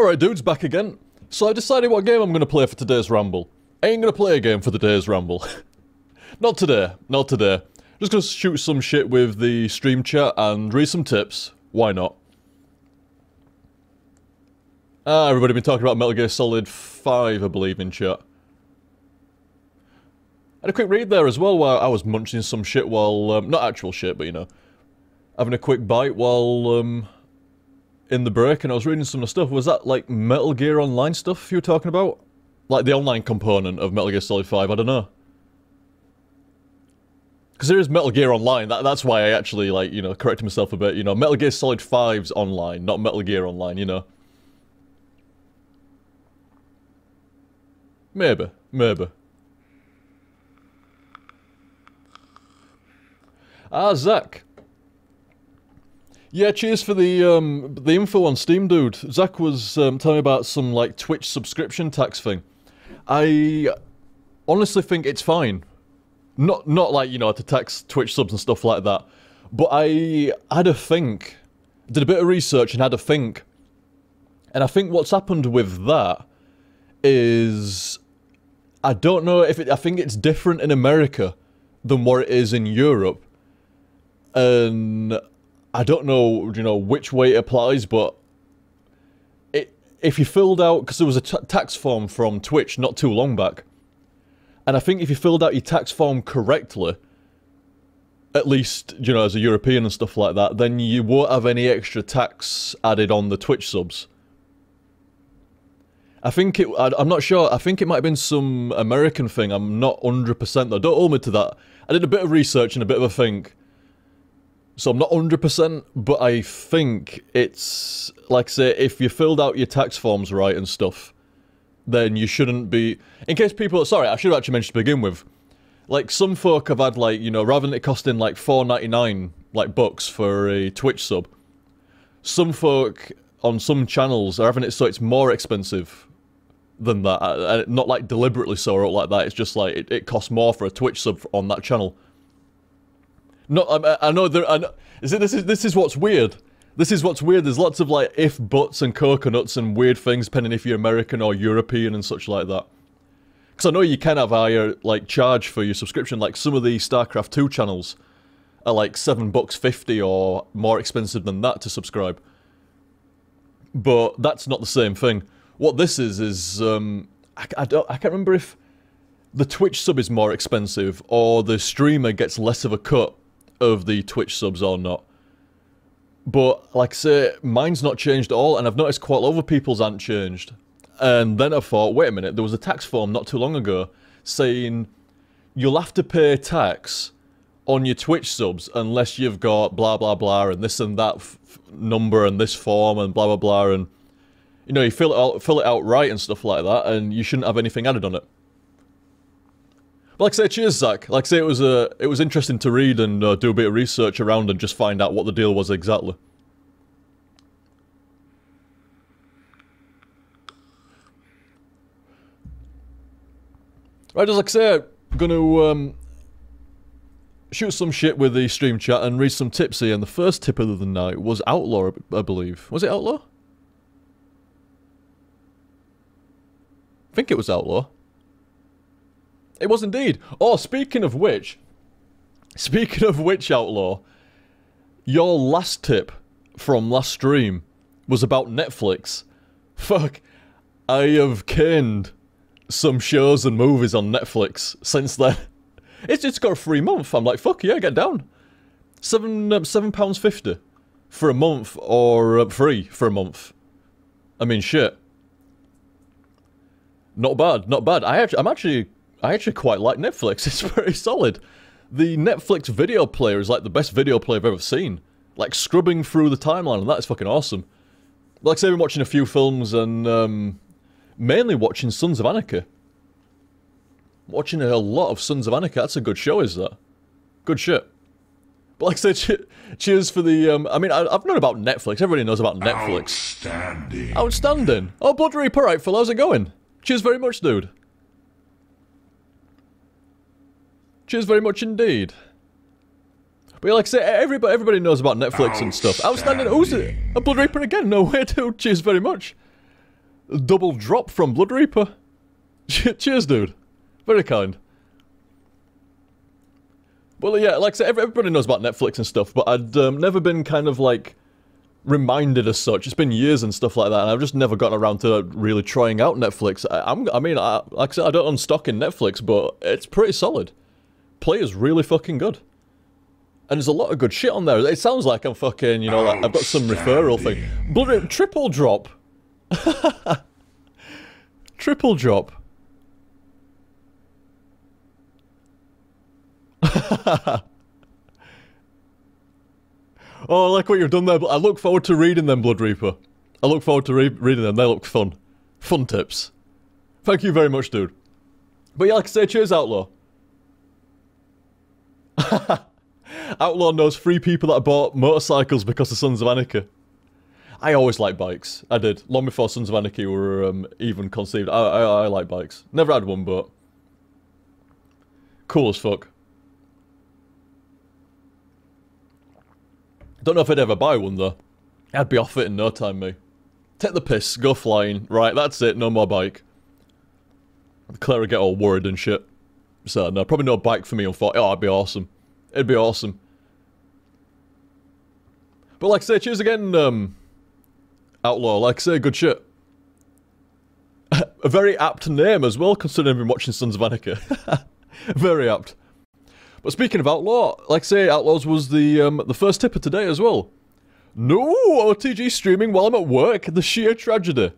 Alright dudes, back again. So I decided what game I'm going to play for today's ramble. I ain't going to play a game for today's ramble. Not today, not today. Just going to shoot some shit with the stream chat and read some tips. Why not? Everybody been talking about Metal Gear Solid 5, I believe, in chat. I had a quick read there as well while I was munching some shit while, not actual shit, but you know, having a quick bite while, in the break, and I was reading some of the stuff. Was that, like, Metal Gear Online stuff you were talking about? Like, the online component of Metal Gear Solid 5, I don't know. Because there is Metal Gear Online, that's why I actually, like, you know, corrected myself a bit, you know. Metal Gear Solid 5's online, not Metal Gear Online, you know. Maybe, maybe. Zach. Yeah, cheers for the info on Steam, dude. Zach was telling me about some, like, Twitch subscription tax thing. I honestly think it's fine. Not like, you know, to tax Twitch subs and stuff like that. But I had a think. Did a bit of research and had a think. And I think what's happened with that is... I don't know if I think it's different in America than what it is in Europe. And... I don't know, you know, which way it applies, but if you filled out, because there was a tax form from Twitch not too long back, and I think if you filled out your tax form correctly, at least, you know, as a European and stuff like that, then you won't have any extra tax added on the Twitch subs. I think I'm not sure, I think it might have been some American thing, I'm not 100% though, don't hold me to that. I did a bit of research and a bit of a think. So I'm not 100%, but I think it's, like I say, if you filled out your tax forms right and stuff, then you shouldn't be... In case people... Sorry, I should have actually mentioned to begin with. Like, some folk have had, like, you know, rather than it costing, like, $4.99, like, bucks for a Twitch sub, some folk on some channels are having it so it's more expensive than that. Not, like, deliberately so or like that. It's just, like, it costs more for a Twitch sub on that channel. No, I know there. This is what's weird. This is what's weird. There's lots of like if buts and coconuts and weird things depending if you're American or European and such like that. Because I know you can have higher like charge for your subscription. Like some of the StarCraft 2 channels are like $7.50 or more expensive than that to subscribe. But that's not the same thing. What this is I can't remember if the Twitch sub is more expensive or the streamer gets less of a cut of the Twitch subs or not. But, like I say, mine's not changed at all, and I've noticed quite a lot of people's aren't changed. And then I thought, wait a minute, there was a tax form not too long ago saying you'll have to pay tax on your Twitch subs unless you've got blah blah blah and this and that number and this form and blah blah blah and... You know, you fill it out right and stuff like that, and you shouldn't have anything added on it. Like I say, cheers, Zach. Like I say, it was interesting to read and do a bit of research around and just find out what the deal was exactly. Right, as like I say, I'm gonna shoot some shit with the stream chat and read some tips here. And the first tip of the night was Outlaw, I believe. Was it Outlaw? I think it was Outlaw. It was indeed. Oh, speaking of which, Outlaw, your last tip from last stream was about Netflix. Fuck, I have canned some shows and movies on Netflix since then. It's got a free month. I'm like, fuck yeah, get down. £7.50 for a month, or free for a month. I mean, shit. Not bad, not bad. I actually quite like Netflix. It's very solid. The Netflix video player is like the best video player I've ever seen. Like scrubbing through the timeline, and that is fucking awesome. Like I say, I've been watching a few films and mainly watching Sons of Anarchy. Watching a lot of Sons of Anarchy. That's a good show, is that? Good shit. But like I said, cheers for the, I mean, I've known about Netflix. Everybody knows about Netflix. Outstanding. Outstanding. Oh, Blood Reaper, right, Phil, how's it going? Cheers very much, dude. Cheers very much indeed. But yeah, like I say, everybody knows about Netflix and stuff. Outstanding. Who's it? A Blood Reaper again? No way, dude. Cheers very much. Double drop from Blood Reaper. Cheers, dude. Very kind. Well, yeah, like I said, everybody knows about Netflix and stuff, but I'd never been kind of, like, reminded as such. It's been years and stuff like that, and I've just never gotten around to really trying out Netflix. Like I said, I don't own stock in Netflix, but it's pretty solid. Play is really fucking good. And there's a lot of good shit on there. It sounds like I'm fucking, you know, like, I've got some referral thing. Bloody triple drop. Triple drop. Oh, I like what you've done there, but I look forward to reading them, Blood Reaper. I look forward to reading them. They look fun. Fun tips. Thank you very much, dude. But yeah, like I say, cheers, Outlaw. Outlaw knows 3 people that bought motorcycles because of Sons of Anarchy. I always liked bikes. I did. Long before Sons of Anarchy were even conceived. I like bikes. Never had one, but... cool as fuck. Don't know if I'd ever buy one, though. I'd be off it in no time, me. Take the piss, go flying. Right, that's it, no more bike. Claire would get all worried and shit. So, no, probably no bike for me, unfortunately. Oh, it'd be awesome. It'd be awesome. But like I say, cheers again, Outlaw. Like I say, good shit. A very apt name as well, considering I've been watching Sons of Anarchy. Very apt. But speaking of Outlaw, like I say, Outlaws was the first tipper today as well. No OTG streaming while I'm at work. The sheer tragedy.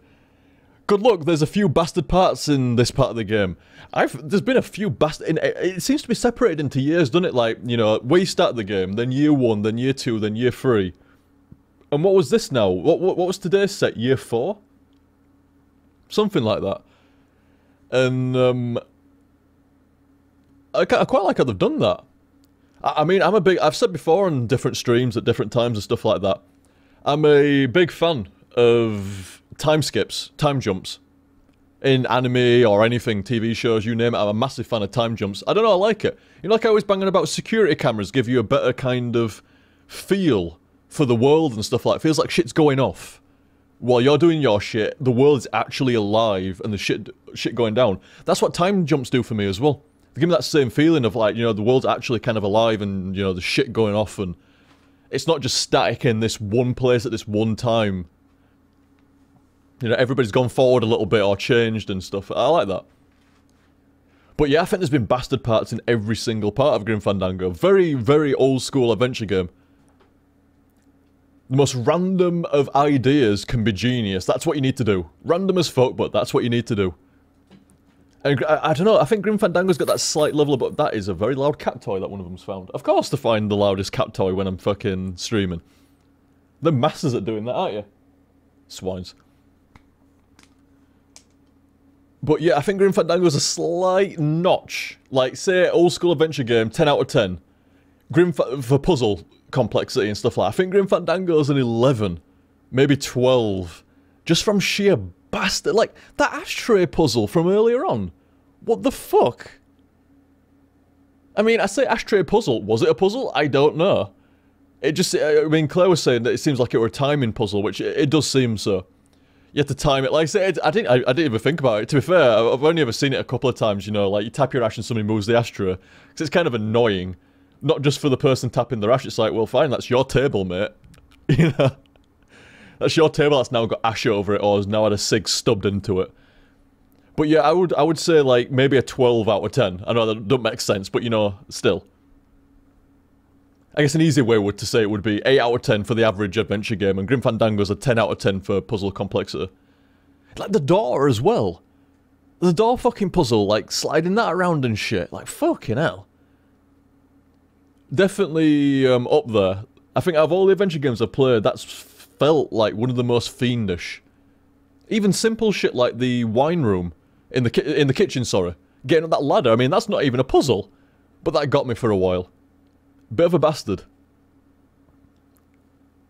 Good luck. There's a few bastard parts in this part of the game. There's been a few bastard. It seems to be separated into years, doesn't it? Like, you know, where you start the game, then year 1, then year 2, then year 3. And what was this now? What was today's set? Year 4? Something like that. And I quite like how they've done that. I mean, I've said before on different streams at different times and stuff like that, I'm a big fan of time skips, time jumps. In anime or anything, TV shows, you name it, I'm a massive fan of time jumps. I don't know, I like it. You know, like I always bang on about security cameras give you a better kind of feel for the world and stuff like that. It feels like shit's going off. While you're doing your shit, the world's actually alive and the shit going down. That's what time jumps do for me as well. They give me that same feeling of like, you know, the world's actually kind of alive and, you know, the shit going off and it's not just static in this one place at this one time. You know, everybody's gone forward a little bit or changed and stuff. I like that. But yeah, I think there's been bastard parts in every single part of Grim Fandango. Very, very old school adventure game. The most random of ideas can be genius. That's what you need to do. Random as fuck, but that's what you need to do. And I don't know, I think Grim Fandango's got that slight level, but that is a very loud cat toy that one of them's found. Of course to find the loudest cat toy when I'm fucking streaming. They're masters at doing that, aren't you? Swines. But yeah, I think Grim Fandango's a slight notch. Like, say, old school adventure game, 10 out of 10. For puzzle complexity and stuff like that. I think Grim Fandango's an 11. Maybe 12. Just from sheer bastard. Like, that ashtray puzzle from earlier on. What the fuck? I mean, I say ashtray puzzle. Was it a puzzle? I don't know. It just, I mean, Claire was saying that it seems like it were a timing puzzle, which it does seem so. You have to time it. Like I said, I didn't even think about it. To be fair, I've only ever seen it a couple of times, you know, like you tap your ash and somebody moves the ashtray. Because it's kind of annoying. Not just for the person tapping their ash, it's like, well, fine, that's your table, mate. You know? That's your table that's now got ash over it or has now had a cig stubbed into it. But yeah, I would say like maybe a 12 out of 10. I know that don't make sense, but you know, still. I guess an easy way to say it would be 8 out of 10 for the average adventure game, and Grim Fandango's a 10 out of 10 for puzzle complexity. Like the door as well. The door fucking puzzle, like sliding that around and shit. Like fucking hell. Definitely up there. I think out of all the adventure games I've played, that's felt like one of the most fiendish. Even simple shit like the wine room in the kitchen, sorry. Getting up that ladder, I mean, that's not even a puzzle. But that got me for a while. Bit of a bastard.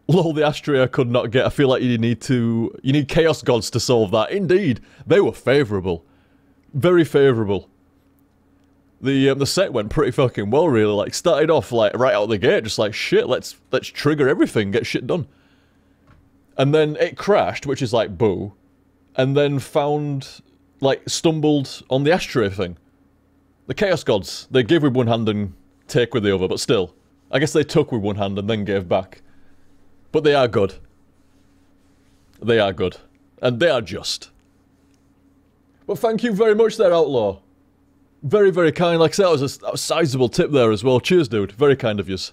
Lol, the ashtray I could not get. I feel like you need chaos gods to solve that. Indeed, they were favourable. Very favourable. The set went pretty fucking well, really. Like, started off, like, right out of the gate, just like, shit, let's trigger everything, get shit done. And then it crashed, which is like, boo. and then found, like, stumbled on the ashtray thing. The Chaos Gods, they give with one hand and take with the other, but still. I guess they took with one hand and then gave back. But they are good. They are good. And they are just. But thank you very much there, Outlaw. Very, very kind. Like I said, that was a sizable tip there as well. Cheers, dude. Very kind of yous.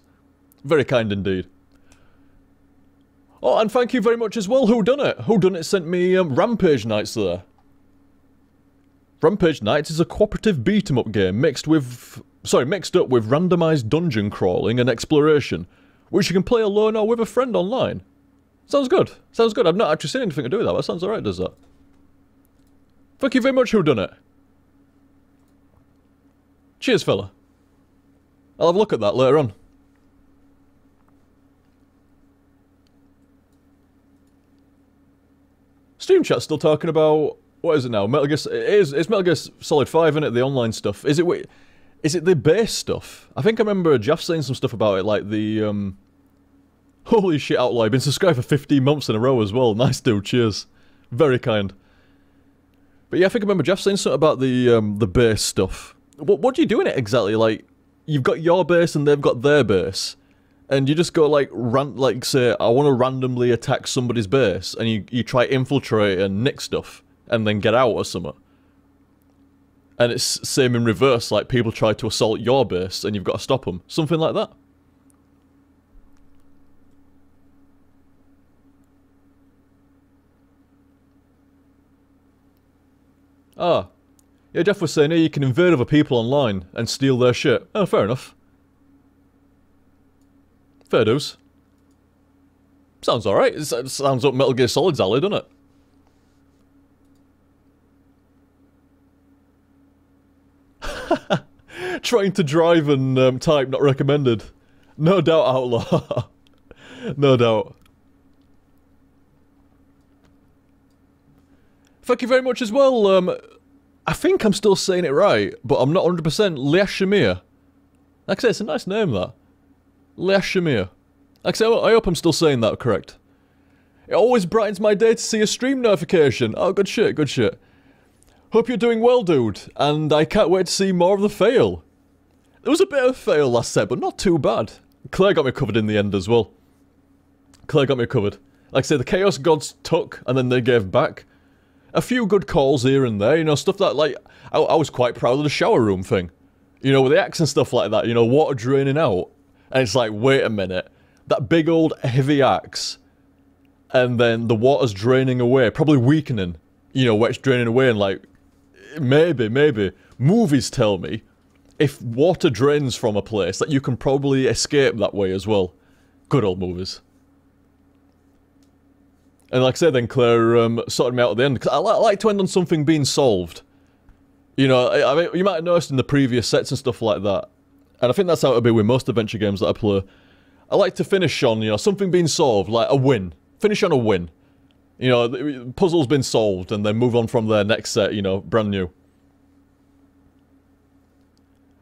Very kind indeed. Oh, and thank you very much as well, Whodunit. Whodunit sent me Rampage Knights there. Rampage Knights is a cooperative beat-em-up game mixed up with randomized dungeon crawling and exploration, which you can play alone or with a friend online. Sounds good. Sounds good. I've not actually seen anything to do with that, but that sounds alright, does that? Thank you very much, Whodunit. Cheers, fella. I'll have a look at that later on. Stream chat's still talking about... What is it now? Metal Gear... It's Metal Gear Solid 5, isn't it? The online stuff. Is it the base stuff? I think I remember Jeff saying some stuff about it, like the, Holy shit, Outlaw. I've been subscribed for 15 months in a row as well. Nice dude, cheers. Very kind. But yeah, I think I remember Jeff saying something about the base stuff. What do you do in it exactly? Like, you've got your base and they've got their base. And you just go like, say, I want to randomly attack somebody's base. And you try infiltrate and nick stuff. And then get out or something. And it's same in reverse, like people try to assault your base and you've got to stop them. Something like that. Ah. Yeah, Jeff was saying, hey, you can invade other people online and steal their shit. Oh, fair enough. Fair dues. Sounds alright. It sounds up Metal Gear Solid's alley, doesn't it? Trying to drive and type not recommended. No doubt, Outlaw. No doubt. Thank you very much as well. I think I'm still saying it right, but I'm not 100%. Leah. Like I say, it's a nice name, that. Leah. Like I say, I hope I'm still saying that correct. It always brightens my day to see a stream notification. Oh, good shit, good shit. Hope you're doing well, dude, and I can't wait to see more of the fail. There was a bit of fail last set, but not too bad. Claire got me covered in the end as well. Claire got me covered. Like I say, the Chaos Gods took, and then they gave back. A few good calls here and there, you know, stuff that, like, I was quite proud of the shower room thing. You know, with the axe and stuff like that, you know, water draining out. And it's like, wait a minute. That big old heavy axe, and then the water's draining away, probably weakening. You know, where it's draining away and like... Maybe. Movies tell me, if water drains from a place, that you can probably escape that way as well. Good old movies. And like I said, then Claire sorted me out at the end, because I like to end on something being solved. You know, I mean, you might have noticed in the previous sets and stuff like that, and I think that's how it'll be with most adventure games that I play. I like to finish on, you know, something being solved, like a win. Finish on a win. You know, the puzzle's been solved, and then move on from there next set, you know, brand new.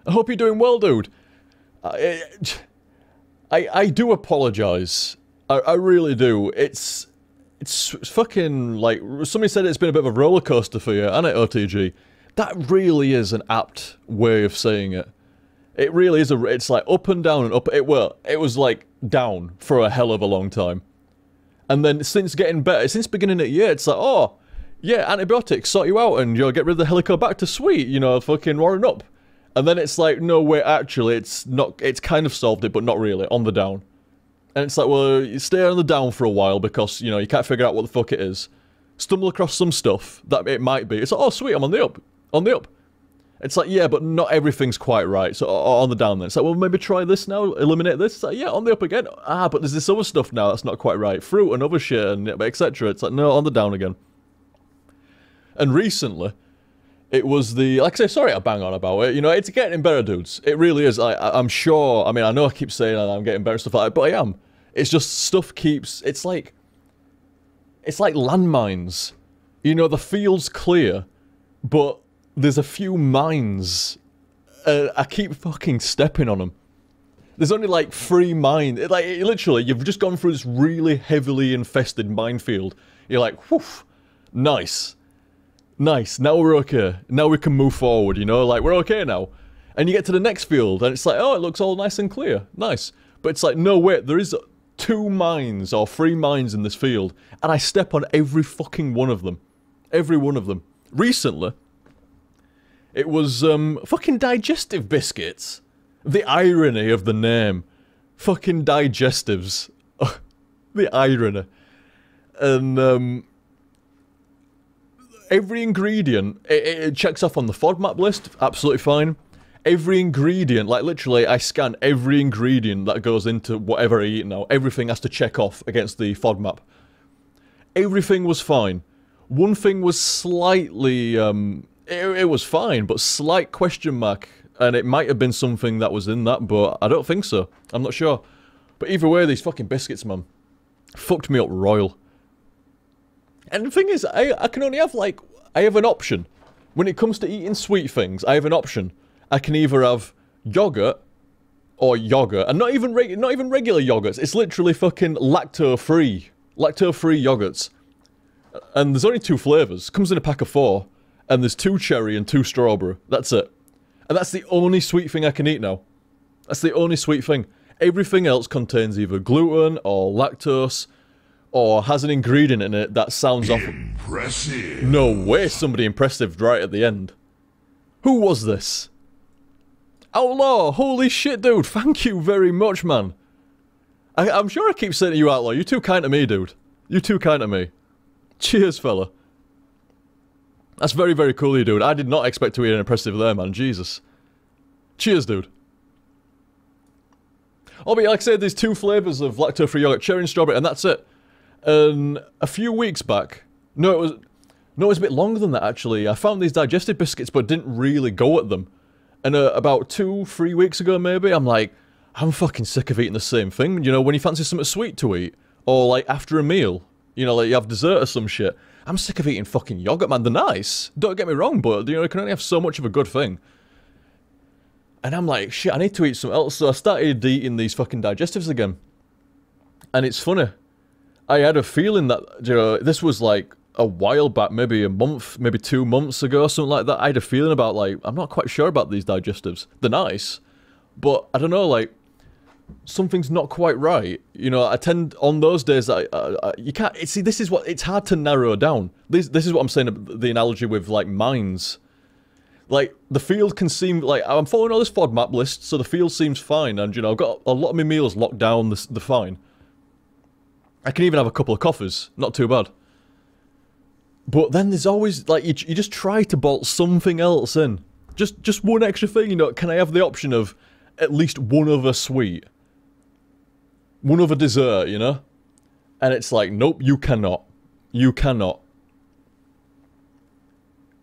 I hope you're doing well, dude. I do apologise. I really do. It's fucking, like, somebody said it's been a bit of a roller coaster for you, hasn't it, OTG? That really is an apt way of saying it. It really is it's like up and down and up. It was like down for a hell of a long time. And then since getting better, since beginning of the year, it's like, oh, yeah, antibiotics sort you out and you'll get rid of the Helicobacter, sweet, you know, fucking roaring up. And then it's like, no, wait, actually, it's kind of solved it, but not really, on the down. And it's like, well, you stay on the down for a while because, you know, you can't figure out what the fuck it is. Stumble across some stuff that it might be. It's like, oh, sweet, I'm on the up. On the up. It's like, yeah, but not everything's quite right. So, on the down then. It's like, well, maybe try this now, eliminate this. It's like, yeah, on the up again. Ah, but there's this other stuff now that's not quite right. Fruit and other shit and etc. It's like, no, on the down again. And recently, it was the, like I say, sorry I bang on about it, you know, it's getting better, dudes. It really is. I'm sure, I mean, I know I keep saying I'm getting better stuff like that, but I am. It's just stuff keeps, it's like landmines. You know, the field's clear, but there's a few mines. I keep fucking stepping on them. There's only like 3 mines. Literally, you've just gone through this really heavily infested minefield. You're like, whoof. Nice. Nice, now we're okay. Now we can move forward, you know, like, we're okay now. And you get to the next field, and it's like, oh, it looks all nice and clear. Nice. But it's like, no, wait, there is 2 mines, or 3 mines in this field, and I step on every fucking one of them. Every one of them. Recently, it was, fucking digestive biscuits. The irony of the name. Fucking digestives. The irony. And, every ingredient, it checks off on the FODMAP list, absolutely fine. Every ingredient, like literally, I scan every ingredient that goes into whatever I eat now. Everything has to check off against the FODMAP. Everything was fine. One thing was slightly, it was fine, but slight question mark. And it might have been something that was in that, but I don't think so. I'm not sure. But either way, these fucking biscuits, man, fucked me up royal. And the thing is, I can only have, like, I have an option. When it comes to eating sweet things, I have an option. I can either have yogurt or yogurt. And not even regular yogurts. It's literally fucking lacto-free. Lacto-free yogurts. And there's only 2 flavours. Comes in a pack of 4. And there's 2 cherry and 2 strawberry. That's it. And that's the only sweet thing I can eat now. That's the only sweet thing. Everything else contains either gluten or lactose, or has an ingredient in it that sounds off. Impressive. No way somebody impressive right at the end. Who was this? Outlaw! Holy shit, dude! Thank you very much, man. I'm sure I keep saying to you, Outlaw, you're too kind to me, dude. You're too kind to me. Cheers, fella. That's very, very cool of you, dude. I did not expect to eat an impressive there, man. Jesus. Cheers, dude. Oh, but like I said, there's 2 flavours of lacto-free yogurt, cherry and strawberry, and that's it. And a few weeks back, no, it was a bit longer than that, actually. I found these digestive biscuits, but didn't really go at them. And about 2-3 weeks ago, maybe, I'm like, I'm fucking sick of eating the same thing. You know, when you fancy something sweet to eat, or like after a meal, you know, like you have dessert or some shit. I'm sick of eating fucking yogurt, man. They're nice. Don't get me wrong, but, you know, you can only have so much of a good thing. And I'm like, shit, I need to eat something else. So I started eating these fucking digestives again. And it's funny. I had a feeling that, you know, this was like a while back, maybe a month, maybe 2 months ago, something like that. I had a feeling about, like, I'm not quite sure about these digestives. They're nice, but I don't know, like, something's not quite right. You know, I tend, on those days, you can't, see, this is what, it's hard to narrow down. This is what I'm saying, the analogy with, like, mines. Like, the field can seem, like, I'm following all this FODMAP list, so the field seems fine, and, you know, I've got a lot of my meals locked down, they're fine. I can even have a couple of coffees, not too bad. But then there's always, like, you just try to bolt something else in. Just one extra thing, you know, can I have the option of at least one other sweet? One other dessert, you know? And it's like, nope, you cannot. You cannot.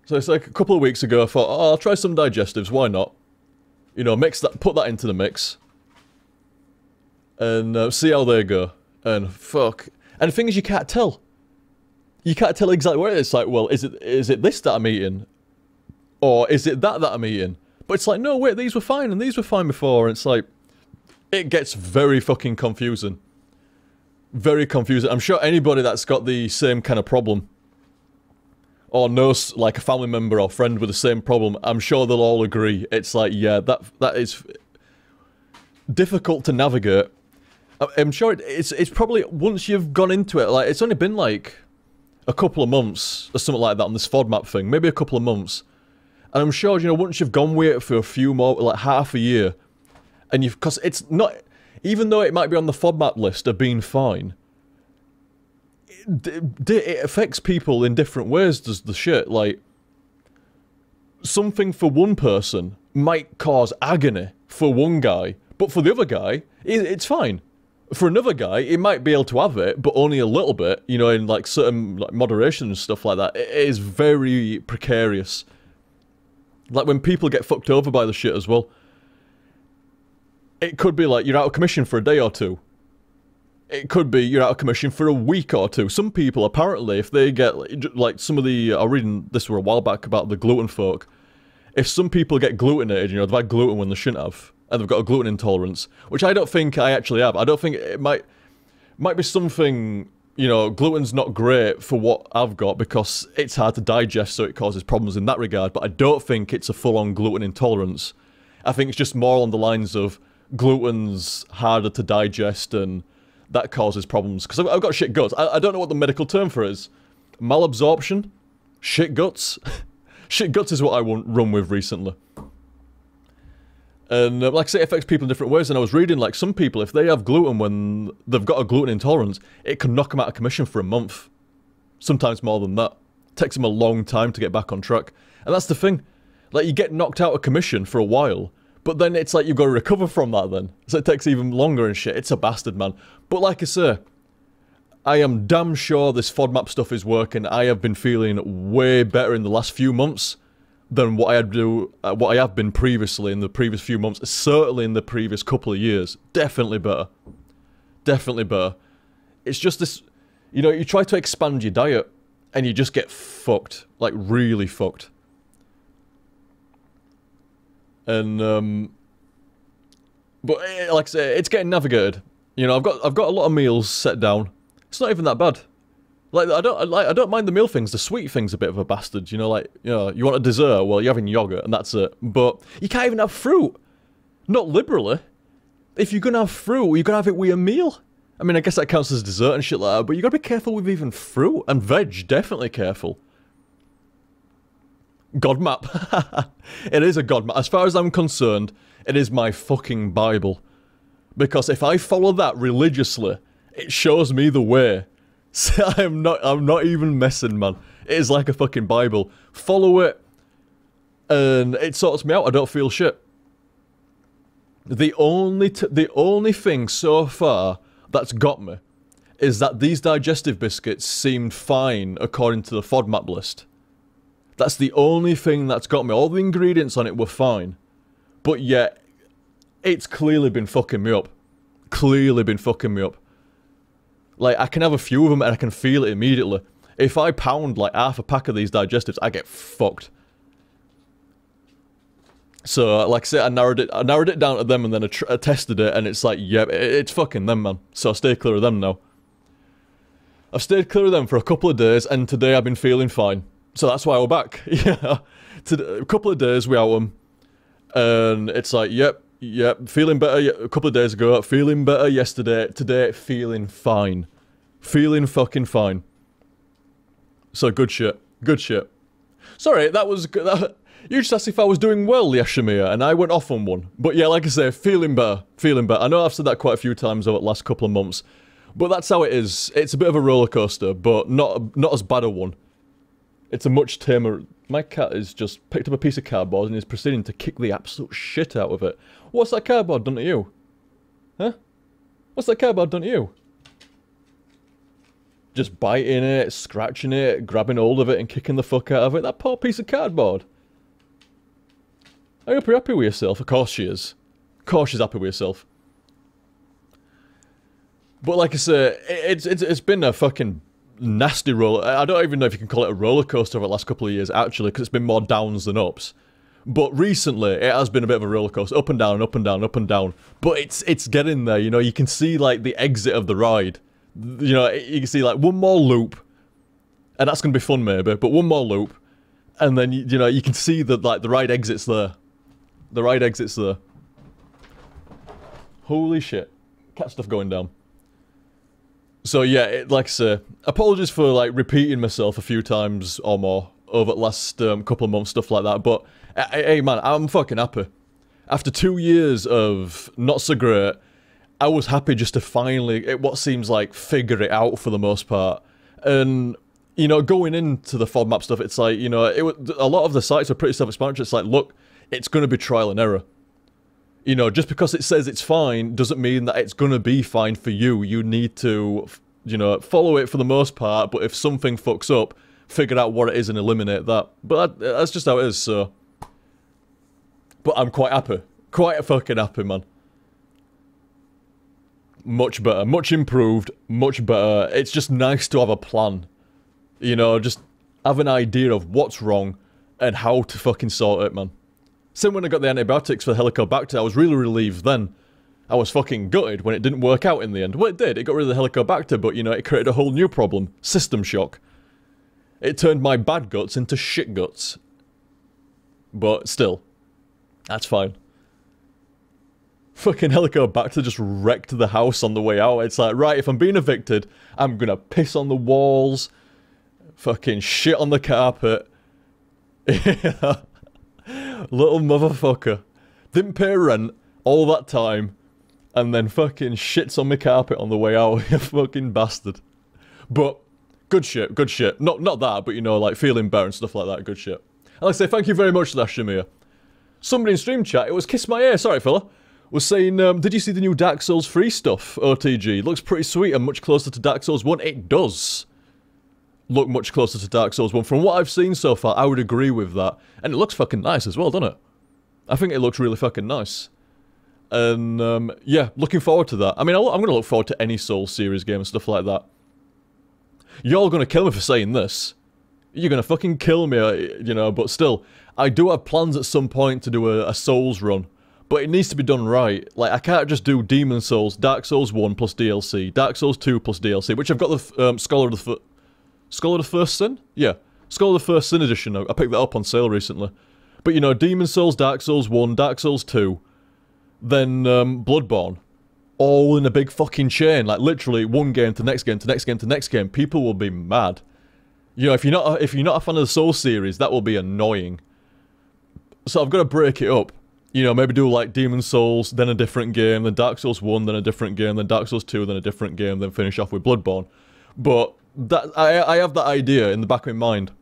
So it's like a couple of weeks ago, I thought, oh, I'll try some digestives, why not? You know, mix that, put that into the mix. And see how they go. And fuck. And the thing is, you can't tell. You can't tell exactly where it is. It's like, well, is it this that I'm eating? Or is it that I'm eating? But it's like, no, wait, these were fine, and these were fine before. And it's like, it gets very fucking confusing. Very confusing. I'm sure anybody that's got the same kind of problem, or knows, like, a family member or friend with the same problem, I'm sure they'll all agree. It's like, yeah, that is difficult to navigate. I'm sure it's probably, once you've gone into it, like, it's only been, like, a couple of months, or something like that, on this FODMAP thing. Maybe a couple of months. And I'm sure, you know, once you've gone with it for a few more, like, half a year, and you've, because it's not, even though it might be on the FODMAP list of being fine, it affects people in different ways, does the shit. Like, something for one person might cause agony for one guy, but for the other guy, it's fine. For another guy, he might be able to have it, but only a little bit, you know, in, like, certain, like, moderation and stuff like that. It is very precarious. Like, when people get fucked over by the shit as well. It could be, like, you're out of commission for a day or two. It could be you're out of commission for a week or two. Some people, apparently, if they get, like, some of the, I was reading this for a while back about the gluten folk. If some people get glutenated, you know, they've had gluten when they shouldn't have, and they've got a gluten intolerance, which I don't think I actually have. I don't think it might be something you know, gluten's not great for what I've got because it's hard to digest, so it causes problems in that regard, but I don't think it's a full-on gluten intolerance. I think it's just more on the lines of gluten's harder to digest and that causes problems. Because I've got shit guts. I don't know what the medical term for it is. Malabsorption? Shit guts? Shit guts is what I run with recently. And like I say, it affects people in different ways. And I was reading, like, some people, if they have gluten when they've got a gluten intolerance, it can knock them out of commission for a month. Sometimes more than that. It takes them a long time to get back on track. And that's the thing. Like, you get knocked out of commission for a while, but then it's like you've got to recover from that then. So it takes even longer and shit. It's a bastard, man. But like I say, I am damn sure this FODMAP stuff is working. I have been feeling way better in the last few months than what I have been previously in the previous few months, certainly in the previous couple of years. Definitely better. Definitely better. It's just this, you know, you try to expand your diet, and you just get fucked. Like, really fucked. And, but, like I say, it's getting navigated. You know, I've got a lot of meals set down. It's not even that bad. Like, I don't mind the meal things. The sweet thing's a bit of a bastard, you know, like, you know, you want a dessert, well, you're having yogurt, and that's it. But you can't even have fruit. Not liberally. If you're gonna have fruit, you're gonna have it with a meal. I mean, I guess that counts as dessert and shit like that, but you gotta be careful with even fruit. And veg, definitely careful. God map. It is a God map. As far as I'm concerned, it is my fucking Bible. Because if I follow that religiously, it shows me the way. So I'm not even messing, man. It is like a fucking Bible. Follow it, and it sorts me out. I don't feel shit. The only thing so far that's got me is that these digestive biscuits seemed fine according to the FODMAP list. That's the only thing that's got me. All the ingredients on it were fine, but yet it's clearly been fucking me up. Clearly been fucking me up. Like, I can have a few of them and I can feel it immediately. If I pound, like, half a pack of these digestives, I get fucked. So, like I said, I narrowed it down to them and then I tested it and it's like, yep, it's fucking them, man. So I stay clear of them now. I've stayed clear of them for a couple of days and today I've been feeling fine. So that's why we're back. Yeah. A couple of days without them. And it's like, yep, feeling better a couple of days ago, feeling better yesterday, today feeling fine. Feeling fucking fine. So good shit. Good shit. Sorry, that was... you just asked if I was doing well, Yashimia, and I went off on one. But yeah, like I say, feeling better. Feeling better. I know I've said that quite a few times over the last couple of months. But that's how it is. It's a bit of a roller coaster, but not as bad a one. It's a much tamer... My cat has just picked up a piece of cardboard and is proceeding to kick the absolute shit out of it. What's that cardboard done to you? Huh? What's that cardboard done to you? Just biting it, scratching it, grabbing hold of it and kicking the fuck out of it. That poor piece of cardboard. I hope you're happy with yourself. Of course she is. Of course she's happy with herself. But like I say, it's been a fucking... nasty roller. I don't even know if you can call it a roller coaster over the last couple of years, actually, because it's been more downs than ups. But recently, it has been a bit of a roller coaster, up and down, up and down, up and down. But it's getting there, you know. You can see like the exit of the ride. You know, you can see like one more loop, and that's gonna be fun maybe. But one more loop, and then you know you can see that like the ride exits there. The ride exits there. Holy shit, cat stuff going down. So yeah, like I say, apologies for like repeating myself a few times or more over the last couple of months, stuff like that, but hey man, I'm fucking happy. After 2 years of not so great, I was happy just to finally, what seems like, figure it out for the most part. And, you know, going into the FODMAP stuff, it's like, you know, a lot of the sites are pretty self-explanatory. It's like, look, it's going to be trial and error. You know, just because it says it's fine doesn't mean that it's gonna be fine for you. You need to, you know, follow it for the most part, but if something fucks up, figure out what it is and eliminate that. But that's just how it is, so... But I'm quite happy. Quite fucking happy, man. Much better. Much improved. Much better. It's just nice to have a plan. You know, just have an idea of what's wrong and how to fucking sort it, man. Same when I got the antibiotics for Helicobacter, I was really relieved then. I was fucking gutted when it didn't work out in the end. Well, it did. It got rid of the Helicobacter, but, you know, it created a whole new problem. System shock. It turned my bad guts into shit guts. But still, that's fine. Fucking Helicobacter just wrecked the house on the way out. It's like, right, if I'm being evicted, I'm gonna piss on the walls, fucking shit on the carpet. Little motherfucker. Didn't pay rent all that time, and then fucking shits on my carpet on the way out. You fucking bastard. But, good shit, good shit. Not that, but you know, like, feeling better and stuff like that, good shit. I'd like to say thank you very much for that, Shamir. Somebody in stream chat, it was Kiss My Ear, sorry fella, was saying, did you see the new Dark Souls 3 stuff, OTG? Looks pretty sweet and much closer to Dark Souls 1. It does look much closer to Dark Souls 1. From what I've seen so far, I would agree with that. And it looks fucking nice as well, doesn't it? I think it looks really fucking nice. And, yeah, looking forward to that. I mean, I'm going to look forward to any Souls series game and stuff like that. You're all going to kill me for saying this. You're going to fucking kill me, you know, but still, I do have plans at some point to do a Souls run. But it needs to be done right. Like, I can't just do Demon Souls, Dark Souls 1 plus DLC, Dark Souls 2 plus DLC, which I've got the Scholar of the First Sin? Yeah. Scholar of the First Sin edition. I picked that up on sale recently. But, you know, Demon Souls, Dark Souls 1, Dark Souls 2, then Bloodborne. All in a big fucking chain. Like, literally, one game to next game to next game to next game. People will be mad. You know, if you're not a fan of the Souls series, that will be annoying. So I've got to break it up. You know, maybe do like Demon Souls, then a different game, then Dark Souls 1, then a different game, then Dark Souls 2, then a different game, then finish off with Bloodborne. But that I have that idea in the back of my mind.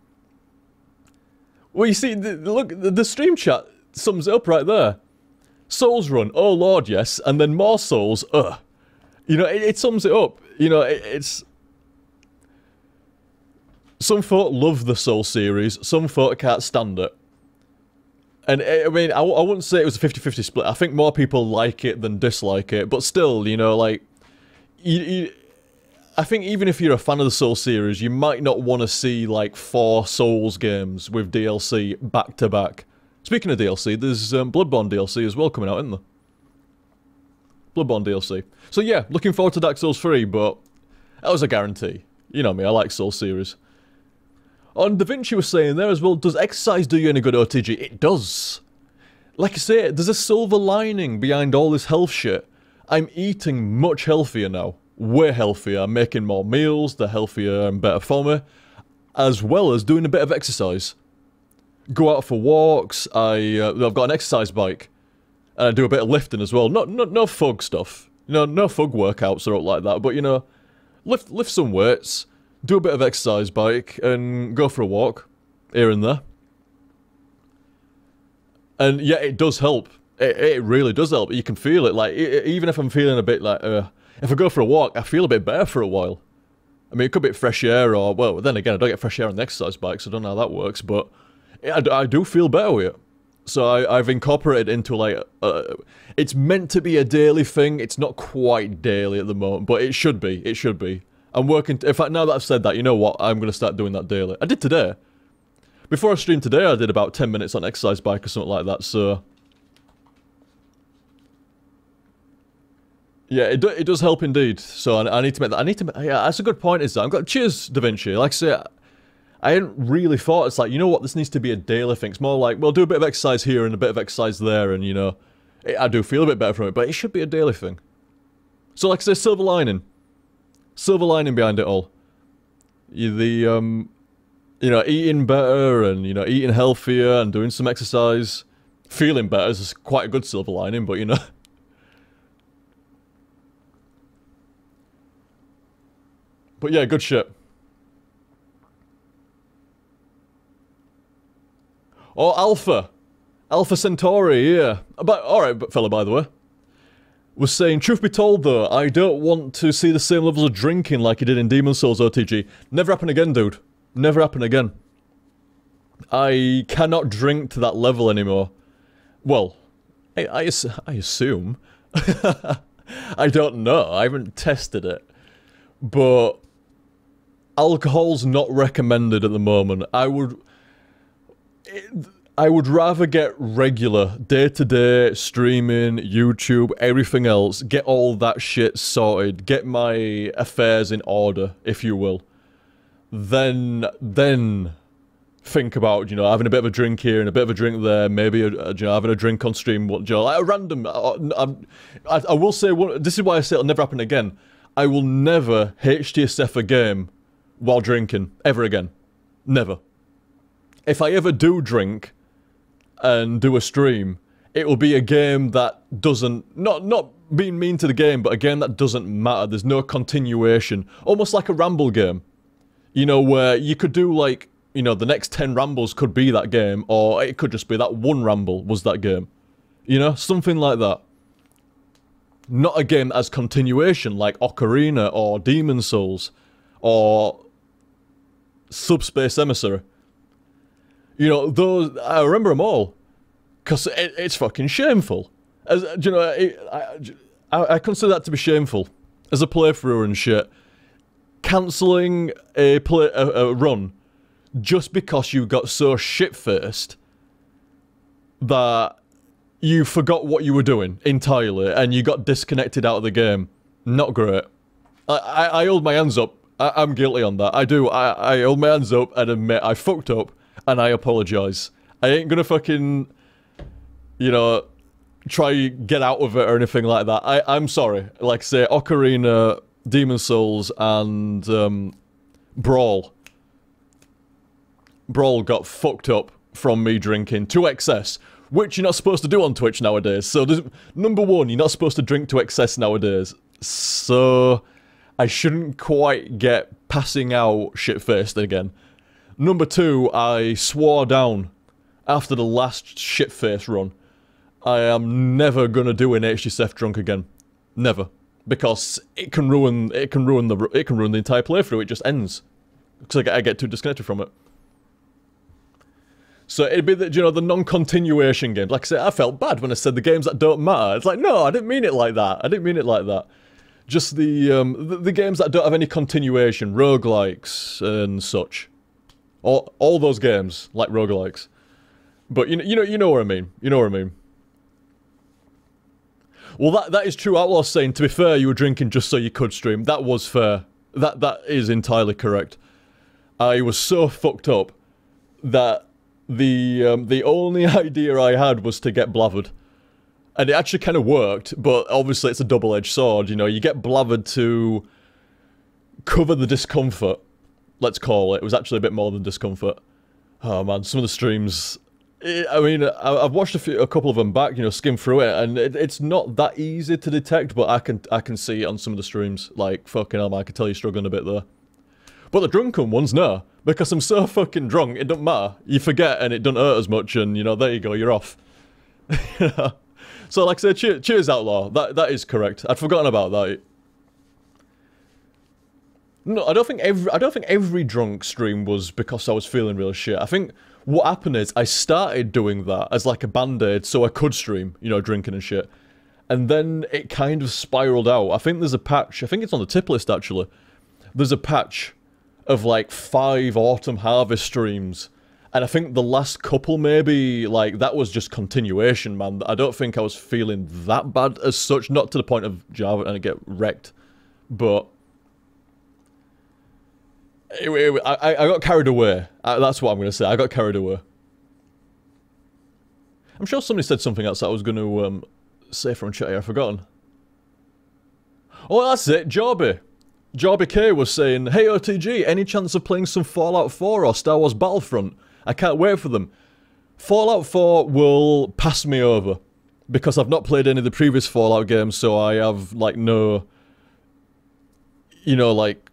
Well, you see, look, the stream chat sums it up right there. Souls run, oh lord, yes, and then more Souls, ugh. You know, it sums it up. You know, it's... Some folk love the Soul series, some folk can't stand it. And, I mean, I wouldn't say it was a 50-50 split. I think more people like it than dislike it. But still, you know, like... I think even if you're a fan of the Soul series, you might not want to see, like, 4 Souls games with DLC back-to-back. Speaking of DLC, there's Bloodborne DLC as well coming out, isn't there? Bloodborne DLC. So yeah, looking forward to Dark Souls 3, but... that was a guarantee. You know me, I like Soul series. And Da Vinci was saying there as well, does exercise do you any good, OTG? It does. Like I say, there's a silver lining behind all this health shit. I'm eating much healthier now. Way healthier. I'm making more meals, they're healthier and better for me. As well as doing a bit of exercise. Go out for walks, I've got an exercise bike. And I do a bit of lifting as well. No fug stuff. You know, no fug workouts or like that, but you know, lift some weights. Do a bit of exercise bike, and go for a walk, here and there. And yeah, it does help. It really does help. You can feel it, like, even if I'm feeling a bit like, if I go for a walk, I feel a bit better for a while. I mean, it could be fresh air, or, well, then again, I don't get fresh air on the exercise bike, so I don't know how that works, but I do feel better with it. So I've incorporated into, like, it's meant to be a daily thing. It's not quite daily at the moment, but it should be. It should be. I'm working... in fact, now that I've said that, you know what? I'm going to start doing that daily. I did today. Before I streamed today, I did about 10 minutes on exercise bike or something like that, so... yeah, it does help indeed. So I need to make that... yeah, that's a good point, is that? I'm got... cheers, Da Vinci. Like I say, I hadn't really thought, it's like, you know what? This needs to be a daily thing. It's more like, well, do a bit of exercise here and a bit of exercise there, and, you know... I do feel a bit better from it, but it should be a daily thing. So, like I say, silver lining. Silver lining behind it all. You know, eating better and, you know, eating healthier and doing some exercise. Feeling better is quite a good silver lining, but, you know. But yeah, good shit. Oh, Alpha. Alpha Centauri, yeah. But, alright, fella, by the way. Was saying, truth be told though, I don't want to see the same levels of drinking like he did in Demon Souls OTG. Never happen again, dude. Never happen again. I cannot drink to that level anymore. Well, I assume. I don't know, I haven't tested it. But alcohol's not recommended at the moment. I would rather get regular, day-to-day streaming, YouTube, everything else, get all that shit sorted, get my affairs in order, if you will. Then think about, you know, having a bit of a drink here and a bit of a drink there, maybe, you know, having a drink on stream, you know, like a random, I will say, this is why I say it'll never happen again. I will never HTSF a game while drinking, ever again. Never. If I ever do drink and do a stream, it will be a game that doesn't, not being mean to the game, but a game that doesn't matter. There's no continuation. Almost like a Ramble game. You know, where you could do like, you know, the next 10 Rambles could be that game, or it could just be that one Ramble was that game. You know, something like that. Not a game that has continuation like Ocarina or Demon Souls or Subspace Emissary. You know, those, I remember them all. Because it's fucking shameful. As, you know, I consider that to be shameful. As a playthrough and shit. Cancelling a run just because you got so shit-faced that you forgot what you were doing entirely and you got disconnected out of the game. Not great. I hold my hands up. I'm guilty on that. I do. I hold my hands up and admit I fucked up and I apologise. I ain't gonna fucking, you know, try get out of it or anything like that. I'm sorry. Like say Ocarina, Demon Souls, and Brawl. Brawl got fucked up from me drinking to excess, which you're not supposed to do on Twitch nowadays. So, number one, you're not supposed to drink to excess nowadays. So, I shouldn't quite get passing out shit-faced again. Number two, I swore down after the last shit-faced run. I am never gonna do an HTSF drunk again. Never. Because it can ruin the entire playthrough. It just ends. Because I get too disconnected from it. So it'd be the, you know, the non-continuation games. Like I said, I felt bad when I said the games that don't matter. It's like, no, I didn't mean it like that. I didn't mean it like that. Just the games that don't have any continuation, roguelikes and such. All those games like roguelikes. But you know what I mean. You know what I mean. Well, that is true. Outlaw's saying, to be fair, you were drinking just so you could stream. That was fair. That is entirely correct. I was so fucked up that the only idea I had was to get blathered. And it actually kind of worked, but obviously it's a double-edged sword, you know. You get blathered to cover the discomfort, let's call it. It was actually a bit more than discomfort. Oh man, some of the streams... I mean, I've watched a couple of them back, you know, skim through it, and it's not that easy to detect, but I can see it on some of the streams. Like, fucking hell, man, I can tell you're struggling a bit there. But the drunken ones, no. Because I'm so fucking drunk, it doesn't matter. You forget, and it doesn't hurt as much, and, you know, there you go, you're off. So, like I said, cheers, Outlaw. That is correct. I'd forgotten about that. No, I don't think every drunk stream was because I was feeling real shit. I think what happened is I started doing that as like a band-aid so I could stream, you know, drinking and shit. And then it kind of spiraled out. I think there's a patch, I think it's on the tip list actually. There's a patch of like 5 Autumn Harvest streams. And I think the last couple maybe, like, that was just continuation, man. I don't think I was feeling that bad as such. Not to the point of Java and I get wrecked. But... I got carried away. That's what I'm going to say. I got carried away. I'm sure somebody said something else that I was going to say from chat here. I've forgotten. Oh, that's it. Jorby. Jorby K was saying, hey OTG, any chance of playing some Fallout 4 or Star Wars Battlefront? I can't wait for them. Fallout 4 will pass me over. Because I've not played any of the previous Fallout games, so I have, like, no... You know, like...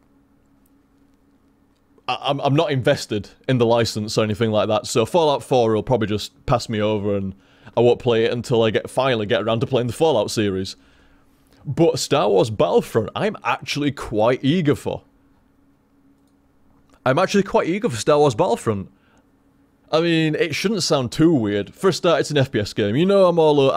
I'm not invested in the license or anything like that, so Fallout 4 will probably just pass me over and I won't play it until I finally get around to playing the Fallout series. But Star Wars Battlefront, I'm actually quite eager for. I'm actually quite eager for Star Wars Battlefront. I mean, it shouldn't sound too weird. For a start, it's an FPS game. You know, I'm all...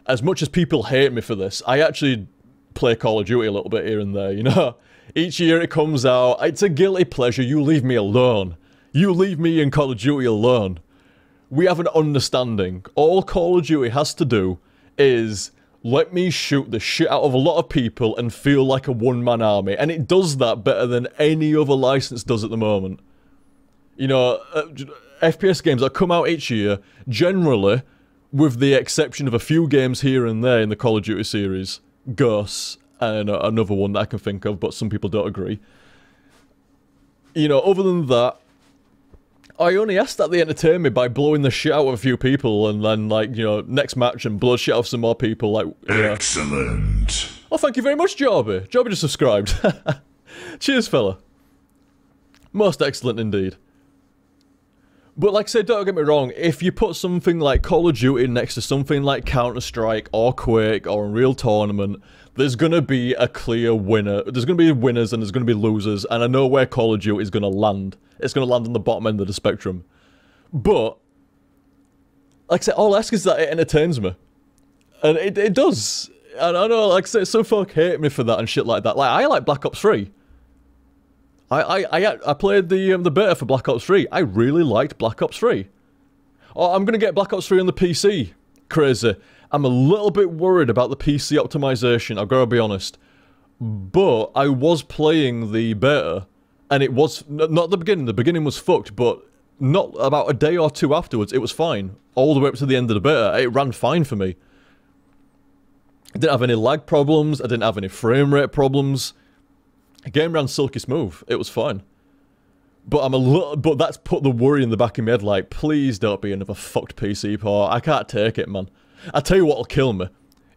as much as people hate me for this, I actually play Call of Duty a little bit here and there, you know? Each year it comes out, it's a guilty pleasure, you leave me alone. You leave me in Call of Duty alone. we have an understanding. All Call of Duty has to do is let me shoot the shit out of a lot of people and feel like a one-man army. And it does that better than any other license does at the moment. You know, FPS games that come out each year, generally, with the exception of a few games here and there in the Call of Duty series, Ghosts, and another one that I can think of, but some people don't agree. You know, other than that, I only asked that they entertain me by blowing the shit out of a few people and then, like, you know, next match and blow shit out of some more people, like, Excellent. Oh, thank you very much, Jorby. Jorby just subscribed. Cheers, fella. Most excellent indeed. But like I said, don't get me wrong, if you put something like Call of Duty next to something like Counter-Strike or Quake or Unreal Tournament, there's gonna be a clear winner. There's gonna be winners and there's gonna be losers, and I know where Call of Duty is gonna land. It's gonna land on the bottom end of the spectrum. But, like I said, all I ask is that it entertains me. And it does. And I know, like I said, some folk hate me for that and shit like that. Like, I like Black Ops 3. I played the beta for Black Ops 3. I really liked Black Ops 3. Oh, I'm gonna get Black Ops 3 on the PC. Crazy. I'm a little bit worried about the PC optimization, I've gotta be honest. But I was playing the beta, and it was, not the beginning was fucked, but not about a day or two afterwards, it was fine. All the way up to the end of the beta, it ran fine for me. I didn't have any lag problems, I didn't have any frame rate problems. The game ran silky smooth, it was fine. But but that's put the worry in the back of my head, like, please don't be another fucked PC port, I can't take it, man. I tell you what'll kill me.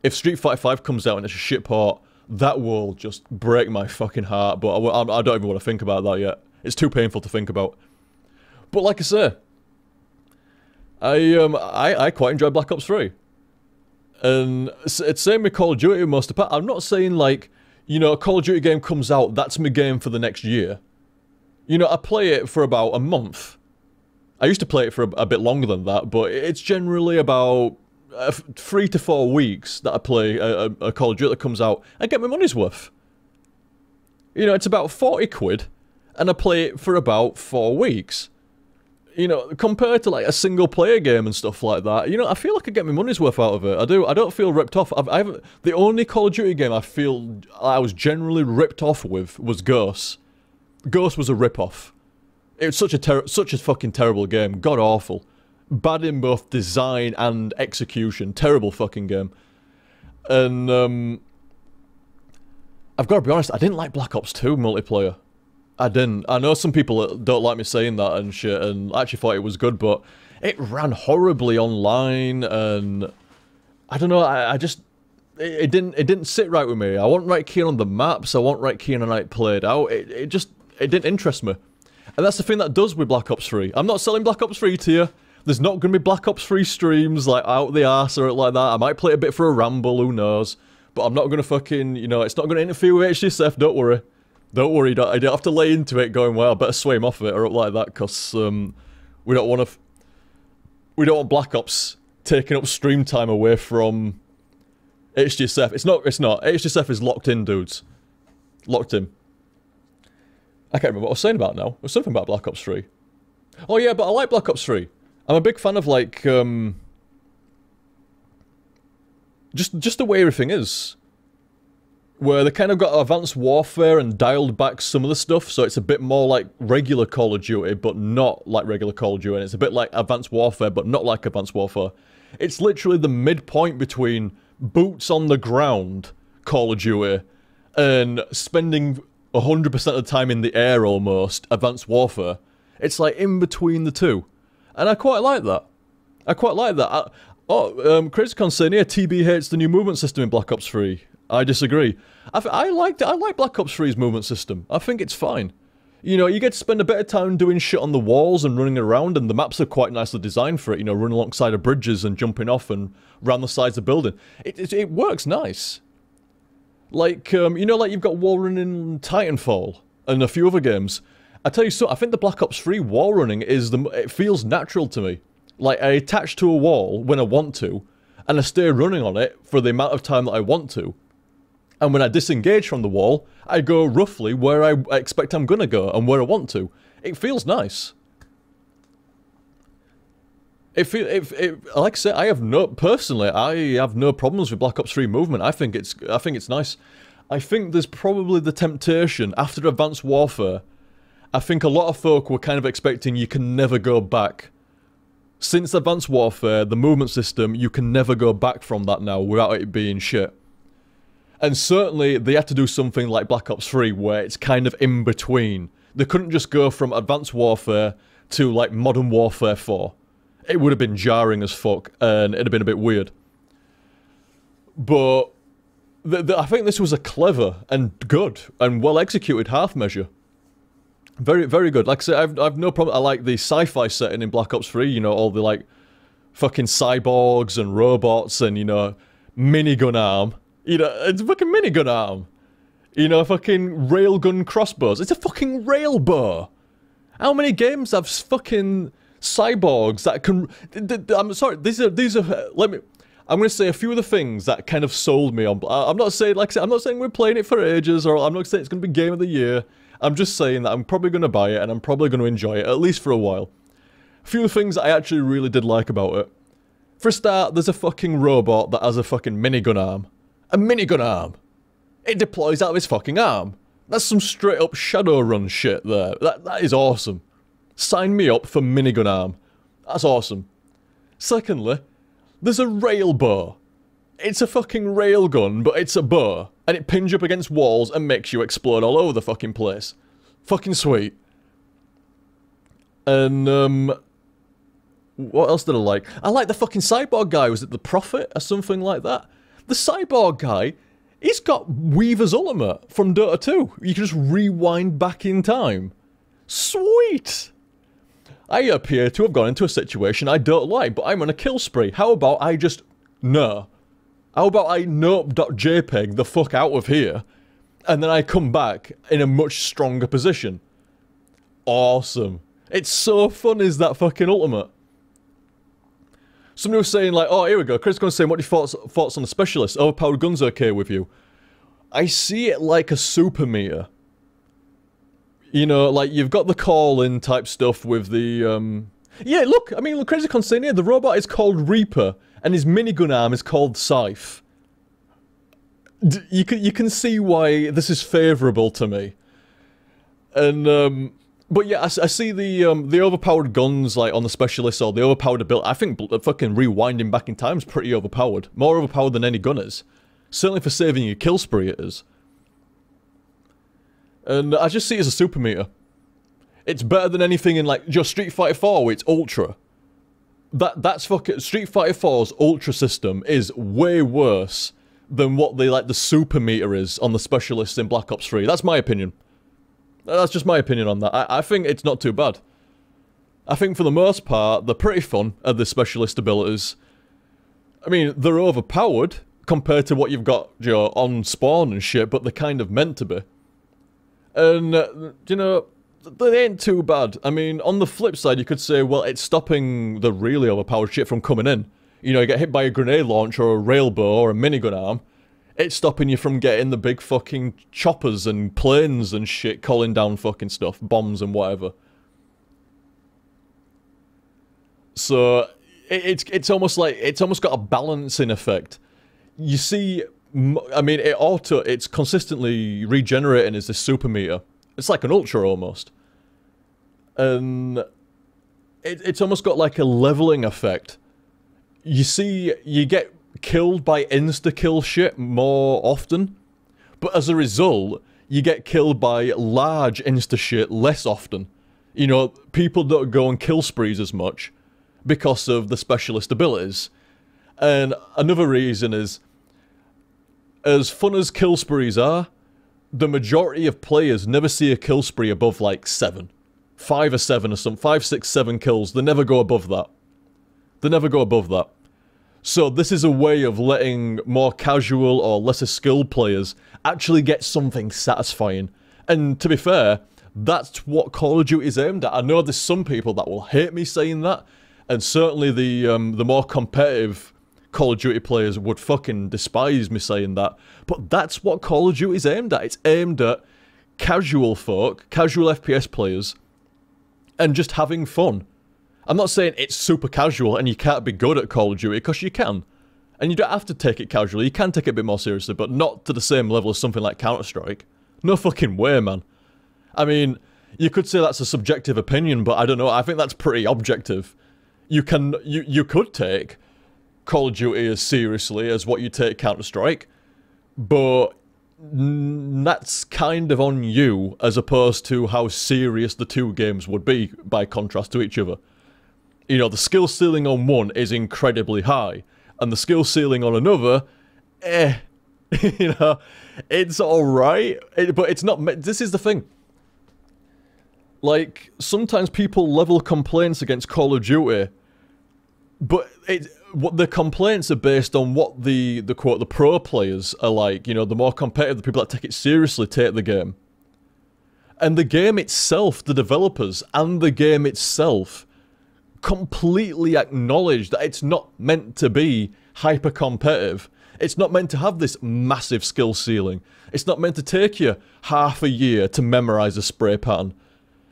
If Street Fighter 5 comes out and it's a shit port, that will just break my fucking heart, but I don't even want to think about that yet. It's too painful to think about. But like I say, I quite enjoy Black Ops 3. And it's same with Call of Duty most of the part. I'm not saying like, you know, a Call of Duty game comes out, that's my game for the next year. You know, I play it for about a month. I used to play it for a bit longer than that, but it's generally about 3 to 4 weeks that I play a Call of Duty that comes out. I get my money's worth. You know, it's about 40 quid, and I play it for about 4 weeks. You know, compared to like a single player game and stuff like that, you know, I feel like I get my money's worth out of it. I do. I don't feel ripped off. The only Call of Duty game I feel I was generally ripped off with was Ghosts. Ghosts was a rip-off. It was such a fucking terrible game. God awful. Bad in both design and execution. Terrible fucking game. And, I've got to be honest, I didn't like Black Ops 2 multiplayer. I didn't. I know some people don't like me saying that and shit, and I actually thought it was good, but it ran horribly online, and I don't know, I just... It didn't sit right with me. I wasn't right keen on the maps, I wasn't right keen on how it played out. It didn't interest me. And that's the thing that does with Black Ops 3. I'm not selling Black Ops 3 to you. There's not going to be Black Ops 3 streams, like, out the arse or like that. I might play a bit for a ramble, who knows. But I'm not going to fucking, you know, it's not going to interfere with HTSF, don't worry. Don't worry, I don't have to lay into it going, well, I better sway him off of it or up like that, because, we don't want Black Ops taking up stream time away from HTSF. It's not. HTSF is locked in, dudes. Locked in. I can't remember what I was saying about now. It was something about Black Ops 3. Oh yeah, but I like Black Ops 3. I'm a big fan of, like, just the way everything is. Where they kind of got Advanced Warfare and dialed back some of the stuff, so it's a bit more like regular Call of Duty, but not like regular Call of Duty, and it's a bit like Advanced Warfare, but not like Advanced Warfare. It's literally the midpoint between boots on the ground Call of Duty and spending 100% of the time in the air almost, Advanced Warfare. It's like in between the two. And I quite like that. I quite like that. Crazy Concern here, TB hates the new movement system in Black Ops 3. I disagree. I like Black Ops 3's movement system. I think it's fine. You know, you get to spend a bit of time doing shit on the walls and running around, and the maps are quite nicely designed for it, you know, running alongside of bridges and jumping off and around the sides of building. It works nice. Like, you know, like you've got wall running in Titanfall and a few other games. I tell you so, I think the Black Ops 3 wall running it feels natural to me. Like, I attach to a wall when I want to, and I stay running on it for the amount of time that I want to. And when I disengage from the wall, I go roughly where I expect I'm gonna go and where I want to. It feels nice. Like I said, I have no problems with Black Ops 3 movement. I think it's nice. I think there's probably the temptation after Advanced Warfare. I think a lot of folk were kind of expecting you can never go back. Since Advanced Warfare, the movement system, you can never go back from that now without it being shit. And certainly, they had to do something like Black Ops 3, where it's kind of in between. They couldn't just go from Advanced Warfare to, like, Modern Warfare 4. It would have been jarring as fuck, and it'd have been a bit weird. But I think this was a clever and good and well-executed half measure. Very, very good. Like I said, I've no problem. I like the sci-fi setting in Black Ops 3, you know, all the, like, fucking cyborgs and robots and, you know, minigun arm. You know, it's a fucking minigun arm. You know, fucking railgun crossbows. It's a fucking railbow. How many games have fucking cyborgs that can... I'm sorry, these are... I'm going to say a few of the things that kind of sold me on... I'm not saying, like I said, I'm not saying we're playing it for ages, or I'm not saying it's going to be Game of the Year. I'm just saying that I'm probably going to buy it, and I'm probably going to enjoy it, at least for a while. A few of the things that I actually really did like about it. For a start, there's a fucking robot that has a fucking minigun arm. A minigun arm. It deploys out of his fucking arm. That's some straight up Shadowrun shit there. That is awesome. Sign me up for minigun arm. That's awesome. Secondly, there's a rail bow. It's a fucking railgun, but it's a bow. And it pins you up against walls and makes you explode all over the fucking place. Fucking sweet. And, what else did I like? I like the fucking cyborg guy. Was it the Prophet or something like that? The cyborg guy, he's got Weaver's ultimate from Dota 2. You can just rewind back in time. Sweet! I appear to have gone into a situation I don't like, but I'm on a kill spree. How about I just... No. How about I nope.jpg the fuck out of here, and then I come back in a much stronger position? Awesome. It's so fun, is that fucking ultimate. Somebody was saying, like, oh, here we go. Chris is going to say, what are your thoughts on the specialist? Overpowered guns okay with you? I see it like a super meter. You know, like, you've got the call-in type stuff with the, Yeah, look, I mean, look, Crazy Con saying here, the robot is called Reaper, and his minigun arm is called Scythe. You can see why this is favourable to me. And, but yeah, I see the overpowered guns, like, on the specialist, or the overpowered ability. I think fucking rewinding back in time is pretty overpowered. More overpowered than any gun is. Certainly for saving your kill spree, it is. And I just see it as a super meter. It's better than anything in, like, just Street Fighter 4, where it's Ultra. That's fucking... Street Fighter 4's Ultra system is way worse than what the super meter is on the specialist in Black Ops 3. That's my opinion. That's just my opinion on that. I think it's not too bad. I think for the most part, they're pretty fun at the specialist abilities. I mean, they're overpowered compared to what you've got, you know, on spawn and shit, but they're kind of meant to be. And, you know, they ain't too bad. I mean, on the flip side, you could say, well, it's stopping the really overpowered shit from coming in. You know, you get hit by a grenade launcher or a railbow or a minigun arm. It's stopping you from getting the big fucking choppers and planes and shit calling down fucking stuff, bombs and whatever. So, it's almost like, it's almost got a balancing effect. You see, I mean, it's consistently regenerating as this super meter. It's like an ultra almost. And it's almost got like a leveling effect. You see, you get killed by insta-kill shit more often, but as a result, you get killed by large insta-shit less often. You know, people don't go on kill sprees as much because of the specialist abilities. And another reason is, as fun as kill sprees are, the majority of players never see a kill spree above like 7. 5 or 7 or something. 5, 6, 7 kills. They never go above that. They never go above that. So this is a way of letting more casual or lesser skilled players actually get something satisfying. And to be fair, that's what Call of Duty is aimed at. I know there's some people that will hate me saying that, and certainly the more competitive Call of Duty players would fucking despise me saying that, but that's what Call of Duty is aimed at. It's aimed at casual folk, casual FPS players, and just having fun. I'm not saying it's super casual and you can't be good at Call of Duty, because you can. And you don't have to take it casually, you can take it a bit more seriously, but not to the same level as something like Counter-Strike. No fucking way, man. I mean, you could say that's a subjective opinion, but I don't know, I think that's pretty objective. You could take Call of Duty as seriously as what you take Counter-Strike, but that's kind of on you, as opposed to how serious the two games would be by contrast to each other. You know, the skill ceiling on one is incredibly high, and the skill ceiling on another, you know, it's alright, but it's not, this is the thing. Like, sometimes people level complaints against Call of Duty, but what the complaints are based on what the quote, the pro players are like, you know, the more competitive, the people that take it seriously take the game. And the game itself, the developers, and the game itself completely acknowledge that it's not meant to be hyper-competitive. It's not meant to have this massive skill ceiling. It's not meant to take you half a year to memorize a spray pattern.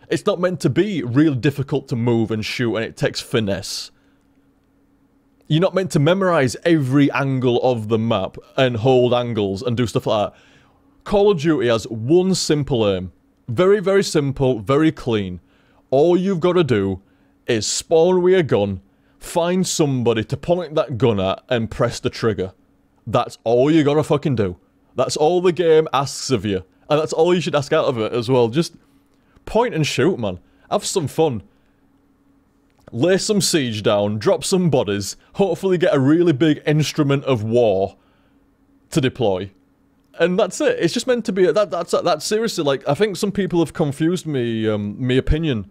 It's not meant to be really difficult to move and shoot, and it takes finesse. You're not meant to memorize every angle of the map and hold angles and do stuff like that. Call of Duty has one simple aim. Very, very simple, very clean. All you've got to do is spawn with a gun, find somebody to point that gun at, and press the trigger. That's all you gotta fucking do. That's all the game asks of you. And that's all you should ask out of it as well. Just point and shoot, man. Have some fun. Lay some siege down, drop some bodies, hopefully get a really big instrument of war to deploy. And that's it. It's just meant to be, that's seriously, like, I think some people have confused me, my opinion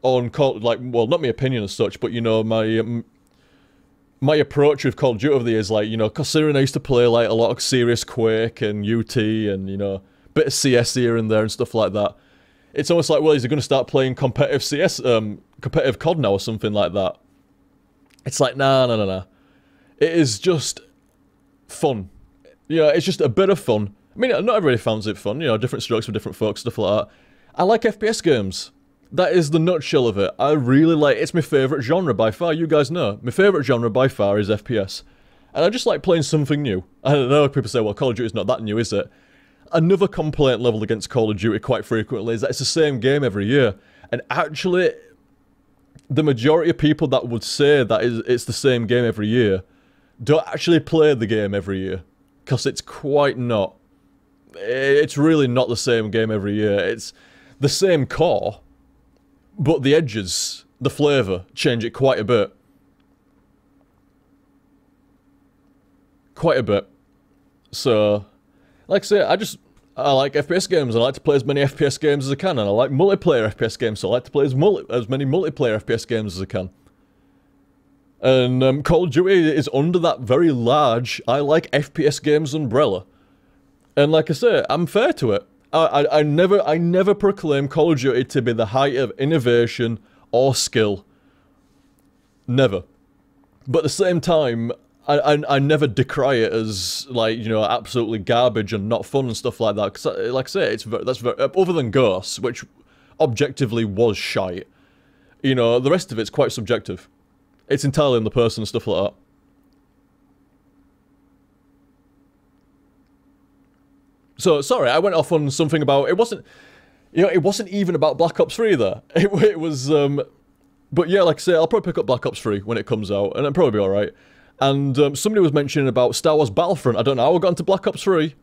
on Call, like, well, not my opinion as such, but, you know, my approach with Call of Duty over the years, like, you know, considering I used to play, like, a lot of serious Quake and UT and, you know, bit of CS here and there and stuff like that. It's almost like, well, is he going to start playing competitive CS, competitive COD now or something like that? It's like, nah. It is just fun. Yeah, it's just a bit of fun. I mean, not everybody finds it fun, you know, different strokes for different folks, stuff like that. I like FPS games. That is the nutshell of it. I really like, it's my favourite genre by far, you guys know. My favourite genre by far is FPS. And I just like playing something new. I don't know, people say, well, Call of Duty's not that new, is it? Another complaint leveled against Call of Duty quite frequently is that it's the same game every year. And actually, the majority of people that would say that it's the same game every year don't actually play the game every year. Because it's quite not. It's really not the same game every year. It's the same core, but the edges, the flavour, change it quite a bit. Quite a bit. So, like I say, I like FPS games. I like to play as many FPS games as I can, and I like multiplayer FPS games, so I like to play as many multiplayer FPS games as I can. And Call of Duty is under that very large, I like FPS games umbrella. And like I say, I'm fair to it. I never proclaim Call of Duty to be the height of innovation or skill. Never. But at the same time, I never decry it as, like, you know, absolutely garbage and not fun and stuff like that. Because, like I say, that's very, other than Ghosts, which objectively was shite. You know, the rest of it's quite subjective. It's entirely on the person and stuff like that. So, sorry, I went off on something about, it wasn't, you know, it wasn't even about Black Ops 3 there. It was, but yeah, like I say, I'll probably pick up Black Ops 3 when it comes out, and it'll probably be alright. And somebody was mentioning about Star Wars Battlefront. I don't know how I got into Black Ops 3,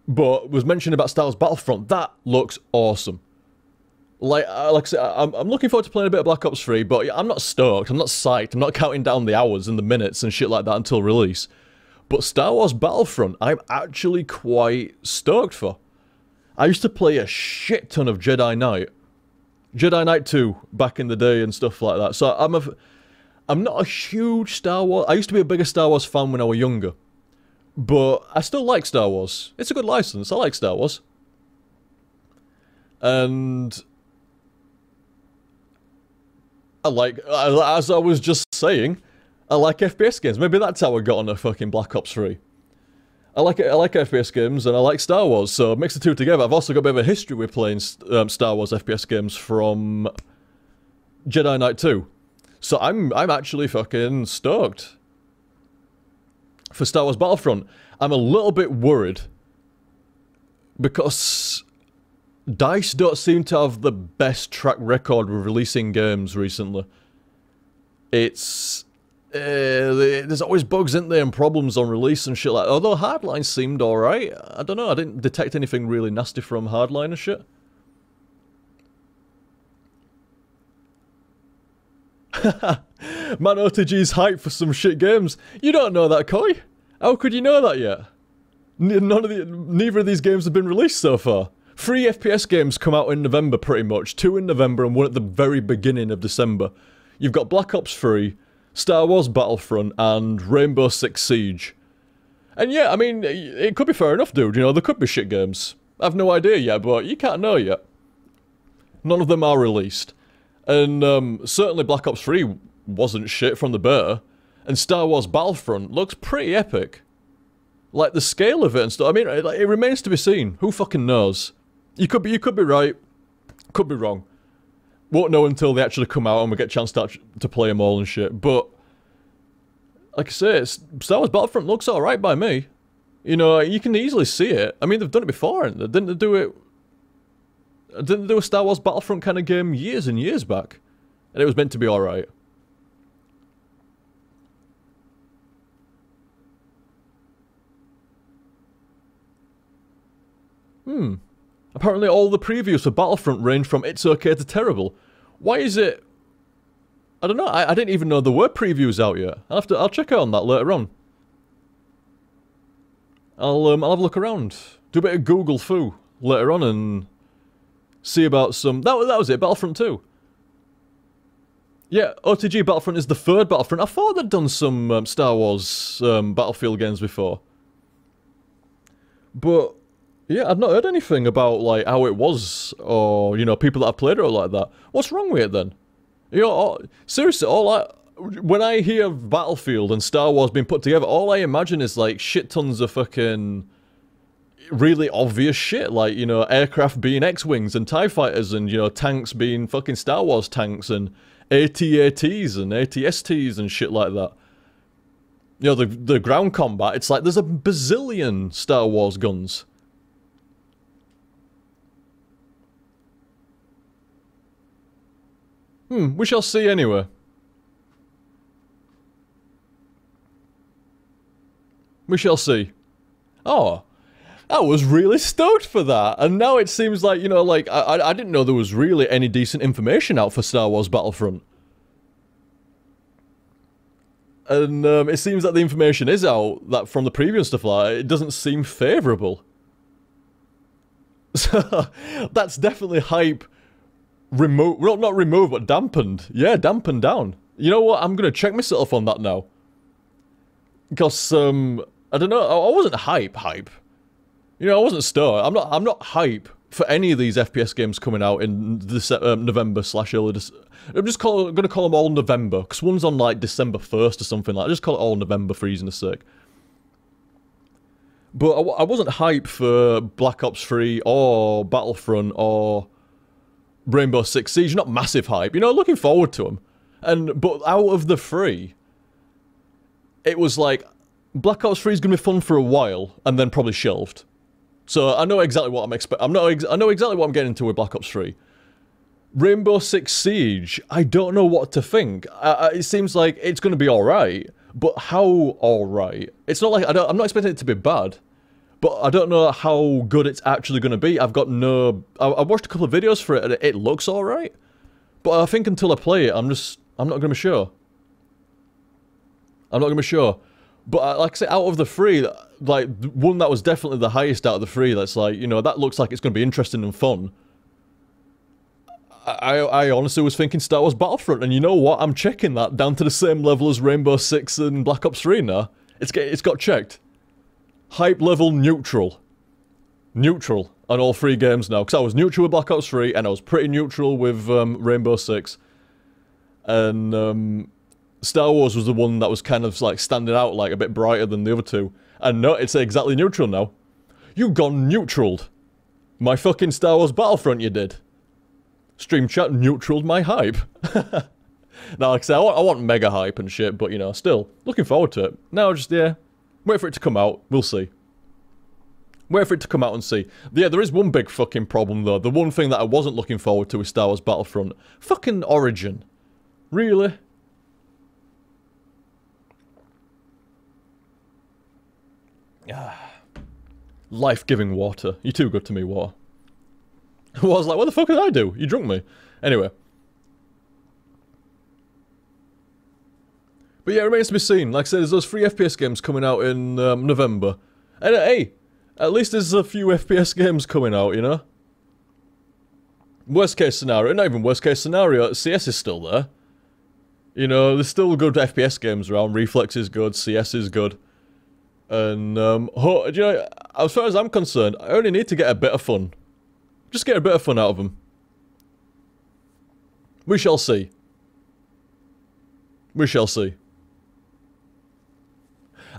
but was mentioning about Star Wars Battlefront. That looks awesome. Like I said, I'm looking forward to playing a bit of Black Ops 3, but I'm not stoked, I'm not psyched, I'm not counting down the hours and the minutes and shit like that until release. But Star Wars Battlefront, I'm actually quite stoked for. I used to play a shit ton of Jedi Knight. Jedi Knight 2 back in the day and stuff like that. So I'm not a huge Star Wars... I used to be a bigger Star Wars fan when I was younger. But I still like Star Wars. It's a good license, I like Star Wars. And I like, as I was just saying, I like FPS games. Maybe that's how I got on a fucking Black Ops 3. I like FPS games and I like Star Wars, so mix the two together. I've also got a bit of a history with playing Star Wars FPS games from Jedi Knight 2. So I'm actually fucking stoked for Star Wars Battlefront. I'm a little bit worried because DICE don't seem to have the best track record with releasing games recently. It's... there's always bugs in there and problems on release and shit like that. Although Hardline seemed alright. I don't know, I didn't detect anything really nasty from Hardline and shit. Man, OTG's hype for some shit games. You don't know that, Koi. How could you know that yet? Neither of these games have been released so far. 3 FPS games come out in November pretty much. 2 in November and 1 at the very beginning of December. You've got Black Ops 3, Star Wars Battlefront, and Rainbow Six Siege. And yeah, I mean, it could be fair enough, dude. You know, there could be shit games. I've no idea yet, but you can't know yet. None of them are released. And certainly Black Ops 3 wasn't shit from the beta. And Star Wars Battlefront looks pretty epic. Like, the scale of it and stuff. I mean, it remains to be seen. Who fucking knows? You could be right. Could be wrong. Won't know until they actually come out and we get a chance to play them all and shit. But, like I say, Star Wars Battlefront looks alright by me. You know, you can easily see it. I mean, they've done it before, haven't they? Didn't they do a Star Wars Battlefront kind of game years and years back? And it was meant to be alright. Apparently all the previews for Battlefront range from it's okay to terrible. Why is it... I don't know, I didn't even know there were previews out yet. I'll check out on that later on. I'll have a look around. Do a bit of Google foo later on and see about some... That was it, Battlefront 2. Yeah, OTG Battlefront is the 3rd Battlefront. I thought they'd done some Star Wars Battlefield games before. But... yeah, I've not heard anything about, like, how it was, or, you know, people that have played it like that. What's wrong with it, then? You know, seriously, when I hear Battlefield and Star Wars being put together, all I imagine is, like, shit tons of fucking really obvious shit, like, you know, aircraft being X-Wings and TIE Fighters, and, you know, tanks being fucking Star Wars tanks, and AT-ATs and AT-STs and shit like that. You know, the ground combat, it's like there's a bazillion Star Wars guns. We shall see anyway. We shall see. Oh, I was really stoked for that. And now it seems like, you know, like, I didn't know there was really any decent information out for Star Wars Battlefront. And it seems that the information is out, that from the preview and stuff like that, it doesn't seem favourable. So, that's definitely hype. Well, not removed, but dampened. Yeah, dampened down. You know what? I'm gonna check myself on that now. Because, I don't know, I wasn't hype. You know, I wasn't stoked. I'm not hype for any of these FPS games coming out in November/early December. I'm just gonna call them all November, because one's on, like, December 1st or something like that. Just call it all November for easiness sake. But I wasn't hype for Black Ops 3 or Battlefront or Rainbow Six Siege. Not massive hype, you know, looking forward to them. But out of the 3, it was like, Black Ops 3 is going to be fun for a while, and then probably shelved. So I know exactly what I'm expecting. I know exactly what I'm getting into with Black Ops 3. Rainbow Six Siege, I don't know what to think. It seems like it's going to be alright, but how alright? It's not like, I'm not expecting it to be bad. But I don't know how good it's actually going to be. I've got no... I watched a couple of videos for it and it looks alright. But I think until I play it, I'm not going to be sure. I'm not going to be sure. But like I say, out of the 3, like, one that was definitely the highest out of the 3, that's like, you know, that looks like it's going to be interesting and fun. I honestly was thinking Star Wars Battlefront, and you know what? I'm checking that down to the same level as Rainbow Six and Black Ops 3 now. It's got checked. Hype level neutral. Neutral on all 3 games now. Because I was neutral with Black Ops 3, and I was pretty neutral with Rainbow Six. And Star Wars was the one that was kind of like standing out like a bit brighter than the other 2. And no, it's exactly neutral now. You gone neutraled. My fucking Star Wars Battlefront you did. Stream chat neutraled my hype. Now, like I say, I want mega hype and shit, but, you know, still, looking forward to it. Now, just, yeah, wait for it to come out. We'll see. Wait for it to come out and see. Yeah, there is one big fucking problem, though. The one thing that I wasn't looking forward to with Star Wars Battlefront. Fucking Origin. Really? Life-giving water. You're too good to me, water. I was like, what the fuck did I do? You drunk me. Anyway. But yeah, it remains to be seen. Like I said, there's those 3 FPS games coming out in November. And hey, at least there's a few FPS games coming out, you know? Worst case scenario, not even worst case scenario, CS is still there. You know, there's still good FPS games around. Reflex is good, CS is good. And, you know, as far as I'm concerned, I only need to get a bit of fun. Just get a bit of fun out of them. We shall see. We shall see.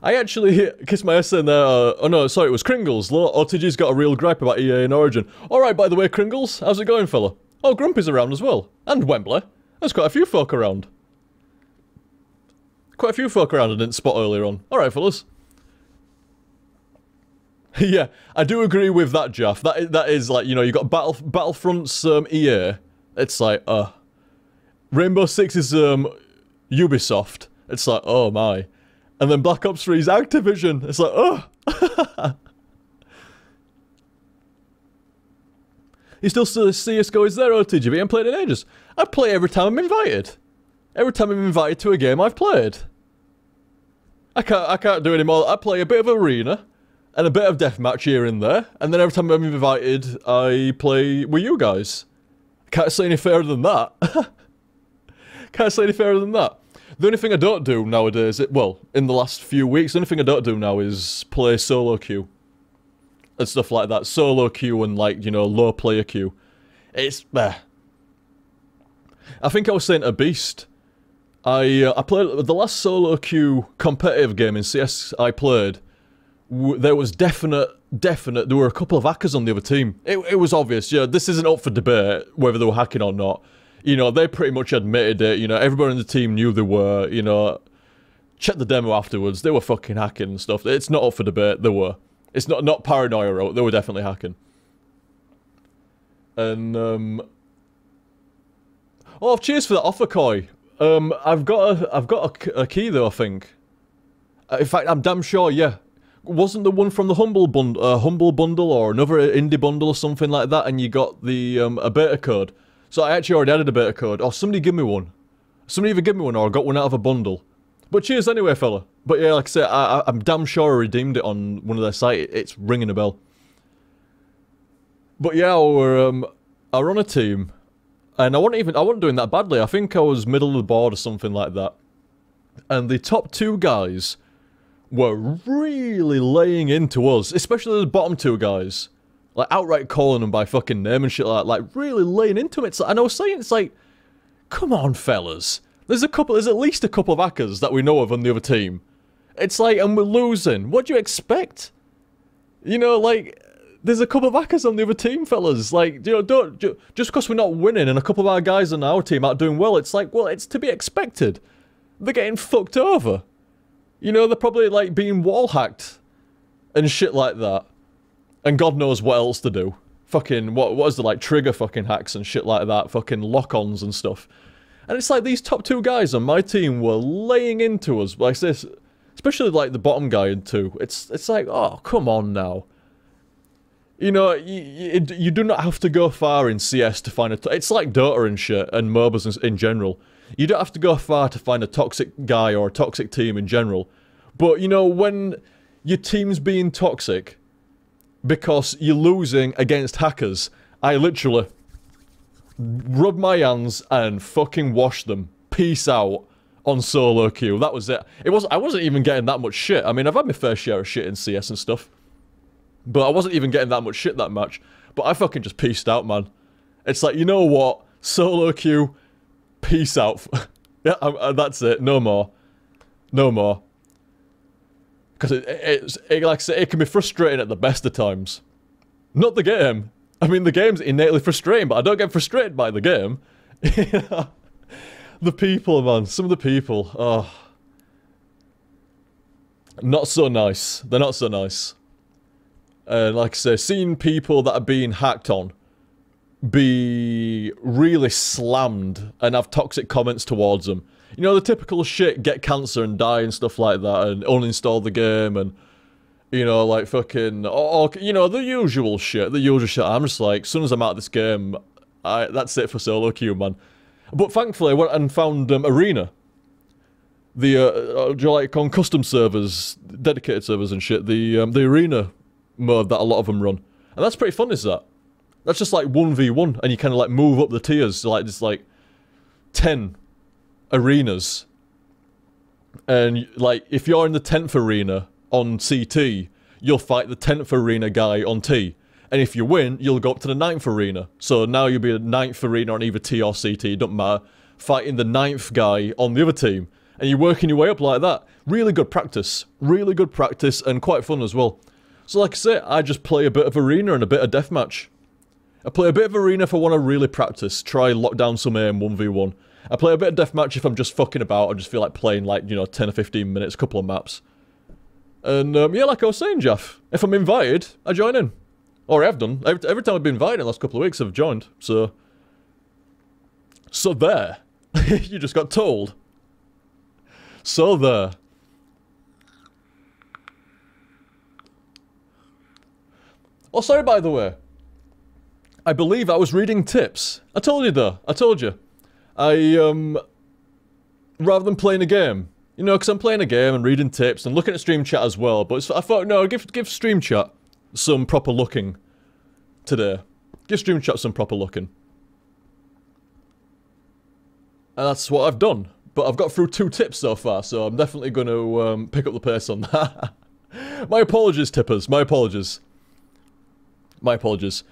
I actually kissed my ass in there. Oh no, sorry, it was Kringles. OTG's got a real gripe about EA and Origin. Alright, by the way, Kringles, how's it going, fella? Oh, Grumpy's around as well. And Wembley. There's quite a few folk around. Quite a few folk around I didn't spot earlier on. Alright, fellas. Yeah, I do agree with that, Jaff. That is like, you know, you got Battlefront's EA. It's like, Rainbow Six is Ubisoft. It's like, oh my. And then Black Ops 3 is Activision. It's like, oh. You still see CSGO is there, OTG? You haven't played in ages. I play every time I'm invited. Every time I'm invited to a game, I've played. I can't do any more. I play a bit of Arena. And a bit of deathmatch here and there. And then every time I'm invited, I play with you guys. Can't say any fairer than that. Can't say any fairer than that. The only thing I don't do nowadays, well, in the last few weeks, the only thing I don't do now is play solo queue. And stuff like that. Solo queue and, like, you know, low player queue. It's, I think I was saying to Beast. I played, the last solo queue competitive game in CS I played, there was definite, there were a couple of hackers on the other team. It was obvious, yeah, this isn't up for debate, whether they were hacking or not. You know, they pretty much admitted it, you know, everybody in the team knew they were, you know. Check the demo afterwards, they were fucking hacking and stuff. It's not up for debate, they were. It's not paranoia, they were definitely hacking. And, oh, cheers for that offer, Koi. I've got a key though, I think. In fact, I'm damn sure, yeah. Wasn't the one from the Humble Bundle or another indie bundle or something like that, and you got the a beta code? So I actually already added a beta code. Or somebody give me one. Somebody either give me one or I got one out of a bundle. But cheers anyway, fella. But yeah, like I said, I'm damn sure I redeemed it on one of their sites. It's ringing a bell. But yeah, we're on a team, and I wasn't doing that badly. I think I was middle of the board or something like that. And the top 2 guys were really laying into us, especially the bottom 2 guys. Like, outright calling them by fucking name and shit like that. Like, really laying into them. And I was saying, it's like, come on, fellas. There's at least a couple of hackers that we know of on the other team. It's like, and we're losing. What do you expect? You know, like, there's a couple of hackers on the other team, fellas. Like, you know, just because we're not winning and a couple of our guys on our team aren't doing well, it's like, well, it's to be expected. They're getting fucked over. You know, they're probably, like, being wall-hacked and shit like that. And God knows what else to do. Fucking, what is the, like, trigger fucking hacks and shit like that. Fucking lock-ons and stuff. And it's like, these top 2 guys on my team were laying into us like this. Especially, like, the bottom guy in 2. It's like, oh, come on now. You know, you do not have to go far in CS to find a... It's like Dota and shit, and MOBAs in general. You don't have to go far to find a toxic guy or a toxic team in general. But, you know, when your team's being toxic because you're losing against hackers, I literally rub my hands and fucking wash them. Peace out on solo queue. That was it. I wasn't even getting that much shit. I mean, I've had my fair share of shit in CS and stuff. But I wasn't even getting that much shit that match. But I fucking just peaced out, man. It's like, you know what? Solo queue... Peace out. Yeah, that's it. No more. No more. Because like I say, it can be frustrating at the best of times. Not the game. I mean, the game's innately frustrating, but I don't get frustrated by the game. The people, man. Some of the people. Oh. Not so nice. They're not so nice. And like I say, seeing people that are being hacked on be really slammed and have toxic comments towards them. You know, the typical shit, get cancer and die and stuff like that, and uninstall the game, and, you know, like fucking, or you know, the usual shit, I'm just like, as soon as I'm out of this game, that's it for solo queue, man. But thankfully, I went and found Arena. The, like, on custom servers, dedicated servers and shit, the Arena mode that a lot of them run. And that's pretty fun, is that? That's just like 1v1, and you kind of like move up the tiers, so like, just like 10 arenas. And like, if you're in the 10th arena on CT, you'll fight the 10th arena guy on T. And if you win, you'll go up to the 9th arena. So now you'll be a 9th arena on either T or CT, it doesn't matter. Fighting the 9th guy on the other team. And you're working your way up like that. Really good practice, and quite fun as well. So like I say, I just play a bit of Arena and a bit of Deathmatch. I play a bit of Arena if I want to really practice, try lock down some aim 1v1. I play a bit of Deathmatch if I'm just fucking about, I just feel like playing like, you know, 10 or 15 minutes, a couple of maps. And yeah, like I was saying, Jeff, if I'm invited, I join in. Or I have done. Every time I've been invited in the last couple of weeks, I've joined. So there. You just got told. So there. Oh, sorry, by the way. I believe I was reading tips. I told you though. I told you. Rather than playing a game. You know, because I'm playing a game and reading tips and looking at stream chat as well. But I thought, no, give stream chat some proper looking today. Give stream chat some proper looking. And that's what I've done. But I've got through 2 tips so far, so I'm definitely going to pick up the pace on that. My apologies, tippers. My apologies. My apologies.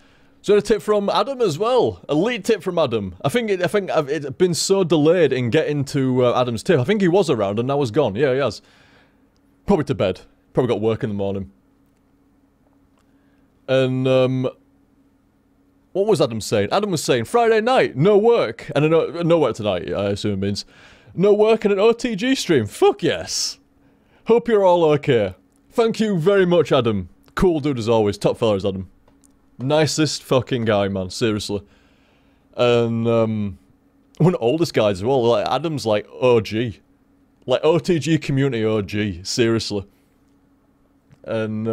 So a tip from Adam as well. Elite tip from Adam. I think it's been so delayed in getting to Adam's tip. I think he was around and now he's gone. Yeah, he has. Probably to bed. Probably got work in the morning. And what was Adam saying? Adam was saying Friday night, no work, and no work tonight. I assume it means no work and an OTG stream. Fuck yes. Hope you're all okay. Thank you very much, Adam. Cool dude as always. Top fella is Adam. Nicest fucking guy, man. Seriously. And, one of the oldest guys as well. Like, Adam's like OG. Like, OTG community OG. Seriously. And,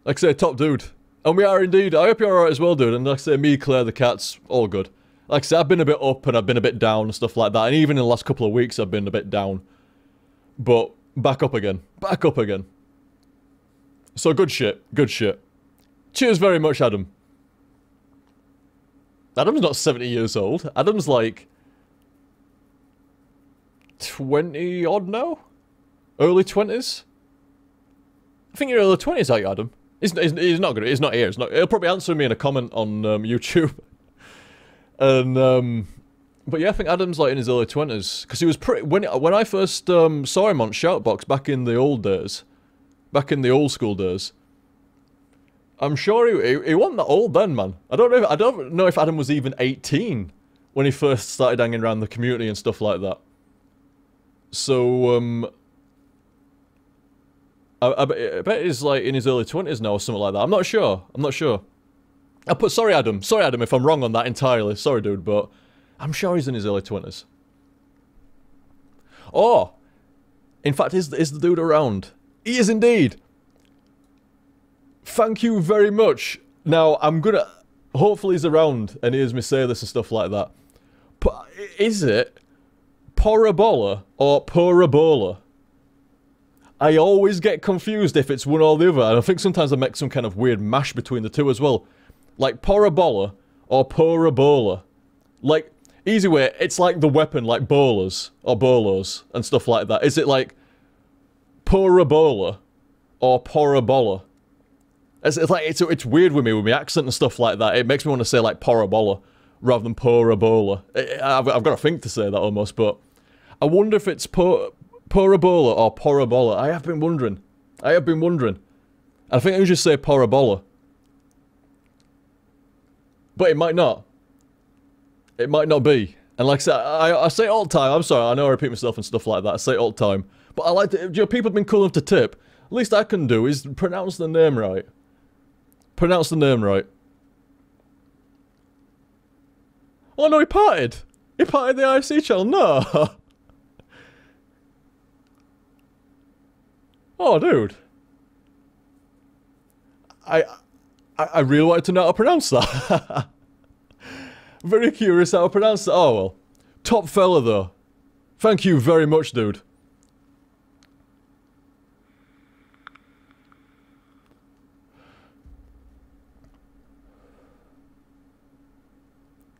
like I say, top dude. And we are indeed. I hope you're alright as well, dude. And like I say, me, Claire, the cats, all good. Like I say, I've been a bit up and I've been a bit down and stuff like that. And even in the last couple of weeks, I've been a bit down. But, back up again. Back up again. So, good shit. Good shit. Cheers very much, Adam. Adam's not 70 years old. Adam's like 20 odd now? Early 20s? I think you're early 20s, are you, Adam? He's not gonna, he's not here. He'll probably answer me in a comment on YouTube. And but yeah, I think Adam's like in his early 20s because he was pretty when I first saw him on Shoutbox back in the old days, back in the old school days. I'm sure he wasn't that old then, man. I don't know if Adam was even 18 when he first started hanging around the community and stuff like that. So I bet he's like in his early 20s now or something like that. I'm not sure. I'm not sure. Sorry, Adam. Sorry, Adam, if I'm wrong on that entirely. Sorry, dude, but I'm sure he's in his early 20s. Oh, in fact, is the dude around? He is indeed. Thank you very much. Now, I'm gonna... Hopefully he's around and hears me say this and stuff like that. But is it Parabola or Parabola? I always get confused if it's one or the other. And I think sometimes I make some kind of weird mash between the two as well. Like Parabola or Parabola. Like, easy way, it's like the weapon, like bolas or bolos and stuff like that. Is it like Parabola or Parabola? It's weird with me, with my accent and stuff like that. It makes me want to say like parabola rather than parabola. I've got to think to say that almost, but I wonder if it's parabola or parabola. I have been wondering. I think I would just say parabola. But it might not. It might not be. And like I said, I say it all the time. I'm sorry, I know I repeat myself and stuff like that. I say it all the time. But I like to, you know, people have been cool enough to tip. At least I can do is pronounce the name right. Pronounce the name right. Oh no, he parted. He parted the IC channel. No. Oh, dude. I really wanted to know how to pronounce that. Very curious how to pronounce that. Oh well. Top fella though. Thank you very much, dude.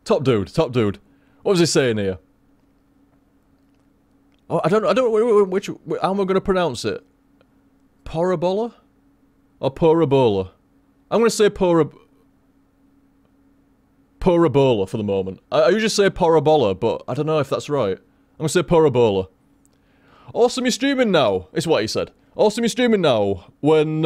Top dude, top dude. What was he saying here? Oh, I don't know which how am I gonna pronounce it? Parabola? Or parabola? I'm gonna say parabola for the moment. I usually say parabola, but I don't know if that's right. I'm gonna say parabola. Awesome, you're streaming now. It's what he said. Awesome, you're streaming now. When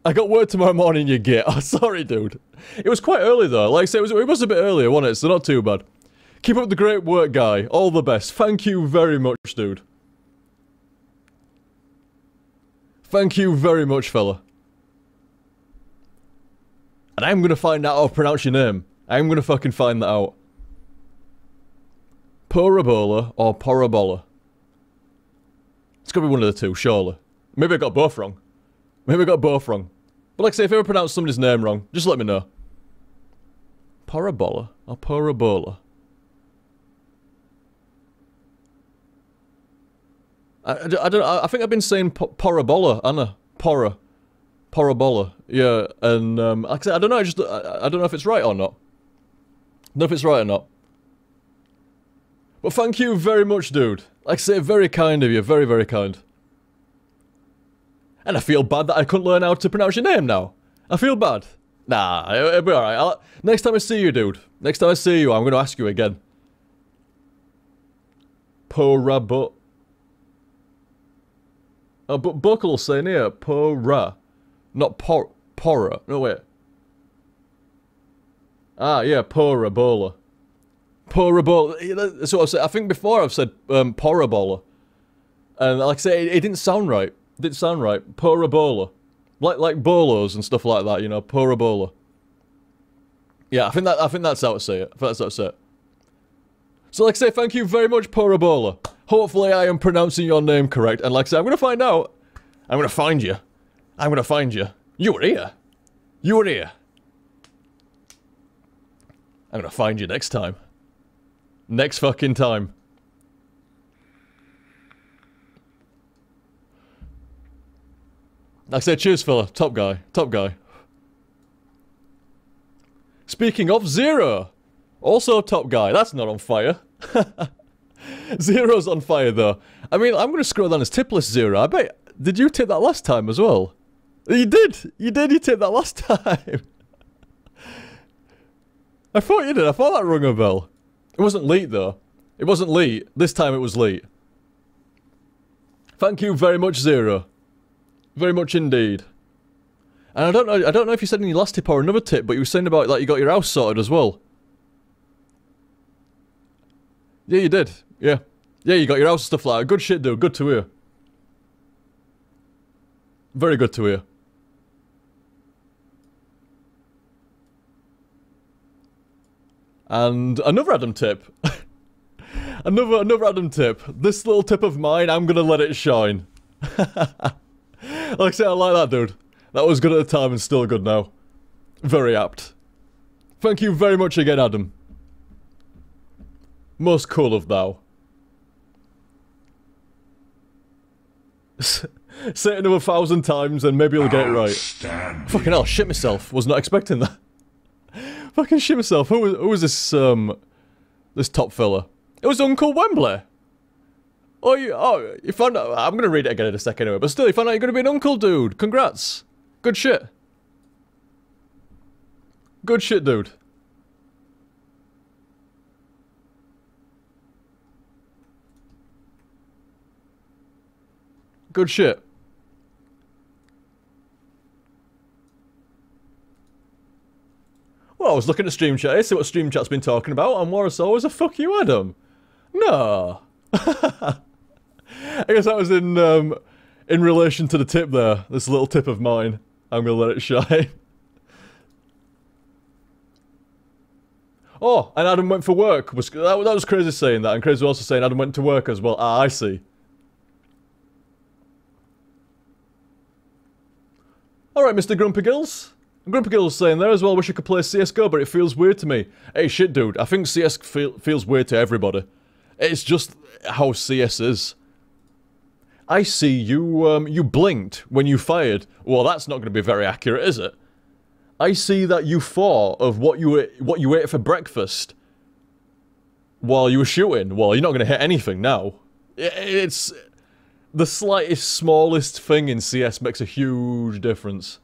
I got word tomorrow morning you get. Oh, sorry, dude. It was quite early though. Like I said, it was a bit earlier, wasn't it? So not too bad. Keep up the great work, guy. All the best. Thank you very much, dude. Thank you very much, fella. And I'm gonna find out how to pronounce your name. I'm gonna fucking find that out. Parabola or parabola? It's gotta be one of the two, surely. Maybe I got both wrong. Maybe I got both wrong. But like I say, if I ever pronounce somebody's name wrong, just let me know. Parabola or parabola? I don't know, I think I've been saying parabola, Anna. Parabola. Yeah, and like I said, I don't know, I don't know if it's right or not. I don't know if it's right or not. But thank you very much, dude. Like I say, very kind of you, very, very kind. And I feel bad that I couldn't learn how to pronounce your name now. I feel bad. Nah, it'll be alright. Next time I see you, dude. Next time I see you, I'm going to ask you again. Porabot. Oh, but Buckle saying here, pora. Not pora. No, wait. Ah, yeah, parabola. Parabola. That's what I said. I think before I've said parabola. And like I say, it didn't sound right. It didn't sound right. Parabola. Like bolos and stuff like that, you know, parabola. Yeah, I think that's how to say it. I think that's how to say it. So like I say, thank you very much, parabola. Hopefully I am pronouncing your name correct. And like I say, I'm gonna find out. I'm gonna find you. I'm gonna find you. You were here. You were here. I'm gonna find you next time. Next fucking time. Like I said, cheers fella. Top guy. Top guy. Speaking of Zero. Also top guy. That's not on fire. Zero's on fire though. I mean, I'm gonna scroll down his tip list, Zero. I bet. Did you tip that last time as well? You did. You did. You tipped that last time. I thought you did. I thought that rung a bell. It wasn't Leet though. It wasn't Leet. This time it was Leet. Thank you very much, Zero. Very much indeed. And I don't know if you said in your last tip or another tip, but you were saying about like you got your house sorted as well. Yeah, you did. Yeah. Yeah, you got your house and stuff like that. Good shit, dude. Good to hear. Very good to hear. And another Adam tip. another Adam tip. This little tip of mine, I'm gonna let it shine. Like I said, I like that, dude. That was good at the time and still good now. Very apt. Thank you very much again, Adam. Most cool of thou. Say it another 1,000 times and maybe you'll get it right. Fucking hell, shit myself. Was not expecting that. Fucking shit myself. Who was this, this top fella? It was Uncle Wembley. Oh, you found out. I'm gonna read it again in a second anyway, but still, you found out you're gonna be an uncle, dude. Congrats. Good shit. Good shit, dude. Good shit. Well, I was looking at stream chat. I see what stream chat's been talking about, and Warsaw always a fuck you, Adam. No. I guess that was in relation to the tip there. This little tip of mine. I'm gonna let it shine. Oh, and Adam went for work. That was Crazy saying that, and Crazy was also saying Adam went to work as well. Ah, I see. Alright, Mr. Grumpy Gills. Grumpy Gills saying there as well, wish I could play CSGO, but it feels weird to me. Hey, shit, dude. I think CS feels weird to everybody. It's just how CS is. I see you blinked when you fired. Well, that's not going to be very accurate, is it? I see that you thought of what you ate for breakfast while you were shooting. Well, you're not going to hit anything now. It's the slightest, smallest thing in CS makes a huge difference.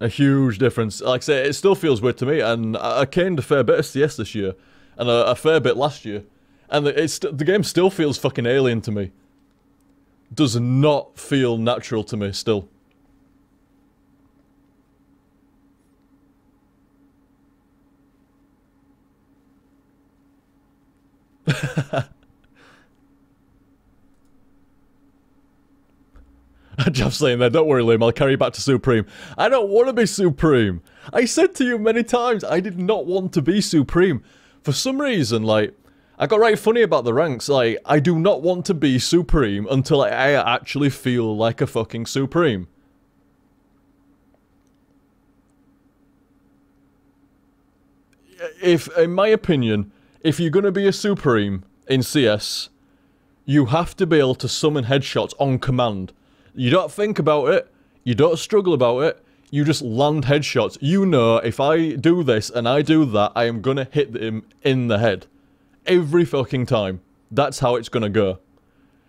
A huge difference. Like I say, it still feels weird to me, and I caned a fair bit of CS this year, and a fair bit last year, and the game still feels fucking alien to me. Does not feel natural to me, still. Jeff's saying there, don't worry Liam, I'll carry you back to Supreme. I don't want to be Supreme. I said to you many times, I did not want to be Supreme. For some reason, like, I got right funny about the ranks, like, I do not want to be Supreme until I actually feel like a fucking Supreme. In my opinion, if you're gonna be a Supreme in CS, you have to be able to summon headshots on command. You don't think about it, you don't struggle about it, you just land headshots. You know, if I do this and I do that, I am gonna hit him in the head. Every fucking time. That's how it's gonna go.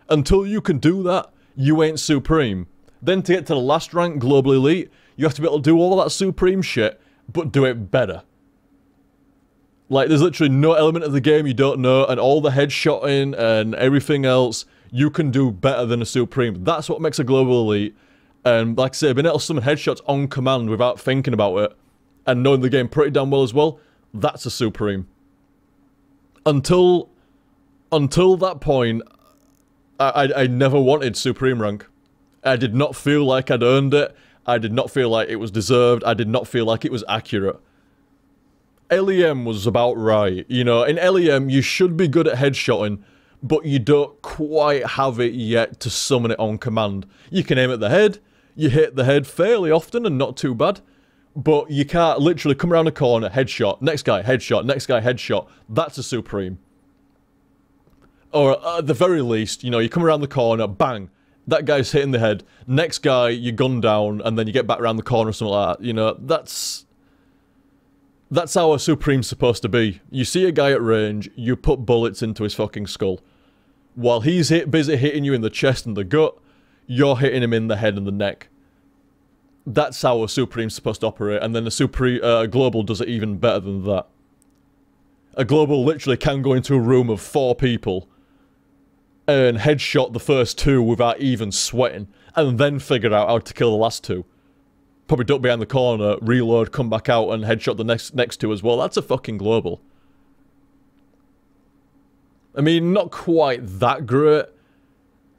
Until you can do that, you ain't Supreme. Then to get to the last rank, Global Elite, you have to be able to do all that Supreme shit, but do it better. Like, there's literally no element of the game you don't know, and all the headshotting and everything else, you can do better than a Supreme. That's what makes a Global Elite. And like I say, being able to summon headshots on command without thinking about it, and knowing the game pretty damn well as well, that's a Supreme. Until that point, I never wanted Supreme rank. I did not feel like I'd earned it. I did not feel like it was deserved. I did not feel like it was accurate. LEM was about right. You know, in LEM, you should be good at headshotting, but you don't quite have it yet to summon it on command. You can aim at the head, you hit the head fairly often and not too bad, but you can't literally come around a corner, headshot, next guy, headshot, next guy, headshot. That's a Supreme. Or at the very least, you know, you come around the corner, bang, that guy's hitting the head, next guy, you gun down, and then you get back around the corner or something like that. You know, that's how a Supreme's supposed to be. You see a guy at range, you put bullets into his fucking skull. While he's busy hitting you in the chest and the gut, you're hitting him in the head and the neck. That's how a Supreme's supposed to operate, and then a Global does it even better than that. A Global literally can go into a room of 4 people and headshot the first 2 without even sweating, and then figure out how to kill the last 2. Probably duck behind the corner, reload, come back out, and headshot the next 2 as well. That's a fucking Global. I mean, not quite that great.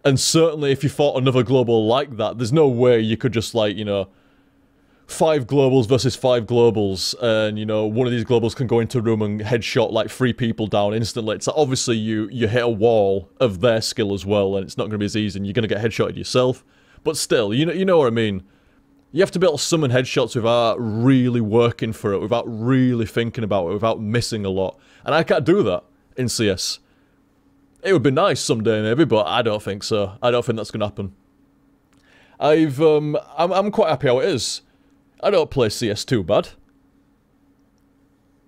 And certainly if you fought another Global like that, there's no way you could just, like, you know, 5 Globals versus 5 Globals, and, you know, one of these Globals can go into a room and headshot, like, 3 people down instantly. It's like, obviously you hit a wall of their skill as well, and it's not going to be as easy, and you're going to get headshotted yourself. But still, you know what I mean. You have to be able to summon headshots without really working for it, without really thinking about it, without missing a lot. And I can't do that in CS. It would be nice someday maybe, but I don't think so. I don't think that's going to happen. I'm quite happy how it is. I don't play CS too bad.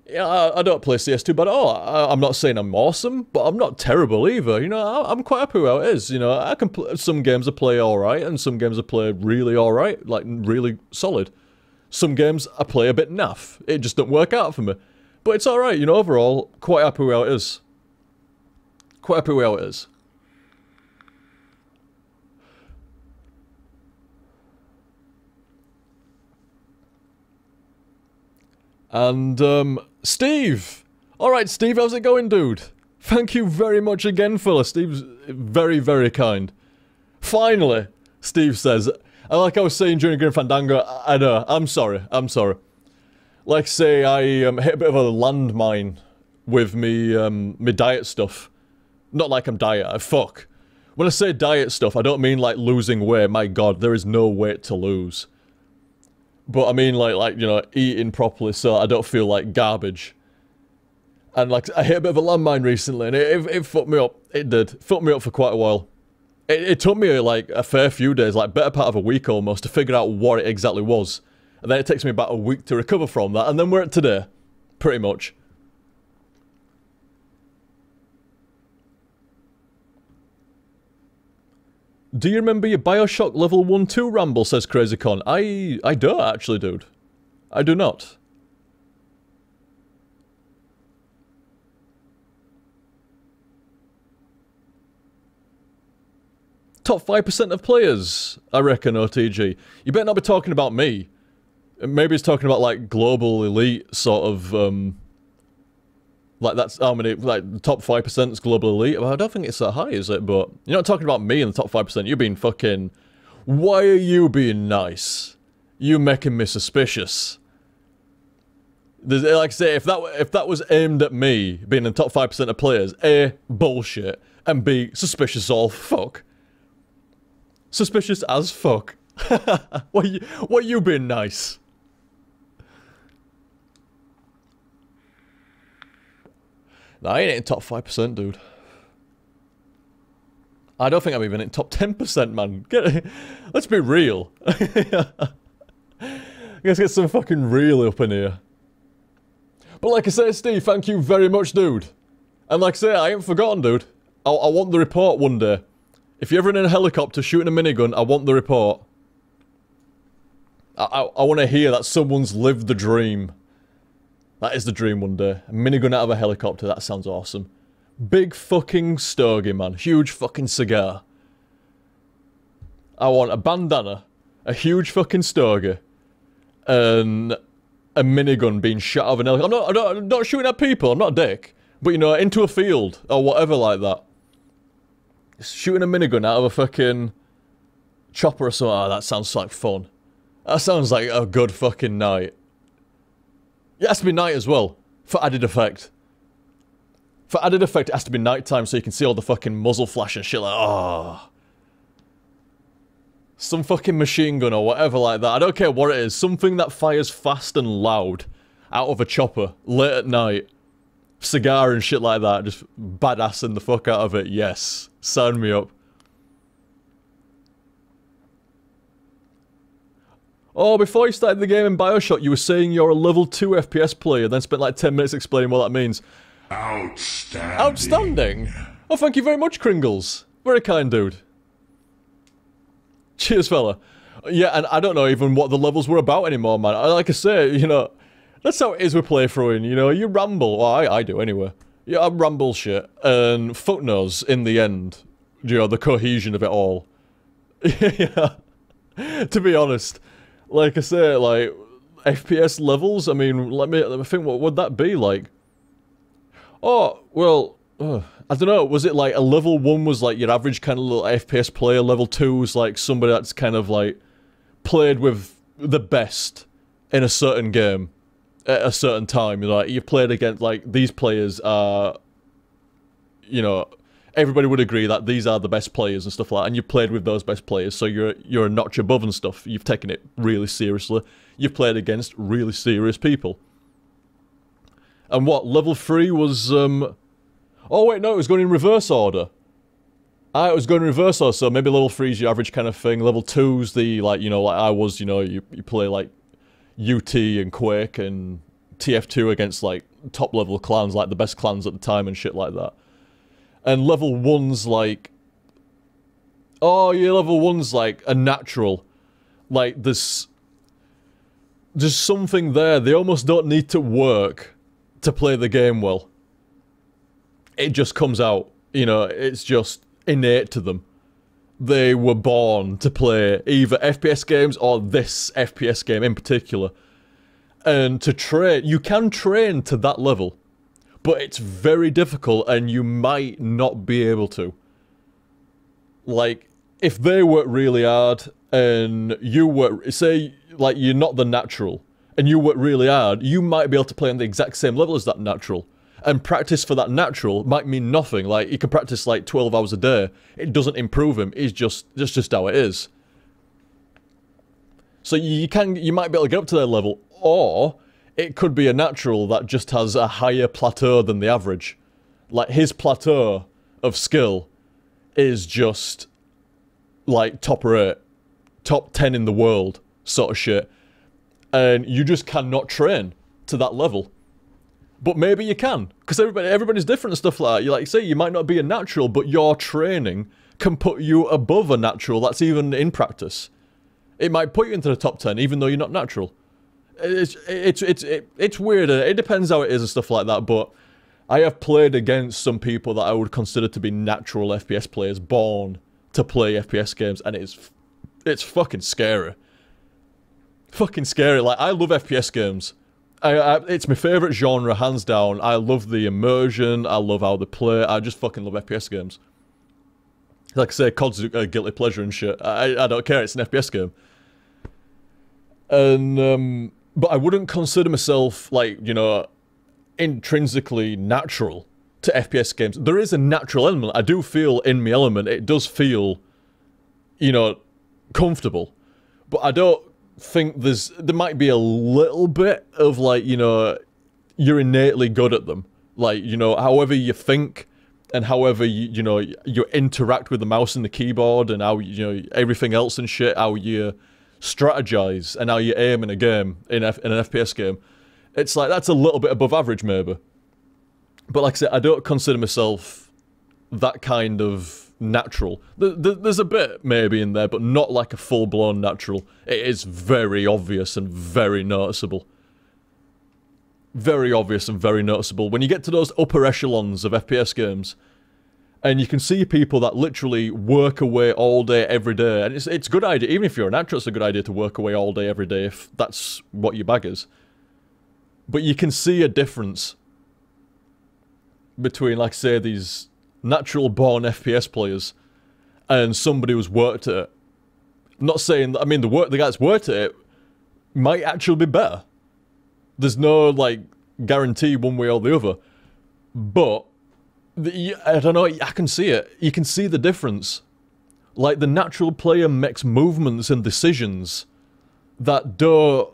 Yeah, I don't play CS too bad at all. I'm not saying I'm awesome, but I'm not terrible either. You know, I'm quite happy with how it is. You know, I can play some games I play alright, and some games I play really alright, like really solid. Some games I play a bit naff. It just don't work out for me. But it's alright, you know, overall, quite happy with how it is. Quite happy with how it is. And, Steve! Alright, Steve, how's it going, dude? Thank you very much again, fella. Steve's very, very kind. Finally, Steve says, like I was saying during Grim Fandango, I know, I'm sorry. Like say I hit a bit of a landmine with me diet stuff. Not like I'm diet, fuck. When I say diet stuff, I don't mean like losing weight, my god, there is no weight to lose. But I mean like, you know, eating properly so I don't feel like garbage. And like, I hit a bit of a landmine recently and it fucked me up. It did. It fucked me up for quite a while. It took me like a fair few days, like better part of a week almost, to figure out what it exactly was. And then it takes me about a week to recover from that, and then we're at today. Pretty much. Do you remember your Bioshock level 1-2 ramble, says CrazyCon. I don't actually, dude. I do not. Top 5% of players, I reckon, OTG. You better not be talking about me. Maybe it's talking about, like, global elite sort of, like, that's how many, like, the top 5% is global elite. Well, I don't think it's that high, is it? But you're not talking about me in the top 5%. You're being fucking... Why are you being nice? You making me suspicious. Like I say, if that was aimed at me, being in the top 5% of players, A, bullshit, and B, suspicious all fuck. Suspicious as fuck. What you being nice? Nah, I ain't in top 5%, dude. I don't think I'm even in top 10%, man. Let's be real. Let's get some fucking real up in here. But like I say, Steve, thank you very much, dude. And like I say, I ain't forgotten, dude. I want the report one day. If you're ever in a helicopter shooting a minigun, I want the report. I want to hear that someone's lived the dream. That is the dream one day. A minigun out of a helicopter, that sounds awesome. Big fucking stogie, man. Huge fucking cigar. I want a bandana, a huge fucking stogie, and a minigun being shot out of an helicopter. I'm not shooting at people, I'm not a dick. But, you know, into a field, or whatever like that. Shooting a minigun out of a fucking chopper or something. Oh, that sounds like fun. That sounds like a good fucking night. It has to be night as well, for added effect. For added effect, it has to be nighttime so you can see all the fucking muzzle flash and shit like, oh. Some fucking machine gun or whatever like that. I don't care what it is. Something that fires fast and loud out of a chopper late at night. Cigar and shit like that. Just badassing the fuck out of it. Yes. Sign me up. Oh, before you started the game in Bioshock, you were saying you're a level 2 FPS player, then spent like 10 minutes explaining what that means. Outstanding. Outstanding? Oh, thank you very much, Kringles. Very kind, dude. Cheers, fella. Yeah, and I don't know even what the levels were about anymore, man. Like I say, you know, that's how it is with playthroughing, you know, you ramble. Well, I do anyway. Yeah, I ramble shit, and fuck knows, in the end, you know, the cohesion of it all. Yeah. To be honest, like I say, like, FPS levels, I mean, let me think, what would that be like? Oh, well, I don't know, was it like a level 1 was like your average kind of little FPS player, level 2 was like somebody that's kind of like played with the best in a certain game at a certain time, you know, like you've played against like these players are, you know, everybody would agree that these are the best players and stuff like that, and you've played with those best players, so you're a notch above and stuff, you've taken it really seriously, you've played against really serious people. And what, level 3 was, oh wait, no, it was going in reverse order. It was going in reverse order, so maybe level 3 is your average kind of thing, level 2's the, like, you know, like I was, you know, you play, like, UT and Quake and TF2 against, like, top-level clans, like the best clans at the time and shit like that. And level 1's, like... Oh, yeah, level 1's, like, a natural. Like, there's something there, they almost don't need to work to play the game well. It just comes out, you know, it's just innate to them. They were born to play either FPS games or this FPS game in particular. And to train, you can train to that level, but it's very difficult and you might not be able to. Like, if they work really hard and you work, say, like, you're not the natural and you work really hard, you might be able to play on the exact same level as that natural. And practice for that natural might mean nothing. Like, you can practice like 12 hours a day. It doesn't improve him. It's just how it is. So you might be able to get up to their level, or it could be a natural that just has a higher plateau than the average. Like, his plateau of skill is just like top 8, top 10 in the world sort of shit. And you just cannot train to that level. But maybe you can, because everybody's different and stuff like that. You like say you might not be a natural, but your training can put you above a natural that's even in practice. It might put you into the top 10, even though you're not natural. It's weird. It depends how it is and stuff like that. But I have played against some people that I would consider to be natural FPS players, born to play FPS games, and it's fucking scary. Fucking scary. Like, I love FPS games. It's my favourite genre, hands down. I love the immersion, I love how they play, I just fucking love FPS games. Like I say, COD's a guilty pleasure and shit. I don't care, it's an FPS game. And, but I wouldn't consider myself, like, you know, intrinsically natural to FPS games. There is a natural element. I do feel in my element. It does feel, you know, comfortable. But I don't think there might be a little bit of, like, you know, you're innately good at them. Like, you know, however you think and however you know, you interact with the mouse and the keyboard and how, you know, everything else and shit, how you strategize and how you aim in a game, in an FPS game. It's like, that's a little bit above average, maybe. But like I said, I don't consider myself that kind of natural. There's a bit maybe in there, but not like a full-blown natural. It is very obvious and very noticeable. Very obvious and very noticeable. When you get to those upper echelons of FPS games, and you can see people that literally work away all day, every day, and it's a good idea, even if you're a natural, it's a good idea to work away all day, every day, if that's what your bag is. But you can see a difference between, like, say, these natural-born FPS players and somebody who's worked at it. I'm not saying that, I mean, the guy that's worked at it might actually be better. There's no, like, guarantee one way or the other. But, I don't know, I can see it. You can see the difference. Like, the natural player makes movements and decisions that don't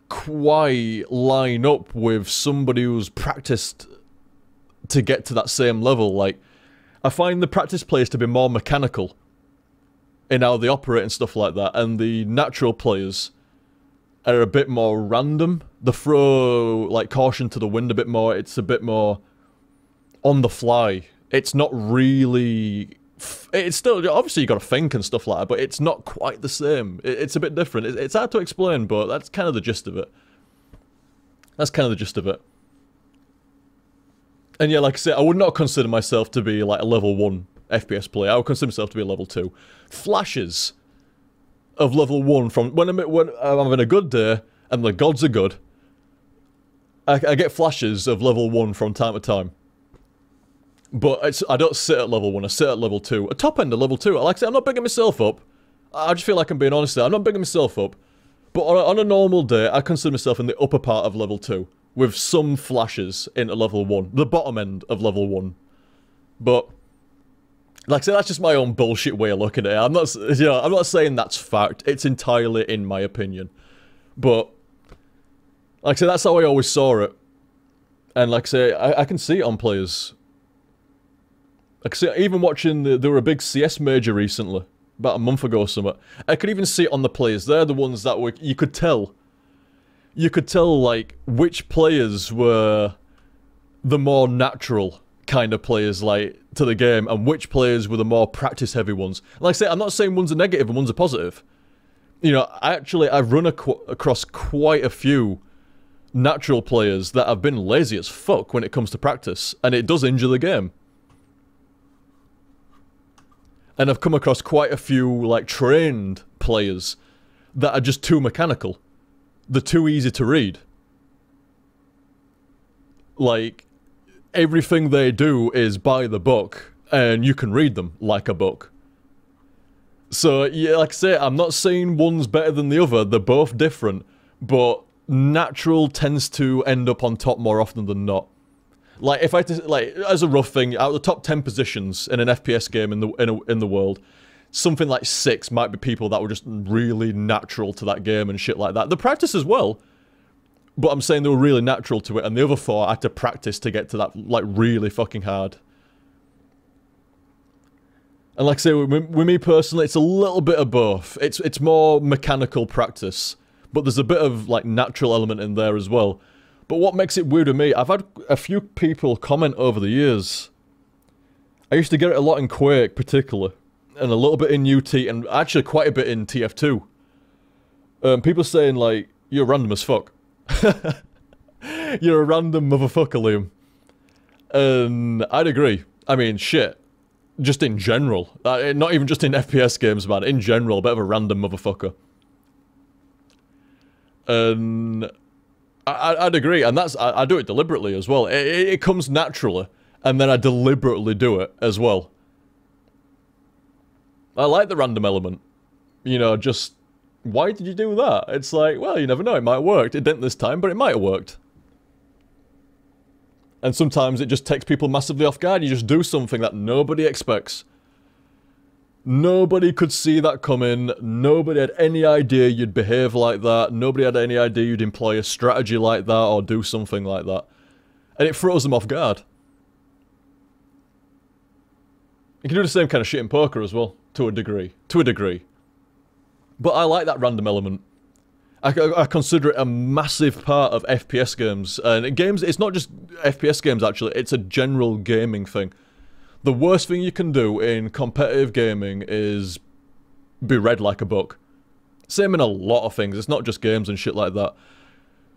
quite line up with somebody who's practiced to get to that same level. Like, I find the practice players to be more mechanical in how they operate and stuff like that, and the natural players are a bit more random. They throw, like, caution to the wind a bit more. It's a bit more on the fly. It's not really... It's still... Obviously, you got to think and stuff like that, but it's not quite the same. It's a bit different. It's hard to explain, but that's kind of the gist of it. That's kind of the gist of it. And yeah, like I said, I would not consider myself to be, like, a level 1 FPS player. I would consider myself to be a level 2. Flashes of level 1 from... When I'm having a good day, and the gods are good, I get flashes of level 1 from time to time. But I don't sit at level 1, I sit at level 2. A top end of level 2. Like I said, I'm not bigging myself up. I just feel like I'm being honest there. I'm not bigging myself up. But on a normal day, I consider myself in the upper part of level 2. With some flashes into level 1. The bottom end of level 1. But, like I said, that's just my own bullshit way of looking at it. I'm not saying that's fact. It's entirely in my opinion. But, like I said, that's how I always saw it. And like I say, I can see it on players. Like I say, even watching, there were a big CS major recently. About a month ago or something. I could even see it on the players. They're the ones that were, you could tell, like, which players were the more natural kind of players, like, to the game, and which players were the more practice-heavy ones. Like I say, I'm not saying one's a negative and one's a positive. You know, I've run across quite a few natural players that have been lazy as fuck when it comes to practice, and it does injure the game. And I've come across quite a few, like, trained players that are just too mechanical. They're too easy to read. Like, everything they do is by the book, and you can read them like a book. So, yeah, like I say, I'm not saying one's better than the other, they're both different, but natural tends to end up on top more often than not. Like, if I had to, like, as a rough thing, out of the top 10 positions in an FPS game in the world, something like 6 might be people that were just really natural to that game and shit like that. The practice as well, but I'm saying they were really natural to it, and the other 4 I had to practice to get to that, like, really fucking hard. And like I say, with me personally, it's a little bit of both. It's more mechanical practice, but there's a bit of, like, natural element in there as well. But what makes it weird to me, I've had a few people comment over the years. I used to get it a lot in Quake, particularly, and a little bit in UT, and actually quite a bit in TF2. People saying, like, you're random as fuck. You're a random motherfucker, Liam. And I'd agree. I mean, shit. Just in general. Not even just in FPS games, man. In general, a bit of a random motherfucker. And I'd agree, and I do it deliberately as well. It comes naturally, and then I deliberately do it as well. I like the random element. You know, just, why did you do that? It's like, well, you never know, it might have worked. It didn't this time, but it might have worked. And sometimes it just takes people massively off guard. You just do something that nobody expects. Nobody could see that coming. Nobody had any idea you'd behave like that. Nobody had any idea you'd employ a strategy like that or do something like that. And it throws them off guard. You can do the same kind of shit in poker as well, to a degree. To a degree. But I like that random element. I consider it a massive part of FPS games. And games, it's not just FPS games actually, it's a general gaming thing. The worst thing you can do in competitive gaming is be read like a book. Same in a lot of things, it's not just games and shit like that.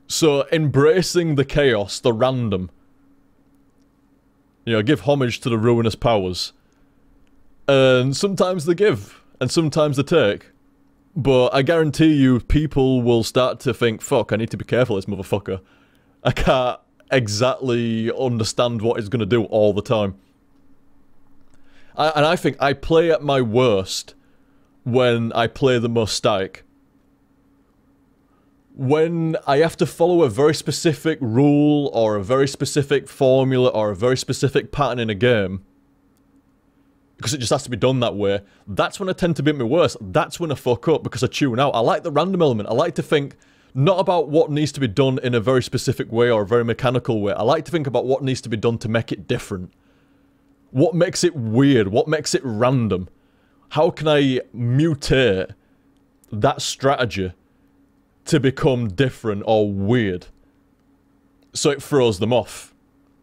So embracing the chaos, the random. You know, give homage to the ruinous powers. And sometimes they give, and sometimes they take. But I guarantee you, people will start to think, fuck, I need to be careful of this motherfucker. I can't exactly understand what he's going to do all the time. And I think I play at my worst when I play the most static. When I have to follow a very specific rule, or a very specific formula, or a very specific pattern in a game, because it just has to be done that way, that's when I tend to be at my worst. That's when I fuck up, because I tune out. I like the random element. I like to think not about what needs to be done in a very specific way or a very mechanical way. I like to think about what needs to be done to make it different. What makes it weird? What makes it random? How can I mutate that strategy to become different or weird so it throws them off?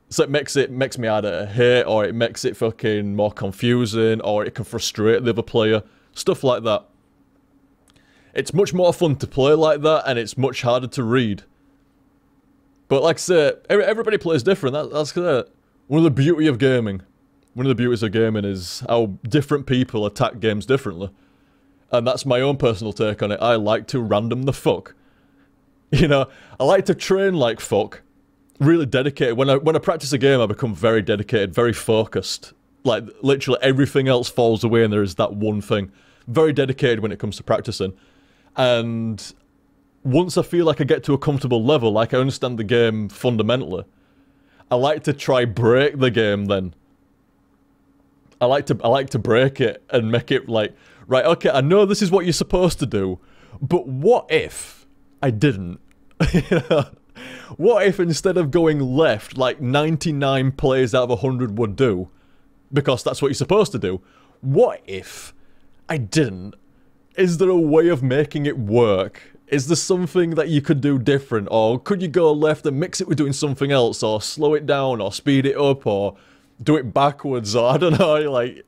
So it makes me either hate, or it makes it fucking more confusing, or it can frustrate the other player. Stuff like that. It's much more fun to play like that, and it's much harder to read. But like I say, everybody plays different. That's one of the beauty of gaming. One of the beauties of gaming is how different people attack games differently. And that's my own personal take on it. I like to random the fuck. You know, I like to train like fuck. Really dedicated. When I practice a game, I become very dedicated, very focused. Like, literally everything else falls away and there is that one thing. Very dedicated when it comes to practicing. And once I feel like I get to a comfortable level, like I understand the game fundamentally, I like to try break the game then. I like to break it and make it like, right, okay, I know this is what you're supposed to do, but what if I didn't? You know? What if instead of going left, like 99 plays out of 100 would do, because that's what you're supposed to do, what if I didn't? Is there a way of making it work? Is there something that you could do different? Or could you go left and mix it with doing something else, or slow it down, or speed it up, or do it backwards, or I don't know, like,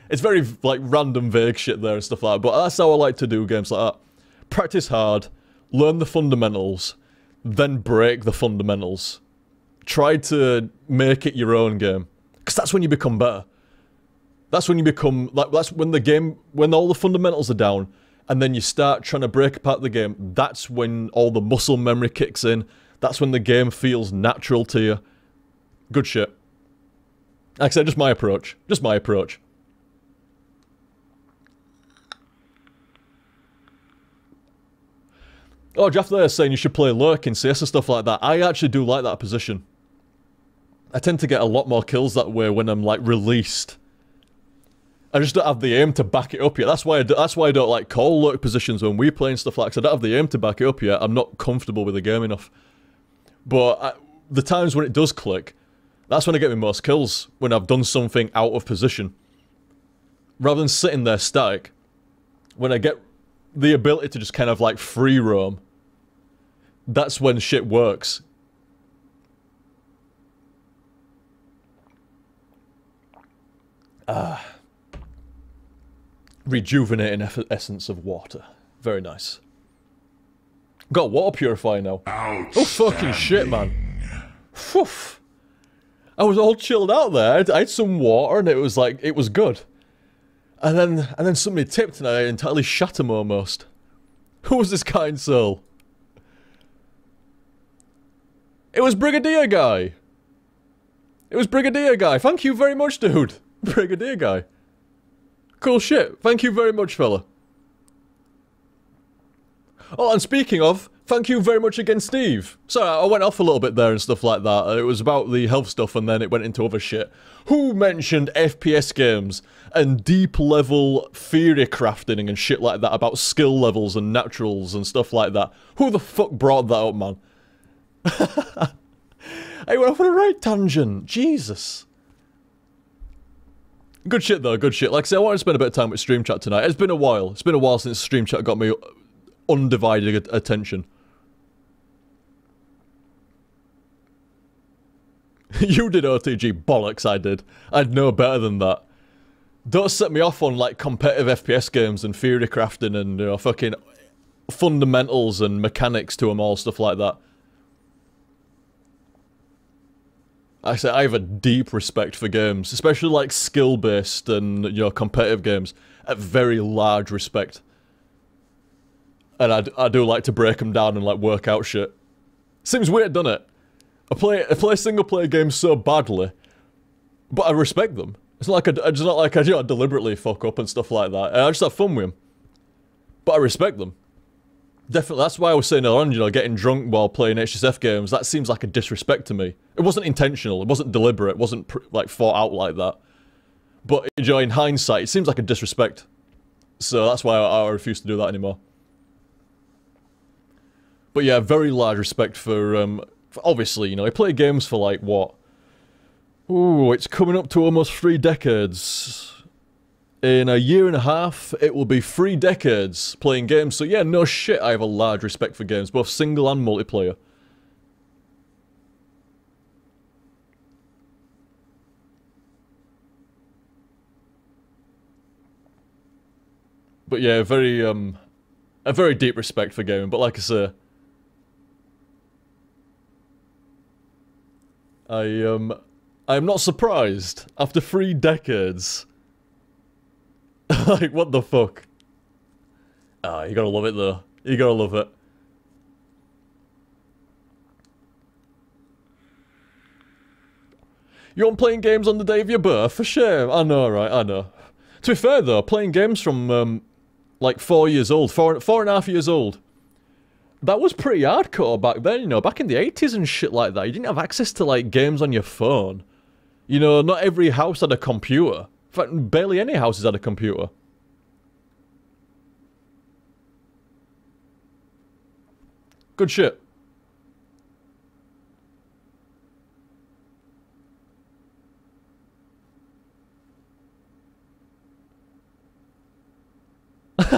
it's very, like, random vague shit there and stuff like that, but that's how I like to do games like that. Practice hard, learn the fundamentals, then break the fundamentals. Try to make it your own game, because that's when you become better. That's when you become, like, that's when the game, when all the fundamentals are down, and then you start trying to break apart the game, that's when all the muscle memory kicks in, that's when the game feels natural to you. Good shit. Like I said, just my approach. Just my approach. Oh, Jeff there is saying you should play Lurk in CS and stuff like that. I actually do like that position. I tend to get a lot more kills that way when I'm, like, released. I just don't have the aim to back it up yet. That's why I don't, like, call Lurk positions when we play and stuff like that. I don't have the aim to back it up yet. I'm not comfortable with the game enough. But the times when it does click, that's when I get my most kills. When I've done something out of position. Rather than sitting there static. When I get the ability to just kind of, like, free roam, that's when shit works. Rejuvenating essence of water. Very nice. Got a water purifier now. Oh, fucking shit, man. Whew. I was all chilled out there. I had some water and it was like, it was good. And then somebody tipped and I entirely shat him almost. Who was this kind soul? It was Brigadier Guy. It was Brigadier Guy. Thank you very much, dude. Brigadier Guy. Cool shit. Thank you very much, fella. Oh, and speaking of, thank you very much again, Steve. Sorry, I went off a little bit there and stuff like that. It was about the health stuff and then it went into other shit. Who mentioned FPS games and deep level theory crafting and shit like that about skill levels and naturals and stuff like that? Who the fuck brought that up, man? I went off on a right tangent. Jesus. Good shit though, good shit. Like I said, I wanted to spend a bit of time with Stream Chat tonight. It's been a while. It's been a while since Stream Chat got me undivided attention. You did OTG. Bollocks, I did. I'd know better than that. Don't set me off on, like, competitive FPS games and theory crafting and, you know, fucking fundamentals and mechanics to them all, stuff like that. I say I have a deep respect for games, especially like skill-based and, you know, competitive games. A very large respect. And I do like to break them down and like work out shit. Seems weird, doesn't it? I play single-player games so badly, but I respect them. It's not like I you know, deliberately fuck up and stuff like that. I just have fun with them. But I respect them. Definitely, that's why I was saying earlier on, you know, getting drunk while playing HTSF games, that seems like a disrespect to me. It wasn't intentional, it wasn't deliberate, it wasn't, like, thought out like that. But, you know, in hindsight, it seems like a disrespect. So that's why I refuse to do that anymore. But yeah, very large respect for obviously, you know, I play games for, like, what? Ooh, it's coming up to almost 3 decades. In a year and a half, it will be 3 decades playing games. So yeah, no shit, I have a large respect for games, both single and multiplayer. But yeah, a very deep respect for gaming. But like I say, I'm not surprised after 3 decades. Like, what the fuck? Ah, you gotta love it though. You gotta love it. You want playing games on the day of your birth? For shame. I know, right? I know. To be fair though, playing games from, like 4 years old, four and a half years old. That was pretty hardcore back then, you know, back in the 80s and shit like that. You didn't have access to, like, games on your phone. You know, not every house had a computer. In fact, barely any houses had a computer. Good shit.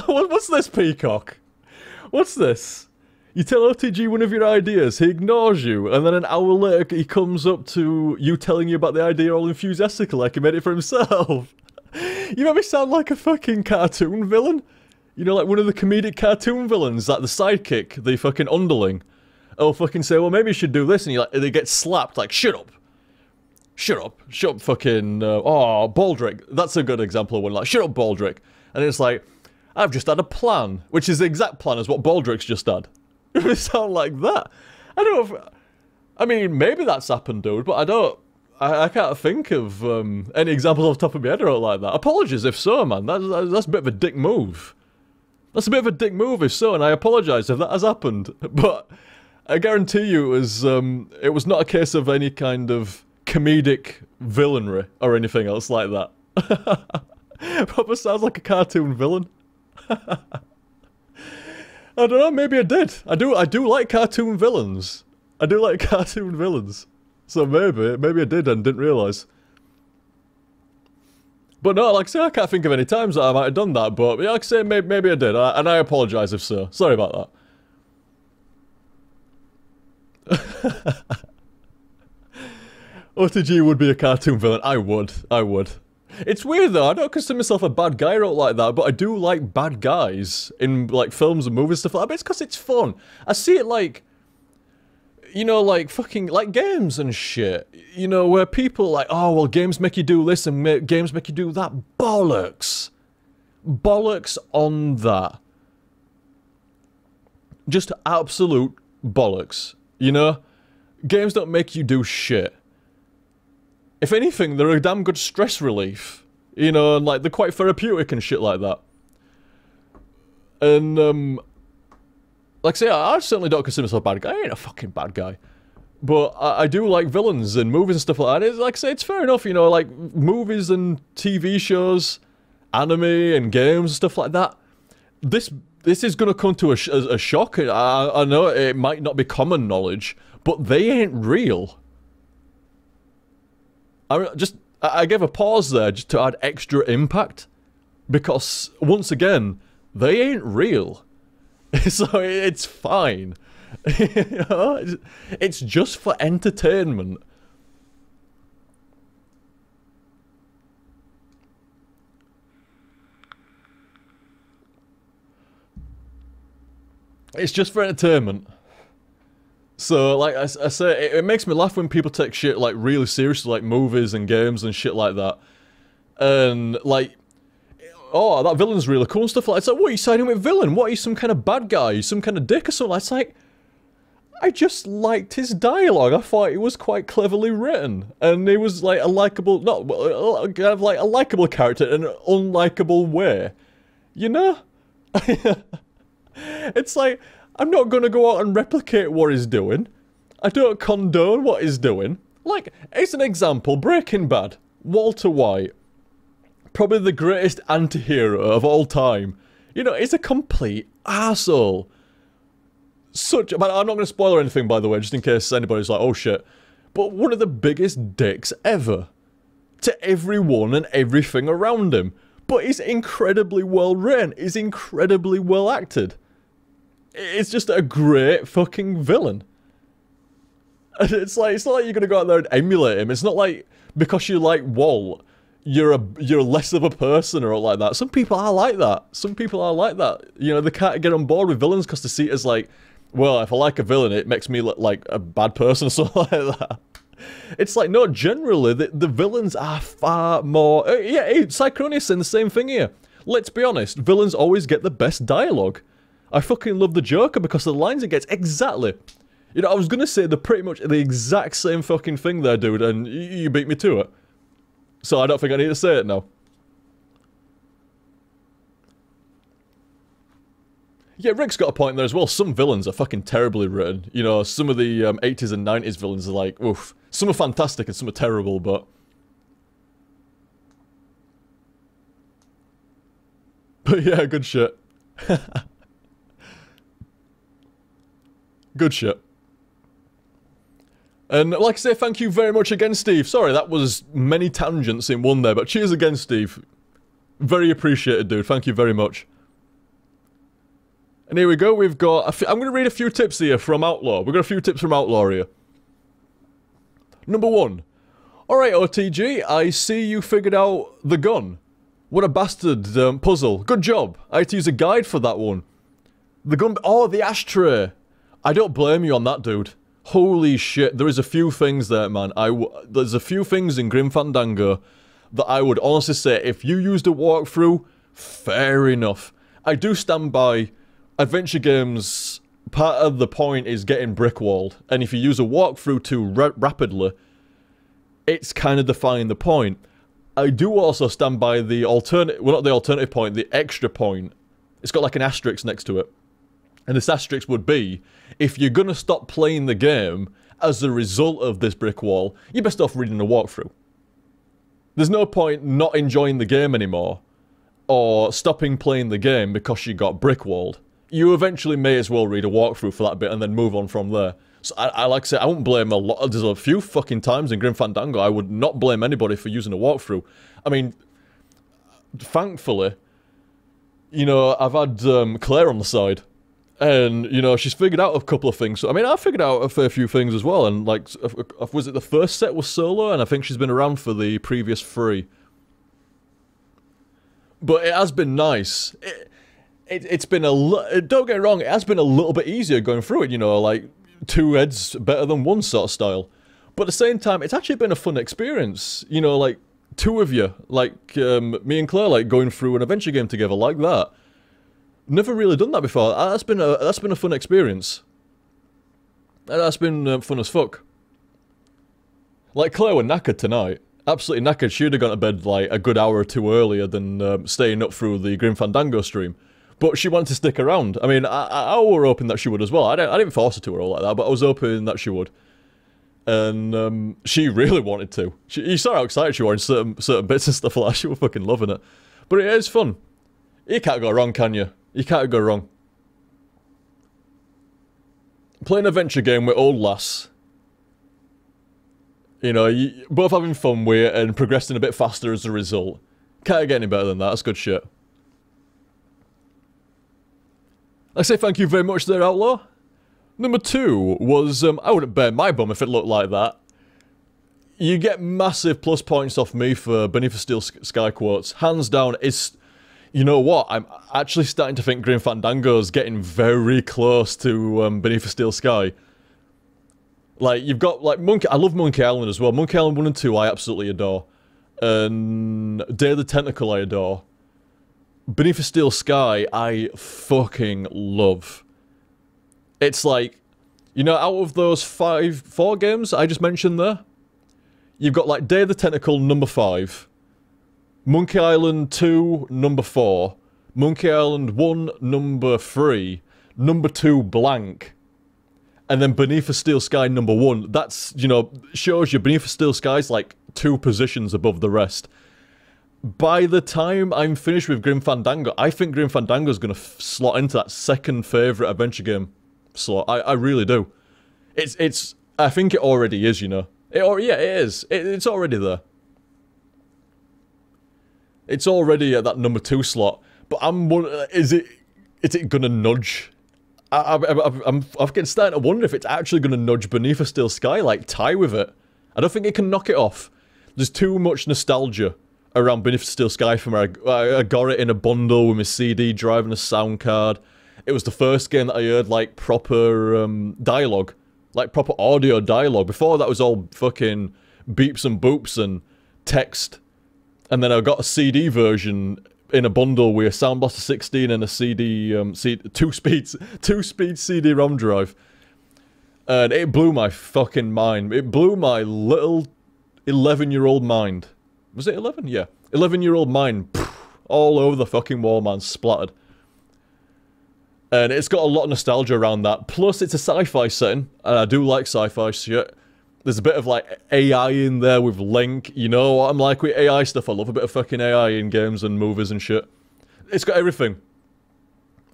What's this, Peacock? What's this? You tell OTG one of your ideas, he ignores you, and then an hour later he comes up to you telling you about the idea all enthusiastically like he made it for himself. You make me sound like a fucking cartoon villain. You know, like one of the comedic cartoon villains, like the sidekick, the fucking underling. I'll fucking say, well, maybe you should do this, and they get slapped, like, shut up. Shut up. Shut up, fucking, oh, Baldrick. That's a good example of one, like, shut up, Baldrick. And it's like, I've just had a plan, which is the exact plan as what Baldrick's just had. It sound like that. I don't know if... I mean, maybe that's happened, dude, but I don't... I can't think of any examples off the top of my head or like that. Apologies if so, man. That's a bit of a dick move. That's a bit of a dick move if so, and I apologise if that has happened. But I guarantee you it was not a case of any kind of comedic villainry or anything else like that. Probably sounds like a cartoon villain. I don't know, maybe I did. I do like cartoon villains. I do like cartoon villains. So maybe I did and didn't realise. But no, like I say, I can't think of any times that I might have done that, but yeah, like I say, maybe I did, and I apologise if so. Sorry about that. OTG would be a cartoon villain. I would. It's weird though, I don't consider myself a bad guy or like that, but I do like bad guys in like films and movies and stuff like that, but it's because it's fun. I see it like, you know, like fucking, like games and shit, you know, where people are like, oh, well, games make you do this and games make you do that. Bollocks. Bollocks on that. Just absolute bollocks, you know? Games don't make you do shit. If anything, they're a damn good stress relief, you know, and like, they're quite therapeutic and shit like that. And, like I say, I certainly don't consider myself a bad guy. I ain't a fucking bad guy. But I do like villains and movies and stuff like that. It's, like I say, it's fair enough, you know, like movies and TV shows, anime and games and stuff like that. This is going to come to a shock. I know it might not be common knowledge, but they ain't real. I gave a pause there just to add extra impact. Because, once again, they ain't real. So it's fine. You know? It's just for entertainment. It's just for entertainment. So, like I say, it makes me laugh when people take shit, like, really seriously, like movies and games and shit like that. And, like, oh, that villain's really cool and stuff like that. It's like, what, are you siding with villain? What, are you some kind of bad guy? Are you some kind of dick or something? It's like, I just liked his dialogue. I thought it was quite cleverly written. And he was like a likable, not, kind of like a likable character in an unlikable way. You know? It's like, I'm not gonna go out and replicate what he's doing. I don't condone what he's doing. Like, as an example, Breaking Bad. Walter White. Probably the greatest anti-hero of all time. You know, he's a complete arsehole. But I'm not going to spoil anything, by the way, just in case anybody's like, oh shit. But one of the biggest dicks ever. To everyone and everything around him. But he's incredibly well written. He's incredibly well acted. It's just a great fucking villain. And it's like, it's not like you're going to go out there and emulate him. It's not like, because you like Walt, you're less of a person or like that. Some people are like that. Some people are like that. You know, they can't get on board with villains because they see it as like, well, if I like a villain, it makes me look like a bad person or something like that. It's like, no, generally, the villains are far more... yeah, hey, Psychonia's saying the same thing here. Let's be honest, villains always get the best dialogue. I fucking love the Joker because of the lines it gets. Exactly. You know, I was gonna say they're pretty much the exact same fucking thing there, dude, and you beat me to it. So I don't think I need to say it now. Yeah, Rick's got a point there as well. Some villains are fucking terribly written. You know, some of the 80s and 90s villains are like, oof. Some are fantastic and some are terrible, but... But yeah, good shit. Good shit. And like I say, thank you very much again, Steve. Sorry, that was many tangents in one there, but cheers again, Steve. Very appreciated, dude. Thank you very much. And here we go, we've got... I'm going to read a few tips here from Outlaw. We've got a few tips from Outlaw here. Number 1. Alright, OTG, I see you figured out the gun. What a bastard puzzle. Good job. I had to use a guide for that one. The gun... Oh, the ashtray. I don't blame you on that, dude. Holy shit, there is a few things there, man. There's a few things in Grim Fandango that I would honestly say, if you used a walkthrough, fair enough. I do stand by... Adventure games, part of the point is getting brickwalled, and if you use a walkthrough too rapidly, it's kind of defying the point. I do also stand by the alternative, well, not the alternative point, the extra point. It's got like an asterisk next to it. And this asterisk would be, if you're going to stop playing the game as a result of this brick wall, you're best off reading a walkthrough. There's no point not enjoying the game anymore, or stopping playing the game because you got brick walled. You eventually may as well read a walkthrough for that bit and then move on from there. So I like to say, I won't blame a lot. There's a few fucking times in Grim Fandango I would not blame anybody for using a walkthrough. I mean, thankfully, you know, I've had Claire on the side. And, you know, she's figured out a couple of things. So, I mean, I figured out a fair few things as well. And, like, was it the first set was solo? And I think she's been around for the previous 3. But it has been nice. It's been don't get me wrong, it has been a little bit easier going through it, you know, like, 2 heads better than 1 sort of style. But at the same time, it's actually been a fun experience. You know, like, 2 of you, like, me and Claire, like, going through an adventure game together like that. Never really done that before. That's been a fun experience. That's been fun as fuck. Like, Claire were knackered tonight. Absolutely knackered. She would have gone to bed, like, a good hour or 2 earlier than staying up through the Grim Fandango stream. But she wanted to stick around. I mean, I were hoping that she would as well. I didn't force her to or all like that, but I was hoping that she would. And she really wanted to. You saw how excited she was in certain bits and stuff like that. She was fucking loving it. But it is fun. You can't go wrong, can you? You can't go wrong. Playing an adventure game with old lass. You know, both having fun with it and progressing a bit faster as a result. Can't get any better than that. That's good shit. I say thank you very much there, Outlaw. Number 2 was, I wouldn't bear my bum if it looked like that. You get massive plus points off me for Beneath a Steel Sky quotes. Hands down, it's... You know what? I'm actually starting to think Grim Fandango's getting very close to Beneath a Steel Sky. Like, you've got, like, I love Monkey Island as well. Monkey Island 1 and 2 I absolutely adore. And Day of the Tentacle I adore. Beneath a Steel Sky I fucking love. It's like, you know, out of those 4 games I just mentioned there, you've got, like, Day of the Tentacle number 5. Monkey Island 2, number 4. Monkey Island 1, number 3. Number 2, blank. And then Beneath a Steel Sky, number 1. That's, you know, shows you Beneath a Steel Sky's like 2 positions above the rest. By the time I'm finished with Grim Fandango, I think Grim Fandango's going to slot into that second favourite adventure game slot. I really do. I think it already is, you know. Yeah, it is. It's already there. It's already at that number 2 slot, but is it gonna nudge? I'm starting to wonder if it's actually gonna nudge Beneath a Steel Sky, like tie with it. I don't think it can knock it off. There's too much nostalgia around Beneath a Steel Sky for me. I got it in a bundle with my CD drive and a sound card. It was the first game that I heard like proper dialogue, like proper audio dialogue. Before that was all fucking beeps and boops and text. And then I got a CD version in a bundle with a Sound Blaster 16 and a CD, 2-speed CD-ROM drive. And it blew my fucking mind. It blew my little 11-year-old mind. Was it 11? Yeah. 11-year-old mind. All over the fucking wall, man. Splattered. And it's got a lot of nostalgia around that. Plus, it's a sci-fi setting. And I do like sci-fi shit. There's a bit of, like, AI in there with Link. You know what I'm like with AI stuff. I love a bit of fucking AI in games and movies and shit. It's got everything.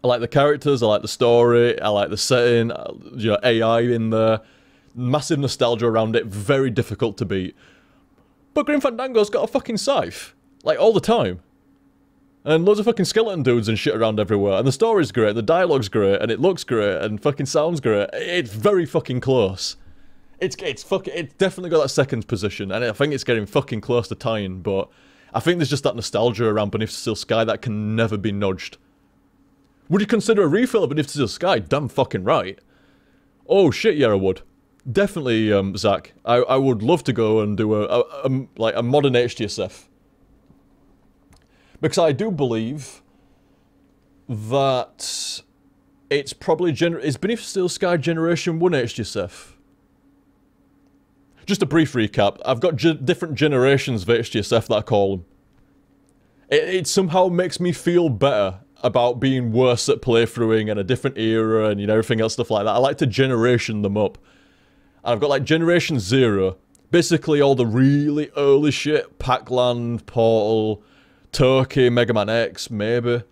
I like the characters, I like the story, I like the setting, you know, AI in there. Massive nostalgia around it, very difficult to beat. But Grim Fandango's got a fucking scythe. Like, all the time. And loads of fucking skeleton dudes and shit around everywhere. And the story's great, the dialogue's great, and it looks great, and fucking sounds great. It's very fucking close. It's definitely got that second position, and I think it's getting fucking close to tying, but I think there's just that nostalgia around Beneath the Steel Sky that can never be nudged. Would you consider a refill of Beneath the Steel Sky? Damn fucking right. Oh shit, yeah, I would. Definitely, Zach. I would love to go and do like a modern HTSF. Because I do believe that it's probably is Beneath the Steel Sky Generation 1 HTSF? Just a brief recap. I've got different generations of HTSF that I call them. It somehow makes me feel better about being worse at playthroughing and a different era and, you know, everything else, stuff like that. I like to generation them up. And I've got, like, Generation 0. Basically all the really early shit. Pac-Land, Portal, Turkey, Mega Man X, maybe.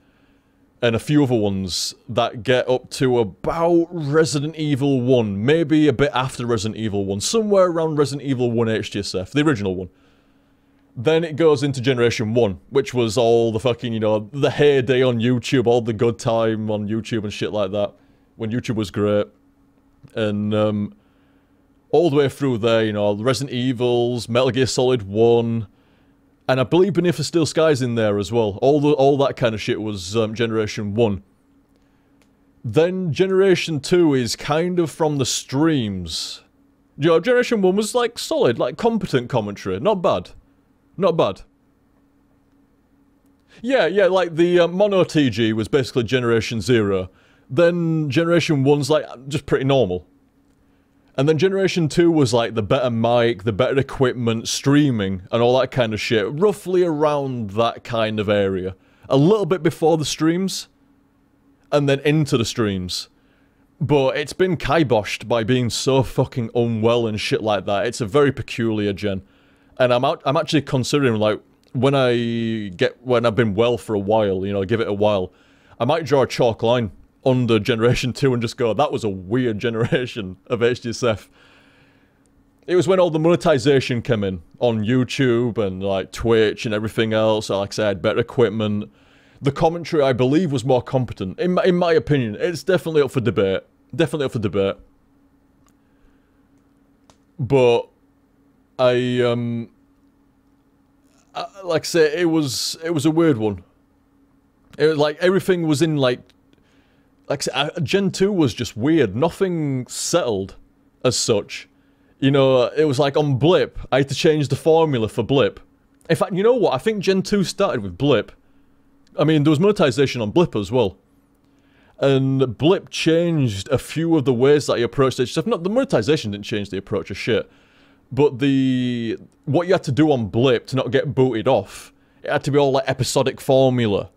And a few other ones that get up to about Resident Evil 1. Maybe a bit after Resident Evil 1. Somewhere around Resident Evil 1 HTSF. The original one. Then it goes into Generation 1, which was all the fucking, you know, the heyday on YouTube, all the good time on YouTube and shit like that, when YouTube was great. And, all the way through there, you know, Resident Evils, Metal Gear Solid 1, and I believe Beneath the Steel Sky's in there as well. All that kind of shit was, Generation 1. Then Generation 2 is kind of from the streams. You know, Generation 1 was, like, solid, like, competent commentary, not bad. Not bad. Yeah, like the Mono TG was basically Generation 0. Then Generation 1's like just pretty normal. And then Generation 2 was like the better mic, the better equipment, streaming, and all that kind of shit. Roughly around that kind of area. A little bit before the streams. And then into the streams. But it's been kiboshed by being so fucking unwell and shit like that. It's a very peculiar gen. And I'm actually considering, like, when I've been well for a while, you know, give it a while, I might draw a chalk line under Generation 2 and just go, that was a weird generation of HTSF. It was when all the monetization came in on YouTube and, like, Twitch and everything else. Like I said, better equipment. The commentary, I believe, was more competent. In my opinion, it's definitely up for debate. Definitely up for debate. But like I say, it was a weird one. It was like everything was in like I say, Gen 2 was just weird. Nothing settled as such. You know, it was like on Blip, I had to change the formula for Blip. In fact, you know what? I think Gen 2 started with Blip. I mean, there was monetization on Blip as well. And Blip changed a few of the ways that he approached it. Stuff. Not the monetization didn't change the approach of shit. But what you had to do on Blip to not get booted off, it had to be all like episodic formula.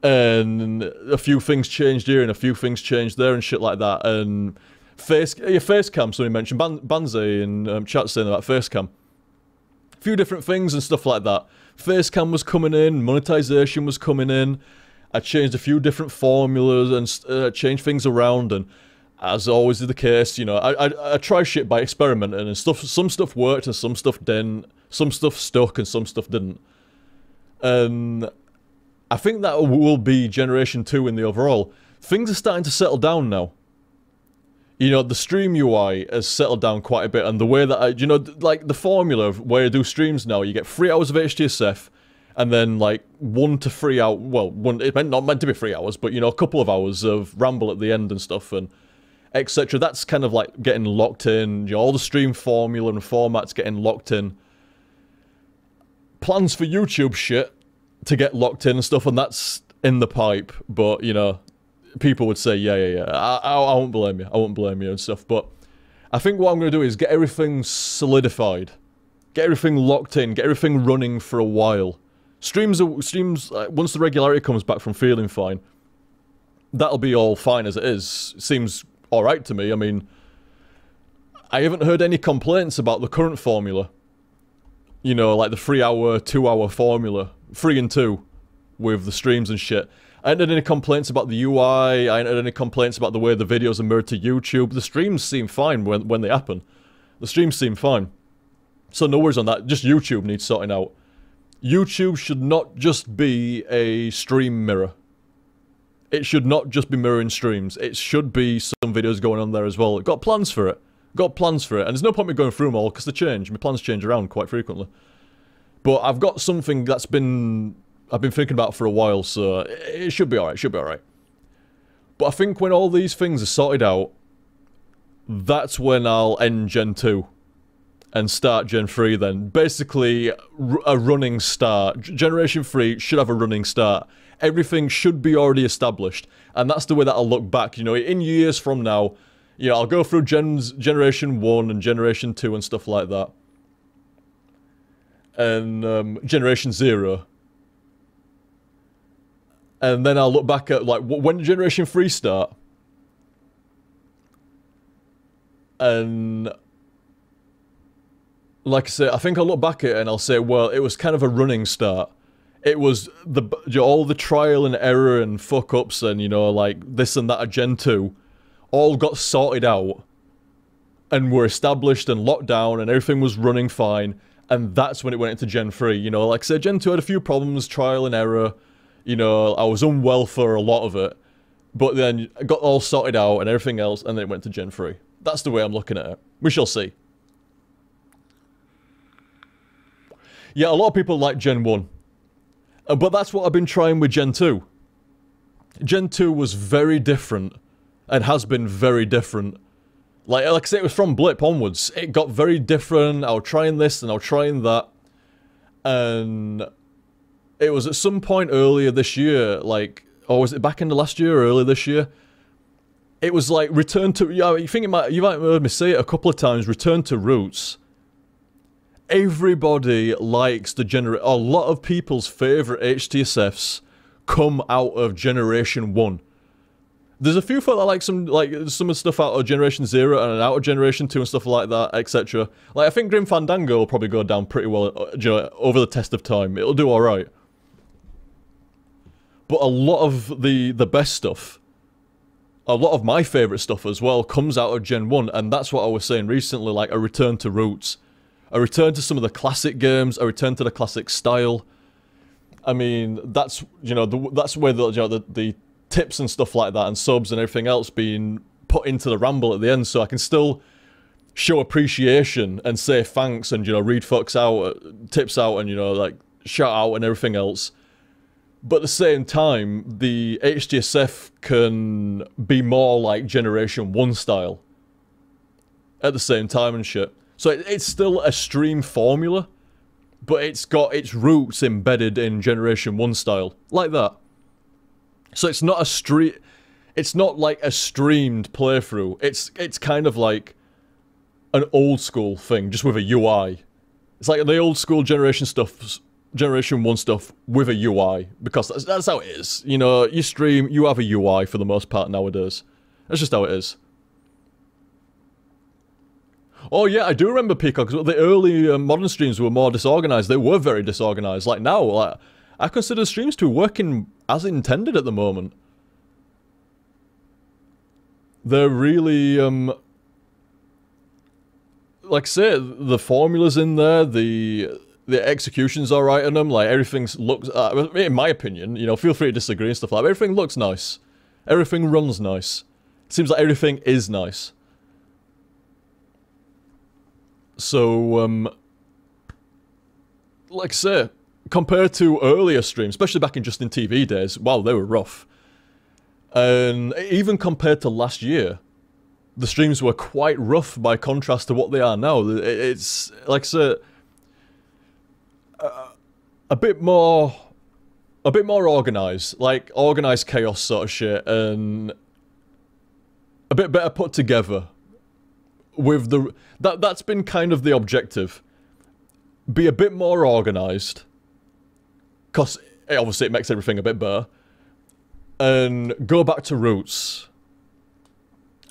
And a few things changed here and a few things changed there and shit like that. And face cam, somebody mentioned, Banzai in chat saying about face cam. A few different things and stuff like that. Face cam was coming in, monetization was coming in. I changed a few different formulas and changed things around, and as always is the case, you know, I try shit by experimenting, and some stuff worked and some stuff didn't. Some stuff stuck and some stuff didn't. And I think that will be Generation 2 in the overall. Things are starting to settle down now. You know, the stream UI has settled down quite a bit, and the way that you know, like the formula of where I do streams now, you get 3 hours of HTSF, and then like 1 to 3 hours, well, not meant to be 3 hours, but you know, a couple of hours of ramble at the end and stuff, and etc. That's kind of like getting locked in, you know, all the stream formula and formats getting locked in. Plans for YouTube shit to get locked in and stuff, and that's in the pipe, but you know, people would say, yeah, I won't blame you and stuff, but I think what I'm going to do is get everything solidified, get everything locked in, get everything running for a while. Streams, once the regularity comes back from feeling fine, that'll be all fine as it is. Seems alright to me. I mean, I haven't heard any complaints about the current formula. You know, like the 3-hour, 2-hour formula, 3 and 2, with the streams and shit. I ain't had any complaints about the UI, I ain't had any complaints about the way the videos are mirrored to YouTube. The streams seem fine when they happen. The streams seem fine. So no worries on that, just YouTube needs sorting out. YouTube should not just be a stream mirror. It should not just be mirroring streams. It should be some videos going on there as well. Got plans for it. Got plans for it. And there's no point me going through them all, because they change. My plans change around quite frequently. But I've got something that's I've been thinking about for a while, so it should be alright, should be alright. But I think when all these things are sorted out, that's when I'll end Gen 2. And start Gen 3 then. Basically, a running start. Generation 3 should have a running start. Everything should be already established. And that's the way that I'll look back, you know, in years from now, You know, I'll go through Generation 1 and Generation 2 and stuff like that. And Generation 0. And then I'll look back at, like, when did Generation 3 start? And like I say, I think I'll look back at it and I'll say, well, it was kind of a running start. It was all the trial and error and fuck-ups and, you know, like, this and that at Gen 2 all got sorted out and were established and locked down and everything was running fine, and that's when it went into Gen 3. You know, like I said, Gen 2 had a few problems, trial and error, you know, I was unwell for a lot of it, but then it got all sorted out and everything else, and then it went to Gen 3. That's the way I'm looking at it. We shall see. Yeah, a lot of people like Gen 1. But that's what I've been trying with Gen 2. Gen 2 was very different, and has been very different. Like I say, it was from Blip onwards. It got very different. I was trying this and I was trying that. And it was at some point earlier this year, like, or was it back in the last year or earlier this year? It was like, return to, yeah, you might have heard me say it a couple of times, return to roots. Everybody likes the a lot of people's favourite HTSFs come out of Generation 1. There's a few folk that like some of the stuff out of Generation 0 and out of Generation 2 and stuff like that, etc. Like, I think Grim Fandango will probably go down pretty well, you know, over the test of time. It'll do alright. But a lot of the best stuff, a lot of my favourite stuff as well, comes out of Gen 1, and that's what I was saying recently, like a return to roots. A return to some of the classic games, a return to the classic style. I mean, that's, you know, that's where the, you know, the tips and stuff like that and subs and everything else being put into the ramble at the end, so I can still show appreciation and say thanks and, you know, read folks out, tips out and, you know, like, shout out and everything else. But at the same time, the HTSF can be more like Generation 1 style at the same time and shit. So it's still a stream formula, but it's got its roots embedded in Generation 1 style, like that. So it's not it's not like a streamed playthrough. It's kind of like an old school thing, just with a UI. It's like the old school Generation 1 stuff with a UI, because that's how it is. You know, you stream, you have a UI for the most part nowadays. That's just how it is. Oh yeah, I do remember Peacock, because the early modern streams were more disorganized. They were very disorganized. Like now, like, I consider streams to be working as intended at the moment. They're really, like I say, the formula's in there, the execution's alright in them, like everything looks, in my opinion, you know, feel free to disagree and stuff like that, everything looks nice. Everything runs nice. It seems like everything is nice. So, like I say, compared to earlier streams, especially back in Justin TV days, wow, they were rough. And even compared to last year, the streams were quite rough by contrast to what they are now. It's, like I say, a bit more organised, like organised chaos sort of shit, and a bit better put together. With the that's been kind of the objective. Be a bit more organised, cause obviously it makes everything a bit better, and go back to roots.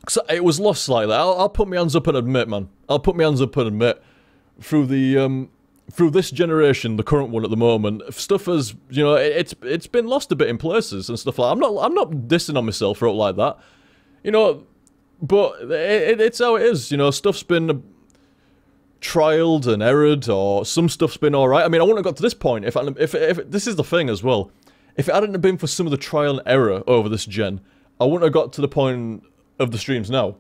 So it was lost slightly. I'll put my hands up and admit, man. I'll put my hands up and admit, through the through this generation, the current one at the moment, stuff has, you know, it's been lost a bit in places and stuff like that. I'm not dissing on myself for it like that, you know. But it's how it is, you know, stuff's been trialed and errored, or some stuff's been alright. I mean, I wouldn't have got to this point if this is the thing as well. If it hadn't been for some of the trial and error over this gen, I wouldn't have got to the point of the streams now.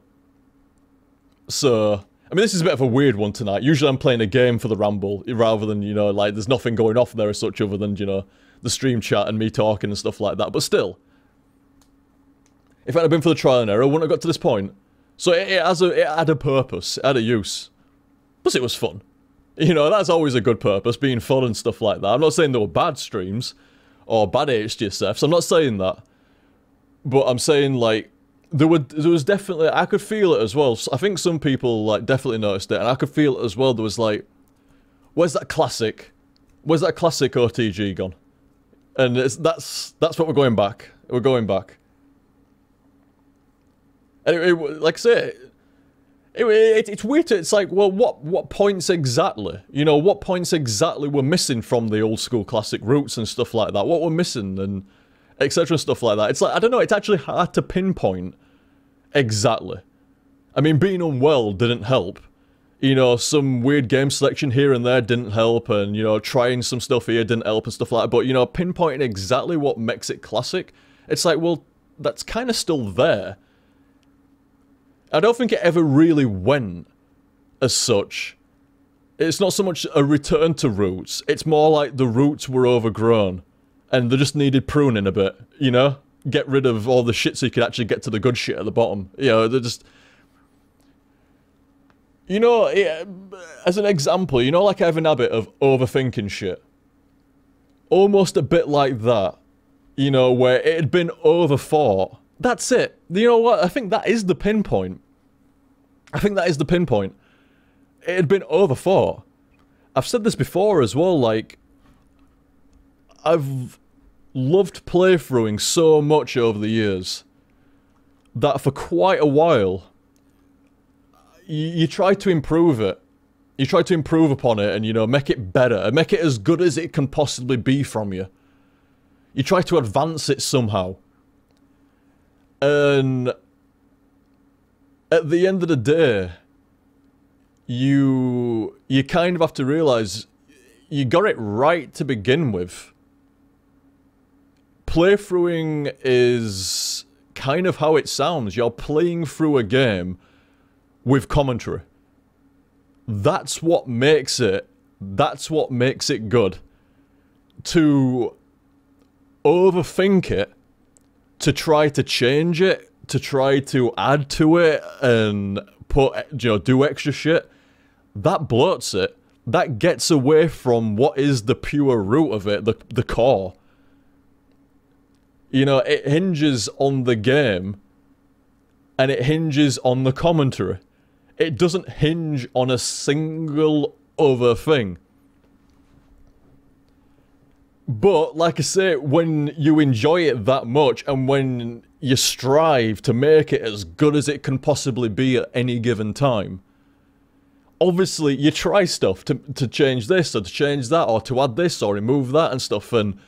So, I mean, this is a bit of a weird one tonight. Usually I'm playing a game for the ramble, rather than, you know, like, there's nothing going off there as such other than, you know, the stream chat and me talking and stuff like that. But still, if it had been for the trial and error, I wouldn't have got to this point. So it had a purpose, it had a use. Plus it was fun. You know, that's always a good purpose, being fun and stuff like that. I'm not saying there were bad streams, or bad HTSFs, I'm not saying that. But I'm saying, like, there was definitely, I could feel it as well. I think some people like definitely noticed it, and I could feel it as well. There was like, where's that classic OTG gone? And that's what we're going back. We're going back. And like I say, it's weird. It's like, well, what points exactly? You know, what points exactly were missing from the old school classic roots and stuff like that? What were missing and etc. stuff like that. It's like, I don't know. It's actually hard to pinpoint exactly. I mean, being unwell didn't help. You know, some weird game selection here and there didn't help, and you know, trying some stuff here didn't help and stuff like that. But you know, pinpointing exactly what makes it classic, it's like, well, that's kind of still there. I don't think it ever really went as such. It's not so much a return to roots, it's more like the roots were overgrown and they just needed pruning a bit, you know? Get rid of all the shit so you could actually get to the good shit at the bottom. You know, they're just... You know, as an example, you know, like I have an habit of overthinking shit. Almost a bit like that. You know, where it had been overthought. That's it. You know what? I think that is the pinpoint. I think that is the pinpoint. It had been overthought. I've said this before as well, like... I've loved playthroughing so much over the years that for quite a while, you try to improve it. You try to improve upon it and, you know, make it better. And make it as good as it can possibly be from you. You try to advance it somehow. And at the end of the day, you kind of have to realize you got it right to begin with. Playthroughing is kind of how it sounds. You're playing through a game with commentary. That's what makes it good. To overthink it, to try to change it, to try to add to it and put, you know, do extra shit, that bloats it. That gets away from what is the pure root of it, the core. You know, it hinges on the game and it hinges on the commentary. It doesn't hinge on a single other thing. But, like I say, when you enjoy it that much and when you strive to make it as good as it can possibly be at any given time, obviously you try stuff to change this or to change that or to add this or remove that and stuff, and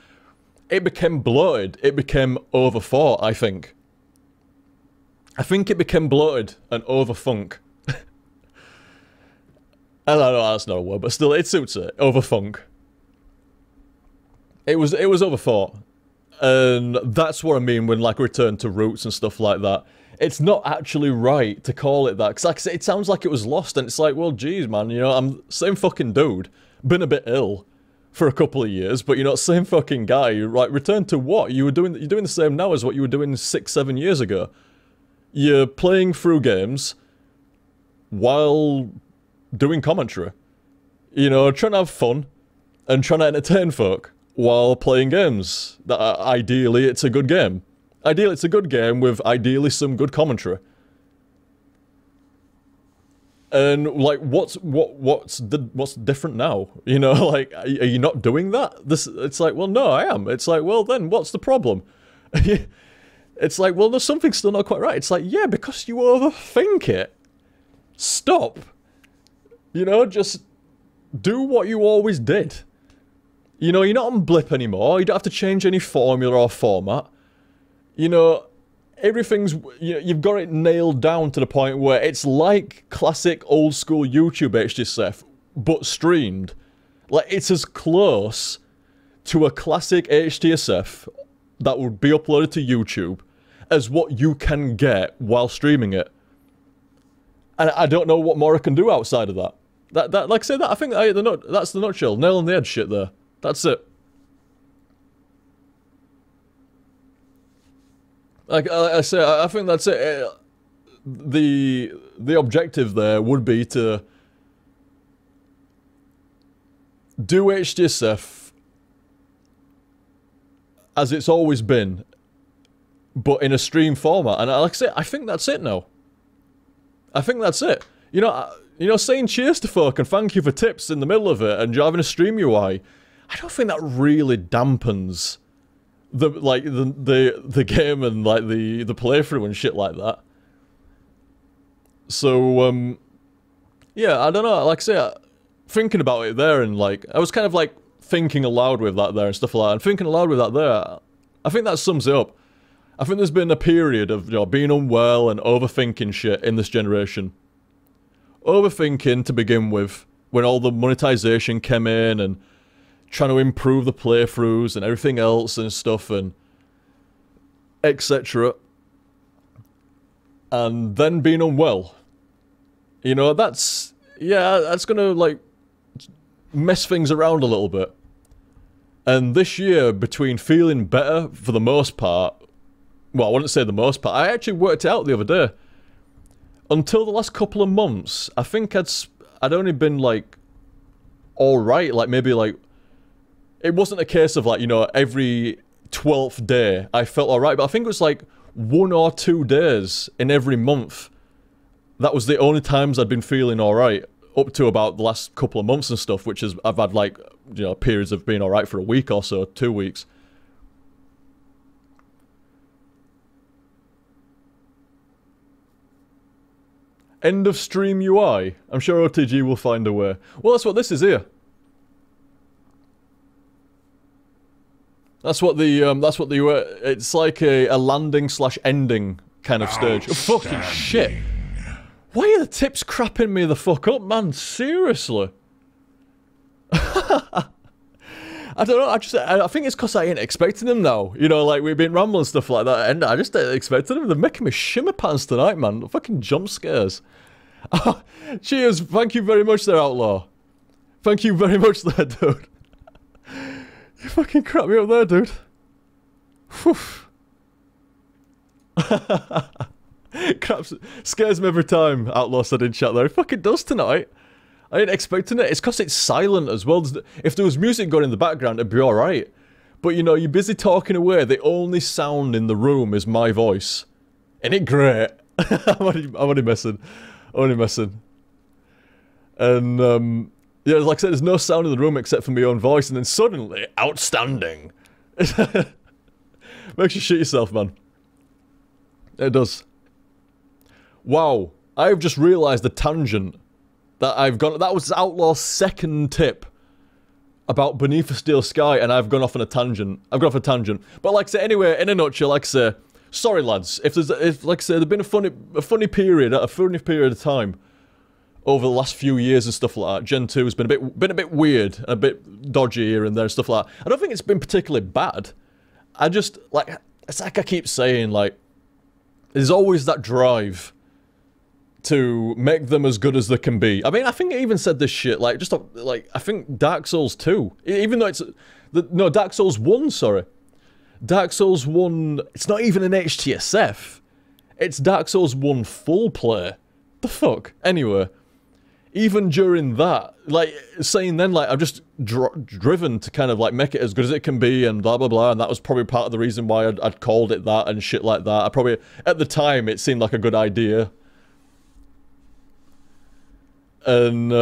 it became bloated. It became overthought, I think. I think it became bloated and overthunk. I don't know, that's not a word, but still, it suits it. Overthunk. It was overthought. And that's what I mean when, like, return to roots and stuff like that. It's not actually right to call it that. Because, like I said, it sounds like it was lost, and it's like, well, geez, man, you know, I'm the same fucking dude. Been a bit ill for a couple of years, but you're not the same fucking guy. You're right, return to what? You're doing the same now as what you were doing 6-7 years ago. You're playing through games while doing commentary. You know, trying to have fun and trying to entertain folk while playing games. That ideally, it's a good game. Ideally, it's a good game with ideally some good commentary. And like, what's different now? You know, like, are you not doing that? It's like, well, no, I am. It's like, well, then what's the problem? It's like, well, there's something still not quite right. It's like, yeah, because you overthink it. Stop. You know, just do what you always did. You know, you're not on Blip anymore. You don't have to change any formula or format. You know, everything's, you know, you've got it nailed down to the point where it's like classic old school YouTube HTSF, but streamed. Like, it's as close to a classic HTSF that would be uploaded to YouTube as what you can get while streaming it. And I don't know what more I can do outside of that. That like I said, that I think that's the nutshell. Nail on the head shit there. That's it. Like I say, I think that's it. The objective there would be to do HTSF as it's always been, but in a stream format. And like I say, I think that's it now. I think that's it. You know, saying cheers to folk and thank you for tips in the middle of it and having a stream UI, I don't think that really dampens the game and like the playthrough and shit like that. So yeah, I don't know. Like I say, thinking about it there and like I was kind of like thinking aloud with that there and stuff like that. And thinking aloud with that there, I think that sums it up. I think there's been a period of, you know, being unwell and overthinking shit in this generation. Overthinking to begin with, when all the monetization came in and trying to improve the playthroughs and everything else and stuff and etc. And then being unwell. You know, that's gonna like mess things around a little bit. And this year, between feeling better for the most part, well, I wouldn't say the most part, I actually worked it out the other day. Until the last couple of months, I think I'd only been like alright, like maybe like, it wasn't a case of like, you know, every 12th day I felt alright, but I think it was like 1 or 2 days in every month. That was the only times I'd been feeling alright, up to about the last couple of months and stuff, which is, I've had like, you know, periods of being alright for a week or so, 2 weeks. End of stream UI. I'm sure OTG will find a way. Well, that's what this is here. That's what the it's like a landing slash ending kind of stage. Oh, fucking shit. Why are the tips crapping me the fuck up, man? Seriously. I don't know, I think it's because I ain't expecting them now. You know, like, we've been rambling and stuff like that, and I just ain't expecting them. They're making me shimmer pants tonight, man. Fucking jump scares. Cheers, thank you very much there, Outlaw. Thank you very much there, dude. You fucking crap me up there, dude. Whew. Crap scares me every time, Outlaw said in chat there. It fucking does tonight. I ain't expecting it. It's because it's silent as well. If there was music going in the background, it'd be alright. But you know, you're busy talking away. The only sound in the room is my voice. Ain't it great? I'm only messing. Only messing. And, yeah, like I said, there's no sound in the room except for my own voice, and then suddenly, outstanding. Makes you shit yourself, man. It does. Wow. I've just realised the tangent that I've gone. That was Outlaw's second tip about Beneath a Steel Sky, and I've gone off on a tangent. I've gone off a tangent. But like I say, anyway, in a nutshell, like I say, sorry lads, if like I say, there's been a funny period of time over the last few years and stuff like that. Gen 2 has been a bit weird, a bit dodgy here and there and stuff like that. I don't think it's been particularly bad. I just, like, it's like I keep saying, like, there's always that drive to make them as good as they can be. I mean, I think I even said this shit, like, just, like, I think Dark Souls 2, even though it's, no, Dark Souls 1, sorry. Dark Souls 1, it's not even an HTSF. It's Dark Souls 1 full play. The fuck? Anyway, even during that, like, saying then, like, I'm just driven to kind of, like, make it as good as it can be and blah, blah, blah, and that was probably part of the reason why I'd called it that and shit like that. I probably, at the time, it seemed like a good idea. And,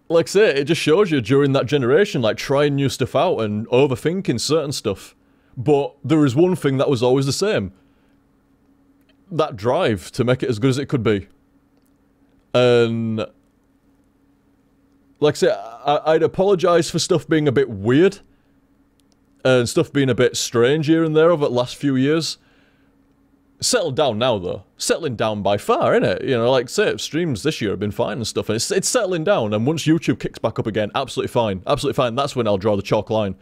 like I say, it just shows you during that generation, like, trying new stuff out and overthinking certain stuff. But there is one thing that was always the same. That drive to make it as good as it could be. And, like I say, I'd apologise for stuff being a bit weird. And stuff being a bit strange here and there over the last few years. Settled down now, though. Settling down by far, innit? You know, like, say, streams this year have been fine and stuff, and it's settling down, and once YouTube kicks back up again, absolutely fine. Absolutely fine. That's when I'll draw the chalk line.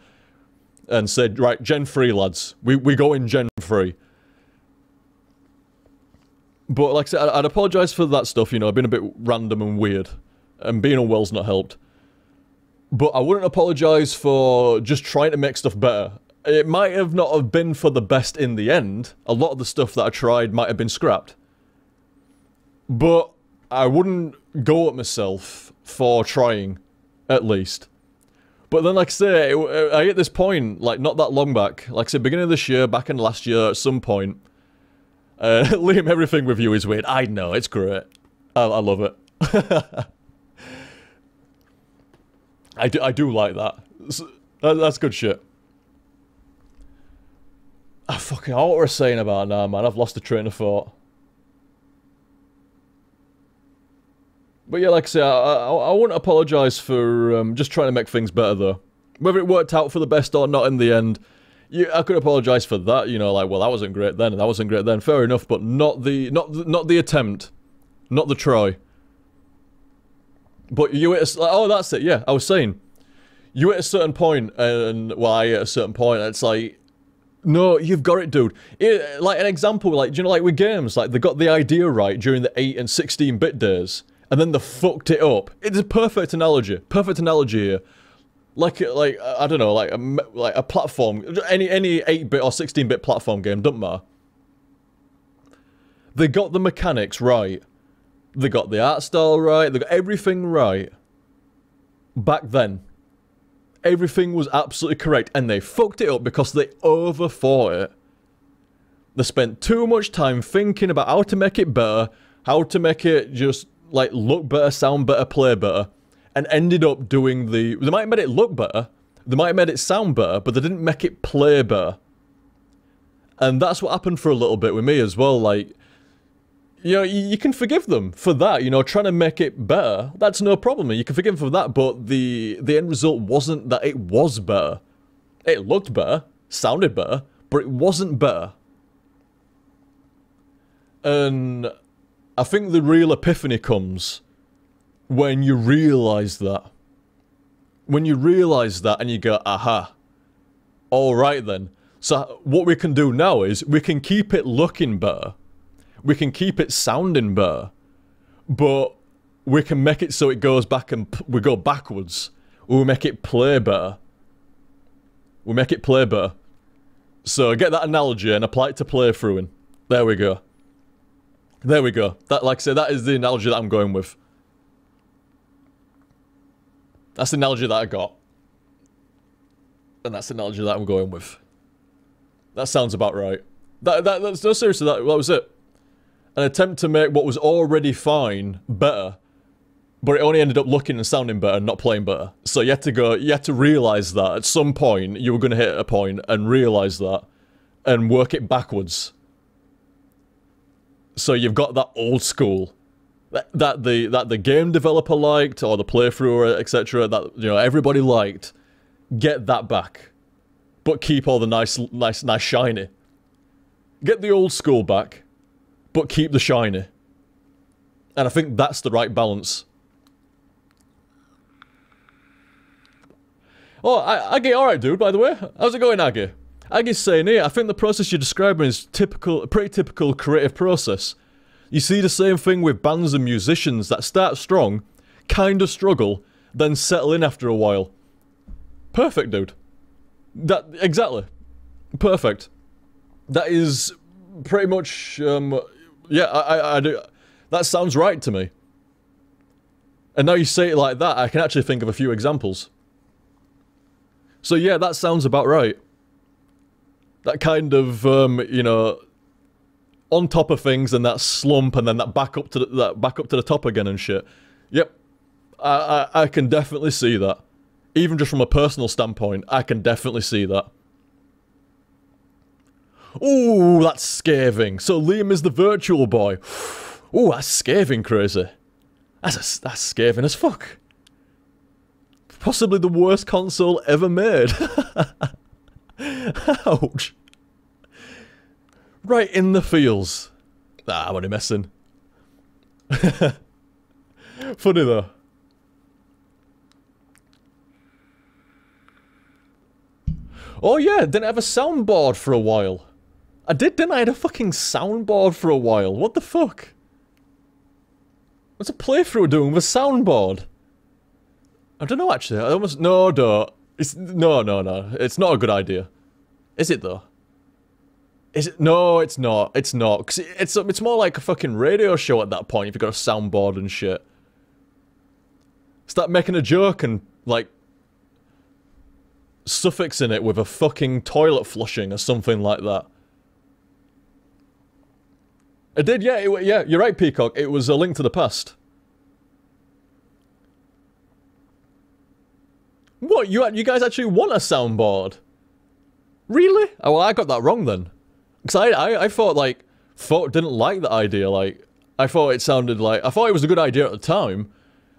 And say, right, Gen 3, lads. We go in Gen 3. But, like I said, I'd apologise for that stuff, you know, I've been a bit random and weird. And being unwell's not helped. But I wouldn't apologise for just trying to make stuff better. It might have not have been for the best in the end. A lot of the stuff that I tried might have been scrapped. But I wouldn't go at myself for trying, at least. But then, like I say, I hit this point, like, not that long back. Like I said, beginning of this year, back in last year, at some point. Liam, everything with you is weird. I know, it's great. I love it. I do like that. That's good shit. I fucking know what we're saying about now, man. I've lost the train of thought. But yeah, like I say, I wouldn't apologise for just trying to make things better, though. Whether it worked out for the best or not in the end, I could apologise for that. You know, like, well, that wasn't great then, and that wasn't great then. Fair enough, but not the attempt, not the try. But you hit oh, that's it. Yeah, I was saying, you hit a certain point, and well, I hit a certain point, and it's like, no, you've got it, dude. Like an example, like, do you know, like with games, like they got the idea right during the 8 and 16-bit days. And then they fucked it up. It's a perfect analogy. Perfect analogy here. Like I don't know, like a platform, any 8-bit or 16-bit platform game, doesn't matter. They got the mechanics right. They got the art style right. They got everything right. Back then, everything was absolutely correct, and they fucked it up because they overthought it. They spent too much time thinking about how to make it better, how to make it just like look better, sound better, play better, and ended up doing they might have made it look better, they might have made it sound better, but they didn't make it play better. And that's what happened for a little bit with me as well. Like, you know, you can forgive them for that, you know, trying to make it better, that's no problem, you can forgive them for that, but the end result wasn't that it was better. It looked better, sounded better, but it wasn't better. And I think the real epiphany comes when you realise that. When you realise that and you go, aha. Alright then. So what we can do now is, we can keep it looking better. We can keep it sounding better. But we can make it so it goes back and we go backwards. We'll make it play better. We'll make it play better. So get that analogy and apply it to playthroughing. There we go. There we go. That, like I said, that is the analogy that I'm going with. That's the analogy that I got. And that's the analogy that I'm going with. That sounds about right. That's no, seriously, that was it. An attempt to make what was already fine better, but it only ended up looking and sounding better, not playing better. So you had to realise that at some point you were going to hit a point and realise that, and work it backwards. So you've got that old school that the game developer liked, or the playthrough, etc. That, you know, everybody liked. Get that back, but keep all the nice shiny. Get the old school back, but keep the shiny. And I think that's the right balance. Oh, Aggie, alright, dude, by the way. How's it going, Aggie? Aggie's saying here, I think the process you're describing is a pretty typical creative process. You see the same thing with bands and musicians that start strong, kinda struggle, then settle in after a while. Perfect, dude. Exactly. Perfect. That is pretty much, yeah, I do. That sounds right to me. And now you say it like that, I can actually think of a few examples. So yeah, that sounds about right. That kind of, you know, on top of things, and that slump, and then that back up to the top again and shit. Yep, I can definitely see that. Even just from a personal standpoint, I can definitely see that. Ooh, that's scathing. So Liam is the virtual boy. Ooh, that's scathing crazy. That's scathing as fuck. Possibly the worst console ever made. Ouch. Right in the feels. Ah, I'm only messing. Funny though. Oh yeah, didn't have a soundboard for a while. I did, didn't I? I had a fucking soundboard for a while. What the fuck? What's a playthrough doing with a soundboard? I don't know actually. I almost don't. It's no. It's not a good idea. Is it though? Is it? No, it's not. It's not. 'Cause it's more like a fucking radio show at that point if you've got a soundboard and shit. Start making a joke and like suffixing it with a fucking toilet flushing or something like that. It did, yeah, yeah, you're right, Peacock. It was A Link to the Past. What, you guys actually want a soundboard? Really? Oh, well, I got that wrong then. Because I thought, like, didn't like the idea, like, I thought it sounded like, I thought it was a good idea at the time,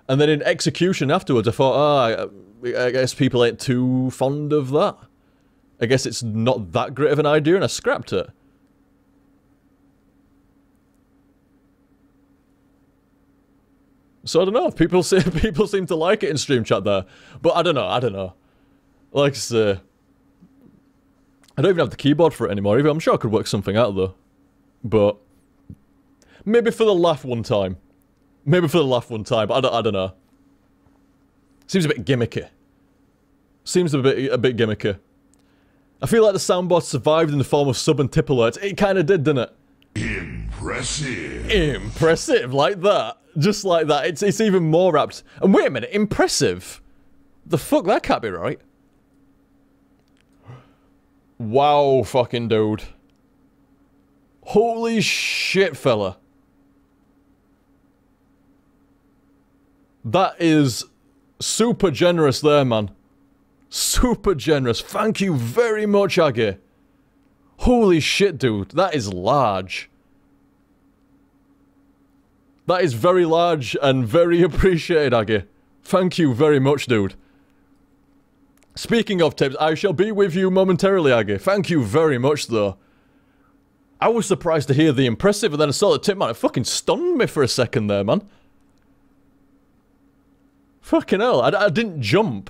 and then in execution afterwards, I thought, oh, I guess people ain't too fond of that. I guess it's not that great of an idea, and I scrapped it. So I don't know, people seem to like it in stream chat there, but I don't know. Like I say, I don't even have the keyboard for it anymore, even I'm sure I could work something out though. But maybe for the laugh one time. Maybe for the laugh one time, but I don't know. Seems a bit gimmicky. Seems a bit gimmicky. I feel like the soundboard survived in the form of sub and tip alerts. It kinda did, didn't it? Impressive. Impressive, like that. Just like that. It's even more apt. And wait a minute, impressive? The fuck, that can't be right. Wow, fucking dude. Holy shit, fella. That is super generous there, man. Super generous. Thank you very much, Aggie. Holy shit, dude. That is large. That is very large and very appreciated, Aggie. Thank you very much, dude. Speaking of tips, I shall be with you momentarily, Aggie. Thank you very much, though. I was surprised to hear the impressive, and then I saw the tip, man. It fucking stunned me for a second there, man. Fucking hell. I didn't jump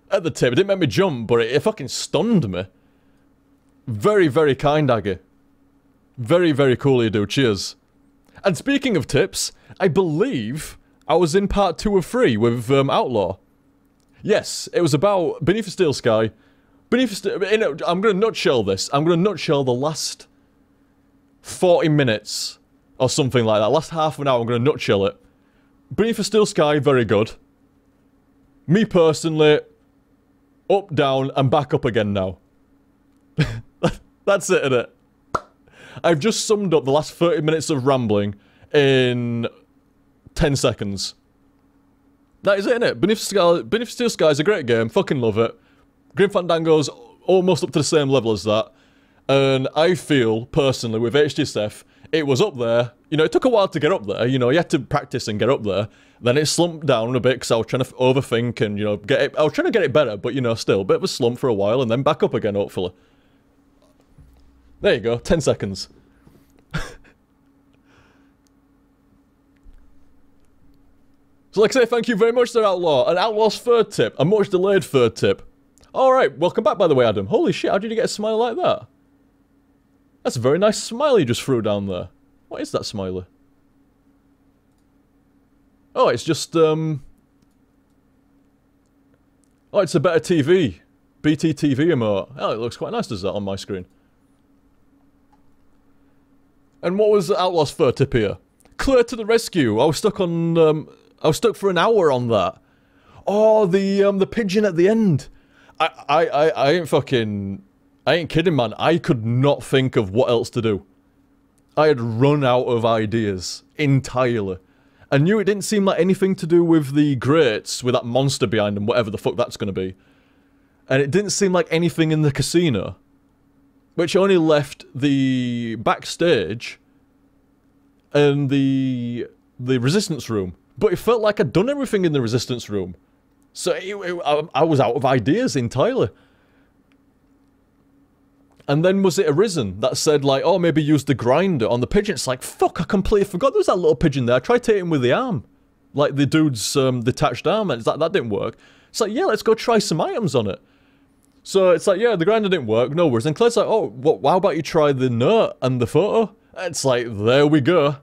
at the tip. It didn't make me jump, but it fucking stunned me. Very, very kind, Aggie. Very, very cool you do. Cheers. And speaking of tips, I believe I was in part 2 of 3 with Outlaw. Yes, it was about Beneath a Steel Sky. I'm gonna nutshell this. I'm gonna nutshell the last 40 minutes or something like that. Last half an hour, I'm gonna nutshell it. Beneath a Steel Sky, very good. Me personally, up, down, and back up again now. That's it, innit? I've just summed up the last 30 minutes of rambling in 10 seconds. That is it, innit? Beneath Steel Sky is a great game. Fucking love it. Grim Fandango's almost up to the same level as that. And I feel, personally, with HTSF, it was up there. You know, it took a while to get up there. You know, you had to practice and get up there. Then it slumped down a bit because I was trying to overthink and, you know, I was trying to get it better, but, you know, still, a bit of a slump for a while and then back up again, hopefully. There you go, 10 seconds. So like I say, thank you very much there, Outlaw. An Outlaw's third tip, a much delayed third tip. Alright, welcome back by the way, Adam. Holy shit, how did you get a smile like that? That's a very nice smile you just threw down there. What is that smiley? Oh, it's just, oh, it's a better TV. BT TV emote. Oh, it looks quite nice, does that, on my screen. And what was Outlaw's third tip here? Clear to the rescue. I was stuck on, I was stuck for an hour on that. Oh, the pigeon at the end. I ain't fucking... I ain't kidding, man. I could not think of what else to do. I had run out of ideas. Entirely. I knew it didn't seem like anything to do with the grates, with that monster behind them, whatever the fuck that's gonna be. And it didn't seem like anything in the casino. Which only left the backstage and the resistance room. But it felt like I'd done everything in the resistance room. So I was out of ideas entirely. And then was it Arisen that said like, oh, maybe use the grinder on the pigeon? It's like, fuck, I completely forgot there was that little pigeon there. I tried to hit him with the arm. Like the dude's detached arm, and it's like, that didn't work. It's like, yeah, let's go try some items on it. So it's like, yeah, the grinder didn't work, no worries. And Claire's like, oh, how about you try the note and the photo? It's like, there we go.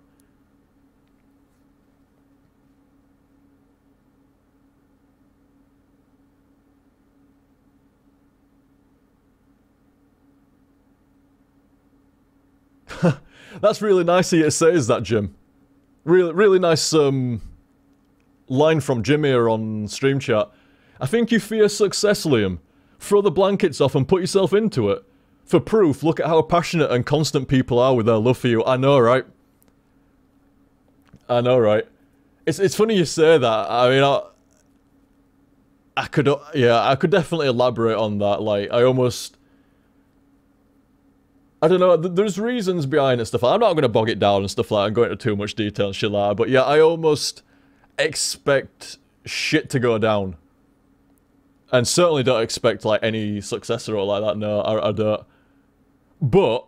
That's really nice of you to say, is that, Jim? Really nice line from Jim here on stream chat. I think you fear success, Liam. throw the blankets off and put yourself into it. For proof, look at how passionate and constant people are with their love for you. I know, right? I know, right? It's funny you say that. I mean, I could definitely elaborate on that. Like, I don't know, there's reasons behind it, stuff like that. I'm not going to bog it down and stuff like that and go into too much detail and shit like that, but yeah, I almost expect shit to go down. And certainly don't expect, like, any success or all like that, no, I don't. But,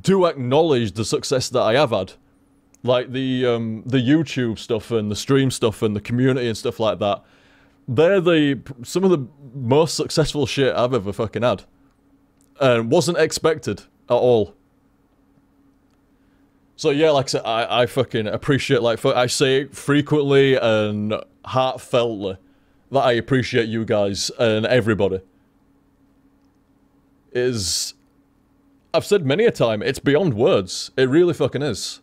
do acknowledge the success that I have had. Like, the YouTube stuff and the stream stuff and the community and stuff like that. They're some of the most successful shit I've ever fucking had. And wasn't expected at all. So yeah, like I said, I fucking appreciate, like, I say it frequently and heartfeltly that I appreciate you guys and everybody. I've said many a time, it's beyond words. It really fucking is.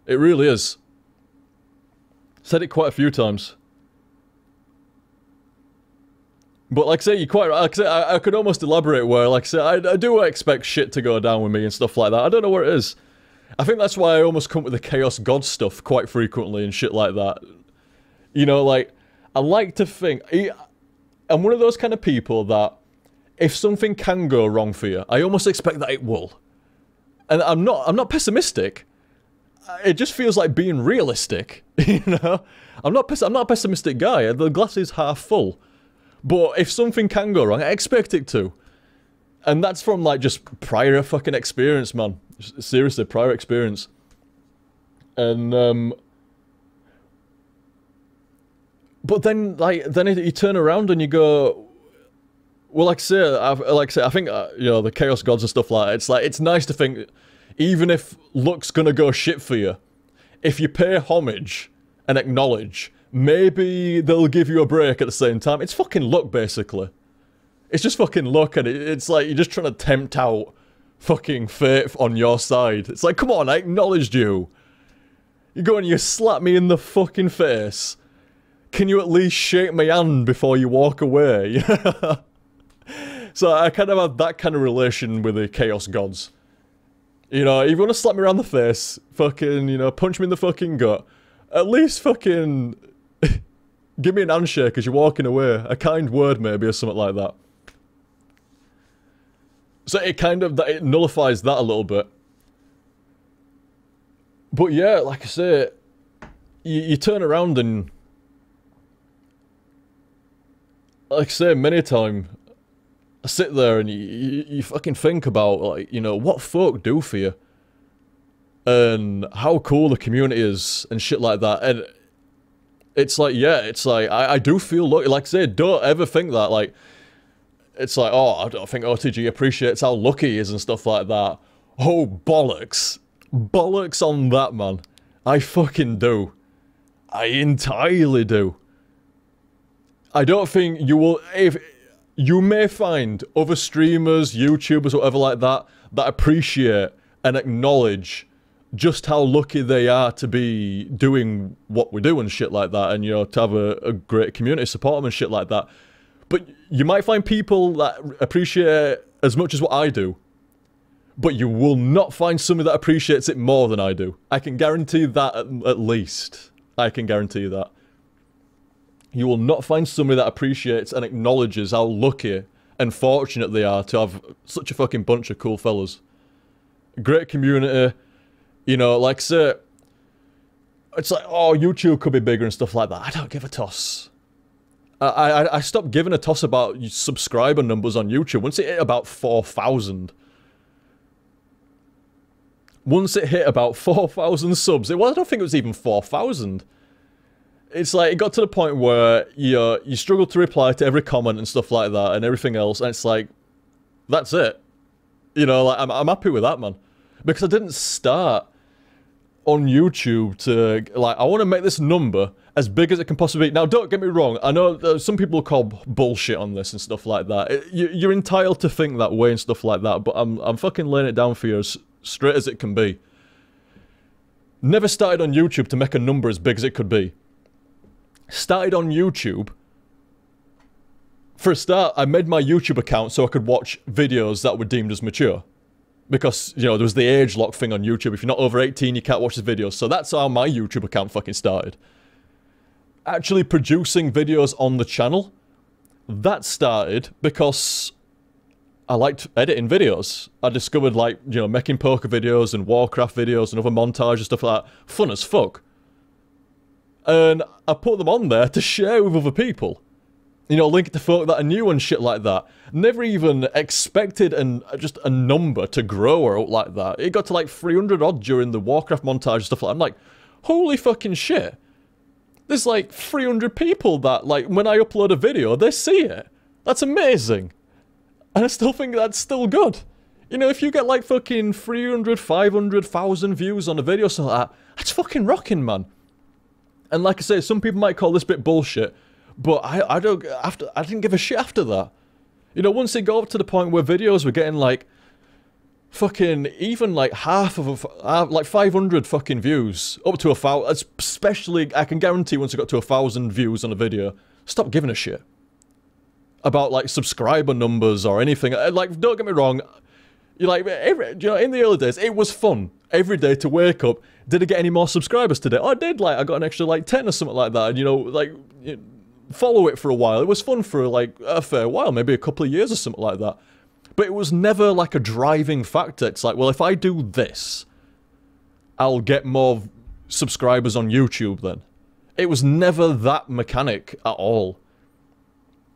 It really is. Said it quite a few times. But like I say, I could almost elaborate where, like I say, I do expect shit to go down with me and stuff like that. I don't know where it is. I think that's why I almost come with the Chaos God stuff quite frequently and shit like that. You know, like, I like to think... I'm one of those kind of people that if something can go wrong for you, I almost expect that it will. And I'm not pessimistic. It just feels like being realistic, you know? I'm not a pessimistic guy. The glass is half full. But if something can go wrong, I expect it to. And that's from, like, just prior fucking experience, man. Seriously, prior experience. And, but then, like, you turn around and you go... Well, like I say, I think, you know, the Chaos Gods and stuff like that, it's like, it's nice to think, even if luck's gonna go shit for you, if you pay homage and acknowledge... Maybe they'll give you a break at the same time. It's fucking luck, basically. It's just fucking luck, and it's like you're just trying to tempt out fucking fate on your side. It's like, come on, I acknowledged you. You go and you slap me in the fucking face. Can you at least shake my hand before you walk away? So I kind of have that kind of relation with the Chaos Gods. You know, if you want to slap me around the face, fucking, you know, punch me in the fucking gut, at least fucking... give me an handshake as you're walking away. A kind word, maybe, or something like that. So it kind of... it nullifies that a little bit. But yeah, like I say, you turn around and... Like I say, many a time, I sit there and you fucking think about, like, you know, what folk do for you. And how cool the community is and shit like that. And... it's like, yeah, it's like, I do feel lucky. Like I say, don't ever think that, like, it's like, oh, I don't think OTG appreciates how lucky he is and stuff like that. Oh, bollocks. Bollocks on that, man. I fucking do. I entirely do. I don't think you will, if, you may find other streamers, YouTubers, whatever like that appreciate and acknowledge just how lucky they are to be doing what we do and shit like that, and, you know, to have a great community support them and shit like that. But you might find people that appreciate as much as what I do, but you will not find somebody that appreciates it more than I do. I can guarantee that at least. I can guarantee that. You will not find somebody that appreciates and acknowledges how lucky and fortunate they are to have such a fucking bunch of cool fellas. Great community. You know, like, say, it's like, oh, YouTube could be bigger and stuff like that. I don't give a toss. I stopped giving a toss about subscriber numbers on YouTube once it hit about 4,000. Once it hit about 4,000 subs, well, I don't think it was even 4,000. It's like, it got to the point where you struggle to reply to every comment and stuff like that and everything else, and it's like, that's it. You know, like, I'm happy with that, man. Because I didn't start on YouTube to, like, I want to make this number as big as it can possibly be. Now, don't get me wrong, I know some people call bullshit on this and stuff like that. You're entitled to think that way and stuff like that, but I'm fucking laying it down for you as straight as it can be. Never started on YouTube to make a number as big as it could be. Started on YouTube For a start, I made my YouTube account so I could watch videos that were deemed as mature. Because, you know, there was the age lock thing on YouTube. If you're not over 18, you can't watch the videos. So that's how my YouTube account fucking started. Actually producing videos on the channel, that started because I liked editing videos. I discovered, like, you know, making poker videos and Warcraft videos and other montage and stuff like that. Fun as fuck. And I put them on there to share with other people. You know, link it to folk that I knew and shit like that. Never even expected just a number to grow or like that. It got to like 300 odd during the Warcraft montage and stuff like that. I'm like, holy fucking shit. There's like 300 people that, like, when I upload a video, they see it. That's amazing. And I still think that's still good. You know, if you get like fucking 300, 500,000 views on a video, so like that, that's fucking rocking, man. And like I say, some people might call this bit bullshit. But I didn't give a shit after that. You know, once it got up to the point where videos were getting like fucking even like half of like 500 fucking views, up to 1,000, especially I can guarantee once it got to 1,000 views on a video, stop giving a shit about like subscriber numbers or anything. Like, don't get me wrong, you like you know, in the early days it was fun every day to wake up. Did I get any more subscribers today? Oh, I did. Like, I got an extra like 10 or something like that. And you know, like. Follow it for a while. It was fun for like a fair while, maybe a couple of years or something like that. But it was never like a driving factor. It's like, well, if I do this, I'll get more subscribers on YouTube then. It was never that mechanic at all.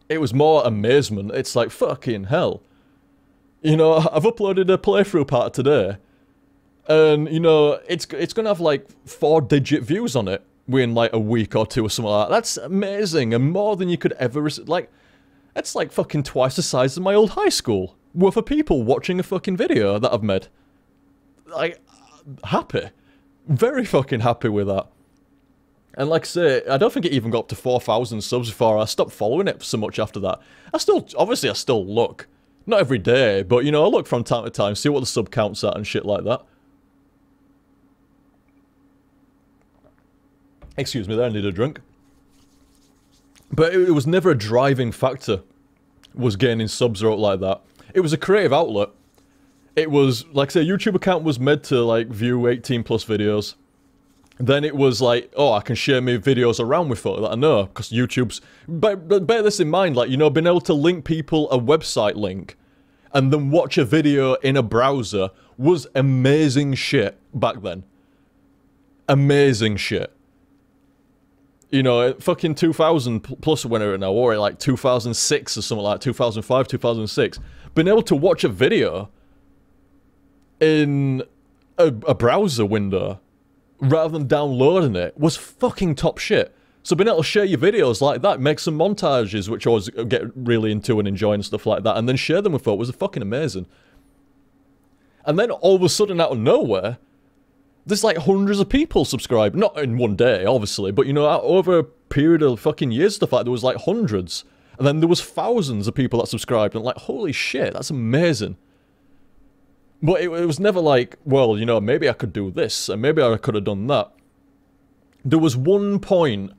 It was more amazement. It's like, fucking hell. You know, I've uploaded a playthrough part today, and, you know, it's gonna have like 4-digit views on it within like a week or two or something like that. That's amazing, and more than you could ever like. That's like fucking twice the size of my old high school worth of people watching a fucking video that I've made. Like, happy, very fucking happy with that. And like I say, I don't think it even got up to 4,000 subs before I stopped following it so much after that. Obviously I still look, not every day, but you know, I look from time to time, see what the sub count's at and shit like that. Excuse me there, I need a drink. But it was never a driving factor, was gaining subs or like that. It was a creative outlet. It was, like I say, YouTube account was made to, like, view 18 plus videos. Then it was like, oh, I can share my videos around with folk that I know, because YouTube's... But bear this in mind, like, you know, being able to link people a website link, and then watch a video in a browser, was amazing shit back then. Amazing shit. You know, fucking 2000 plus whenever now, or like 2006 or something like that, 2005, 2006. Being able to watch a video in a browser window rather than downloading it was fucking top shit. So being able to share your videos like that, make some montages, which I always get really into and enjoy and stuff like that, and then share them with folk was fucking amazing. And then all of a sudden out of nowhere, there's like hundreds of people subscribed. Not in one day, obviously, but you know, over a period of fucking years, stuff like that, there was like hundreds. And then there was thousands of people that subscribed, and like, holy shit, that's amazing. But it was never like, well, you know, maybe I could do this, and maybe I could have done that. There was one point,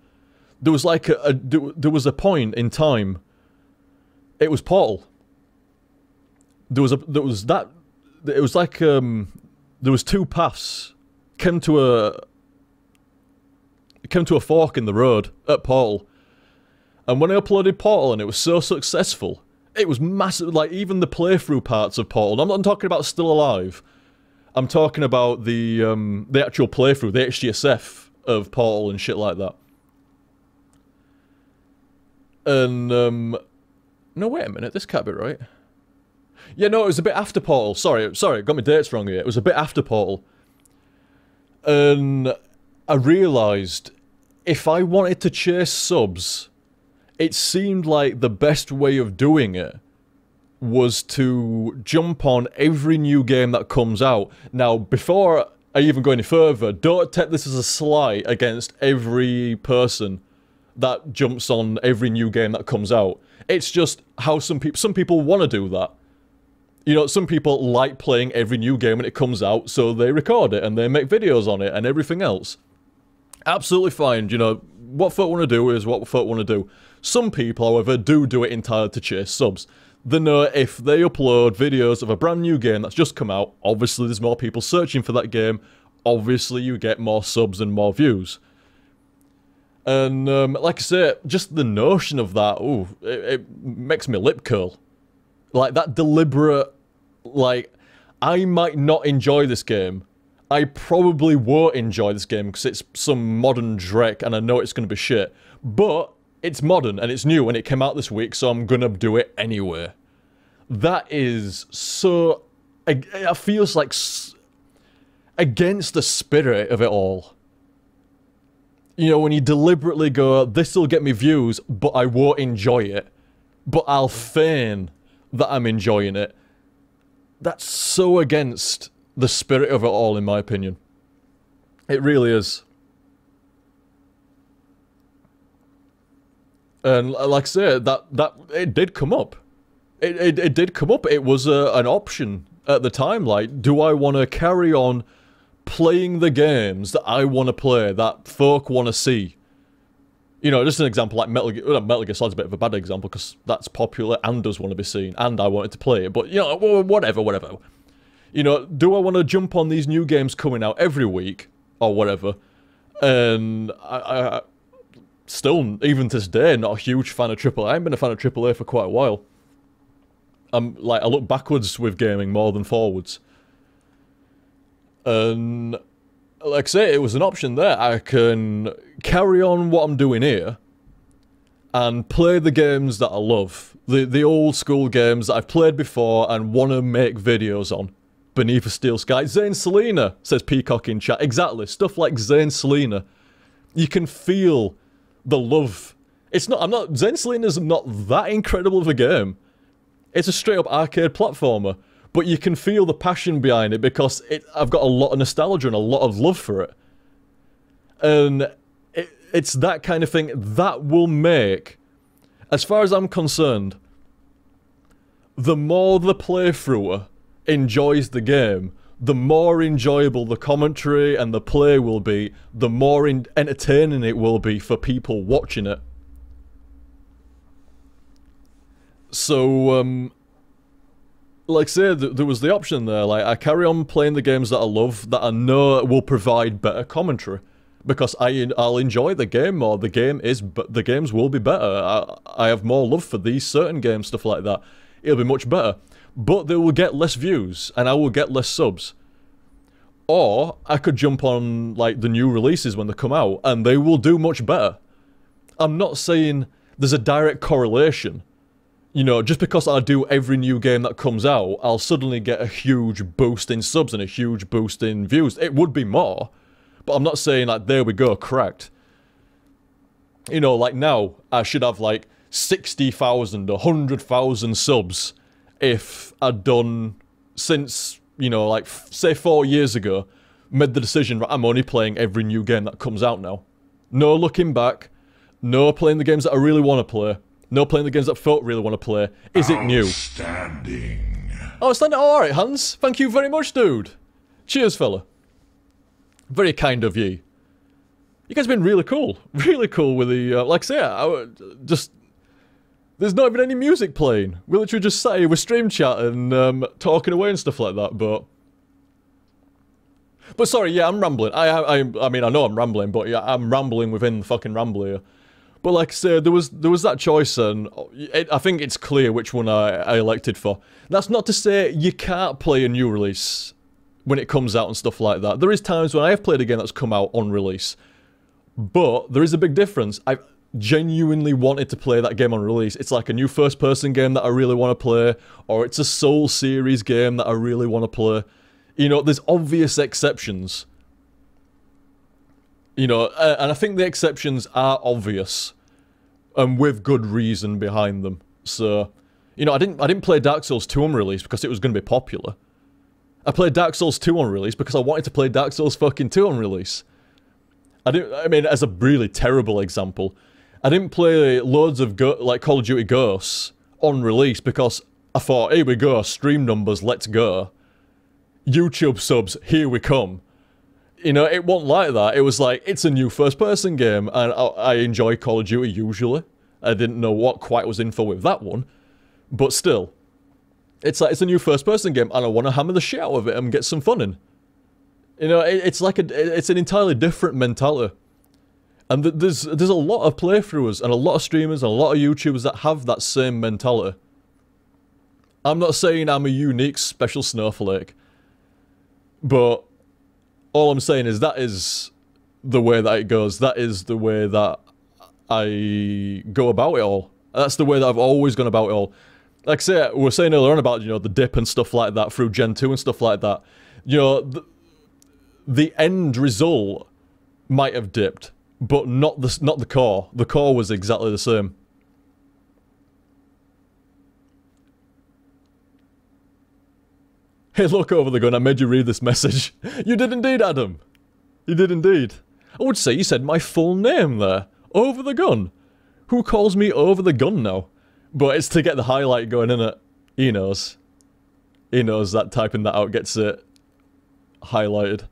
there was like there was a point in time, it was Portal. There was like, there was two paths. Came to a fork in the road at Portal, and when I uploaded Portal and it was so successful, it was massive. Like, even the playthrough parts of Portal, I'm not talking about Still Alive, I'm talking about the actual playthrough, the HTSF of Portal and shit like that. And no, wait a minute, this can't be right. Yeah, no, it was a bit after Portal. Sorry, got my dates wrong here. It was a bit after Portal. And I realised if I wanted to chase subs, it seemed like the best way of doing it was to jump on every new game that comes out. Now, before I even go any further, don't take this as a slight against every person that jumps on every new game that comes out. It's just how some people want to do that. You know, some people like playing every new game when it comes out, so they record it and they make videos on it and everything else. Absolutely fine, you know, what folk want to do is what folk want to do. Some people, however, do it entirely to chase subs. They know if they upload videos of a brand new game that's just come out, obviously there's more people searching for that game, obviously you get more subs and more views. And like I say, just the notion of that, ooh, it makes me lip curl. Like, that deliberate, like, I might not enjoy this game. I probably won't enjoy this game because it's some modern dreck and I know it's going to be shit. But it's modern and it's new and it came out this week, so I'm going to do it anyway. That is so... It feels like against the spirit of it all. You know, when you deliberately go, this'll get me views, but I won't enjoy it. But I'll feign that I'm enjoying it. That's so against the spirit of it all, in my opinion. It really is. And like I say, that it did come up. It did come up. It was an option at the time. Like, do I want to carry on playing the games that I want to play, that folk want to see? You know, just an example like Metal Gear Solid's a bit of a bad example because that's popular and does want to be seen, and I wanted to play it. But, you know, whatever. You know, do I want to jump on these new games coming out every week, or whatever? And I still, even to this day, not a huge fan of AAA. I haven't been a fan of AAA for quite a while. I look backwards with gaming more than forwards. And like I say, it was an option there. I can carry on what I'm doing here and play the games that I love. The old school games that I've played before and want to make videos on. Beneath a Steel Sky. Zane Selena, says Peacock in chat. Exactly. Stuff like Zane Selena. You can feel the love. Zane Selena's not that incredible of a game. It's a straight up arcade platformer. But you can feel the passion behind it because I've got a lot of nostalgia and a lot of love for it. And it's that kind of thing that will make, as far as I'm concerned, the more the playthrougher enjoys the game, the more enjoyable the commentary and the play will be, the more entertaining it will be for people watching it. So, like I said, there was the option there. Like, I carry on playing the games that I love, that I know will provide better commentary, because I'll enjoy the game more. The games will be better. I have more love for these certain games, stuff like that. It'll be much better, but they will get less views, and I will get less subs. Or I could jump on like the new releases when they come out, and they will do much better. I'm not saying there's a direct correlation. You know, just because I do every new game that comes out, I'll suddenly get a huge boost in subs and a huge boost in views. It would be more, but I'm not saying like, there we go, cracked. You know, like now, I should have like 60,000, 100,000 subs if I'd done, since, you know, like, say 4 years ago, made the decision, right, I'm only playing every new game that comes out now. No looking back, no playing the games that I really want to play. No playing the games that folk really want to play. Is it new? Outstanding. Outstanding. Oh, alright, Hans. Thank you very much, dude. Cheers, fella. Very kind of ye. You guys have been really cool. Really cool with the... like I say, there's not even any music playing. We literally just sat here with stream chat and talking away and stuff like that, but... But sorry, yeah, I'm rambling. I mean, I know I'm rambling, but yeah, I'm rambling within the fucking ramble here. But like I said, there was that choice, and I think it's clear which one I elected for. That's not to say you can't play a new release when it comes out and stuff like that. There is times when I have played a game that's come out on release, but there is a big difference. I've genuinely wanted to play that game on release. It's like a new first-person game that I really want to play, or it's a Soul series game that I really want to play. You know, there's obvious exceptions. You know, and I think the exceptions are obvious, and with good reason behind them. So, you know, I didn't play Dark Souls 2 on release because it was going to be popular. I played Dark Souls 2 on release because I wanted to play Dark Souls fucking 2 on release. I mean, as a really terrible example, I didn't play loads of like Call of Duty Ghosts on release because I thought, here we go, stream numbers, let's go. YouTube subs, here we come. You know, it wasn't like that. It was like, it's a new first-person game, and I enjoy Call of Duty usually. I didn't know what quite was in for with that one. But still, it's like, it's a new first-person game, and I want to hammer the shit out of it and get some fun in. You know, it's like it's an entirely different mentality. And there's a lot of playthroughs and a lot of streamers and a lot of YouTubers that have that same mentality. I'm not saying I'm a unique special snowflake, but all I'm saying is that is the way that it goes. That is the way that I go about it all. That's the way that I've always gone about it all. Like I say, we were saying earlier on about, you know, the dip and stuff like that through Gen 2 and stuff like that. You know, the end result might have dipped, but not the core. The core was exactly the same. Hey, look over the gun, I made you read this message. You did indeed, Adam. You did indeed. I would say you said my full name there. Over the gun. Who calls me over the gun now? But it's to get the highlight going, innit? He knows. He knows that typing that out gets it highlighted.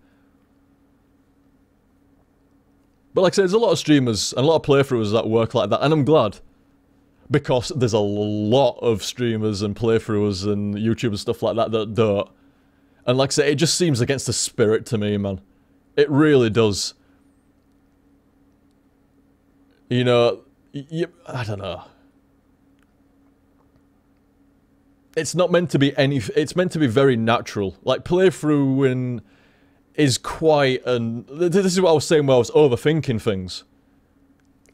But like I said, there's a lot of streamers and a lot of playthroughs that work like that, and I'm glad. Because there's a lot of streamers and playthroughs and YouTube and stuff like that that don't. And like I say, it just seems against the spirit to me, man. It really does. You know, I don't know. It's not meant to be it's meant to be very natural. Like, playthroughing is quite an... This is what I was saying when I was overthinking things.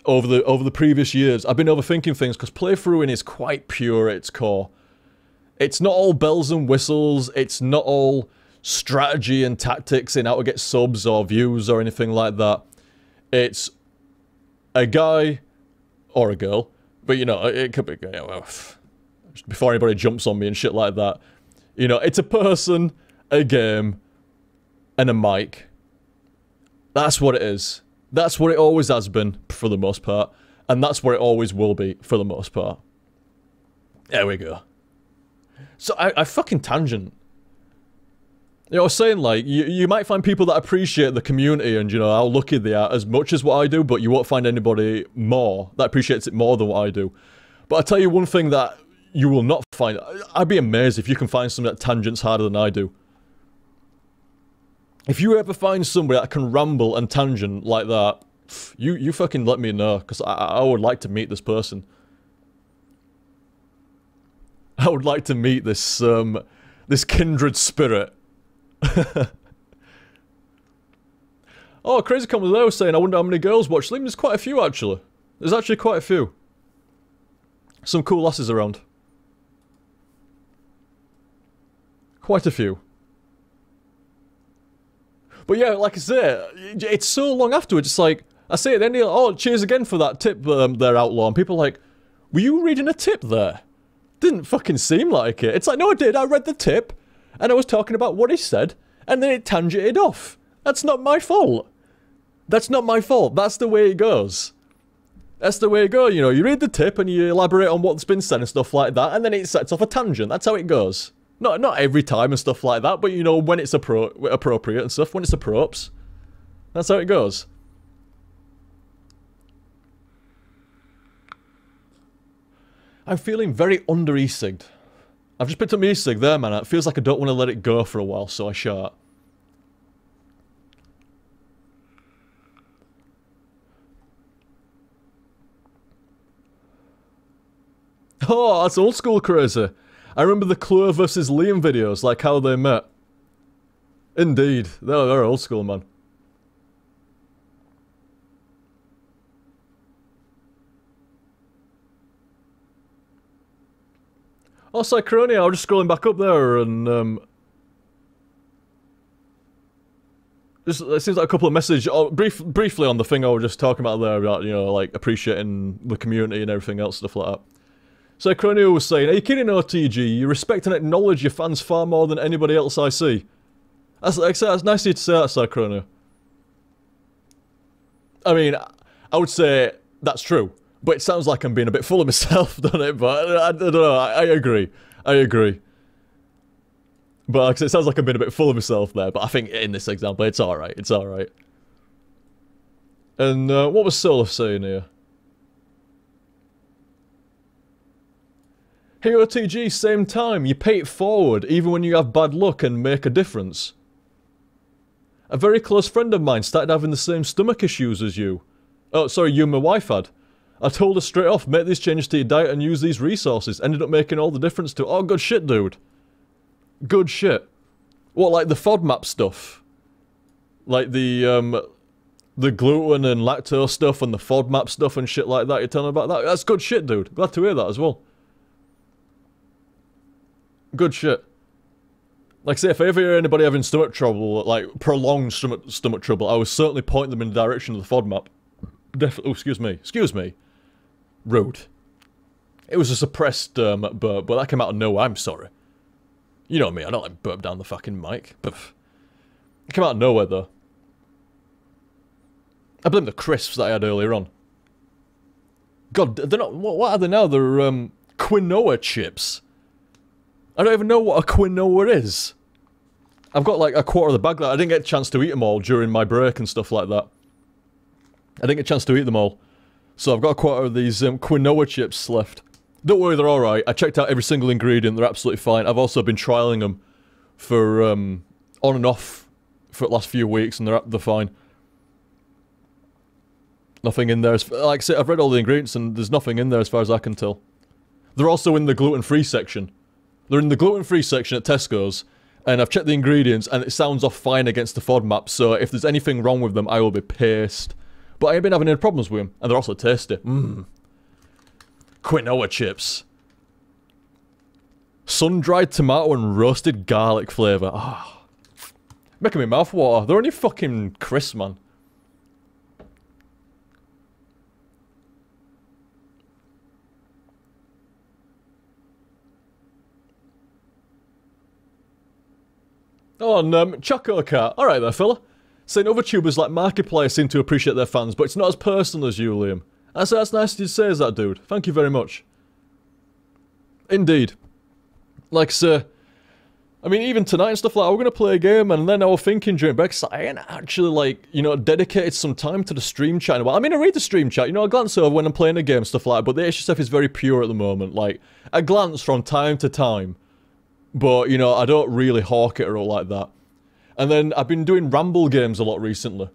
Over the previous years, I've been overthinking things because playthroughing is quite pure at its core. It's not all bells and whistles, it's not all strategy and tactics in how to get subs or views or anything like that. It's a guy, or a girl, but you know, it could be, you know, before anybody jumps on me and shit like that. You know, it's a person, a game, and a mic. That's what it is. That's what it always has been, for the most part. And that's what it always will be, for the most part. There we go. So, I fucking tangent. You know, I was saying, like, you might find people that appreciate the community and, you know, how lucky they are as much as what I do, but you won't find anybody more that appreciates it more than what I do. But I'll tell you one thing that you will not find. I'd be amazed if you can find somebody that tangents harder than I do. If you ever find somebody that can ramble and tangent like that, you fucking let me know, because I would like to meet this person. I would like to meet this, this kindred spirit. Oh, Crazy Common there was saying, I wonder how many girls watch Slim. There's quite a few, actually. There's actually quite a few. Some cool lasses around. Quite a few. But yeah, like I say, it's so long afterwards, it's like, I say it then, oh, cheers again for that tip there, Outlaw, and people are like, were you reading a tip there? Didn't fucking seem like it. It's like, no I did, I read the tip, and I was talking about what he said, and then it tangented off. That's not my fault. That's not my fault, that's the way it goes. That's the way it goes, you know, you read the tip and you elaborate on what's been said and stuff like that, and then it sets off a tangent, that's how it goes. Not every time and stuff like that, but you know, when it's appropriate and stuff, when it's approps. That's how it goes. I'm feeling very under e-cigged. I've just picked up my e-cig there, man. It feels like I don't want to let it go for a while, so I shan't. Oh, that's old school crazy. I remember the Chloe versus Liam videos, like how they met. Indeed, they're old school, man. Oh, Cychronia, I was just scrolling back up there and, it seems like a couple of messages, briefly on the thing I was just talking about there, about, you know, like, appreciating the community and everything else, stuff like that. So Chronio was saying, are you kidding, OTG? You respect and acknowledge your fans far more than anybody else I see. That's nice of you to say that, Chronio. I mean, I would say that's true, but it sounds like I'm being a bit full of myself, doesn't it? But I don't know, I agree. I agree. But like I said, it sounds like I'm being a bit full of myself there, but I think in this example, it's alright, it's alright. And what was Solar saying here? Hey OTG, same time, you pay it forward even when you have bad luck and make a difference. A very close friend of mine started having the same stomach issues as you. Oh, sorry, you and my wife had. I told her straight off, make these changes to your diet and use these resources. Ended up making all the difference to it. Oh, good shit, dude. Good shit. What, like the FODMAP stuff? Like the gluten and lactose stuff and the FODMAP stuff and shit like that? You're telling about that? That's good shit, dude. Glad to hear that as well. Good shit. Like I say, if I ever hear anybody having stomach trouble, like prolonged stomach trouble, I would certainly point them in the direction of the FODMAP. Definitely. Oh, excuse me. Rude. It was a suppressed burp, but that came out of nowhere. I'm sorry. You know me, I don't like burp down the fucking mic. But it came out of nowhere though. I blame the crisps that I had earlier on. God, they're not. What are they now? They're quinoa chips. I don't even know what a quinoa is. I've got like a quarter of the bag that I didn't get a chance to eat them all during my break and stuff like that. I didn't get a chance to eat them all. So I've got a quarter of these quinoa chips left. Don't worry, they're alright. I checked out every single ingredient, they're absolutely fine. I've also been trialling them for on and off for the last few weeks and they're fine. Nothing in there, like I said, I've read all the ingredients and there's nothing in there as far as I can tell. They're also in the gluten-free section. They're in the gluten-free section at Tesco's, and I've checked the ingredients, and it sounds off fine against the FODMAP, so if there's anything wrong with them, I will be pissed. But I ain't been having any problems with them, and they're also tasty. Mmm. Quinoa chips. Sun-dried tomato and roasted garlic flavour. Ah. Making me mouth water. They're only fucking crisp, man. Oh, and Choco Cat. Alright there, fella. Saying other tubers like Markiplier seem to appreciate their fans, but it's not as personal as you, Liam. That's nice to say as that, dude. Thank you very much. Indeed. Like, sir, I mean, even tonight and stuff like that, we're going to play a game, and then I was thinking during break, I ain't actually, like, you know, dedicated some time to the stream chat. Well, I mean, I read the stream chat, you know, I glance over when I'm playing a game, stuff like that, but the HTSF is very pure at the moment. Like, I glance from time to time. But, you know, I don't really hawk it or all like that. And then I've been doing Ramble games a lot recently.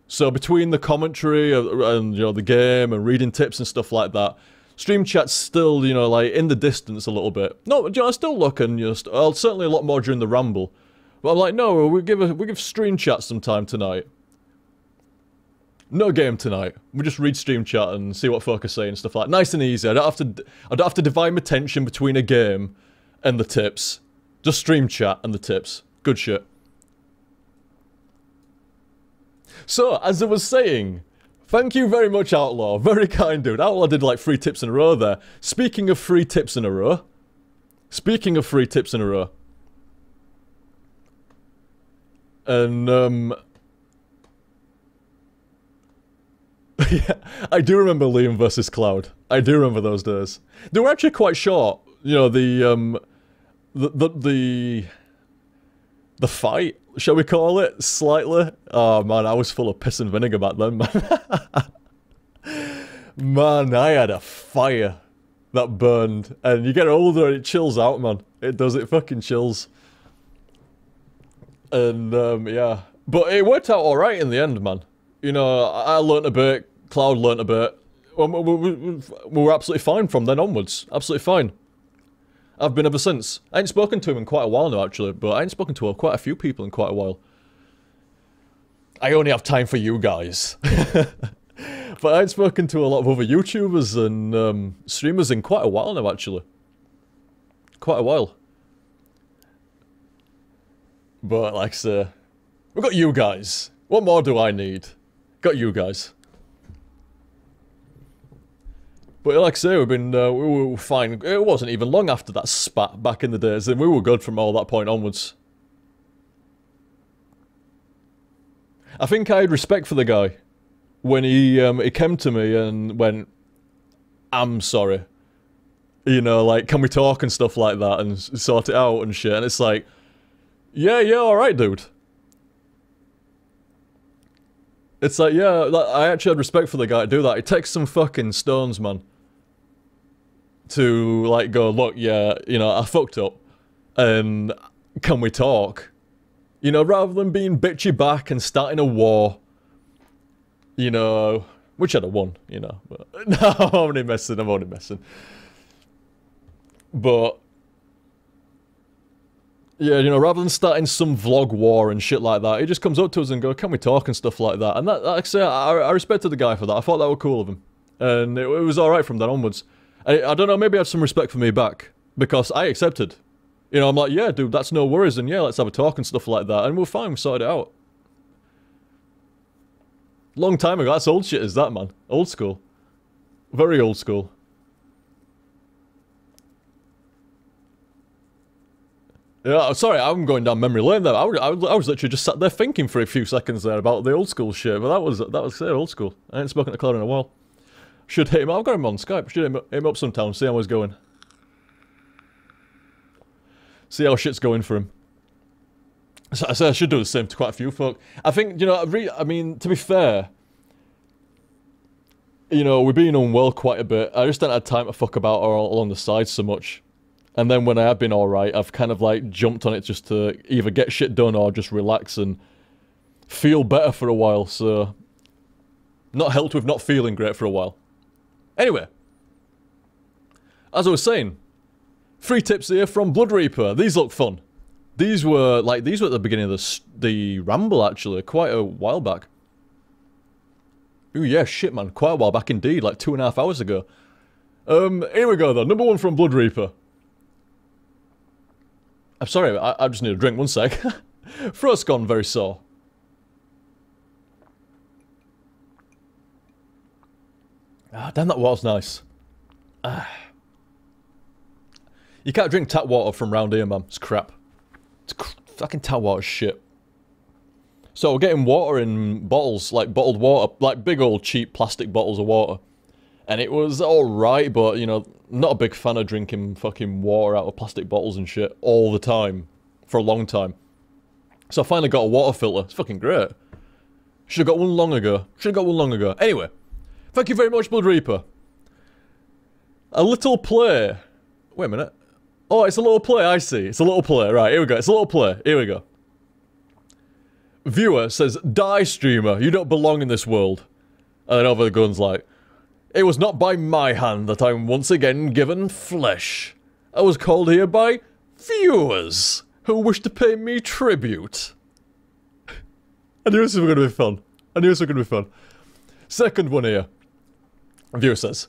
So between the commentary and, you know, the game and reading tips and stuff like that, stream chat's still, you know, like, in the distance a little bit. No, you know, I still look and, you know, certainly a lot more during the Ramble. But I'm like, no, we give stream chat some time tonight. No game tonight. We just read stream chat and see what folk are saying and stuff like that. Nice and easy. I don't have to divide my attention between a game and the tips. Just stream chat and the tips. Good shit. So, as I was saying, thank you very much, Outlaw. Very kind, dude. Outlaw did like 3 tips in a row there. Speaking of 3 tips in a row. And, yeah, I do remember Liam versus Cloud. I do remember those days. They were actually quite short. You know, the fight, shall we call it, slightly. Oh man, I was full of piss and vinegar back then, man. Man, I had a fire that burned. And you get older and it chills out, man. It does, it fucking chills. And, yeah. But it worked out alright in the end, man. You know, I learnt a bit, Cloud learnt a bit. We were absolutely fine from then onwards. Absolutely fine. I've been ever since. I ain't spoken to him in quite a while now, actually, but I ain't spoken to quite a few people in quite a while. I only have time for you guys. But I ain't spoken to a lot of other YouTubers and streamers in quite a while now, actually. Quite a while. But, like I say, we've got you guys. What more do I need? Got you guys. But like I say, we were fine. It wasn't even long after that spat back in the days, and we were good from all that point onwards. I think I had respect for the guy when he came to me and went, "I'm sorry." You know, like, can we talk and stuff like that and sort it out and shit. And it's like, yeah, alright, dude. It's like, yeah, like, I actually had respect for the guy to do that. It takes some fucking stones, man. to, like, go, look, yeah, you know, I fucked up, and can we talk? You know, rather than being bitchy back and starting a war, you know, which I'd have won, you know, but, no, I'm only messing, But, yeah, you know, rather than starting some vlog war and shit like that, he just comes up to us and goes, can we talk and stuff like that, and that, like I say, I respected the guy for that. I thought that was cool of him, and it was alright from then onwards. I don't know, maybe I had some respect for me back, because I accepted. You know, I'm like, yeah, dude, that's no worries, and yeah, let's have a talk and stuff like that, and we're fine, we sorted it out. Long time ago, that's old shit, is that, man? Old school. Very old school. Yeah, sorry, I'm going down memory lane there. I was literally just sat there thinking for a few seconds there about the old school shit, but that was old school. I ain't spoken to Claire in a while. Should hit him up. I've got him on Skype. Should hit him up sometime, see how he's going. See how shit's going for him. So I should do the same to quite a few folk. I think, you know, I mean, to be fair, you know, we're being unwell quite a bit. I just don't have time to fuck about all along the sides so much. And then when I have been alright, I've kind of like jumped on it just to either get shit done or just relax and feel better for a while, so... Not helped with not feeling great for a while. Anyway. As I was saying, 3 tips here from Blood Reaper. These look fun. These were at the beginning of the Ramble, actually, quite a while back. Ooh, yeah, shit, man. Quite a while back indeed, like 2.5 hours ago. Here we go, though. Number 1 from Blood Reaper. I'm sorry, I just need a drink, one sec. Throat's gone very sore. Ah, damn, that water's nice. Ah. You can't drink tap water from round here, man. It's crap. It's fucking tap water shit. So we're getting water in bottles, like bottled water, like big old cheap plastic bottles of water. And it was alright, but, you know, not a big fan of drinking fucking water out of plastic bottles and shit all the time. For a long time. So I finally got a water filter. It's fucking great. Should've got one long ago. Anyway. Thank you very much, Blood Reaper. A little play. Wait a minute. Oh, it's a little play, I see. It's a little play. Right, here we go. It's a little play. Here we go. Viewer says, die, streamer. You don't belong in this world. And then over the gun's like, it was not by my hand that I'm once again given flesh. I was called here by viewers who wish to pay me tribute. I knew this was going to be fun. Second one here. Viewer says,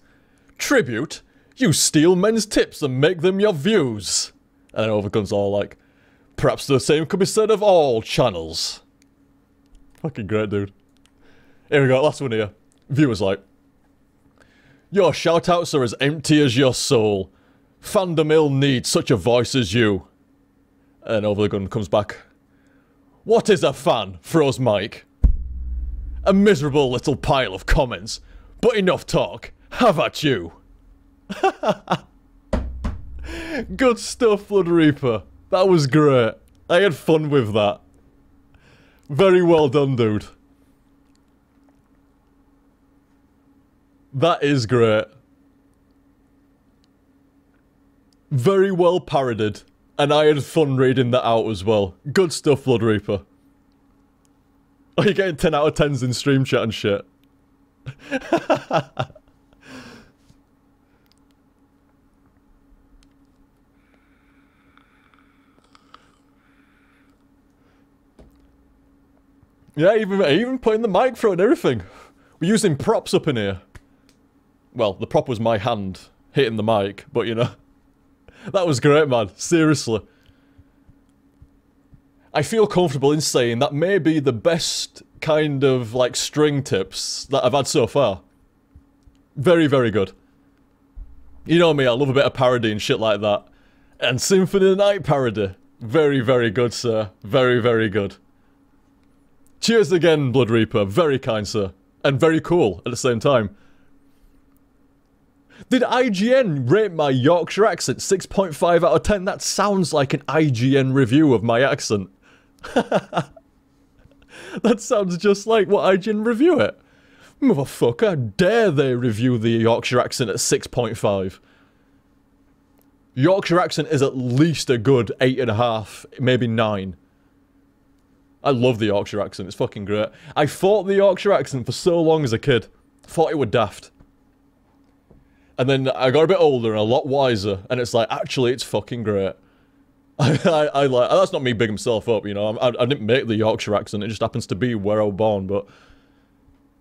tribute? You steal men's tips and make them your views. And then Overgun's all like, perhaps the same could be said of all channels. Fucking great, dude. Here we go, last one here. Viewer's like, your shoutouts are as empty as your soul. Fandango needs such a voice as you. And Overgun comes back. What is a fan? Throws Mike. A miserable little pile of comments. But enough talk. Have at you. Good stuff, Blood Reaper. That was great. I had fun with that. Very well done, dude. That is great. Very well parodied. And I had fun reading that out as well. Good stuff, Blood Reaper. Oh, you're getting 10 out of 10s in stream chat and shit. Yeah, even putting the mic through and everything. We're using props up in here. Well, the prop was my hand hitting the mic, but you know. That was great, man. Seriously. I feel comfortable in saying that may be the best kind of, like, string tips that I've had so far. Very, very good. You know me, I love a bit of parody and shit like that. And Symphony of the Night parody. Very, very good, sir. Very, very good. Cheers again, Blood Reaper. Very kind, sir. And very cool at the same time. Did IGN rate my Yorkshire accent 6.5 out of 10? That sounds like an IGN review of my accent. That sounds just like what IGN review it. Motherfucker, dare they review the Yorkshire accent at 6.5? Yorkshire accent is at least a good 8.5, maybe 9. I love the Yorkshire accent, it's fucking great. I fought the Yorkshire accent for so long as a kid. Thought it were daft. And then I got a bit older and a lot wiser, and it's like, actually, it's fucking great. I like, that's not me bigging myself up, you know, I didn't make the Yorkshire accent, it just happens to be where I was born, but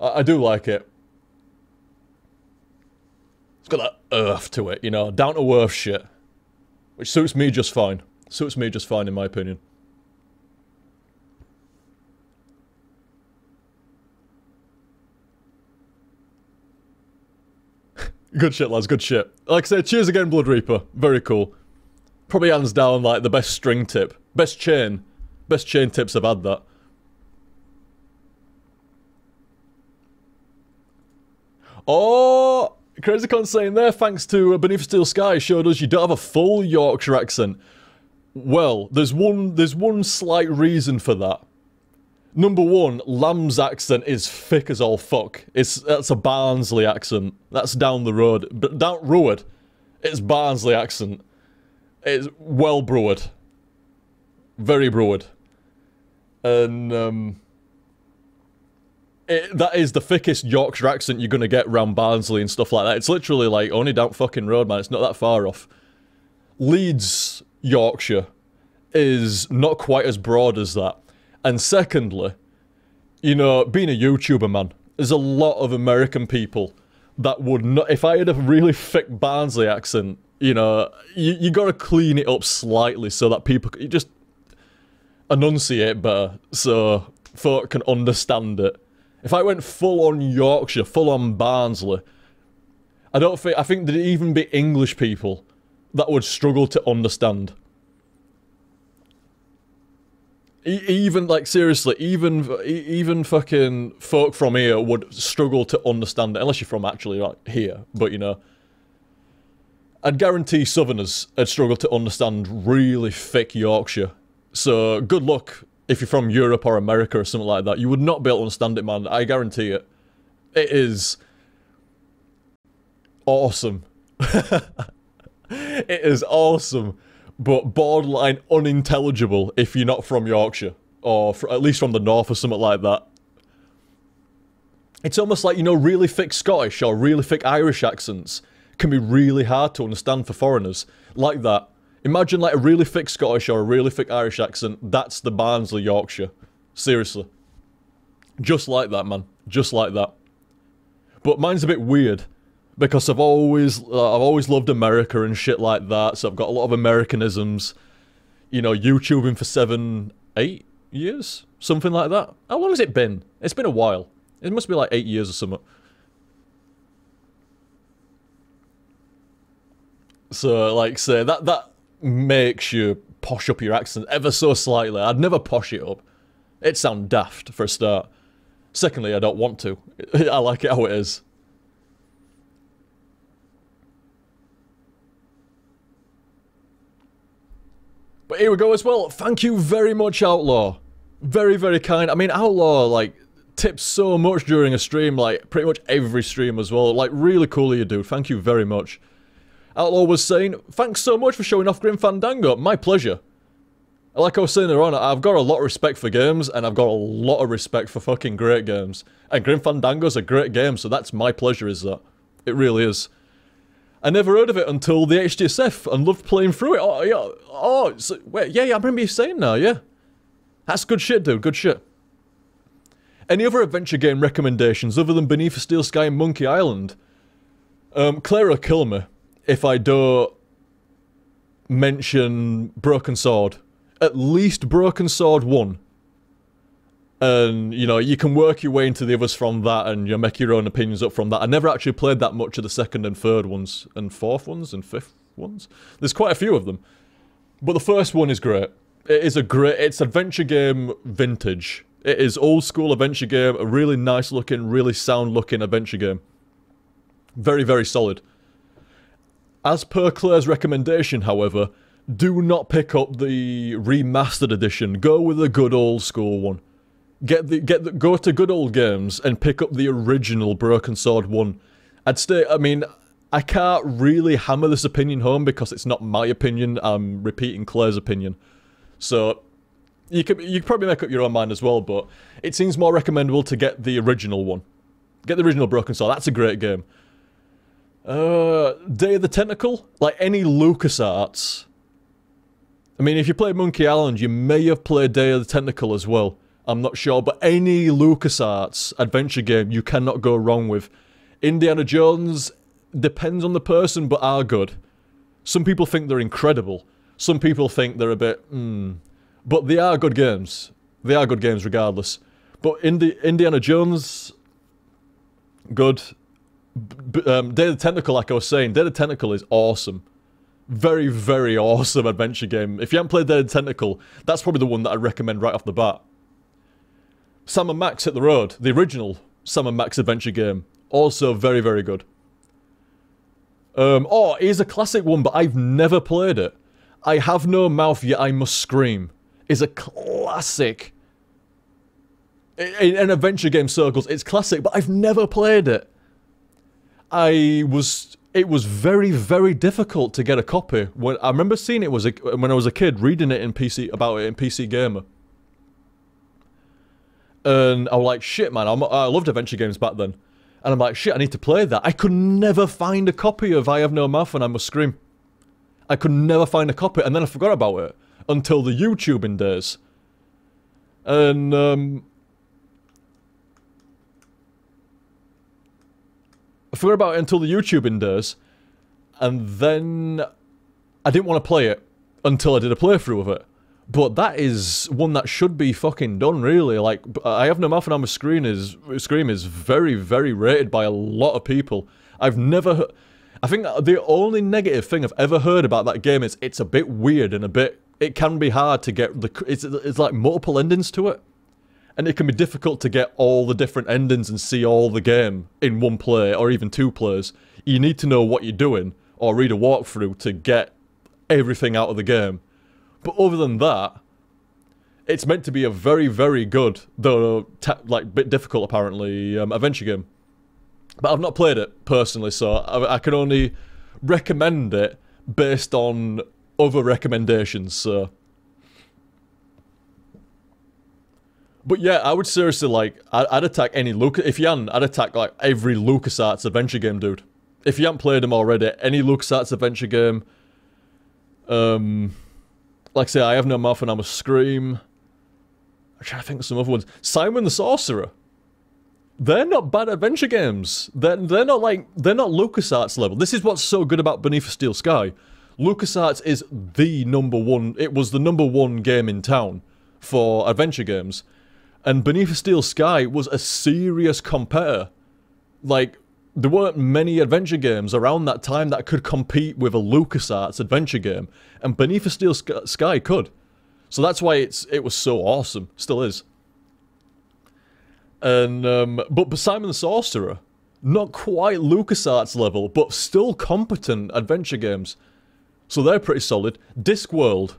I do like it. It's got that earth to it, you know, down to earth shit. Which suits me just fine. Suits me just fine, in my opinion. Good shit, lads, good shit. Like I said, cheers again, Blood Reaper. Very cool. Probably hands down, like, the best string tip. Best chain. Best chain tips I've had, that. Oh! CrazyCon saying there, thanks to Beneath Steel Sky, showed us you don't have a full Yorkshire accent. Well, there's one slight reason for that. Number one, Lamb's accent is thick as all fuck. That's a Barnsley accent. That's down the road. But down Road, it's Barnsley accent. It's well brewed. Very brewed. And, that is the thickest Yorkshire accent you're gonna get around Barnsley and stuff like that. It's literally like only down fucking road, man. It's not that far off. Leeds, Yorkshire, is not quite as broad as that. And secondly, you know, being a YouTuber, man, there's a lot of American people that would not... If I had a really thick Barnsley accent, you know, you gotta clean it up slightly so that people... You just enunciate better so folk can understand it. If I went full-on Yorkshire, full-on Barnsley, I think there'd even be English people that would struggle to understand. Even, like, seriously, even fucking folk from here would struggle to understand it, unless you're from actually, like, here, but, you know. I'd guarantee Southerners would struggle to understand really thick Yorkshire. So, good luck if you're from Europe or America or something like that. You would not be able to understand it, man. I guarantee it. It is awesome. It is awesome, but borderline unintelligible if you're not from Yorkshire, or at least from the north or something like that. It's almost like, you know, really thick Scottish or really thick Irish accents can be really hard to understand for foreigners. Like that. Imagine like a really thick Scottish or a really thick Irish accent. That's the Barnsley Yorkshire. Seriously. Just like that, man. Just like that. But mine's a bit weird. Because I've always loved America and shit like that. So I've got a lot of Americanisms. You know, YouTubing for 7, 8 years? Something like that. How long has it been? It's been a while. It must be like 8 years or something. So, like, say, that makes you posh up your accent ever so slightly. I'd never posh it up. It'd sound daft, for a start. Secondly, I don't want to. I like it how it is. But here we go as well. Thank you very much, Outlaw. Very, very kind. I mean, Outlaw, like, tips so much during a stream, like, pretty much every stream as well. Like, really cool of you, dude. Thank you very much. Outlaw was saying, thanks so much for showing off Grim Fandango. My pleasure. Like I was saying earlier on, I've got a lot of respect for games, and I've got a lot of respect for fucking great games. And Grim Fandango's a great game, so that's my pleasure, is that. It really is. I never heard of it until the HTSF, and loved playing through it. Oh, yeah. Oh, so, wait, yeah, I remember you saying now, yeah. That's good shit, dude, good shit. Any other adventure game recommendations other than Beneath a Steel Sky and Monkey Island? Claire will kill me if I don't mention Broken Sword. At least Broken Sword 1. And, you know, you can work your way into the others from that, and you make your own opinions up from that. I never actually played that much of the second and third ones, and fourth ones, and fifth ones. There's quite a few of them. But the first one is great. It is a great, it's adventure game vintage. It is old school adventure game, a really nice looking, really sound looking adventure game. Very, very solid. As per Claire's recommendation, however, do not pick up the remastered edition. Go with the good old school one. Go to Good Old Games and pick up the original Broken Sword 1. I'd say, I mean, I can't really hammer this opinion home because it's not my opinion. I'm repeating Claire's opinion. So you could probably make up your own mind as well, but it seems more recommendable to get the original one. Get the original Broken Sword. That's a great game. Day of the Tentacle? Like any LucasArts. I mean, if you played Monkey Island, you may have played Day of the Tentacle as well. I'm not sure, but any LucasArts adventure game you cannot go wrong with. Indiana Jones depends on the person, but are good. Some people think they're incredible. Some people think they're a bit, But they are good games. They are good games regardless. But Indiana Jones, good. Day of the Tentacle, like I was saying, Day of the Tentacle is awesome. Very, very awesome adventure game. If you haven't played Day of the Tentacle, that's probably the one that I'd recommend right off the bat. Sam and Max Hit the Road, the original Sam and Max adventure game. Also very, very good. Oh, here's a classic one, but I've never played it. I Have No Mouth, Yet I Must Scream is a classic. In adventure game circles, it's classic, but I've never played it. It was very, very difficult to get a copy. When I remember seeing it when I was a kid, reading it in about it in PC Gamer. And I was like, shit, man, I loved adventure games back then. And I'm like, shit, I need to play that. I could never find a copy of I Have No Mouth and I Must Scream. I could never find a copy, and then I forgot about it until the YouTubing days. And, I forgot about it until the YouTubing days, and then I didn't want to play it until I did a playthrough of it. But that is one that should be fucking done, really. Like, I Have No Mouth and I Must Scream is very, very rated by a lot of people. I've never... I think the only negative thing I've ever heard about that game is it's a bit weird and it can be hard to get it's like multiple endings to it. And it can be difficult to get all the different endings and see all the game in one play or even two plays. You need to know what you're doing or read a walkthrough to get everything out of the game. But other than that, it's meant to be a very, very good, though like bit difficult apparently, adventure game. But I've not played it personally, so I can only recommend it based on other recommendations, so. But yeah, I would seriously, like, I'd attack any if you hadn't, I'd attack, like, every LucasArts adventure game, dude. If you haven't played them already, any LucasArts adventure game, like I say, I Have No Mouth and I Must Scream. I'm trying to think of some other ones. Simon the Sorcerer. They're not bad adventure games. They're not LucasArts level. This is what's so good about Beneath a Steel Sky. LucasArts is the #1, it was the #1 game in town for adventure games. And Beneath a Steel Sky was a serious competitor. Like, there weren't many adventure games around that time that could compete with a LucasArts adventure game. And Beneath a Steel Sky could. So that's why it was so awesome. Still is. And, but Simon the Sorcerer, not quite LucasArts level, but still competent adventure games. So they're pretty solid. Discworld.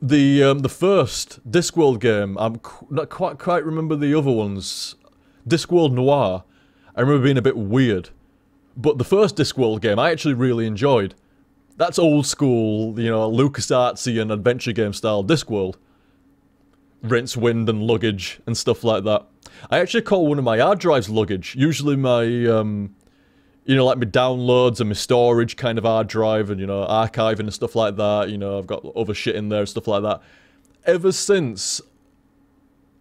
The first Discworld game, I'm not quite remember the other ones. Discworld Noir, I remember being a bit weird. But the first Discworld game I actually really enjoyed. That's old school, you know, LucasArtsy and adventure game style Discworld. Rinse, wind, and luggage, and stuff like that. I actually call one of my hard drives luggage. Usually my, you know, like my downloads and my storage kind of hard drive, and, you know, archiving and stuff like that. You know, I've got other shit in there and stuff like that. Ever since,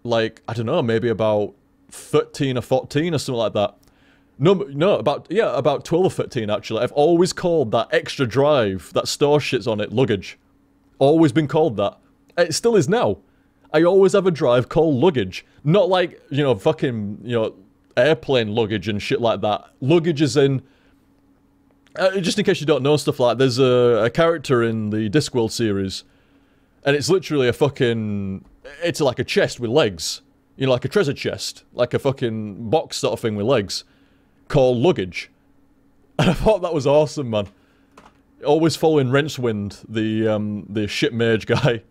like, I don't know, maybe about 13 or 14 or something like that. No, about 12 or 13 actually. I've always called that extra drive that stores shits on it luggage. Always been called that. It still is now. I always have a drive called luggage. Not like, you know, fucking, you know, airplane luggage and shit like that. Luggage is in... just in case you don't know stuff like that, there's a character in the Discworld series. And it's literally a fucking... It's like a chest with legs. You know, like a treasure chest. Like a fucking box sort of thing with legs. Called luggage. And I thought that was awesome, man. Always following Rincewind, the shit mage guy.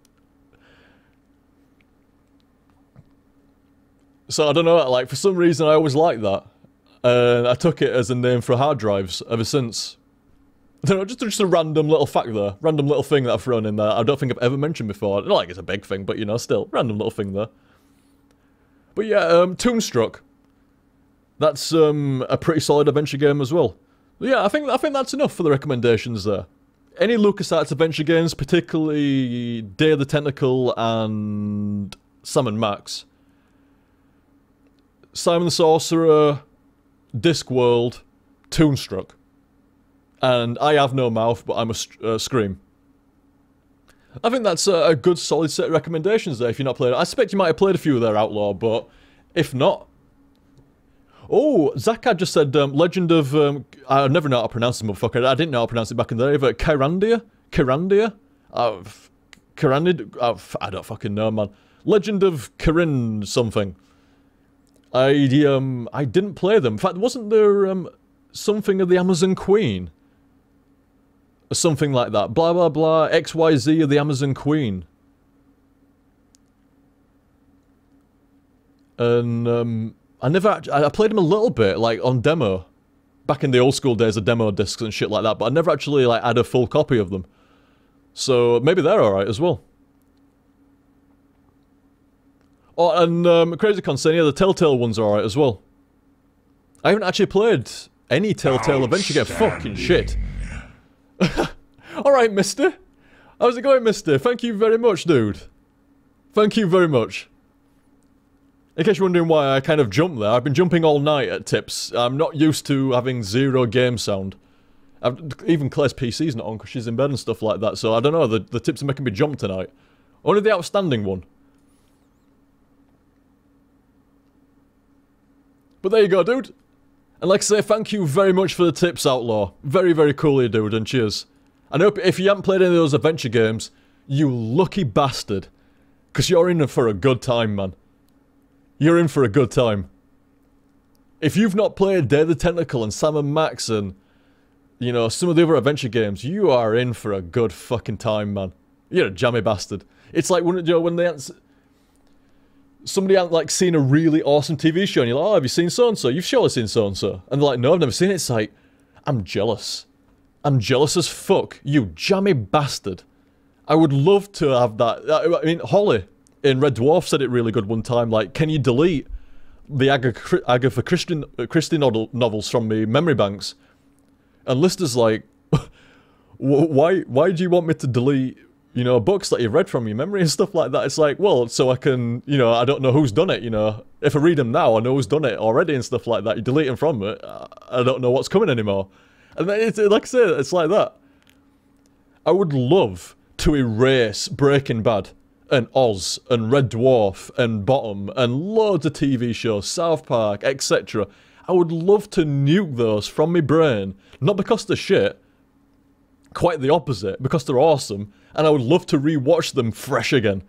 So I don't know, like, for some reason I always like that. I took it as a name for hard drives ever since. I don't know, just a random little fact there. Random little thing that I've thrown in there. I don't think I've ever mentioned before. Not like it's a big thing, but you know, still. Random little thing there. But yeah, Toonstruck. That's a pretty solid adventure game as well. Yeah, I think that's enough for the recommendations there. Any LucasArts adventure games, particularly Day of the Tentacle and Sam & Max. Simon the Sorcerer, Discworld, Toonstruck. And I Have No Mouth, but I Must Scream. I think that's a good solid set of recommendations there if you're not playing it. I suspect you might have played a few there, Outlaw, but if not... Oh, Zakad just said, Legend of... I never know how to pronounce this motherfucker. I didn't know how to pronounce it back in the day, but Kyrandia? Kyrandia? Kyranid? I don't fucking know, man. Legend of Kirin something. I didn't play them. In fact, wasn't there something of the Amazon Queen? Or something like that. Blah, blah, blah. XYZ of the Amazon Queen. And, I played them a little bit, like, on demo. Back in the old school days of demo discs and shit like that, but I never actually, like, had a full copy of them. So, maybe they're alright as well. Oh, and, Crazy Con saying, yeah, the Telltale ones are alright as well. I haven't actually played any Telltale adventure game. Fucking shit. Alright, mister. How's it going, mister? Thank you very much, dude. Thank you very much. In case you're wondering why I kind of jumped there, I've been jumping all night at tips. I'm not used to having zero game sound. Even Claire's PC's not on because she's in bed and stuff like that, so I don't know, the tips are making me jump tonight. Only the outstanding one. But there you go, dude. And like I say, thank you very much for the tips, Outlaw. Very, very cool of you, dude, and cheers. And I hope if you haven't played any of those adventure games, you lucky bastard. Because you're in for a good time, man. You're in for a good time. If you've not played Day of the Tentacle and Sam & Max and, you know, some of the other adventure games, you are in for a good fucking time, man. You're a jammy bastard. It's like when, you know, when they... Somebody hadn't, like, seen a really awesome TV show, and you're like, oh, have you seen so-and-so? You've surely seen so-and-so. And they're like, no, I've never seen it. It's like, I'm jealous. I'm jealous as fuck. You jammy bastard. I would love to have that. I mean, Holly in Red Dwarf said it really good one time, like, can you delete the Agatha Christie novels from me memory banks? And Lister's like, why do you want me to delete... you know, books that you've read from your memory and stuff like that? It's like, well, so I can, you know, I don't know who's done it, you know. If I read them now, I know who's done it already and stuff like that. You delete them from it, I don't know what's coming anymore. And then it's, like I said, it's like that. I would love to erase Breaking Bad, and Oz, and Red Dwarf, and Bottom, and loads of TV shows, South Park, etc. I would love to nuke those from my brain, not because they're shit, quite the opposite, because they're awesome, and I would love to re-watch them fresh again.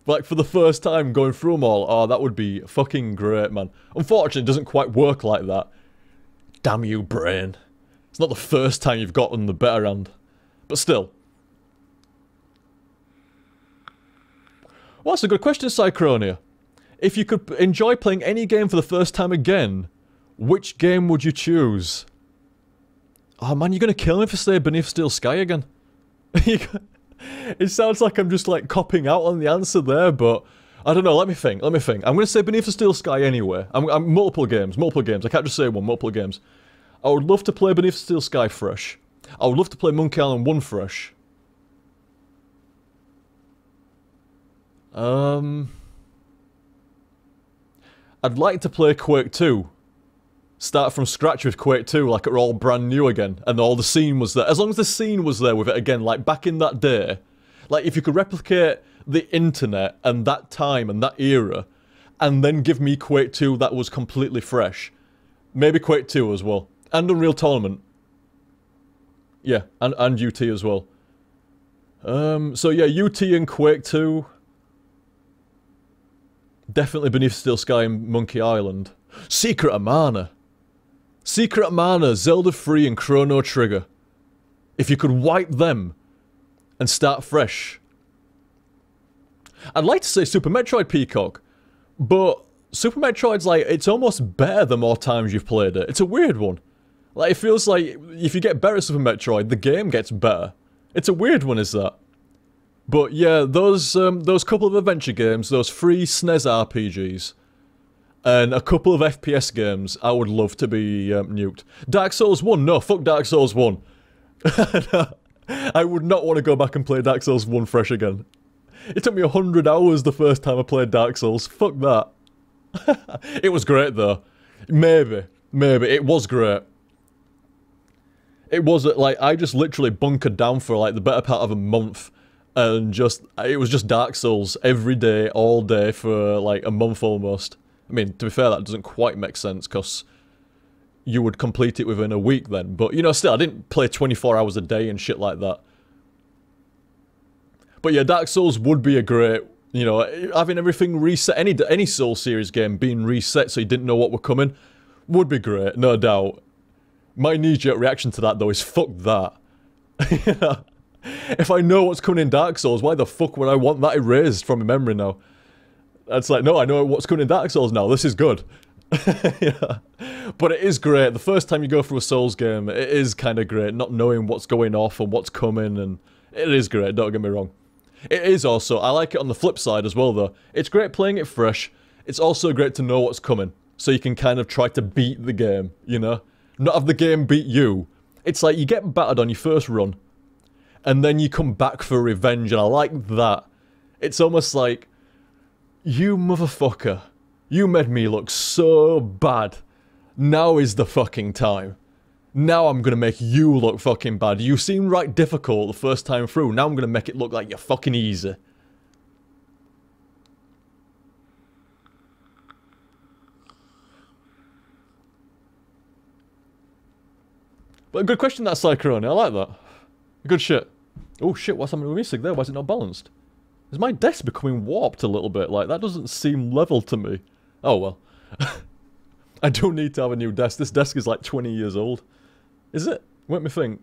Like, for the first time going through them all, oh, that would be fucking great, man. Unfortunately, it doesn't quite work like that. Damn you, brain. It's not the first time you've gotten the better hand. But still. Well, that's a good question, Cychronia. If you could enjoy playing any game for the first time again, which game would you choose? Oh man, you're gonna kill me if I say Beneath Steel Sky again. It sounds like I'm just like copping out on the answer there, but I don't know, let me think. I'm gonna say Beneath the Steel Sky anyway. I'm multiple games. I can't just say one, multiple games. I would love to play Beneath the Steel Sky fresh. I would love to play Monkey Island 1 fresh. I'd like to play Quake 2. Start from scratch with Quake 2, like it's all brand new again, and all the scene was there. As long as the scene was there with it again, like back in that day. Like, if you could replicate the internet and that time and that era, and then give me Quake 2 that was completely fresh. Maybe Quake 2 as well. And Unreal Tournament. Yeah, and UT as well. So yeah, UT and Quake 2. Definitely Beneath Steel Sky and Monkey Island. Secret of Mana. Secret of Mana, Zelda 3 and Chrono Trigger. If you could wipe them and start fresh. I'd like to say Super Metroid Peacock, but Super Metroid's like, it's almost better the more times you've played it. It's a weird one. Like, it feels like if you get better at Super Metroid, the game gets better. It's a weird one, is that? But yeah, those couple of adventure games, those 3 SNES RPGs, and a couple of FPS games, I would love to be nuked. Dark Souls 1, no, fuck Dark Souls 1. I would not want to go back and play Dark Souls 1 fresh again. It took me 100 hours the first time I played Dark Souls, fuck that. It was great though. Maybe, it was great. It was, like, I just literally bunkered down for, like, the better part of a month. And it was just Dark Souls every day, all day, for, like, a month almost. I mean, to be fair, that doesn't quite make sense, because you would complete it within a week then. But, you know, still, I didn't play 24 hours a day and shit like that. But yeah, Dark Souls would be a great, you know, having everything reset, any Souls series game being reset so you didn't know what were coming, would be great, no doubt. My knee-jerk reaction to that, though, is fuck that. You know? If I know what's coming in Dark Souls, why the fuck would I want that erased from my memory now? That's like, no, I know what's coming in Dark Souls now, this is good. Yeah. But it is great, the first time you go through a Souls game, it is kind of great, not knowing what's going off and what's coming, and it is great, don't get me wrong. It is also, I like it on the flip side as well, though. It's great playing it fresh, it's also great to know what's coming, so you can kind of try to beat the game, you know? Not have the game beat you. It's like you get battered on your first run, and then you come back for revenge, and I like that. It's almost like, you motherfucker, you made me look so bad. Now is the fucking time. Now I'm gonna make you look fucking bad. You seemed right difficult the first time through, now I'm gonna make it look like you're fucking easy. But a good question, that Cyclone. I like that. Good shit. Oh shit, what's happening with me sig there? Why is it not balanced? Is my desk becoming warped a little bit? Like, that doesn't seem level to me. Oh well. I do need to have a new desk. This desk is like 20 years old. Is it? Let me think.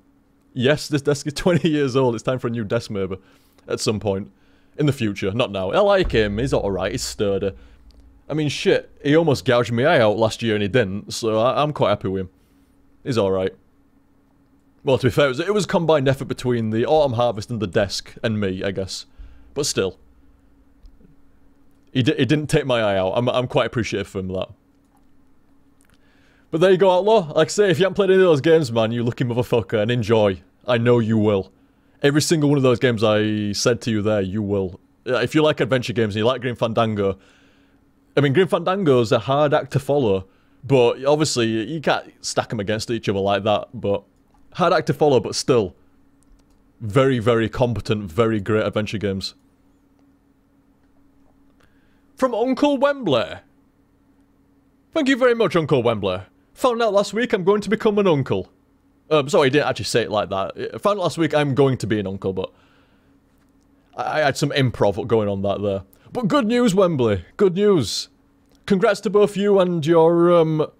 Yes, this desk is 20 years old. It's time for a new desk maybe. At some point. In the future. Not now. I like him. He's alright. He's sturdy. I mean, shit. He almost gouged my eye out last year and he didn't. So I'm quite happy with him. He's alright. Well, to be fair, it was a combined effort between the Autumn Harvest and the desk, and me, I guess. But still. He didn't take my eye out. I'm quite appreciative for him for that. But there you go, Outlaw. Like I say, if you haven't played any of those games, man, you lucky motherfucker, and enjoy. I know you will. Every single one of those games I said to you there, you will. If you like adventure games and you like Grim Fandango, I mean, Grim Fandango's a hard act to follow, but obviously, you can't stack them against each other like that, but... Hard act to follow, but still. Very, very competent, very great adventure games. From Uncle Wembley. Thank you very much, Uncle Wembley. Found out last week I'm going to become an uncle. Sorry, I didn't actually say it like that. Found out last week I'm going to be an uncle, but... I had some improv going on that there. But good news, Wembley. Good news. Congrats to both you and your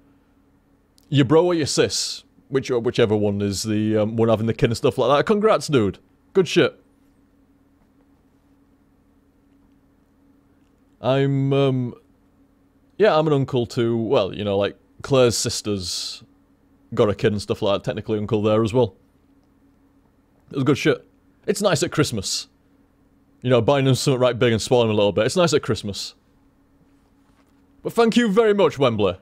bro or your sis. Whichever one is the one having the kid and stuff like that. Congrats, dude. Good shit. Yeah, I'm an uncle to, well, you know, like, Claire's sister's got a kid and stuff like that. Technically uncle there as well. It was good shit. It's nice at Christmas. You know, buying them something right big and spoiling them a little bit. It's nice at Christmas. But thank you very much, Wembley.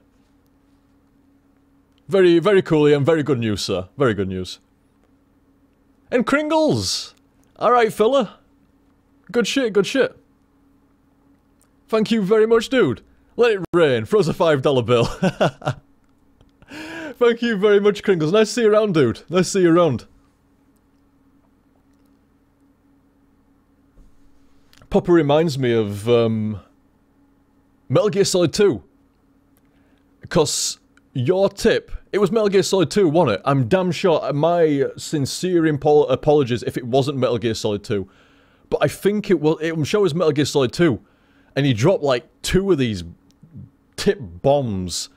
Very, very cool, and very good news, sir. Very good news. And Kringles! Alright, fella. Good shit, good shit. Thank you very much, dude. Let it rain. Throws a $5 bill. Thank you very much, Kringles. Nice to see you around, dude. Nice to see you around. Papa reminds me of, Metal Gear Solid 2. Because... Your tip, it was Metal Gear Solid 2, wasn't it? I'm damn sure, my sincere apologies if it wasn't Metal Gear Solid 2. But I think I'm sure it was Metal Gear Solid 2. And he dropped like 2 of these tip bombs.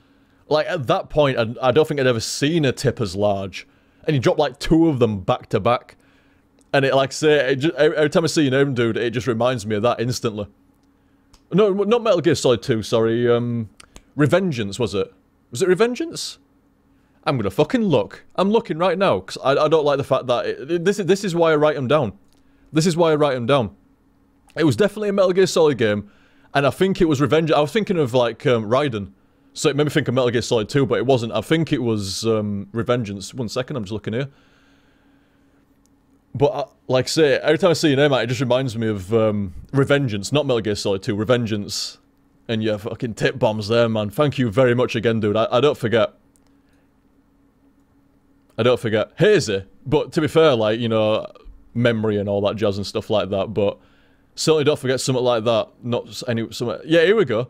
Like at that point, I don't think I'd ever seen a tip as large. And he dropped like 2 of them back to back. And it, like I say, every time I see your name, dude, it just reminds me of that instantly. No, not Metal Gear Solid 2, sorry. Revengeance, was it? Was it Revengeance? I'm gonna fucking look. I'm looking right now, because I don't like the fact that... This is why I write them down. This is why I write them down. It was definitely a Metal Gear Solid game, and I think it was Revenge. I was thinking of, like, Raiden. So it made me think of Metal Gear Solid 2, but it wasn't. I think it was Revengeance. 1 second, I'm just looking here. But, like I say, every time I see your name out, it just reminds me of Revengeance, not Metal Gear Solid 2, Revengeance. And yeah, fucking tip bombs there, man. Thank you very much again, dude. I don't forget. I don't forget. Hazy, but to be fair, like, you know, memory and all that jazz and stuff like that, but certainly don't forget something like that. Not any, something. Yeah, here we go.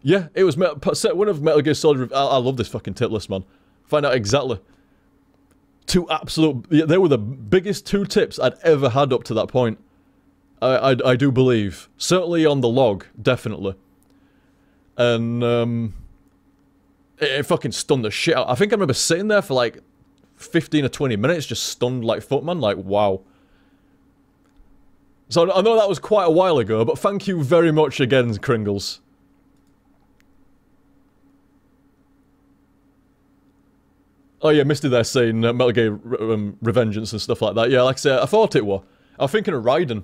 Yeah, it was set one of Metal Gear Solid. I love this fucking tip list, man. Find out exactly. Two absolute... They were the biggest 2 tips I'd ever had up to that point. I do believe. Certainly on the log, definitely. And, it fucking stunned the shit out. I think I remember sitting there for like 15 or 20 minutes just stunned like footman, like, wow. So I know that was quite a while ago, but thank you very much again, Kringles. Oh yeah, Misty there saying Metal Gear Revengeance and stuff like that. Yeah, like I said, I thought it was. I was thinking of Raiden,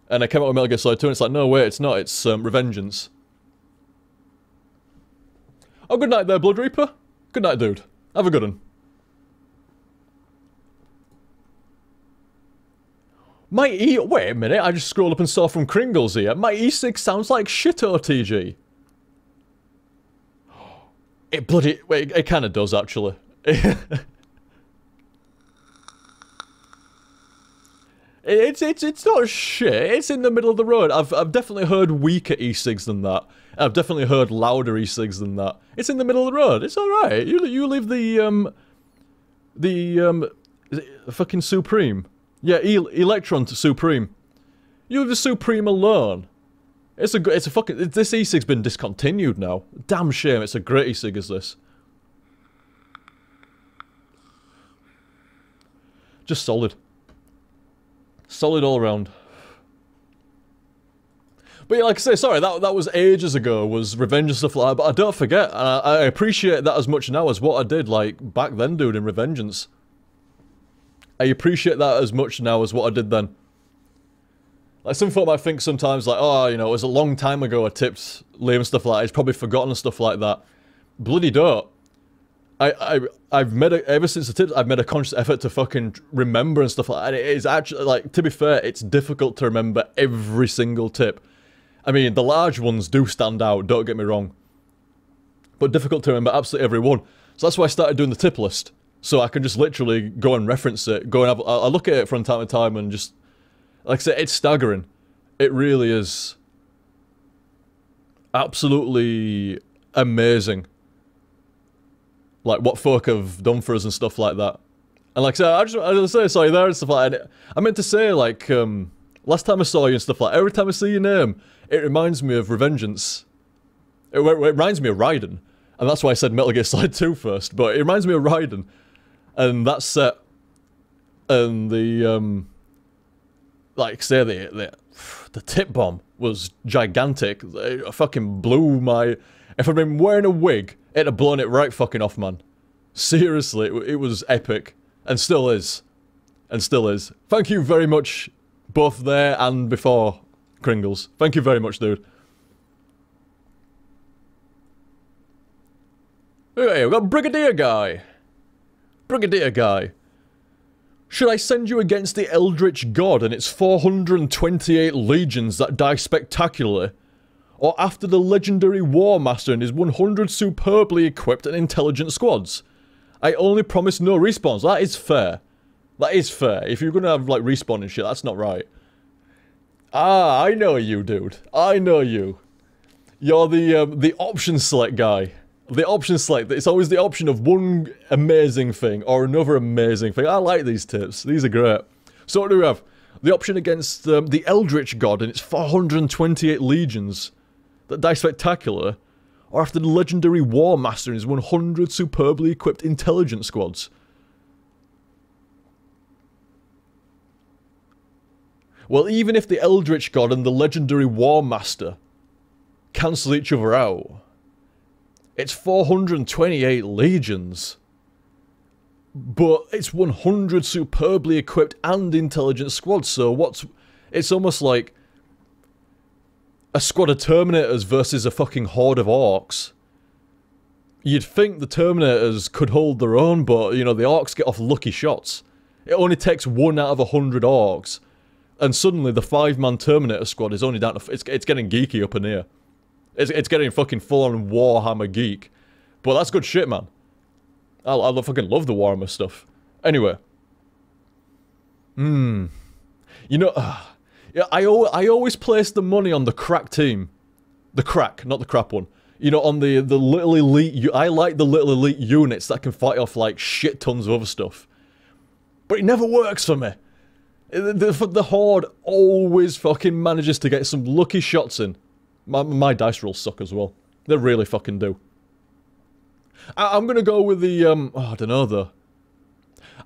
and I came out with Metal Gear Solid 2, and it's like, no, wait, it's not. It's Revengeance. Oh, good night there, Blood Reaper. Good night, dude. Have a good one. My wait a minute, I just scrolled up and saw from Kringles here. My E6 sounds like shit, OTG. It bloody... Wait, it kind of does, actually. It's not shit. It's in the middle of the road. I've definitely heard weaker E6 than that. I've definitely heard louder E6 than that. It's in the middle of the road. It's all right. You leave the fucking Supreme. Yeah, Electron to Supreme. You leave the Supreme alone. It's a fucking... This E6's been discontinued now. Damn shame. It's a great E6 as this. Just solid. Solid all around. But yeah, like I say, sorry, that was ages ago, was Revenge and stuff like that, but I don't forget, and I appreciate that as much now as what I did, like, back then, dude, in Revengeance. I appreciate that as much now as what I did then. Like, some folk might think sometimes, like, oh, you know, it was a long time ago I tipped Liam and stuff like that, he's probably forgotten and stuff like that. Bloody don't. I've made ever since the tips, I've made a conscious effort to fucking remember and stuff like that. And it is actually, like, to be fair, it's difficult to remember every single tip. I mean, the large ones do stand out, don't get me wrong. But difficult to remember absolutely every one. So that's why I started doing the tip list. So I can just literally go and reference it, go and have, I look at it from time to time and just, like I said, it's staggering. It really is. Absolutely amazing. Like, what folk have done for us and stuff like that. And like I said, I just say sorry there and stuff like that. I meant to say, like, last time I saw you and stuff like that, every time I see your name, it reminds me of Revengeance. It reminds me of Raiden. And that's why I said Metal Gear Solid 2 first, but it reminds me of Raiden. And that set, and the, like, say, the tip bomb was gigantic. It fucking blew my... If I'd been wearing a wig, it'd have blown it right fucking off, man. Seriously, it was epic. And still is. And still is. Thank you very much, both there and before, Kringles. Thank you very much, dude. Okay, we've got Brigadier Guy. Brigadier Guy. Should I send you against the Eldritch God and its 428 legions that die spectacularly? Or after the legendary War Master and his 100 superbly equipped and intelligent squads? I only promise no respawns. That is fair. That is fair. If you're gonna have, like, respawn and shit, that's not right. Ah, I know you, dude. I know you. You're the option select guy. The option select. It's always the option of one amazing thing or another amazing thing. I like these tips. These are great. So what do we have? The option against the Eldritch God and its 428 legions that die spectacular, or after the legendary War Master and his 100 superbly equipped intelligence squads. Well, even if the Eldritch God and the legendary War Master cancel each other out. It's 428 legions. But it's 100 superbly equipped and intelligent squads, so it's almost like a squad of Terminators versus a fucking horde of orcs. You'd think the Terminators could hold their own, but, you know, the orcs get off lucky shots. It only takes 1 out of 100 orcs, and suddenly the 5-man Terminator squad is only down to... It's getting geeky up in here. It's getting fucking full-on Warhammer geek. But that's good shit, man. I fucking love the Warhammer stuff. Anyway. You know, yeah, I always place the money on the crack team. The crack, not the crap one. You know, on the little elite... I like the little elite units that can fight off, like, shit tons of other stuff. But it never works for me. The Horde always fucking manages to get some lucky shots in. My dice rolls suck as well. They really fucking do. I'm gonna go with the, I don't know though.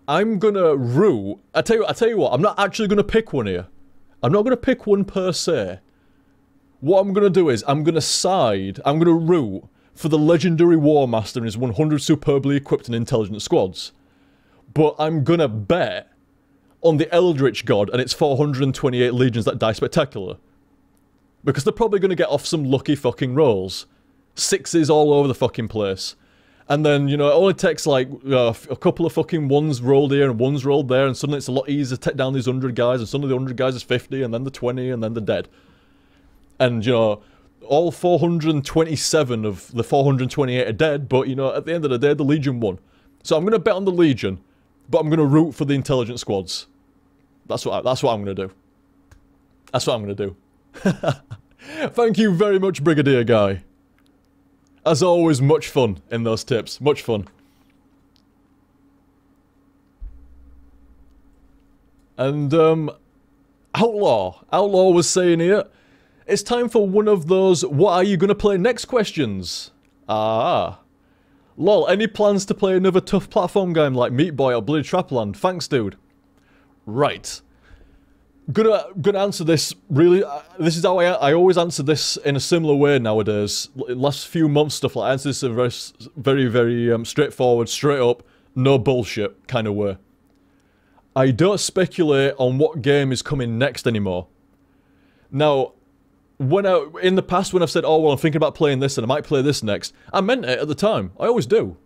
I'm gonna root... I tell you what, I'm not actually gonna pick one here. I'm not gonna pick one per se. What I'm gonna do is, I'm gonna root for the legendary War Master and his 100 superbly equipped and intelligent squads. But I'm gonna bet on the Eldritch God and its 428 legions that die spectacular. Because they're probably gonna get off some lucky fucking rolls. 6s all over the fucking place. And then, you know, it only takes like a couple of fucking 1s rolled here and 1s rolled there, and suddenly it's a lot easier to take down these 100 guys, and suddenly the 100 guys is 50, and then the 20, and then they're dead. And, you know, all 427 of the 428 are dead, but, you know, at the end of the day, the Legion won. So I'm going to bet on the Legion, but I'm going to root for the intelligent squads. That's what I'm going to do. That's what I'm going to do. Thank you very much, Brigadier Guy. As always, much fun in those tips. Much fun. And, Outlaw was saying here, it's time for one of those what are you gonna play next questions. Ah. Lol, any plans to play another tough platform game like Meat Boy or Bloody Trapland? Thanks, dude. Right. Gonna answer this really, this is how I always answer this in a similar way nowadays. Last few months stuff like I answer this in a very straightforward, straight up, no bullshit kind of way. I don't speculate on what game is coming next anymore. Now, in the past when I've said, oh well I'm thinking about playing this and I might play this next, I meant it at the time. I always do.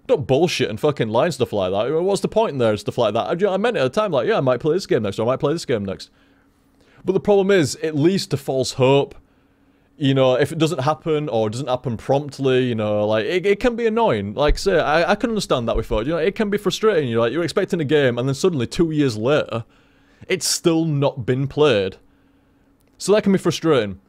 Don't bullshit and fucking lie and stuff like that. What's the point in there and stuff like that? I meant it at the time, like, yeah, I might play this game next, or I might play this game next. But the problem is, it leads to false hope. You know, if it doesn't happen, or it doesn't happen promptly, you know, like, it can be annoying. Like, say, I can understand that before. You know, it can be frustrating. You're like, you're expecting a game, and then suddenly, 2 years later, it's still not been played. So that can be frustrating.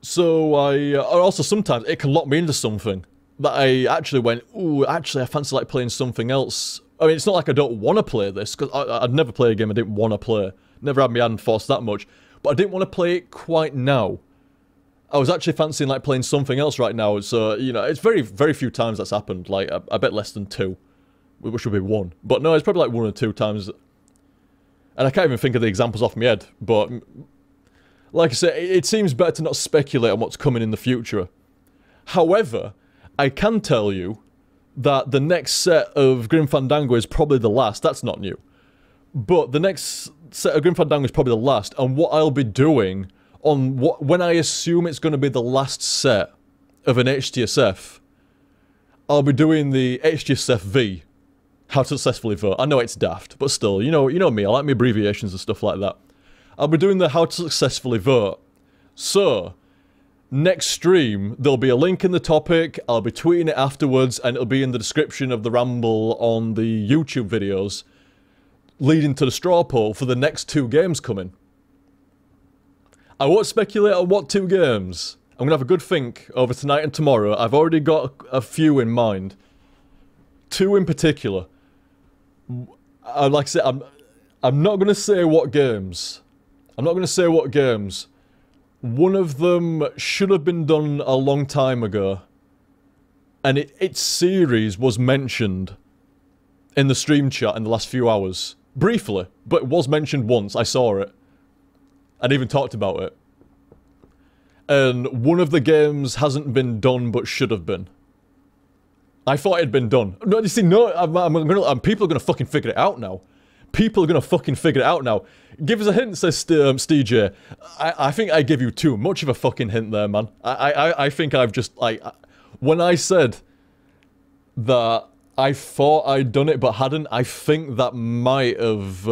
So also sometimes, it can lock me into something that I actually went, ooh, actually I fancy like playing something else. I mean, it's not like I don't want to play this, because I'd never play a game I didn't want to play. Never had my hand forced that much. But I didn't want to play it quite now. I was actually fancying like playing something else right now, so, you know, it's very, very few times that's happened. Like, I bet less than 2. Which would be 1. But no, it's probably like 1 or 2 times. And I can't even think of the examples off my head, but... Like I said, it seems better to not speculate on what's coming in the future. However... I can tell you that the next set of Grim Fandango is probably the last. That's not new. But the next set of Grim Fandango is probably the last. And what I'll be doing on when I assume it's going to be the last set of an HTSF, I'll be doing the HTSF V. How to successfully vote. I know it's daft, but still, you know me. I like my abbreviations and stuff like that. I'll be doing the how to successfully vote. So... next stream, there'll be a link in the topic, I'll be tweeting it afterwards, and it'll be in the description of the Ramble on the YouTube videos, leading to the straw poll for the next 2 games coming. I won't speculate on what 2 games. I'm gonna have a good think over tonight and tomorrow. I've already got a few in mind. 2 in particular. Like I said, I'm not gonna say what games. I'm not gonna say what games. One of them should have been done a long time ago. And its series was mentioned in the stream chat in the last few hours. Briefly, but it was mentioned once. I saw it. And even talked about it. and one of the games hasn't been done but should have been. I thought it had been done. No, you see, no, people are gonna fucking figure it out now. People are gonna fucking figure it out now. Give us a hint, says Stj. I think I give you too much of a fucking hint there, man. I think I've just, like, when I said that I thought I'd done it but hadn't, I think that might have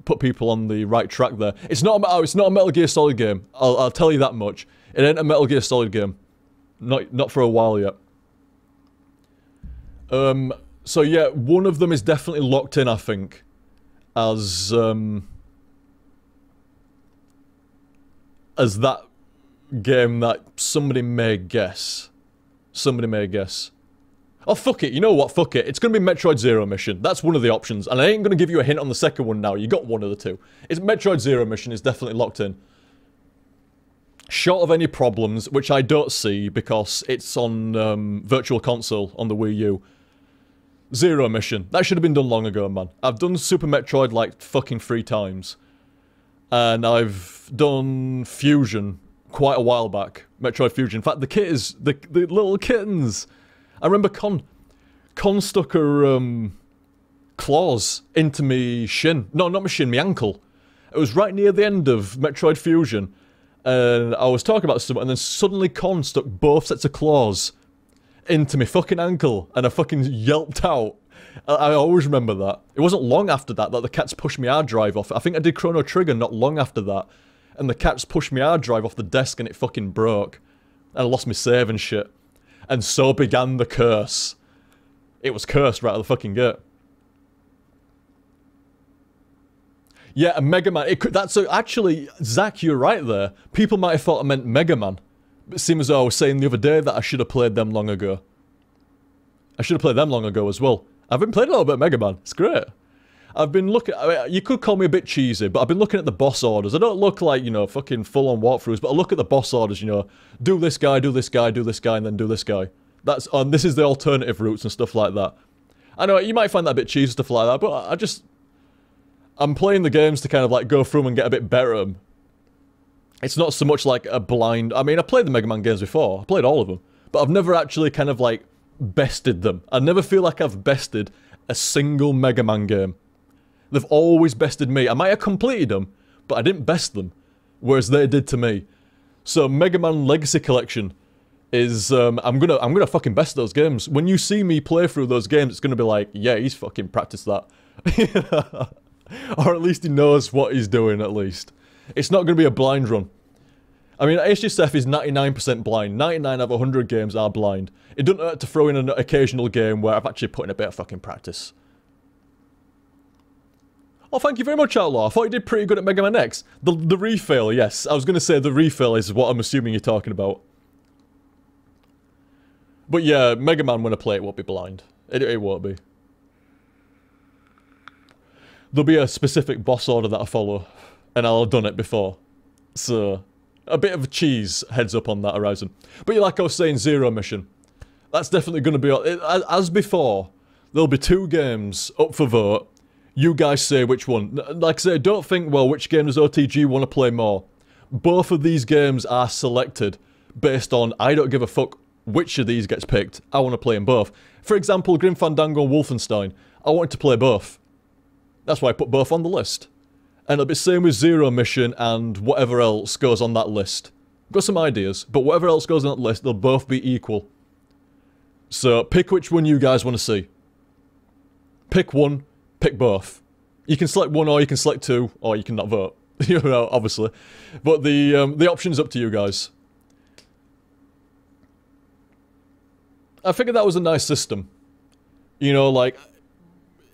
put people on the right track there. It's not a Metal Gear Solid game. I'll tell you that much. It ain't a Metal Gear Solid game. Not for a while yet. So yeah, one of them is definitely locked in, I think, as that game that somebody may guess. Somebody may guess. Oh, fuck it. You know what? Fuck it. It's going to be Metroid Zero Mission. That's one of the options. And I ain't going to give you a hint on the second one now. You got one of the two. It's Metroid Zero Mission is definitely locked in. Short of any problems, which I don't see because it's on Virtual Console on the Wii U. Zero Mission. That should have been done long ago, man. I've done Super Metroid like fucking 3 times. And I've done Fusion quite a while back. Metroid Fusion. In fact, the kit is... The little kittens... I remember Con stuck her claws into me shin. No, not my shin, my ankle. It was right near the end of Metroid Fusion. And I was talking about something, and then suddenly Con stuck both sets of claws into me fucking ankle. And I fucking yelped out. I always remember that. It wasn't long after that the cats pushed my hard drive off. I think I did Chrono Trigger not long after that. And the cats pushed my hard drive off the desk and it fucking broke. And I lost my save and shit. And so began the curse. It was cursed right out of the fucking gate. Yeah, a Mega Man. Actually, Zach, you're right there. People might have thought I meant Mega Man. But it seems as though I was saying the other day that I should have played them long ago. I should have played them long ago as well. I've been playing a little bit of Mega Man. It's great. I've been looking... I mean, you could call me a bit cheesy, but I've been looking at the boss orders. I don't look like, you know, fucking full-on walkthroughs, but I look at the boss orders, you know. Do this guy, do this guy, do this guy, and then do this guy. That's... this is the alternative routes and stuff like that. I know, you might find that a bit cheesy, stuff like that, but I just... I'm playing the games to kind of, like, go through them and get a bit better at them. It's not so much like a blind... I mean, I played the Mega Man games before. I played all of them. But I've never actually kind of, like, bested them. I never feel like I've bested a single Mega Man game. They've always bested me. I might have completed them, but I didn't best them, whereas they did to me. So Mega Man Legacy Collection is I'm gonna fucking best those games. When you see me play through those games, it's gonna be like, yeah, he's fucking practiced that, or at least he knows what he's doing. At least it's not gonna be a blind run. I mean, HTSF is 99% blind. 99 out of 100 games are blind. It doesn't hurt to throw in an occasional game where I've actually put in a bit of fucking practice. Oh, thank you very much, Outlaw. I thought you did pretty good at Mega Man X. The refill, yes. I was going to say the refill is what I'm assuming you're talking about. But yeah, Mega Man, when I play it, won't be blind. It won't be. There'll be a specific boss order that I follow, and I'll have done it before. So, a bit of cheese heads up on that horizon. But yeah, like I was saying, Zero Mission. That's definitely going to be... As before, there'll be 2 games up for vote. You guys say which one. Like I say, don't think, well, which game does OTG want to play more? Both of these games are selected based on, I don't give a fuck which of these gets picked. I want to play them both. For example, Grim Fandango and Wolfenstein. I wanted to play both. That's why I put both on the list. And it'll be the same with Zero Mission and whatever else goes on that list. I've got some ideas, but whatever else goes on that list, they'll both be equal. So, pick which one you guys want to see. Pick one. Pick both. You can select one, or you can select 2, or you can not vote. You know, obviously. But the option's up to you guys. I figured that was a nice system. You know, like,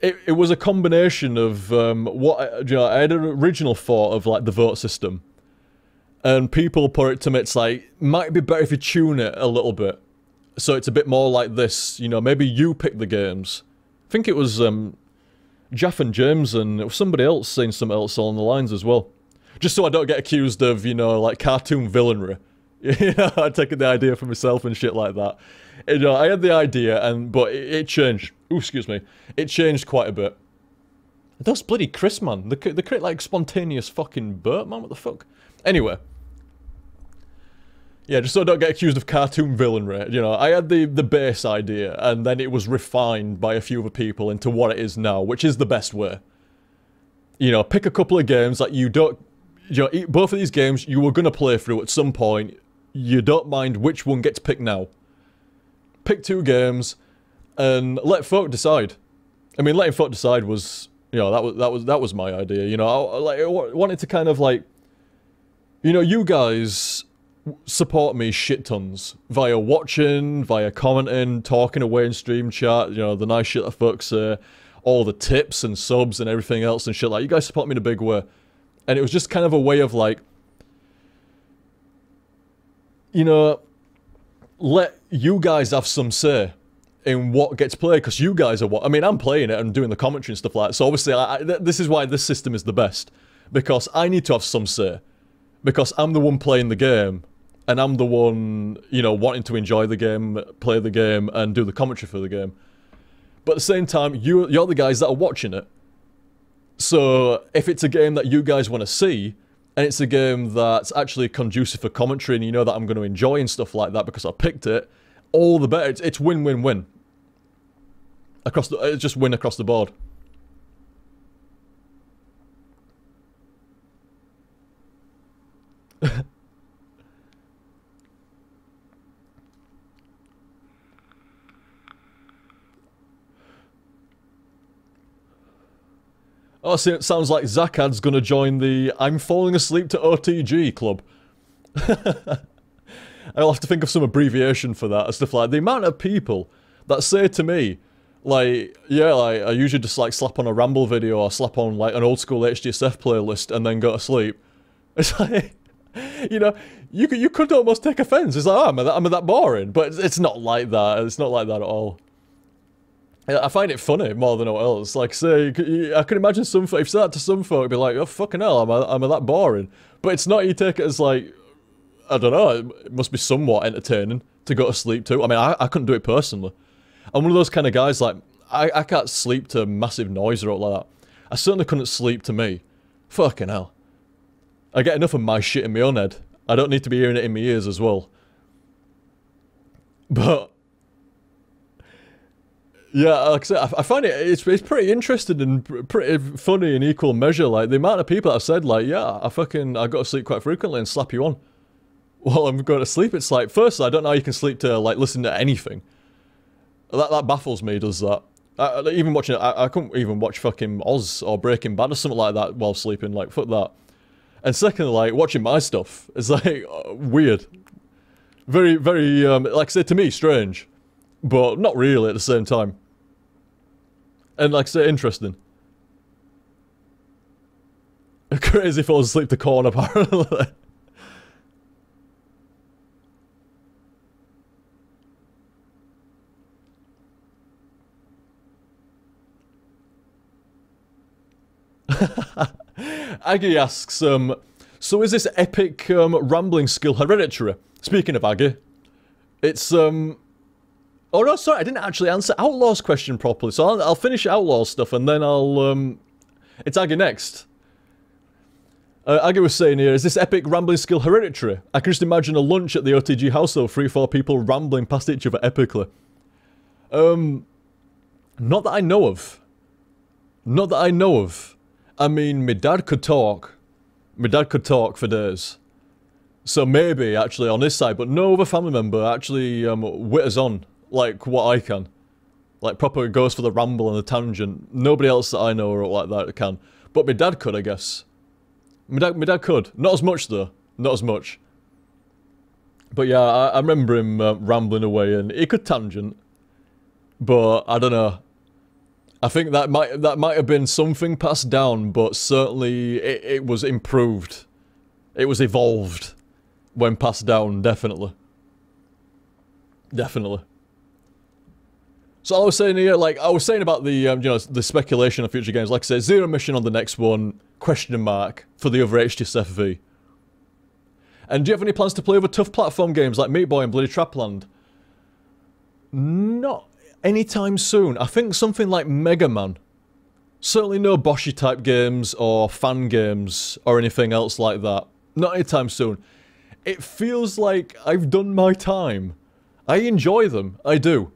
it was a combination of what, you know, I had an original thought of, like, the vote system. And people put it to me, it's like, might be better if you tune it a little bit. So it's a bit more like this, you know, maybe you pick the games. I think it was, Jeff and James, and it was somebody else saying something else along the lines as well. Just so I don't get accused of, you know, like, cartoon villainry. You know, I'm taking the idea for myself and shit like that. You know, I had the idea, but it changed. Ooh, excuse me. It changed quite a bit. Those bloody Chris, man. They create, like, spontaneous fucking burp, man. What the fuck? Anyway. Yeah, just so I don't get accused of cartoon villainry. You know, I had the base idea, and then it was refined by a few other people into what it is now, which is the best way. You know, pick a couple of games that you don't... You know, both of these games you were going to play through at some point. You don't mind which one gets picked now. Pick 2 games, and let folk decide. I mean, letting folk decide was... You know, that was my idea. You know, I wanted to kind of like... You know, you guys... support me shit tons via watching, via commenting, talking away in stream chat, you know, the nice shit that folks say, all the tips and subs and everything else and shit. Like, you guys support me in a big way. And it was just kind of a way of like, you know, let you guys have some say in what gets played, because you guys are what... I mean, I'm playing it and doing the commentary and stuff like that, so obviously this is why this system is the best, because I need to have some say, because I'm the one playing the game. And I'm the one, you know, wanting to enjoy the game, play the game, and do the commentary for the game. But at the same time, you're the guys that are watching it. So, if it's a game that you guys want to see, and it's a game that's actually conducive for commentary, and you know that I'm going to enjoy and stuff like that because I picked it, all the better. It's win-win-win. It's just win across the board. Oh, see, it sounds like Zakad's gonna join the I'm falling asleep to OTG club. I'll have to think of some abbreviation for that and stuff like that. The amount of people that say to me, like, yeah, like, I usually just like slap on a Ramble video or slap on like an old school HTSF playlist and then go to sleep. It's like, you know, you could almost take offense. It's like, oh, am I that boring? But it's not like that. It's not like that at all. I find it funny more than what else. Like, say, I can imagine if you said that to some folk, it'd be like, oh, fucking hell, am I that boring? But it's not, you take it as like, I don't know, it must be somewhat entertaining to go to sleep to. I mean, I couldn't do it personally. I'm one of those kind of guys, like, I can't sleep to massive noise or all like that. I certainly couldn't sleep to me. Fucking hell. I get enough of my shit in my own head. I don't need to be hearing it in my ears as well. But... yeah, like I said, I find it's pretty interesting and pretty funny in equal measure. Like, the amount of people that have said, like, yeah, I go to sleep quite frequently and slap you on while I'm going to sleep. It's like, first, I don't know how you can sleep to, like, listen to anything. That baffles me, does that. Even watching, I couldn't even watch fucking Oz or Breaking Bad or something like that while sleeping. Like, fuck that. And secondly, like, watching my stuff is, like, weird. Very, very, like I said, to me, strange. But not really at the same time. And like I say, interesting. Crazy falls asleep to corn, apparently. Aggie asks, so is this epic rambling skill hereditary? Speaking of Aggie, it's oh no, sorry, I didn't actually answer Outlaw's question properly, so I'll finish Outlaw's stuff and then I'll, it's Aggie next. Aggie was saying here, is this epic rambling skill hereditary? I can just imagine a lunch at the OTG household, 3 or 4 people rambling past each other epically. Not that I know of. Not that I know of. I mean, my dad could talk. My dad could talk for days. So maybe, actually, on this side, but no other family member actually witters on like what I can. Like, proper goes for the ramble and the tangent. Nobody else that I know or like that can. But my dad could, I guess. My dad could. Not as much, though. Not as much. But yeah, I remember him rambling away, and he could tangent. But, I don't know. I think that might have been something passed down, but certainly it was improved. It was evolved when passed down, definitely. Definitely. So I was saying here, like, I was saying about the, you know, the speculation of future games. Like I said, 0 mission on the next one, question mark, for the other HTSF. And do you have any plans to play other tough platform games like Meat Boy and Bloody Trapland? Not anytime soon. I think something like Mega Man. Certainly no Boshi type games or fan games or anything else like that. Not anytime soon. it feels like I've done my time. I enjoy them, I do.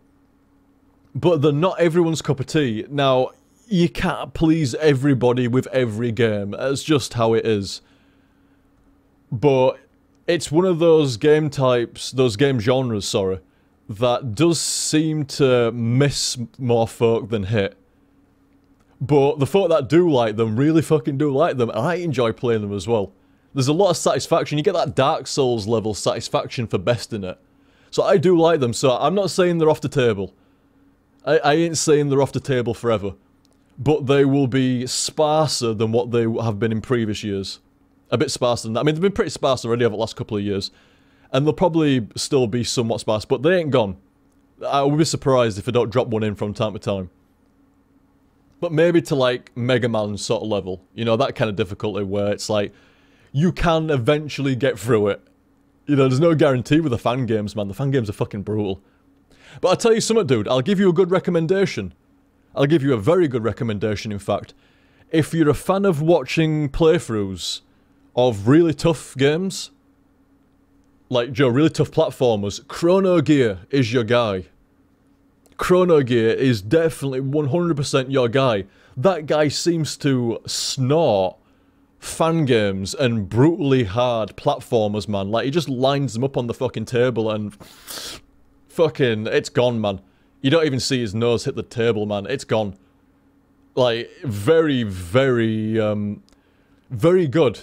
But they're not everyone's cup of tea. Now, you can't please everybody with every game. That's just how it is. But it's one of those game types, those game genres, sorry, that does seem to miss more folk than hit. But the folk that do like them really fucking do like them, and I enjoy playing them as well. There's a lot of satisfaction. You get that Dark Souls level satisfaction for besting it. So I do like them, so I'm not saying they're off the table. I ain't saying they're off the table forever. But they will be sparser than what they have been in previous years. A bit sparser than that. I mean, they've been pretty sparse already over the last couple of years. And they'll probably still be somewhat sparse, but they ain't gone. I would be surprised if they don't drop one in from time to time. But maybe to like Mega Man sort of level. You know, that kind of difficulty where it's like, you can eventually get through it. You know, there's no guarantee with the fan games, man. The fan games are fucking brutal. But I'll tell you something, dude. I'll give you a good recommendation. I'll give you a very good recommendation, in fact. If you're a fan of watching playthroughs of really tough games, like, Joe, really tough platformers, Chrono Gear is your guy. Chrono Gear is definitely 100% your guy. That guy seems to snort fan games and brutally hard platformers, man. Like, he just lines them up on the fucking table and fucking, it's gone, man. You don't even see his nose hit the table, man. It's gone. Like, very, very, very good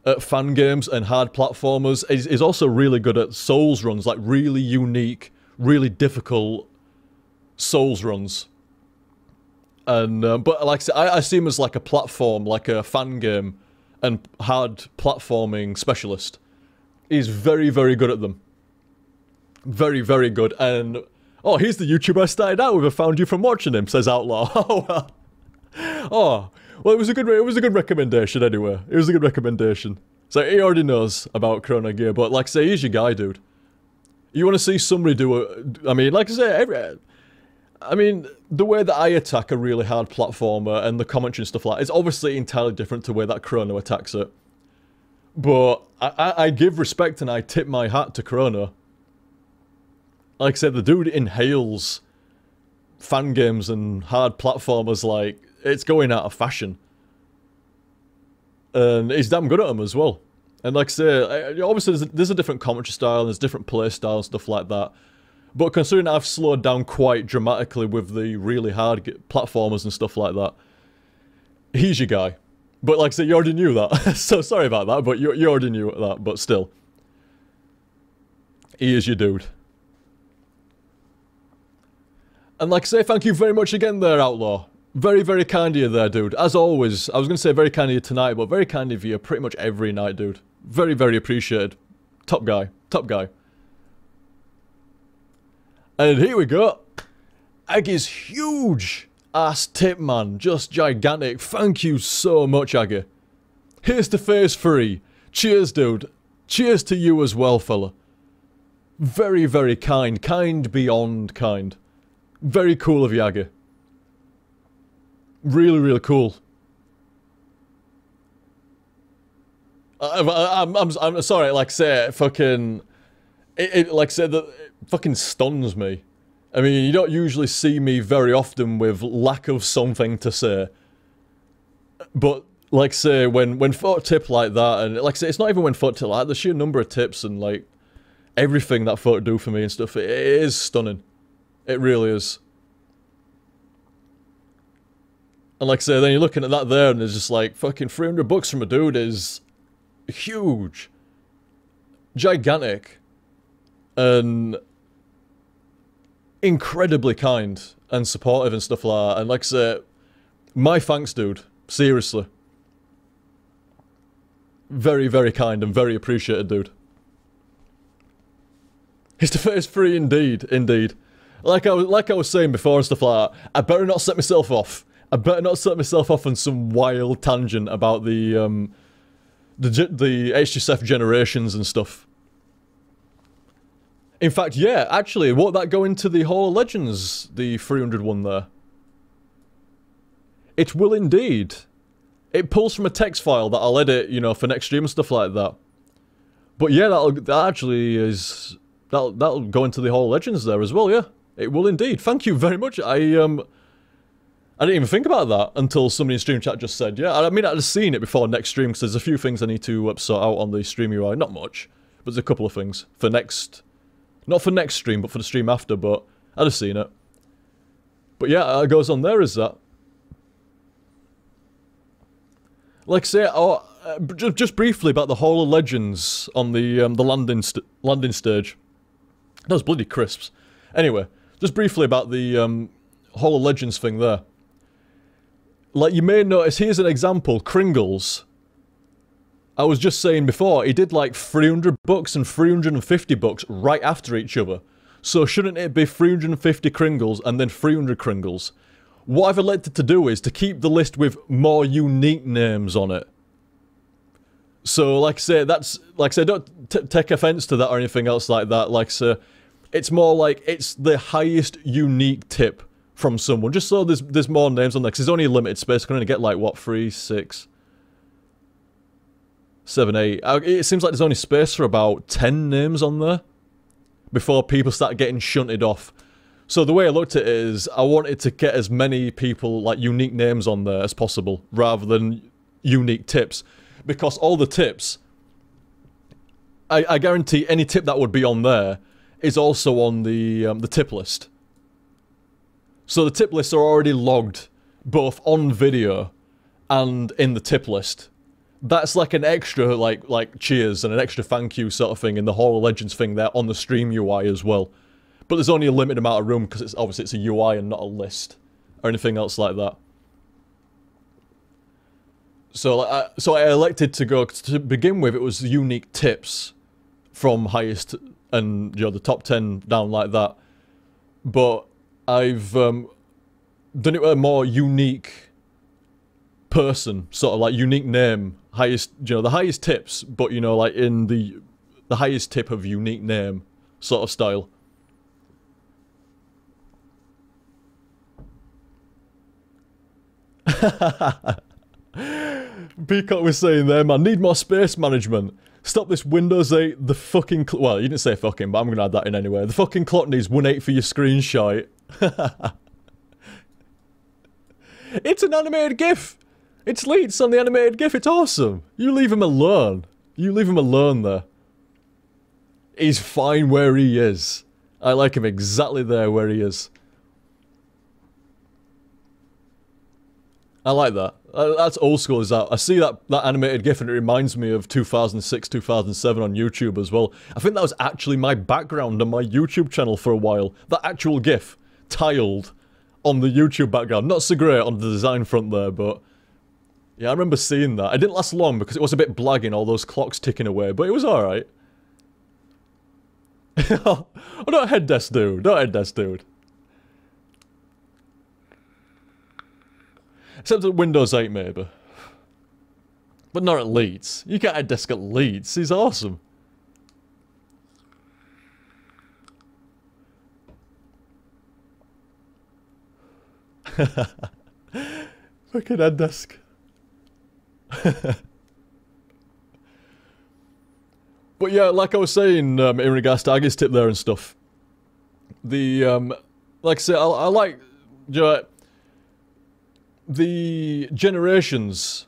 at fan games and hard platformers. He's also really good at Souls runs, like really unique, really difficult Souls runs. And, but like I said, I see him as like a platform, like a fan game and hard platforming specialist. He's very, very good at them. Very, very good. And, oh, he's the YouTuber I started out with. I found you from watching him, says Outlaw. Oh, well. Oh, well, it was a good recommendation anyway. It was a good recommendation. So he already knows about Chrono Gear, but like I say, he's your guy, dude. You want to see somebody do a... I mean, like I say, the way that I attack a really hard platformer and the commentary and stuff like that, it's obviously entirely different to the way that Chrono attacks it. But I give respect and I tip my hat to Chrono. Like I said, the dude inhales fan games and hard platformers like it's going out of fashion. And he's damn good at them as well. And like I say, obviously there's a different commentary style, and there's different play style and stuff like that. But considering I've slowed down quite dramatically with the really hard platformers and stuff like that, he's your guy. But like I said, you already knew that. So sorry about that, but you already knew that, but still. He is your dude. And like I say, thank you very much again there, Outlaw. Very, very kind of you there, dude. As always, I was going to say very kind of you tonight, but very kind of you pretty much every night, dude. Very, very appreciated. Top guy. Top guy. And here we go. Aggie's huge ass tip, man. Just gigantic. Thank you so much, Aggie. Here's to phase 3. Cheers, dude. Cheers to you as well, fella. Very, very kind. Kind beyond kind. Very cool of you, Aggie. Really, really cool. I'm sorry, like I say, fucking... like I said, that fucking stuns me. I mean, you don't usually see me very often with lack of something to say. But, like I say, when folk tip like that, and like I say, it's not even when folk tip like that, the sheer number of tips and, like, everything that folk do for me and stuff, it is stunning. It really is. And like I say, then you're looking at that there, and it's just like, fucking $300 from a dude is huge. Gigantic. And incredibly kind and supportive and stuff like that. And like I say, my thanks, dude. Seriously. Very, very kind and very appreciated, dude. It's the phase 3 indeed, indeed. Like I was saying before and stuff like that, I better not set myself off. I better not set myself off on some wild tangent about the HTSF generations and stuff. In fact, yeah, actually, won't that go into the Hall of Legends, the 300 one there? It will indeed. It pulls from a text file that I'll edit, you know, for next stream and stuff like that. But yeah, that actually is that'll go into the Hall of Legends there as well. Yeah, it will indeed. Thank you very much. I didn't even think about that until somebody in stream chat just said, yeah. I mean, I'd have seen it before next stream because there's a few things I need to sort out on the stream UI. Not much, but there's a couple of things for next, not for next stream, but for the stream after. But I'd have seen it. But yeah, it goes on there as that. Like I say, just briefly about the Hall of Legends on the landing stage. Those bloody crisps. Anyway, just briefly about the Hall of Legends thing there. Like you may notice, here's an example. Kringles. I was just saying before, he did like 300 bucks and 350 bucks right after each other. So shouldn't it be 350 Kringles and then 300 Kringles? What I've elected to do is to keep the list with more unique names on it. So, like I say, don't take offense to that or anything else like that. Like I say, it's more like it's the highest unique tip from someone. Just so there's more names on there, because there's only a limited space. I can only get like, what, 3, 6, 7, 8. It seems like there's only space for about 10 names on there before people start getting shunted off. So the way I looked at it is, I wanted to get as many people, like, unique names on there as possible, rather than unique tips. Because all the tips, I guarantee any tip that would be on there is also on the tip list. So the tip lists are already logged, both on video and in the tip list. That's like an extra, like cheers and an extra thank you sort of thing in the Hall of Legends thing there on the stream UI as well. But there's only a limited amount of room because obviously it's a UI and not a list or anything else like that. So I elected to go, to begin with, it was unique tips from highest and, you know, the top 10 down like that. But I've done it with a more unique person, sort of like unique name, highest, you know, the highest tips, but, you know, like in the highest tip of unique name sort of style. Peacock was saying there, man, need more space management. Stop this Windows 8, the fucking... Well, you didn't say fucking, but I'm going to add that in anyway. The fucking clock needs 1.8 for your screenshot. It's an animated GIF. It's Leeds on the animated GIF. It's awesome. You leave him alone. You leave him alone there. He's fine where he is. I like him exactly there where he is. I like that. That's old school as that. I see that animated GIF and it reminds me of 2006, 2007 on YouTube as well. I think that was actually my background on my YouTube channel for a while. That actual GIF, tiled on the YouTube background. Not so great on the design front there, but... Yeah, I remember seeing that. It didn't last long because it was a bit blagging, all those clocks ticking away, but it was alright. Oh, don't head desk dude. Don't head desk dude. Except at Windows 8, maybe. But not at Leeds. You can't head desk at Leeds. He's awesome. Fucking head desk. But yeah, like I was saying, in regards to Aggies tip there and stuff. The, like I say, I like... You know, the generations.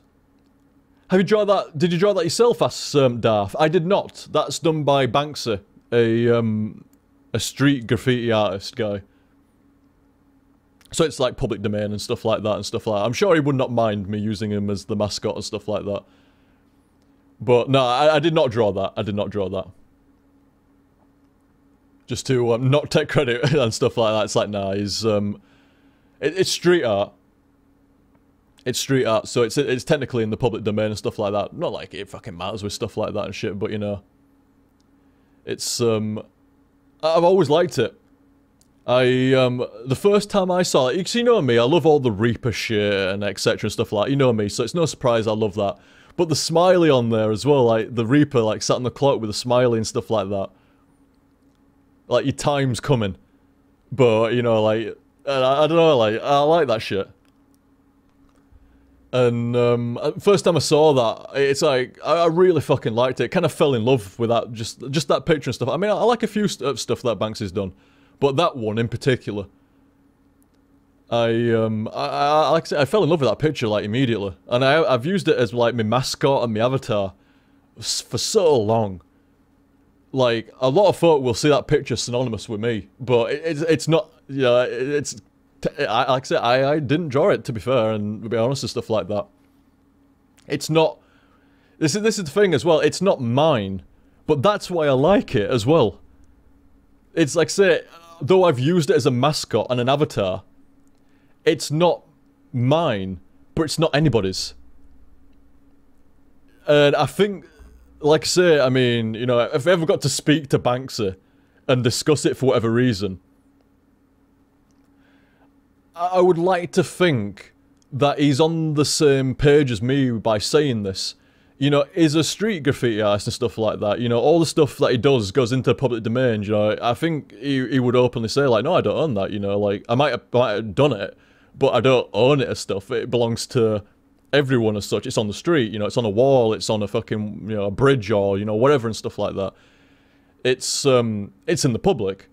Have you drawn that? Did you draw that yourself? Asks Darth. I did not. That's done by Banksy, a street graffiti artist guy. So it's like public domain and stuff like that and stuff like that. I'm sure he would not mind me using him as the mascot and stuff like that. But no, I did not draw that. I did not draw that. Just to not take credit and stuff like that. It's like, nah, he's it's street art. It's street art, so it's technically in the public domain and stuff like that. Not like it fucking matters with stuff like that and shit, but you know. It's, I've always liked it. The first time I saw it, because you know me, I love all the Reaper shit and etc and stuff like that. You know me, so it's no surprise I love that. But the smiley on there as well, like the Reaper like sat on the clock with a smiley and stuff like that. Like your time's coming. But, you know, like, I don't know, like, I like that shit. And first time I saw that, it's like I really fucking liked it. Kind of fell in love with that, just that picture and stuff. I mean, I like a few stuff that Banksy's done, but that one in particular, like I said, I fell in love with that picture like immediately, and I've used it as like my mascot and my avatar for so long. Like a lot of folk will see that picture synonymous with me, but it's not. You know, it's. Like I said, I didn't draw it, to be fair, and to be honest and stuff like that. It's not... This is the thing as well, it's not mine, but that's why I like it as well. It's like, say, though I've used it as a mascot and an avatar, it's not mine, but it's not anybody's. And I think, like I say, I mean, you know, if I ever got to speak to Banksy and discuss it for whatever reason, I would like to think that he's on the same page as me by saying this. You know, he's a street graffiti artist and stuff like that. You know, all the stuff that he does goes into public domain, you know. I think he would openly say, like, no, I don't own that, you know. Like, I might have done it, but I don't own it as stuff. It belongs to everyone as such. It's on the street, you know, it's on a wall, it's on a fucking, you know, a bridge or, you know, whatever and stuff like that. It's in the public.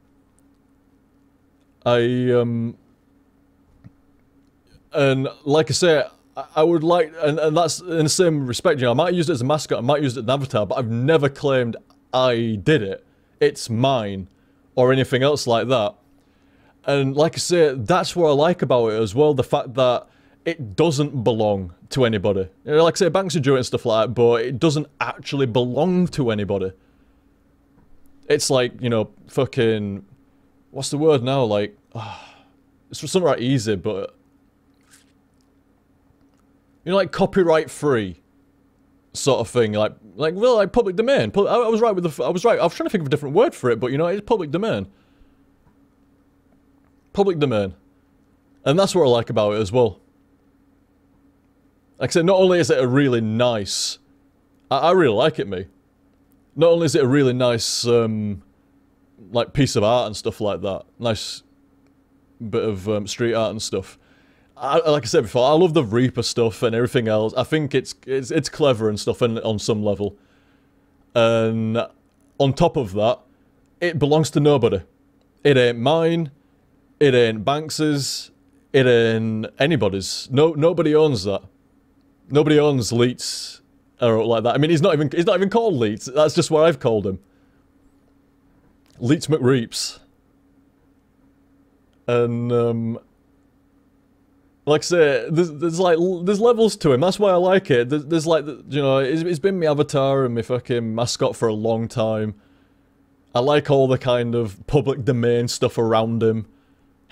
And like I say, I would like, and that's in the same respect, you know, I might use it as a mascot, I might use it as an avatar, but I've never claimed I did it. It's mine, or anything else like that. And like I say, that's what I like about it as well, the fact that it doesn't belong to anybody. You know, like I say, Banksy drew it and stuff like that, but it doesn't actually belong to anybody. It's like, you know, fucking, what's the word now, like, it's something right easy, but... You know, like copyright free sort of thing, like well, like public domain. I was right with the. I was trying to think of a different word for it, but you know, it's public domain. Public domain, and that's what I like about it as well. Like I said, not only is it a really nice, I really like it, me. Not only is it a really nice, like piece of art and stuff like that, nice bit of street art and stuff. Like I said before, I love the Reaper stuff and everything else. I think it's clever and stuff on some level. And on top of that, it belongs to nobody. It ain't mine. It ain't Banks's. It ain't anybody's. Nobody owns that. Nobody owns Leets or like that. I mean, he's not even called Leets. That's just what I've called him. Leets McReeps. And like I say, there's levels to him. That's why I like it. There's like, you know, it's been my avatar and my fucking mascot for a long time. I like all the kind of public domain stuff around him.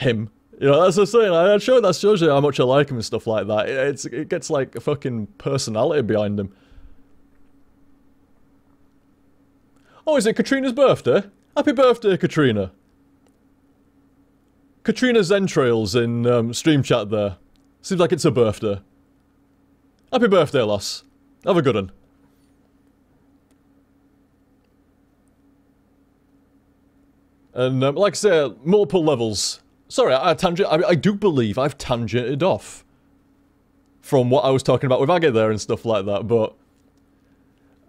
You know, that's what I'm saying. That shows you how much I like him and stuff like that. It gets like a fucking personality behind him. Oh, is it Katrina's birthday? Happy birthday, Katrina. Katrina's entrails in stream chat there. Seems like it's her birthday. Happy birthday, lass. Have a good one. And like I say, multiple levels. Sorry, I do believe I've tangented off from what I was talking about with Agate there and stuff like that, but...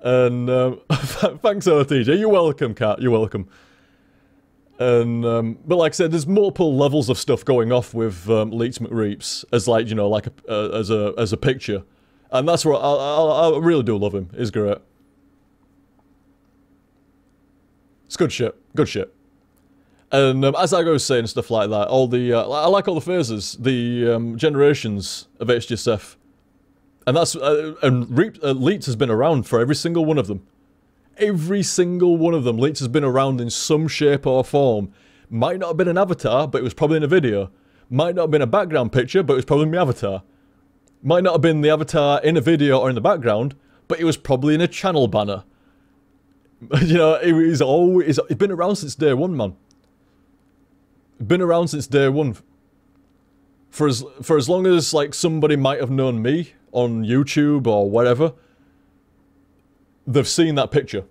And thanks, OTJ. You're welcome, Kat. You're welcome. And, but like I said, there's multiple levels of stuff going off with Leets McReeps as like, you know, like as a picture. And that's what I really do love him. He's great. It's good shit. Good shit. And as I was saying, stuff like that, all the, I like all the phases, the generations of HTSF. And that's, Leets has been around for every single one of them. Every single one of them, Leets has been around in some shape or form. Might not have been an avatar, but it was probably in a video. Might not have been a background picture, but it was probably my avatar. Might not have been the avatar in a video or in the background, but it was probably in a channel banner. You know, it's been around since day one, man. Been around since day one. For as long as, like, somebody might have known me on YouTube or whatever, they've seen that picture.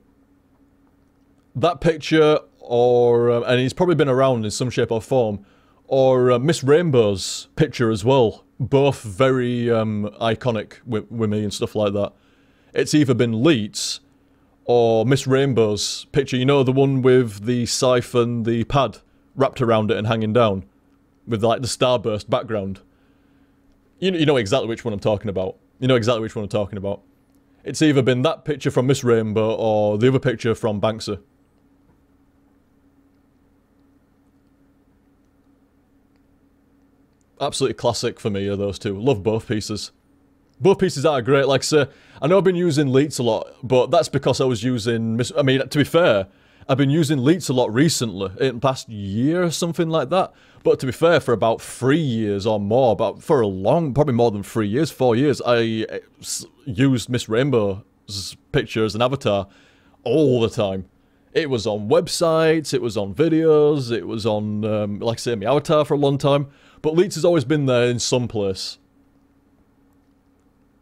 That picture, or and he's probably been around in some shape or form, Or Miss Rainbow's picture as well. Both very iconic with me and stuff like that. It's either been Leets or Miss Rainbow's picture. You know, the one with the scythe and the pad wrapped around it and hanging down. With like the starburst background. You know exactly which one I'm talking about. You know exactly which one I'm talking about. It's either been that picture from Miss Rainbow or the other picture from Banksy. Absolutely classic for me are those two. Love both pieces. Both pieces are great. Like I say, I know I've been using Leets a lot, but that's because I was using... I mean, to be fair, I've been using Leets a lot recently, in the past year or something like that. But to be fair, for about 3 years or more, for a long, probably more than 3 years, 4 years, I used Miss Rainbow's picture as an avatar all the time. It was on websites, it was on videos, it was on, like I say, my avatar for a long time. But Leets has always been there in some place.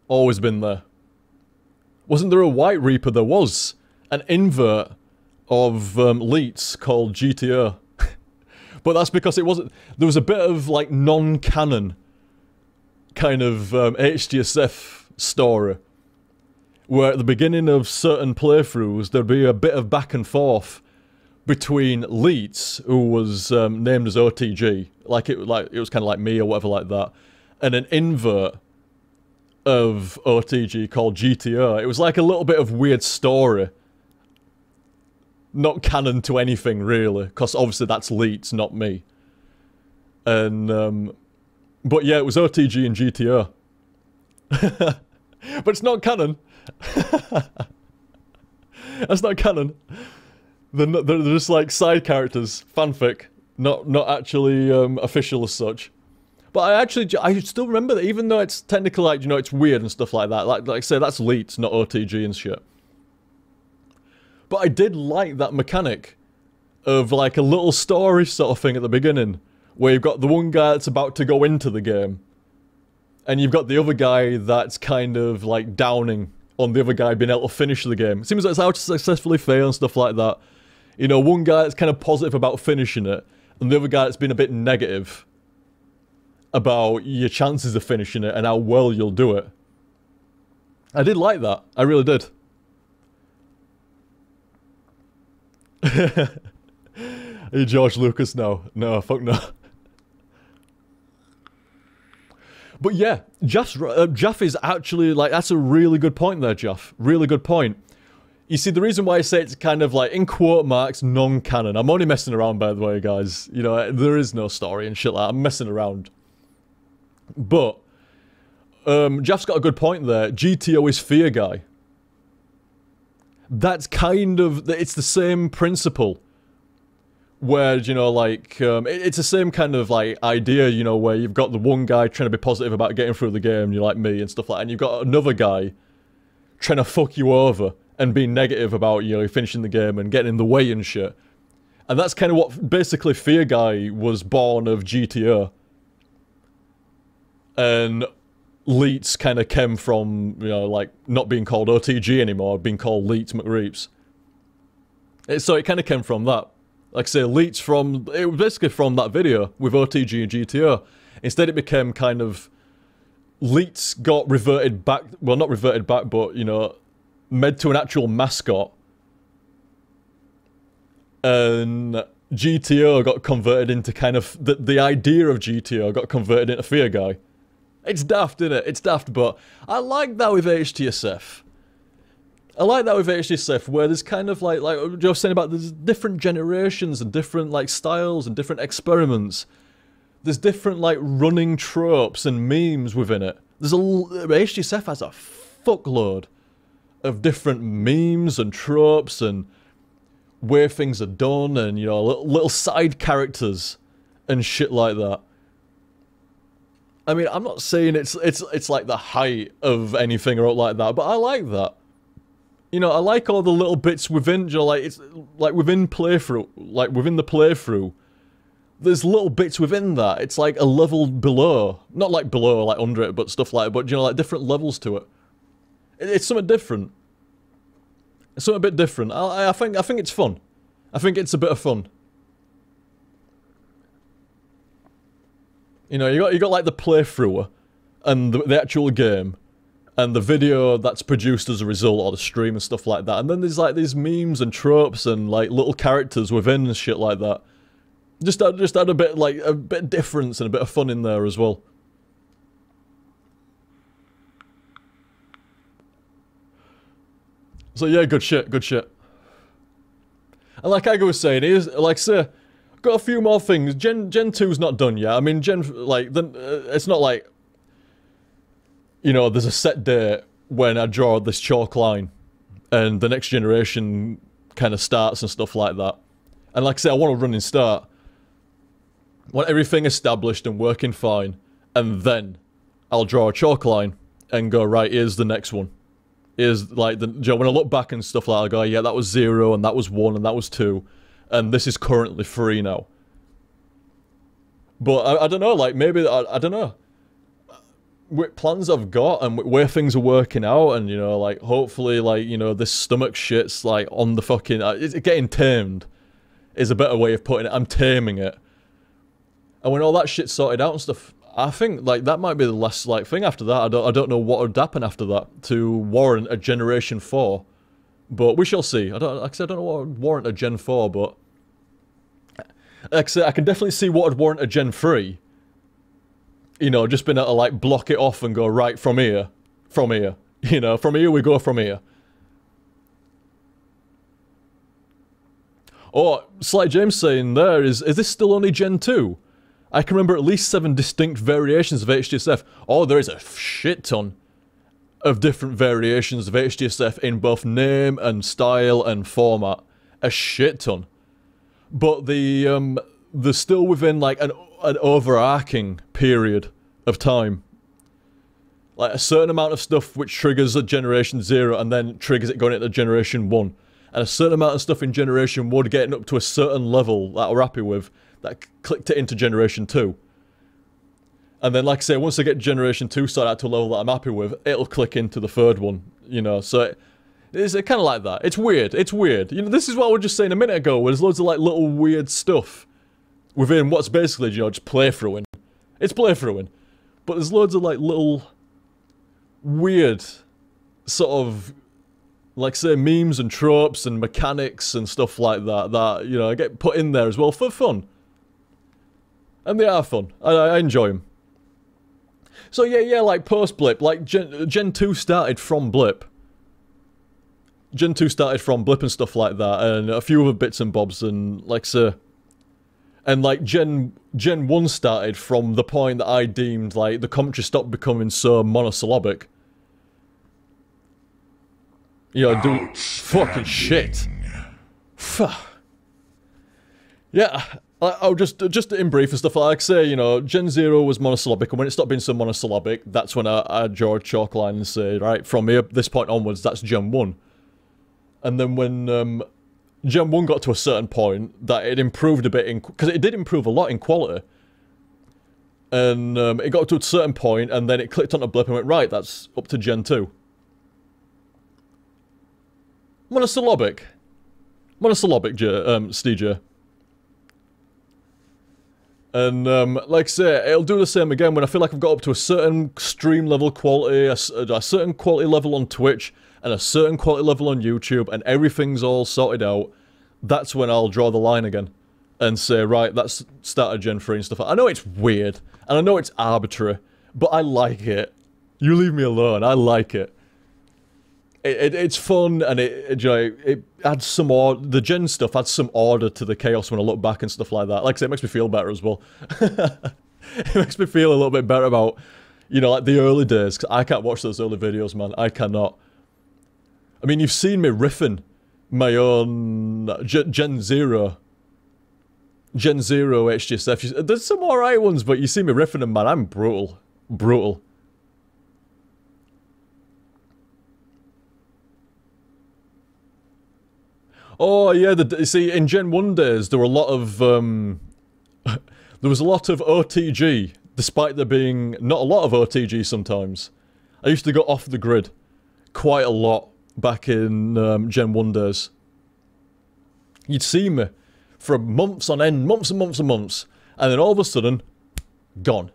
Always been there. Wasn't there a White Reaper? There was an invert of Leets called GTO. But that's because it wasn't... There was a bit of, like, non-canon kind of HTSF story. Where at the beginning of certain playthroughs, there'd be a bit of back and forth between Leets, who was named as OTG. Like it was kind of like me or whatever like that. And an invert of OTG called GTO. It was like a little bit of weird story. Not canon to anything, really. Because obviously that's Leets, not me. And, but yeah, it was OTG and GTO. But it's not canon. That's not canon. They're just like side characters, fanfic. Not actually official as such. But I still remember that, even though it's technically like, you know, it's weird and stuff like that. Like I say, that's Leets, not OTG and shit. But I did like that mechanic of like a little story sort of thing at the beginning, where you've got the one guy that's about to go into the game, and you've got the other guy that's kind of like downing on the other guy being able to finish the game. It seems like it's how to successfully fail and stuff like that. You know, one guy that's kind of positive about finishing it, and the other guy that's been a bit negative about your chances of finishing it and how well you'll do it. I did like that. I really did. Hey, George Lucas now. No, fuck no. But yeah, Jaff is actually, like, that's a really good point there, Jaff. Really good point. You see, the reason why I say it's kind of like, in quote marks, non-canon. I'm only messing around, by the way, guys. You know, there is no story and shit like that. I'm messing around. But, Jaff's got a good point there. GTO is Fear Guy. That's kind of, it's the same principle. Where, you know, like, it's the same kind of, like, idea, you know, where you've got the one guy trying to be positive about getting through the game, you're like me, and stuff like that, and you've got another guy trying to fuck you over and being negative about, you know, finishing the game and getting in the way and shit. And that's kind of what, basically, Fear Guy was born of GTO. And Leets kind of came from, you know, like, not being called OTG anymore, being called Leets McReeps. So it kind of came from that. Like I say, Leets from, it was basically from that video with OTG and GTO. Instead it became kind of, Leets got reverted back, well not reverted back, but, you know, made to an actual mascot. And GTO got converted into kind of, the idea of GTO got converted into Fear Guy. It's daft, innit? It's daft, but I like that with HTSF. I like that with HTSF, where there's kind of like Joe was saying about, there's different generations and different like styles and different experiments. There's different like running tropes and memes within it. HTSF has a fuckload of different memes and tropes and where things are done and, you know, little side characters and shit like that. I mean, I'm not saying it's like the height of anything or like that, but I like that. You know, I like all the little bits within, you know, like, it's, like, within playthrough, like, within the playthrough, there's little bits within that, it's like a level below, not like below, like under it, but stuff like, but, you know, like, different levels to it. It's something different. It's something a bit different. I think it's fun. I think it's a bit of fun. You know, you got like the playthrough and the actual game and the video that's produced as a result, or the stream and stuff like that. And then there's like these memes and tropes and like little characters within and shit like that. Just add a bit like a bit of difference and a bit of fun in there as well. So yeah, good shit, good shit. And like I was saying, here's like say, got a few more things. Gen 2's not done yet. I mean, it's not like, you know, there's a set date when I draw this chalk line and the next generation kind of starts and stuff like that. And like I say, I want a running start. I want everything established and working fine, and then I'll draw a chalk line and go, right, here's the next one. Here's like the, you know, when I look back and stuff like that, I go, yeah, that was 0 and that was 1 and that was 2 and this is currently 3 now. But I don't know, like maybe, I don't know. With plans I've got and where things are working out, and you know, like hopefully, like, you know, this stomach shit's like on the fucking, it's getting tamed is a better way of putting it. I'm taming it. And when all that shit's sorted out and stuff, I think like that might be the last like thing after that. I don't know what would happen after that to warrant a Generation 4, but we shall see. Like I said, I don't know what would warrant a Gen 4, but like I said, I can definitely see what would warrant a Gen 3. You know, just being able to like block it off and go right from here. You know, from here we go from here. Oh, Slight James saying there is this still only Gen 2? I can remember at least 7 distinct variations of HTSF. Oh, there is a shit ton of different variations of HTSF in both name and style and format. A shit ton. But they're still within like an overarching period of time. Like a certain amount of stuff which triggers a Generation 0 and then triggers it going into Generation 1. And a certain amount of stuff in Generation 1 getting up to a certain level that we're happy with, that clicked it into Generation 2. And then, like I say, once I get Generation 2 started out to a level that I'm happy with, it'll click into the third one, you know, so it's kind of like that. It's weird, it's weird. You know, this is what I was just saying a minute ago, where there's loads of, like, little weird stuff within what's basically, you know, just playthroughing. It's playthroughing. But there's loads of, like, little weird sort of, like, say, memes and tropes and mechanics and stuff like that, that, you know, get put in there as well for fun. And they are fun. I enjoy them. So yeah, like post-Blip, like Gen 2 started from Blip. Gen 2 started from Blip and stuff like that, and a few other bits and bobs, and like so. And like Gen 1 started from the point that I deemed like the commentary stopped becoming so monosyllabic. You know, do fucking shit. Yeah. I'll just in brief and stuff, like I say, you know, Gen 0 was monosyllabic, and when it stopped being so monosyllabic, that's when I draw a chalk line and say, right, from here, this point onwards, that's Gen 1. And then when Gen 1 got to a certain point, that it improved a bit, because it did improve a lot in quality. And it got to a certain point, and then it clicked on a blip and went, right, that's up to Gen 2. Monosyllabic. Monosyllabic, Steve. And, like I say, it'll do the same again when I feel like I've got up to a certain stream level quality, a certain quality level on Twitch, and a certain quality level on YouTube, and everything's all sorted out. That's when I'll draw the line again. And say, right, that's start of Gen 3 and stuff. I know it's weird, and I know it's arbitrary, but I like it. You leave me alone, I like it. It's fun, and it adds some order. The Gen stuff adds some order to the chaos when I look back and stuff like that. Like I say, it makes me feel better as well. It makes me feel a little bit better about, you know, like the early days, because I can't watch those early videos, man. I cannot. I mean, you've seen me riffing my own Gen 0 HTSF. There's some alright ones, but you see me riffing them, man. I'm brutal. Brutal. Oh yeah, see, in Gen 1 days, there were a lot of, there was a lot of OTG, despite there being not a lot of OTG sometimes. I used to go off the grid quite a lot back in Gen 1 days. You'd see me for months on end, months and months and months, and then all of a sudden, gone.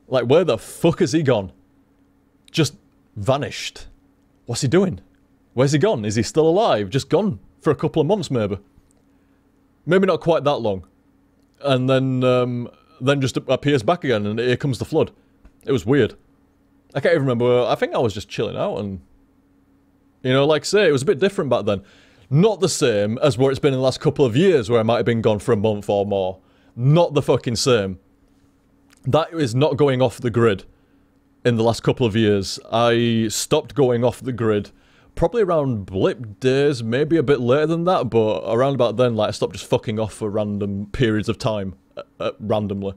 Like, where the fuck has he gone? Just vanished. What's he doing? Where's he gone? Is he still alive? Just gone for a couple of months, maybe. Maybe not quite that long. And then just appears back again, and here comes the flood. It was weird. I can't even remember. I think I was just chilling out, and... You know, like I say, it was a bit different back then. Not the same as where it's been in the last couple of years, where I might have been gone for a month or more. Not the fucking same. That is not going off the grid in the last couple of years. I stopped going off the grid probably around blip days, maybe a bit later than that, but around about then, like, I stopped just fucking off for random periods of time, randomly.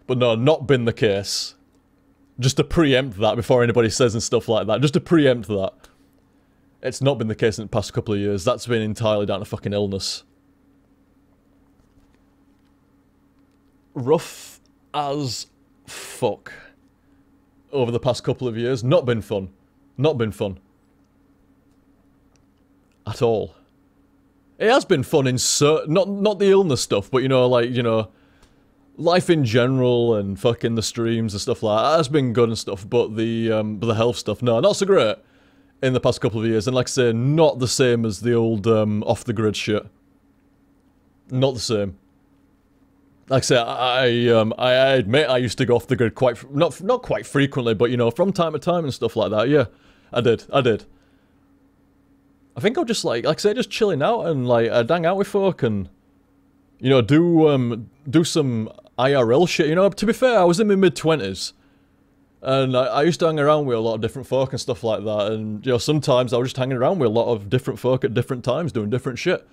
But no, not been the case. Just to preempt that before anybody says and stuff like that, just to preempt that. It's not been the case in the past couple of years. That's been entirely down to fucking illness. Rough as fuck over the past couple of years. Not been fun. Not been fun. At all. It has been fun in certain... Not the illness stuff, but, you know, like, you know... Life in general and fucking the streams and stuff like that has been good and stuff, but the health stuff, no, not so great in the past couple of years. And like I say, not the same as the old off-the-grid shit. Not the same. Like I say, I admit I used to go off the grid quite... Not quite frequently, but, you know, from time to time and stuff like that. Yeah, I did. I think I'll just, like I say, just chilling out and, like, I'd hang out with folk and, you know, do some IRL shit. You know, to be fair, I was in my mid-20s. And I used to hang around with a lot of different folk and stuff like that. And, you know, sometimes I was just hanging around with a lot of different folk at different times doing different shit.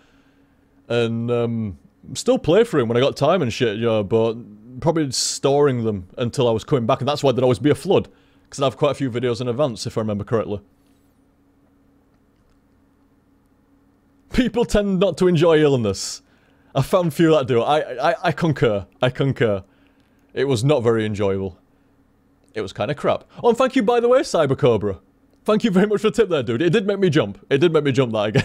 And, still play for him when I got time and shit, you know, but probably storing them until I was coming back. And that's why there'd always be a flood. Because I'd have quite a few videos in advance, if I remember correctly. People tend not to enjoy illness. I found few that do. I concur. I concur. It was not very enjoyable. It was kind of crap. Oh, and thank you, by the way, Cybercobra. Thank you very much for the tip there, dude. It did make me jump. It did make me jump that again.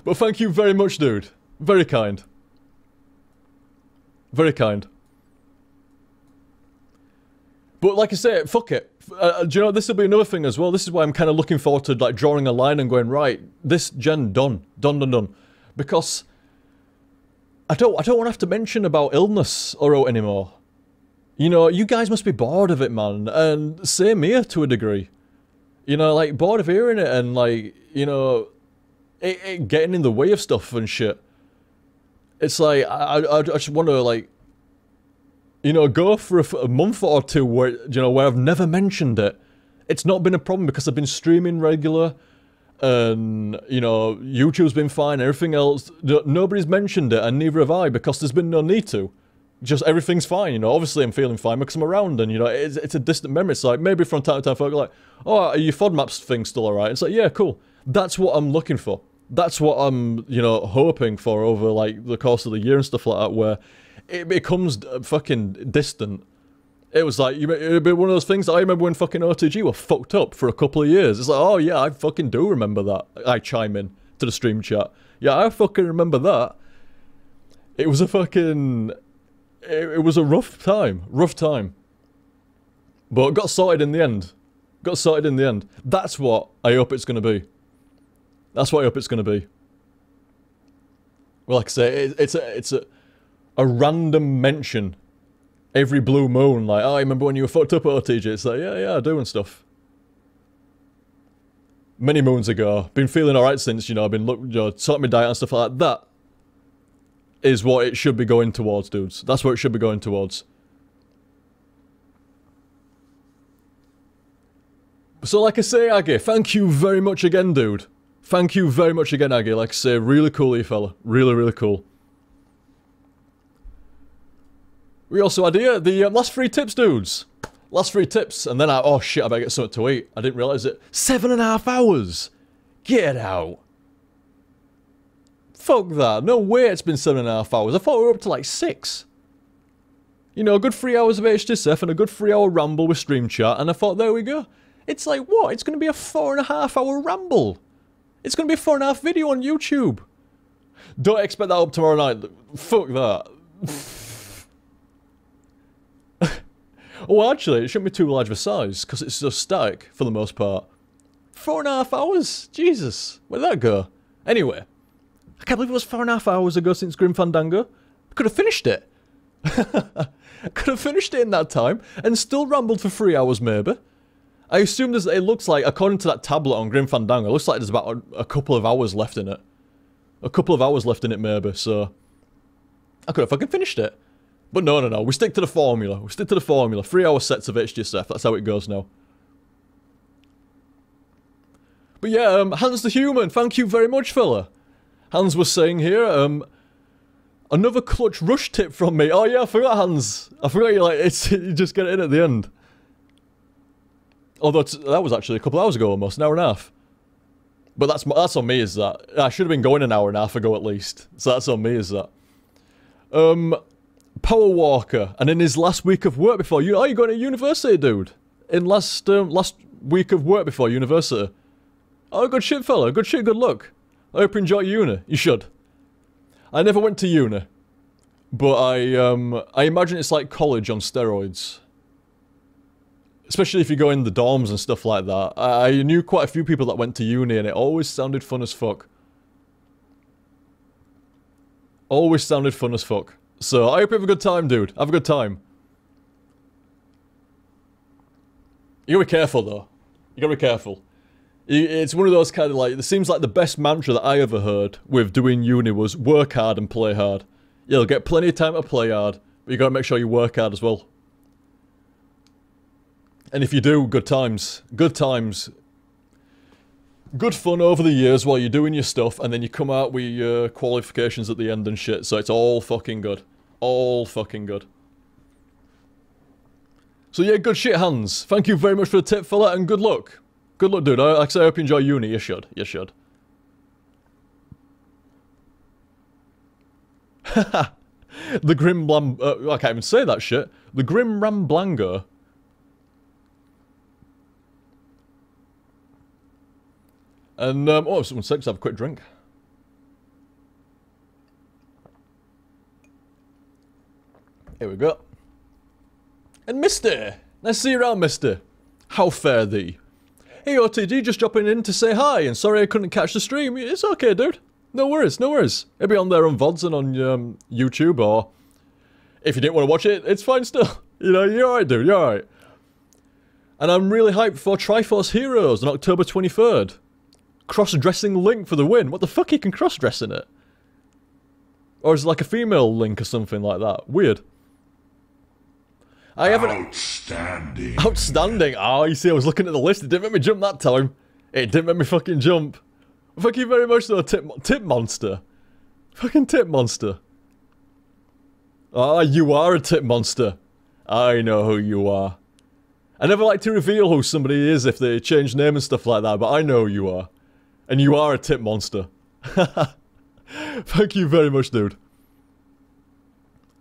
But thank you very much, dude. Very kind. Very kind. But like I say, fuck it. Do you know, this will be another thing as well. This is why I'm kind of looking forward to, like, drawing a line and going, right, this gen, done. Done. Because I don't want to have to mention about illness or out anymore. You know, you guys must be bored of it, man. And same here to a degree. You know, like, bored of hearing it and, like, you know, it getting in the way of stuff and shit. It's like, I just want to, like, you know, go for a month or two where, you know, where I've never mentioned it. It's not been a problem because I've been streaming regular. And, you know, YouTube's been fine, everything else. Nobody's mentioned it, and neither have I, because there's been no need to. Just everything's fine, you know. Obviously, I'm feeling fine because I'm around, and, you know, it's a distant memory. It's like, maybe from time to time, folk are like, oh, are your FODMAPs thing still alright? It's like, yeah, cool. That's what I'm looking for. That's what I'm, you know, hoping for over, like, the course of the year and stuff like that, where it becomes fucking distant. It was like, it'd be one of those things that I remember when fucking OTG were fucked up for a couple of years. It's like, oh yeah, I fucking do remember that. I chime in to the stream chat. Yeah, I fucking remember that. It was a fucking... It was a rough time. Rough time. But it got sorted in the end. Got sorted in the end. That's what I hope it's going to be. That's what I hope it's going to be. Well, like I say, it's a random mention every blue moon, like, oh, I remember when you were fucked up at OTG. It's like, yeah, doing stuff. Many moons ago. Been feeling alright since, you know, I've been, you know, sorting my diet and stuff like that. That is what it should be going towards, dudes. That's what it should be going towards. So, like I say, Aggie, thank you very much again, dude. Thank you very much again, Aggie. Like I say, really cool, you fella. Really, really cool. We also had here the last 3 tips, dudes. Last 3 tips, and then oh shit, I better get something to eat. I didn't realise it. 7.5 hours! Get out! Fuck that. No way it's been 7.5 hours. I thought we were up to like 6. You know, a good 3 hours of HTSF and a good 3-hour ramble with stream chat, and I thought, there we go. It's like, what? It's going to be a 4.5 hour ramble. It's going to be a 4.5 video on YouTube. Don't expect that up tomorrow night. Fuck that. Oh, actually, it shouldn't be too large of a size, because it's just static, for the most part. 4.5 hours? Jesus, where'd that go? Anyway, I can't believe it was 4.5 hours ago since Grim Fandango. I could have finished it. I could have finished it in that time, and still rambled for 3 hours, maybe. I assume it looks like, according to that tablet on Grim Fandango, it looks like there's about a couple of hours left in it. A couple of hours left in it, maybe, so... I could have fucking finished it. But no, we stick to the formula. 3 hour sets of HTSF, that's how it goes now. But yeah, Hans the Human, thank you very much, fella. Hans was saying here, another clutch rush tip from me. Oh yeah, I forgot, Hans. I forgot you just get it in at the end. Although that was actually a couple hours ago almost, an hour and a half. But that's on me, is that. I should have been going an hour and a half ago at least. So that's on me, is that. Power Walker, and in his last week of work before you, oh, you're going to university, dude. In last week of work before university. Oh, good shit, fella. Good shit, good luck. I hope you enjoy uni. You should. I never went to uni, but I imagine it's like college on steroids. Especially if you go in the dorms and stuff like that. I knew quite a few people that went to uni, and it always sounded fun as fuck. Always sounded fun as fuck. So, I hope you have a good time, dude. Have a good time. You gotta be careful, though. You gotta be careful. It's one of those kind of like... It seems like the best mantra that I ever heard with doing uni was work hard and play hard. You'll get plenty of time to play hard, but you gotta make sure you work hard as well. And if you do, good times. Good times. Good fun over the years while you're doing your stuff, and then you come out with your qualifications at the end and shit, so it's all fucking good. All fucking good. So yeah, good shit, Hans. Thank you very much for the tip, fella, and good luck. Good luck, dude. Like I say, I hope you enjoy uni. You should. You should. The Grim Blam... I can't even say that shit. The Grim Ramblango. And, oh, 1 sec, let's have a quick drink. Here we go. And Misty! Nice to see you around, Misty. How fare thee? Hey, OTG, just dropping in to say hi, and sorry I couldn't catch the stream. It's okay, dude. No worries, no worries. It'll be on there on VODs and on YouTube, or... If you didn't want to watch it, it's fine still. You know, you're alright, dude, you're alright. And I'm really hyped for Triforce Heroes on October 23rd. Cross-dressing Link for the win. What the fuck, you can cross-dress in it? Or is it like a female Link or something like that? Weird. I haven't... Outstanding. Outstanding. Oh, you see, I was looking at the list. It didn't make me jump that time. It didn't make me fucking jump. Thank you very much, though, Tip Monster. Fucking Tip Monster. Ah, you are a Tip Monster. I know who you are. I never like to reveal who somebody is if they change name and stuff like that, but I know who you are. And you are a Tip Monster. Thank you very much, dude.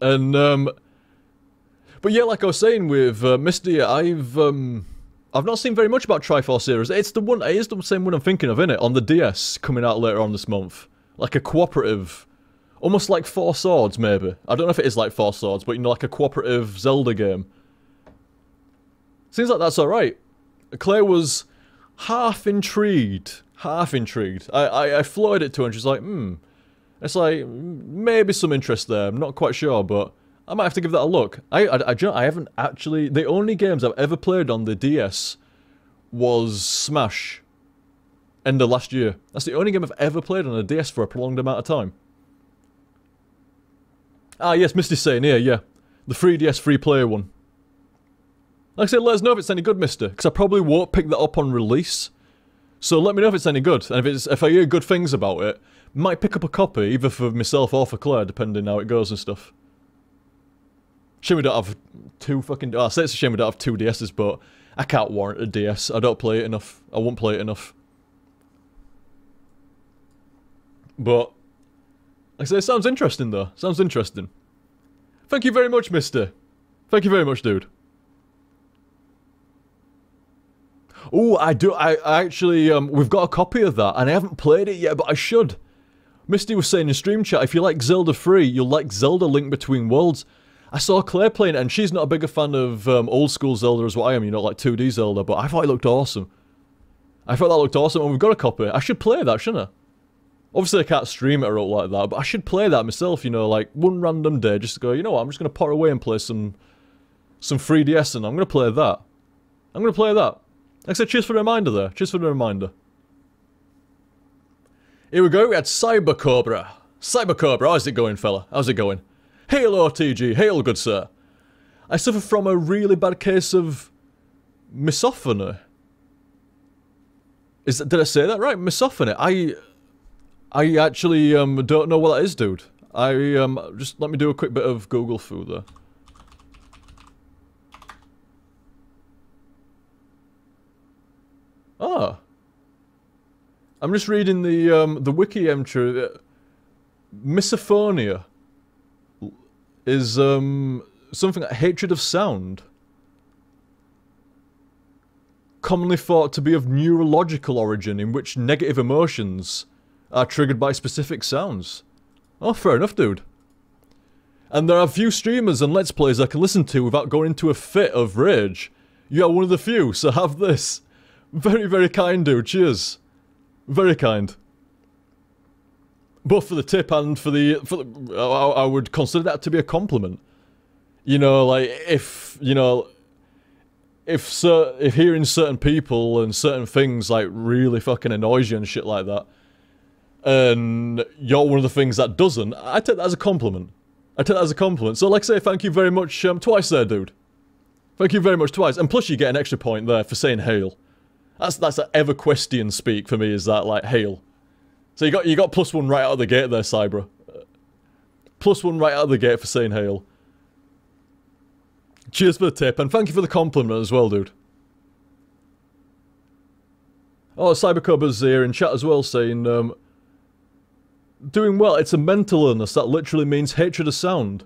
And, but yeah, like I was saying with Misty, I've not seen very much about Triforce Heroes. It is the same one I'm thinking of, innit? On the DS, coming out later on this month. Like a cooperative, almost like Four Swords, maybe. I don't know if it is like Four Swords, but you know, like a cooperative Zelda game. Seems like that's alright. Claire was half intrigued. Half intrigued. I floated it to her and she's like, It's like, maybe some interest there. I'm not quite sure, but I might have to give that a look. I haven't actually... The only games I've ever played on the DS was Smash. End of last year. That's the only game I've ever played on a DS for a prolonged amount of time. Ah, yes, Misty's saying here, yeah. The 3DS free-player one. Like I said, let us know if it's any good, mister, because I probably won't pick that up on release. So let me know if it's any good, and if I hear good things about it, might pick up a copy, either for myself or for Claire, depending how it goes and stuff. Shame we don't have two fucking... I say it's a shame we don't have two DS's, but I can't warrant a DS. I don't play it enough. I won't play it enough. But, like I say, it sounds interesting, though. Sounds interesting. Thank you very much, mister. Thank you very much, dude. Oh, I actually, we've got a copy of that, and I haven't played it yet, but I should. Misty was saying in stream chat, if you like Zelda 3, you'll like Zelda Link Between Worlds. I saw Claire playing it, and she's not a bigger fan of old school Zelda as what I am, you know, like 2D Zelda, but I thought it looked awesome. I thought that looked awesome, and we've got a copy. I should play that, shouldn't I? Obviously, I can't stream it or like that, but I should play that myself, you know, like one random day, just to go, you know what, I'm just going to pot away and play some 3DS, and I'm going to play that. I'm going to play that. Like I said, cheers for the reminder there. Cheers for the reminder. Here we go, we had Cyber Cobra. Cyber Cobra, how's it going, fella? How's it going? Hail OTG, hail good sir. I suffer from a really bad case of misophony. Did I say that right? Misophony. I actually don't know what that is, dude. Just let me do a quick bit of Google foo there. Ah. I'm just reading the wiki entry. Misophonia is something like hatred of sound. Commonly thought to be of neurological origin, in which negative emotions are triggered by specific sounds. Oh, fair enough, dude. And there are few streamers and Let's Plays I can listen to without going into a fit of rage. You are one of the few, so have this. Very, very kind, dude. Cheers. Very kind. Both for the tip and for the I would consider that to be a compliment. You know, like, if, you know, if hearing certain people and certain things, like, really fucking annoys you and shit like that, and you're one of the things that doesn't, I take that as a compliment. I take that as a compliment. So, like I say, thank you very much, twice there, dude. Thank you very much, twice. And plus you get an extra point there for saying hail. That's an EverQuestian speak for me, is that, like, hail. So you got +1 right out of the gate there, Cybra. +1 right out of the gate for saying hail. Cheers for the tip, and thank you for the compliment as well, dude. Oh, Cybercobra's here in chat as well, saying, doing well, it's a mental illness that literally means hatred of sound.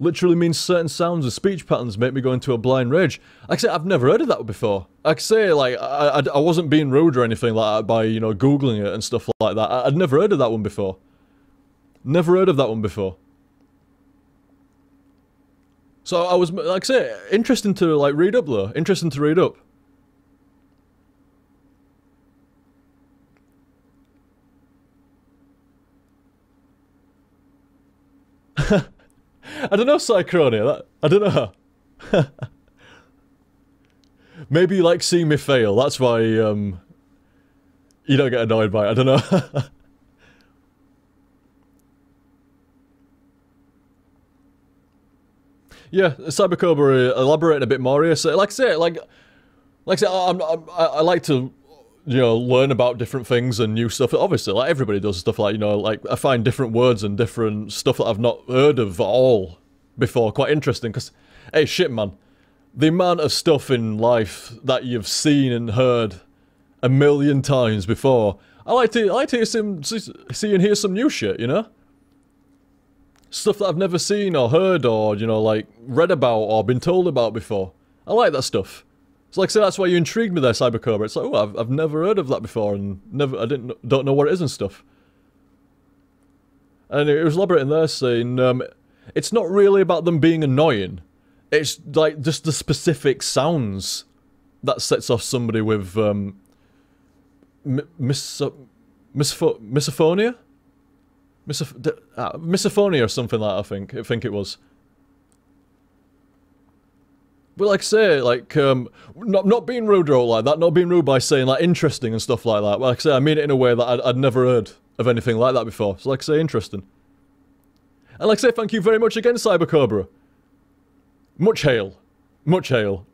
Literally means certain sounds and speech patterns make me go into a blind rage. Like I say, I've never heard of that before. Like I say, like, I wasn't being rude or anything like that by, you know, Googling it and stuff like that. I'd never heard of that one before. Never heard of that one before. So I was, like I say, interesting to, like, read up though. Interesting to read up. I don't know, Cycronia, I don't know. Maybe you like seeing me fail, that's why, you don't get annoyed by it, I don't know. Yeah, Cybercobra elaborating a bit more here, so, like I say, I like to, you know, learn about different things and new stuff. Obviously, like everybody does stuff, like, you know, like I find different words and different stuff that I've not heard of at all before quite interesting. Because, hey, shit, man, the amount of stuff in life that you've seen and heard a million times before, I like to see and hear some new shit, you know, stuff that I've never seen or heard or, you know, like read about or been told about before. I like that stuff. So, like I say, that's why you intrigued me there, Cybercobra. It's like, oh, I've never heard of that before, and don't know what it is and stuff. And it was elaborating there, saying, it's not really about them being annoying. It's like just the specific sounds that sets off somebody with misophonia, misophonia or something like that. I think it was. But like I say, like, not being rude or like that, not being rude by saying, like, interesting and stuff like that. But like I say, I mean it in a way that I'd never heard of anything like that before. So like I say, interesting. And like I say, thank you very much again, Cybercobra. Much hail. Much hail.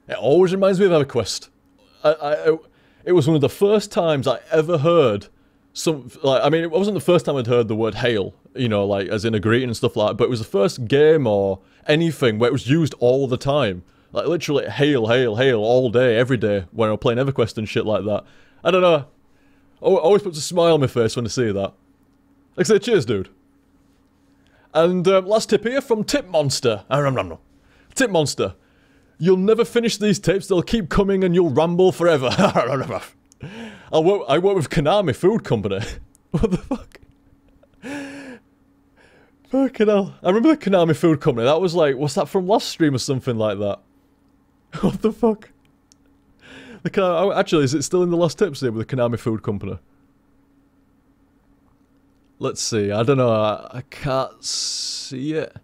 It always reminds me of EverQuest. It was one of the first times I ever heard I mean, it wasn't the first time I'd heard the word hail, you know, like, as in a greeting and stuff like that, but it was the first game or anything where it was used all the time. Like, literally, hail, hail, hail, all day, every day, when I was playing EverQuest and shit like that. I don't know. Always puts a smile on my face when I see that. Like I say, cheers, dude. And last tip here from Tip Monster. Tip Monster. You'll never finish these tapes, they'll keep coming and you'll ramble forever. I work with Konami Food Company. What the fuck? Fucking hell. I remember the Konami Food Company. That was like, what's that from last stream or something like that? What the fuck? Actually, is it still in the last tips here with the Konami Food Company? Let's see. I don't know. I can't see it.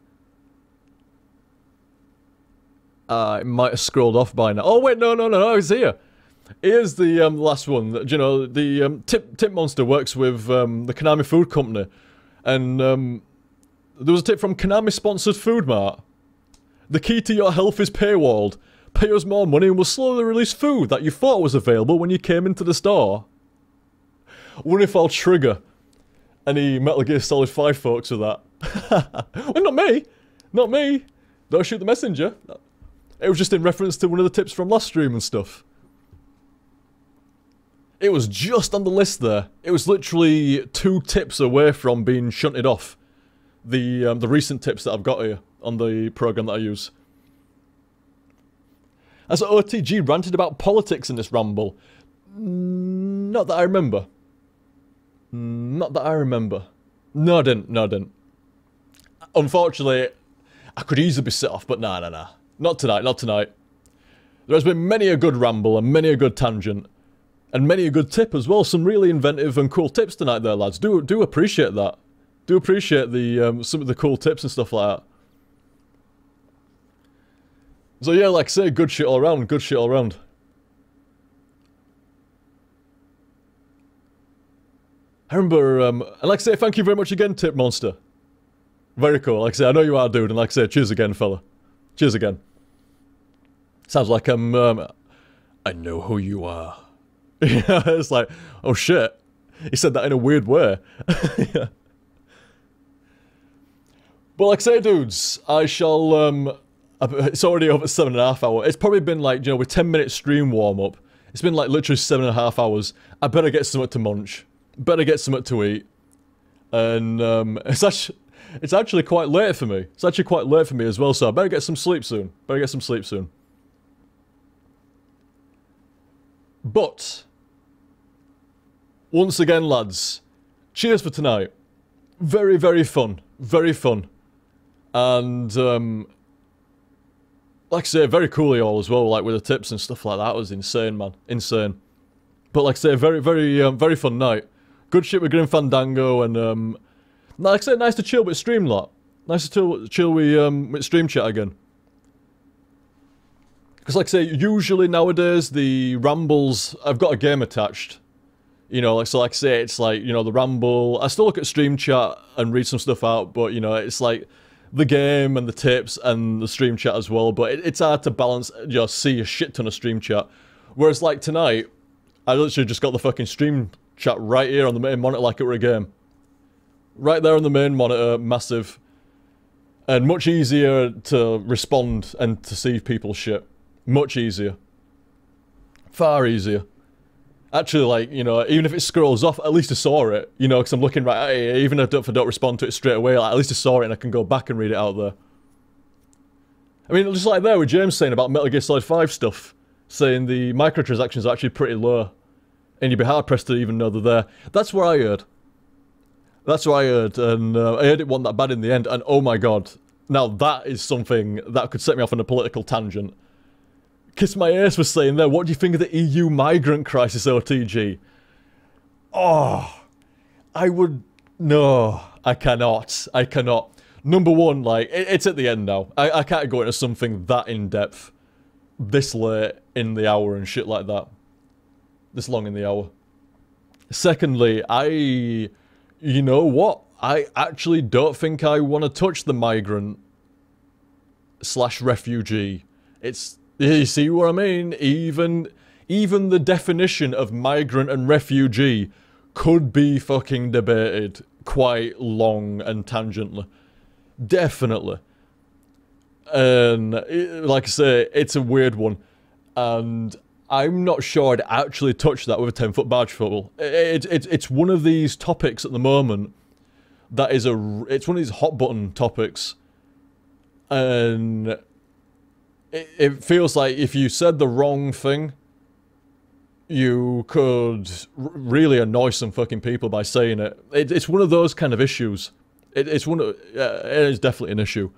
It might have scrolled off by now. Oh wait, no, it's here. Here's the last one. You know, the Tip Monster works with the Konami Food Company, and there was a tip from Konami sponsored Food Mart. The key to your health is paywalled. Pay us more money and we'll slowly release food that you thought was available when you came into the store. Wonder if I'll trigger any Metal Gear Solid 5 folks with that. Well, not me. Not me. Don't shoot the messenger. It was just in reference to one of the tips from last stream and stuff. It was just on the list there. It was literally 2 tips away from being shunted off. The recent tips that I've got here on the program that I use. Has OTG ranted about politics in this ramble? Not that I remember. Not that I remember. No, I didn't. Unfortunately, I could easily be set off, but nah. Not tonight. There has been many a good ramble and many a good tangent. And many a good tip as well. Some really inventive and cool tips tonight there, lads. Do appreciate that. Do appreciate the some of the cool tips and stuff like that. So yeah, like I say, good shit all around, I remember, and like I say, thank you very much again, Tip Monster. Very cool. Like I say, I know you are, dude, and like I say, cheers again, fella. Cheers again. Sounds like I'm, I know who you are. Yeah, it's like, oh shit. He said that in a weird way. Yeah. But like I say, dudes, I shall, it's already over 7.5 hours. It's probably been like, you know, with 10-minute stream warm-up, it's been like literally 7.5 hours. I better get something to munch. Better get something to eat. And, it's actually quite late for me. It's actually quite late for me as well, so I better get some sleep soon. But, once again, lads, cheers for tonight. Very, very fun. Very fun. And, like I say, very cool y'all as well, like with the tips and stuff like that. It was insane, man. Insane. But like I say, very, very, very fun night. Good shit with Grim Fandango and, like I say, nice to chill with stream lot. Nice to chill with stream chat again. Because like I say, usually nowadays, the rambles, I've got a game attached. You know, like, so like I say, it's like, you know, the ramble, I still look at stream chat and read some stuff out, but, you know, it's like the game and the tips and the stream chat as well, but it's hard to balance, just see a shit ton of stream chat. Whereas like tonight, I literally just got the fucking stream chat right here on the main monitor like it were a game. Right there on the main monitor, massive. And much easier to respond and to see people's shit. Much easier. Far easier. Actually, like, you know, even if it scrolls off, at least I saw it. You know, because I'm looking right at it. Even if I don't respond to it straight away, like, at least I saw it and I can go back and read it out there. I mean, just like there with James saying about Metal Gear Solid 5 stuff. Saying the microtransactions are actually pretty low. And you'd be hard-pressed to even know they're there. That's what I heard. That's what I heard. And I heard it wasn't that bad in the end. And oh my god. Now that is something that could set me off on a political tangent. Kiss My Ace was saying there, what do you think of the EU migrant crisis, OTG? Oh, I would... No, I cannot. I cannot. Number one, like, it's at the end now. I can't go into something that in-depth this late in the hour and shit like that. This long in the hour. Secondly, you know what? I actually don't think I want to touch the migrant / refugee. It's... You see what I mean? Even the definition of migrant and refugee could be fucking debated quite long and tangentially. Definitely. And, like I say, it's a weird one. And I'm not sure I'd actually touch that with a 10-foot barge football. It's one of these topics at the moment that is it's one of these hot button topics. And... It feels like if you said the wrong thing, you could really annoy some fucking people by saying it. It's one of those kind of issues. It's one of, it is definitely an issue.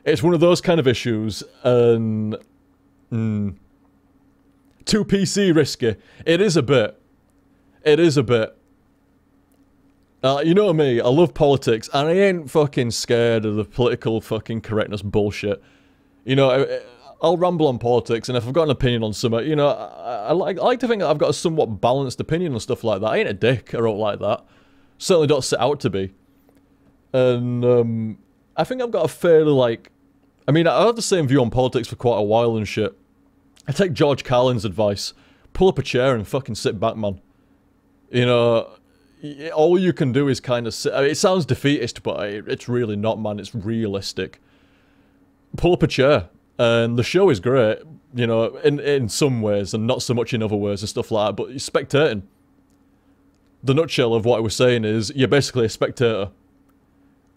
It's one of those kind of issues, and too PC risky. It is a bit. It is a bit. You know me, I love politics, and I ain't fucking scared of the political fucking correctness bullshit. You know, I'll ramble on politics, and if I've got an opinion on something, you know, I like to think that I've got a somewhat balanced opinion on stuff like that. I ain't a dick or out like that. Certainly don't set out to be. And, I think I've got a fairly, like... I mean, I had the same view on politics for quite a while and shit. I take George Carlin's advice. Pull up a chair and fucking sit back, man. You know... All you can do is kind of sit... I mean, it sounds defeatist, but it's really not, man. It's realistic. Pull up a chair. And the show is great, you know, in some ways, and not so much in other ways and stuff like that, but you're spectating. The nutshell of what I was saying is, you're basically a spectator.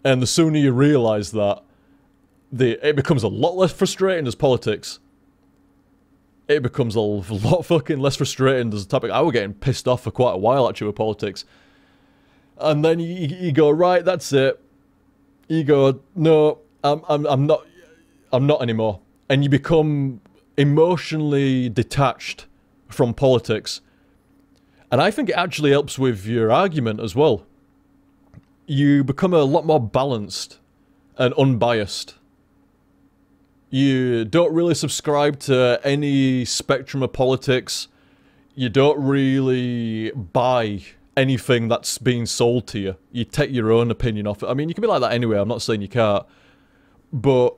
And the sooner you realise that, it becomes a lot less frustrating as politics. It becomes a lot fucking less frustrating as a topic. I was getting pissed off for quite a while, actually, with politics. And then you go, right, that's it. You go, no, I'm not anymore. And you become emotionally detached from politics. And I think it actually helps with your argument as well. You become a lot more balanced and unbiased. You don't really subscribe to any spectrum of politics. You don't really buy anything that's being sold to you. You take your own opinion off it. I mean, you can be like that anyway, I'm not saying you can't. But...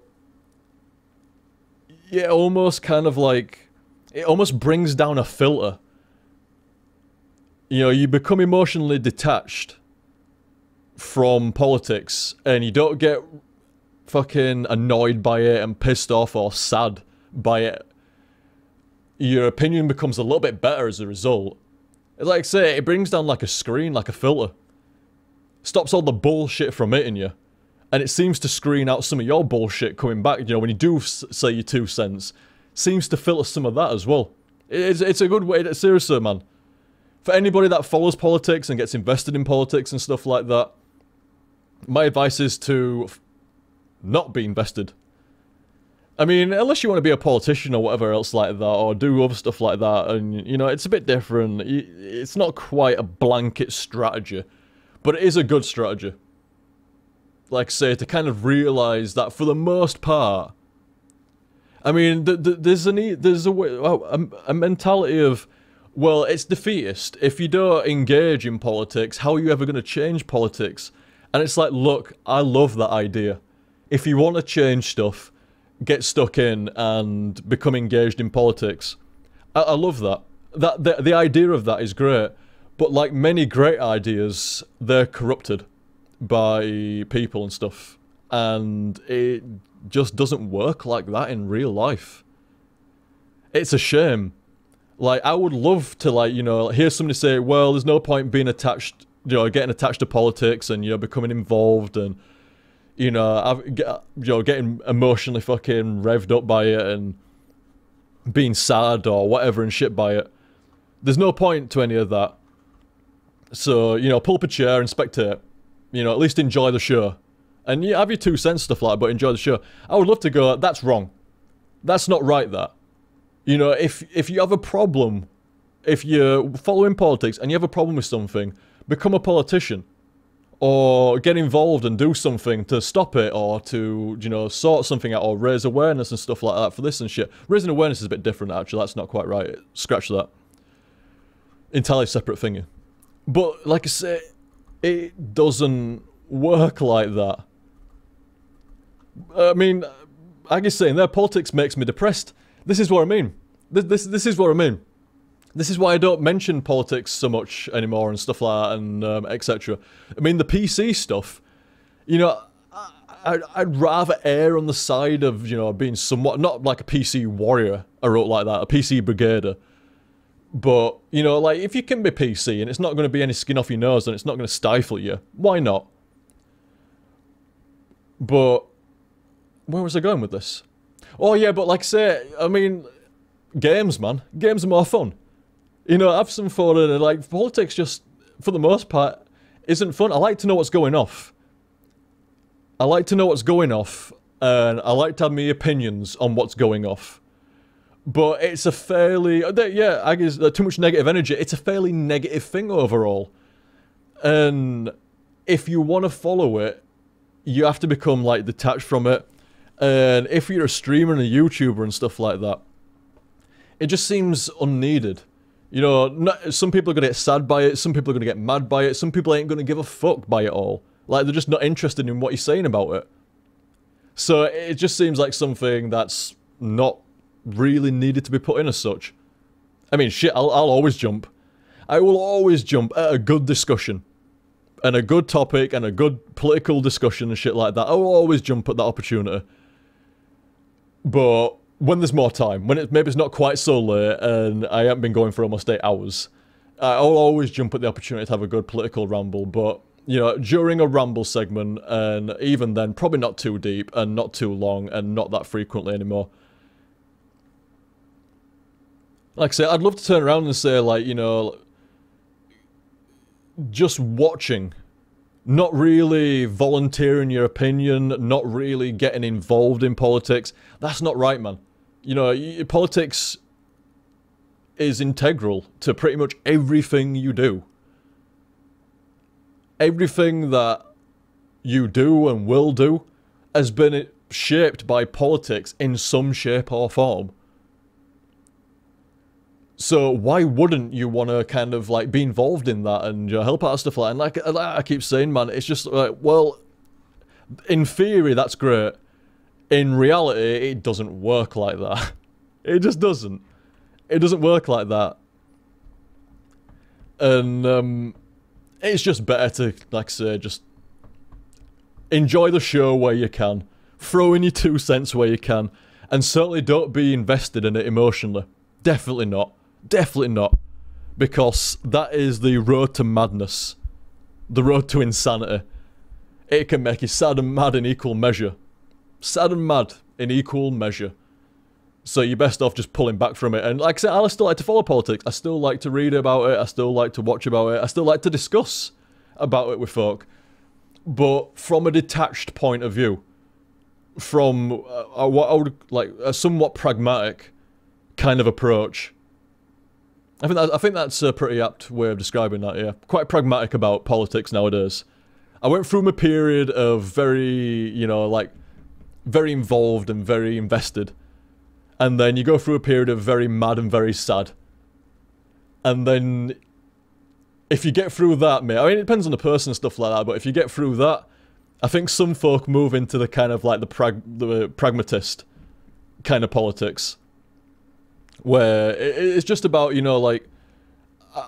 yeah, almost kind of like... it almost brings down a filter. You know, you become emotionally detached from politics, and you don't get fucking annoyed by it and pissed off or sad by it. Your opinion becomes a little bit better as a result. Like I say, it brings down like a screen, like a filter. Stops all the bullshit from hitting you. And it seems to screen out some of your bullshit coming back, you know, when you do say your 2 cents. Seems to filter some of that as well. It's a good way, seriously, man. For anybody that follows politics and gets invested in politics and stuff like that, my advice is to not be invested. I mean, unless you want to be a politician or whatever else like that, or do other stuff like that, and, you know, it's a bit different. It's not quite a blanket strategy, but it is a good strategy. Like I say, to kind of realise that for the most part, I mean, there's a mentality of, well, it's defeatist. If you don't engage in politics, how are you ever going to change politics? And it's like, look, I love that idea. If you want to change stuff, get stuck in and become engaged in politics. I love that. The idea of that is great. But like many great ideas, they're corrupted by people and stuff. And it just doesn't work like that in real life. It's a shame. Like, I would love to, like, you know, hear somebody say, well, there's no point being attached, you know, getting attached to politics and, you know, becoming involved and, you know, getting emotionally fucking revved up by it and being sad or whatever and shit by it. There's no point to any of that. So, you know, pull up a chair and spectate. You know, at least enjoy the show. And yeah, have your 2 cents stuff like that, but enjoy the show. I would love to go, that's wrong. That's not right, that. You know, if you have a problem, if you're following politics and you have a problem with something, become a politician. Or get involved and do something to stop it, or to, you know, sort something out, or raise awareness and stuff like that for this and shit. Raising awareness is a bit different, actually. That's not quite right. Scratch that. Entirely separate thingy. But, like I say, it doesn't work like that. I mean, I guess saying there, politics makes me depressed. This is what I mean. This is what I mean. This is why I don't mention politics so much anymore and stuff like that, and etc. I mean, the PC stuff, you know, I'd rather err on the side of, you know, being somewhat, not like a PC warrior or like that, a PC brigader. But, you know, like, if you can be PC and it's not going to be any skin off your nose and it's not going to stifle you, why not? But, where was I going with this? Oh yeah, but like I say, I mean, games, man. Games are more fun. You know, have some fun, and like, politics just, for the most part, isn't fun. I like to know what's going off. I like to know what's going off, and I like to have my opinions on what's going off. But it's a fairly, yeah, I guess too much negative energy. It's a fairly negative thing overall. And if you want to follow it, you have to become like detached from it. And if you're a streamer and a YouTuber and stuff like that, it just seems unneeded. You know, some people are going to get sad by it, some people are going to get mad by it, some people ain't going to give a fuck by it all. Like, they're just not interested in what you're saying about it. So it just seems like something that's not really needed to be put in as such. I mean, shit, I'll always jump. I will always jump at a good discussion. And a good topic and a good political discussion and shit like that. I will always jump at that opportunity. But when there's more time, when maybe it's not quite so late and I haven't been going for almost 8 hours, I'll always jump at the opportunity to have a good political ramble. But, you know, during a ramble segment, and even then, probably not too deep and not too long and not that frequently anymore. Like I say, I'd love to turn around and say, like, you know, just watching, not really volunteering your opinion, not really getting involved in politics. That's not right, man. You know, politics is integral to pretty much everything you do. Everything that you do and will do has been shaped by politics in some shape or form. So why wouldn't you want to kind of like be involved in that and help out stuff like that? And like I keep saying, man, it's just like, well, in theory that's great. In reality, it doesn't work like that. It just doesn't. It doesn't work like that. And it's just better to, like I say, just enjoy the show where you can, throw in your 2 cents where you can, and certainly don't be invested in it emotionally. Definitely not. Definitely not. Because that is the road to madness. The road to insanity. It can make you sad and mad in equal measure. Sad and mad in equal measure. So you're best off just pulling back from it. And like I said, I still like to follow politics. I still like to read about it. I still like to watch about it. I still like to discuss about it with folk. But from a detached point of view. From what I would like a somewhat pragmatic kind of approach. I think that's a pretty apt way of describing that, yeah. Quite pragmatic about politics nowadays. I went through my period of very, you know, like, very involved and very invested. And then you go through a period of very mad and very sad. And then, if you get through that, mate, I mean, it depends on the person and stuff like that, but if you get through that, I think some folk move into the kind of like the pragmatist kind of politics. Where it's just about, you know, like,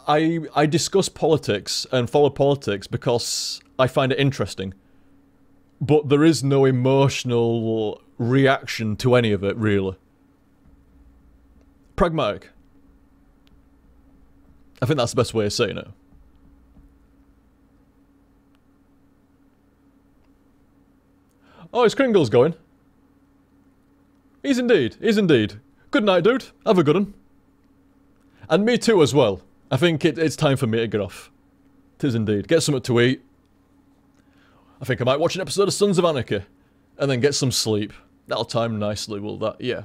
I discuss politics and follow politics because I find it interesting. But there is no emotional reaction to any of it, really. Pragmatic. I think that's the best way of saying it. Oh, is Kringle's going? He's indeed. He's indeed. Good night, dude. Have a good one. And me too as well. I think it's time for me to get off. 'Tis indeed. Get something to eat. I think I might watch an episode of Sons of Anarchy. And then get some sleep. That'll time nicely, will that? Yeah.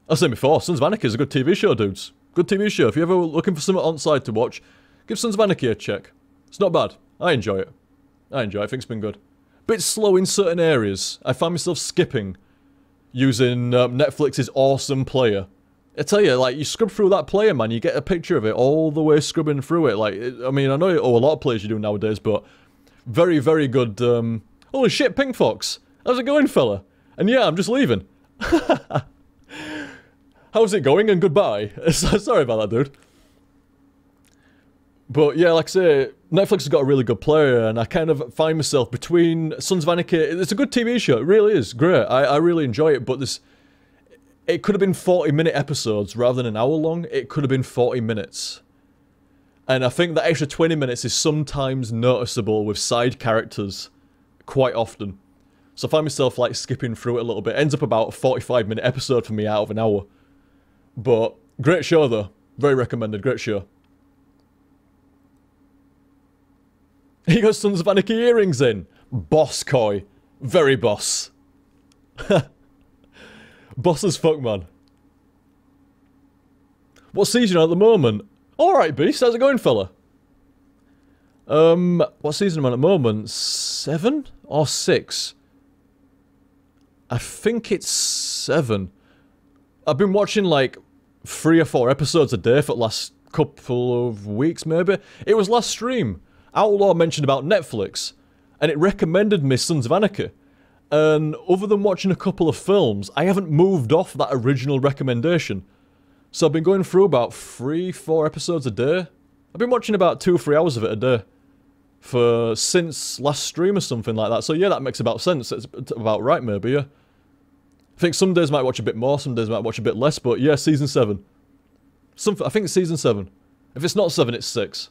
I was saying before, Sons of Anarchy is a good TV show, dudes. Good TV show. If you're ever looking for something on side to watch, give Sons of Anarchy a check. It's not bad. I enjoy it. I think it's been good. Bit slow in certain areas. I find myself skipping. Using Netflix's awesome player. I tell you, like, you scrub through that player, man, you get a picture of it all the way scrubbing through it. Like, I mean, I know a lot of players you do nowadays, but very, very good. Holy shit, Pink Fox. How's it going, fella? And yeah, I'm just leaving. How's it going and goodbye? Sorry about that, dude. But yeah, like I say, Netflix has got a really good player, and I kind of find myself between Sons of Anarchy. It's a good TV show, it really is, great. I really enjoy it, but it could have been 40-minute episodes rather than an hour long. It could have been 40 minutes. And I think that extra 20 minutes is sometimes noticeable with side characters quite often. So I find myself like skipping through it a little bit. It ends up about a 45-minute episode for me out of an hour. But great show though. Very recommended, great show. He got Sons of Anarchy earrings in. Boss Koi. Very boss. Boss as fuck, man. What season are you on at the moment? Alright, Beast, how's it going, fella? What season am I on at the moment? 7 or 6? I think it's 7. I've been watching like 3 or 4 episodes a day for the last couple of weeks, maybe. It was last stream. Outlaw mentioned about Netflix, and it recommended me Sons of Anarchy. And other than watching a couple of films, I haven't moved off that original recommendation. So I've been going through about 3-4 episodes a day. I've been watching about 2 or 3 hours of it a day. Since last stream or something like that. So yeah, that makes about sense. It's about right, maybe, yeah. I think some days I might watch a bit more, some days I might watch a bit less, but yeah, season 7. I think it's season 7. If it's not 7, it's 6.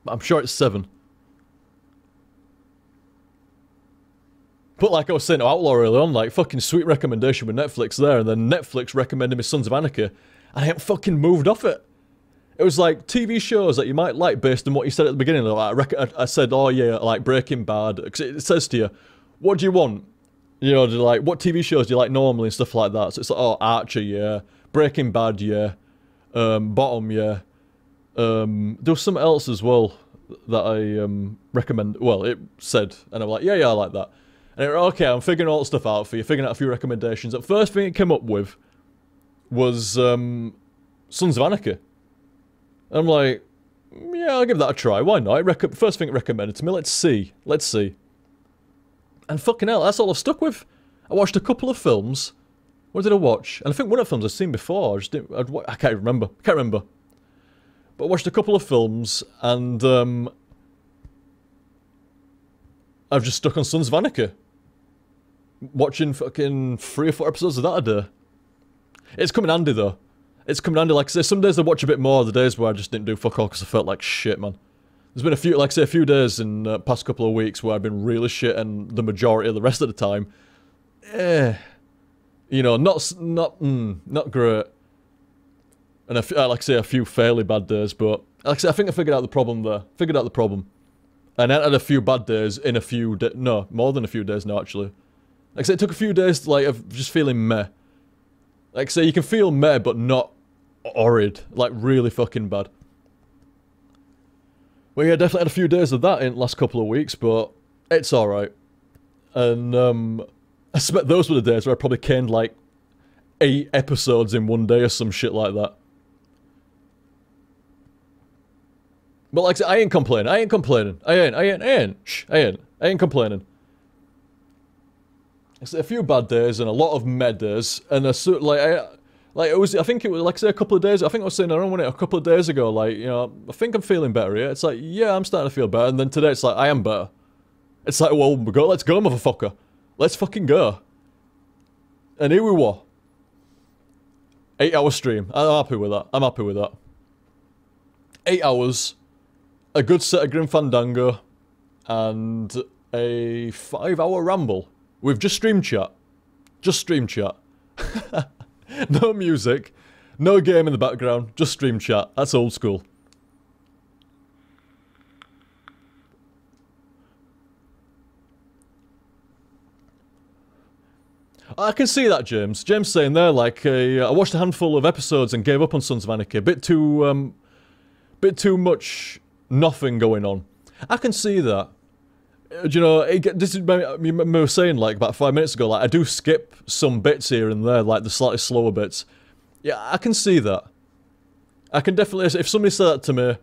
But I'm sure it's 7. But like I was saying to Outlaw early on, like, fucking sweet recommendation with Netflix there, and then Netflix recommended me Sons of Anarchy, and I ain't fucking moved off it. It was like TV shows that you might like based on what you said at the beginning. Like, I said, oh yeah, like Breaking Bad, because it says to you, what do you want? You know, like, what TV shows do you like normally and stuff like that. So it's like, oh, Archer, yeah. Breaking Bad, yeah. Bottom, yeah. There was something else as well that I recommend. Well, it said, and I'm like, yeah, I like that. And it, okay, I'm figuring all the stuff out for you, figuring out a few recommendations. The first thing it came up with was Sons of Anarchy. And I'm like, yeah, I'll give that a try. Why not? First thing it recommended to me. Let's see. And fucking hell, that's all I've stuck with. I watched a couple of films. What did I watch? And I think one of the films I've seen before. I can't remember. But I watched a couple of films, and I've just stuck on Sons of Anarchy. Watching fucking 3 or 4 episodes of that a day. It's coming handy though. It's coming handy. Like I say, some days I watch a bit more. The days where I just didn't do fuck all because I felt like shit, man. There's been a few, like I say, a few days in the past couple of weeks where I've been really shit, and the majority of the rest of the time, you know, not great. And like I say, a few fairly bad days, but like I say, I think I figured out the problem there. And I had a few bad days in a few days. No, more than a few days now, actually. Like I say, it took a few days, like, of just feeling meh. Like I say, you can feel meh, but not horrid. Like, really fucking bad. Well, yeah, definitely had a few days of that in the last couple of weeks, but it's alright. And, I suspect those were the days where I probably canned, like, 8 episodes in one day or some shit like that. But like I said, I ain't complaining. I ain't complaining. It's a few bad days and a lot of meh days, and I think it was, like I say, a couple of days, I think I was saying around a couple of days ago, like, you know, I think I'm feeling better here. It's like, yeah, I'm starting to feel better, and then today it's like, I am better. It's like, well, let's go, motherfucker. Let's fucking go. And here we were. 8-hour stream. I'm happy with that. 8 hours. A good set of Grim Fandango, and a 5-hour ramble with just stream chat. No music, no game in the background, just stream chat. That's old school. I can see that, James. James saying there, like, I watched a handful of episodes and gave up on Sons of Anarchy. A bit too much nothing going on. I can see that. You know, this is, you were saying, like, about 5 minutes ago, like, I do skip some bits here and there, like, the slightly slower bits. Yeah, I can see that. I can definitely, if somebody said that to me,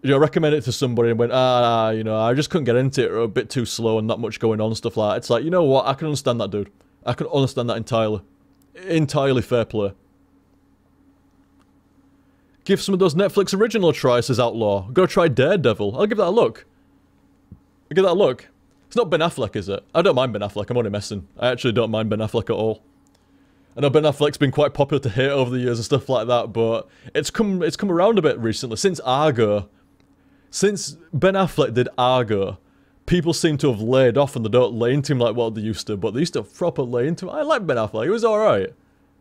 you know, recommend it to somebody and went, you know, I just couldn't get into it, or a bit too slow and not much going on and stuff like that. It's like, you know what, I can understand that, dude. I can understand that entirely. Entirely fair play. Give some of those Netflix original a try, says Outlaw. Go try Daredevil. I'll give that a look. It's not Ben Affleck, is it? I don't mind Ben Affleck, I'm only messing. I actually don't mind Ben Affleck at all. I know Ben Affleck's been quite popular to hate over the years and stuff like that, but it's come around a bit recently. Since Argo. Since Ben Affleck did Argo, people seem to have laid off and they don't lay into him like what they used to, but they used to proper lay into him. I like Ben Affleck, he was alright.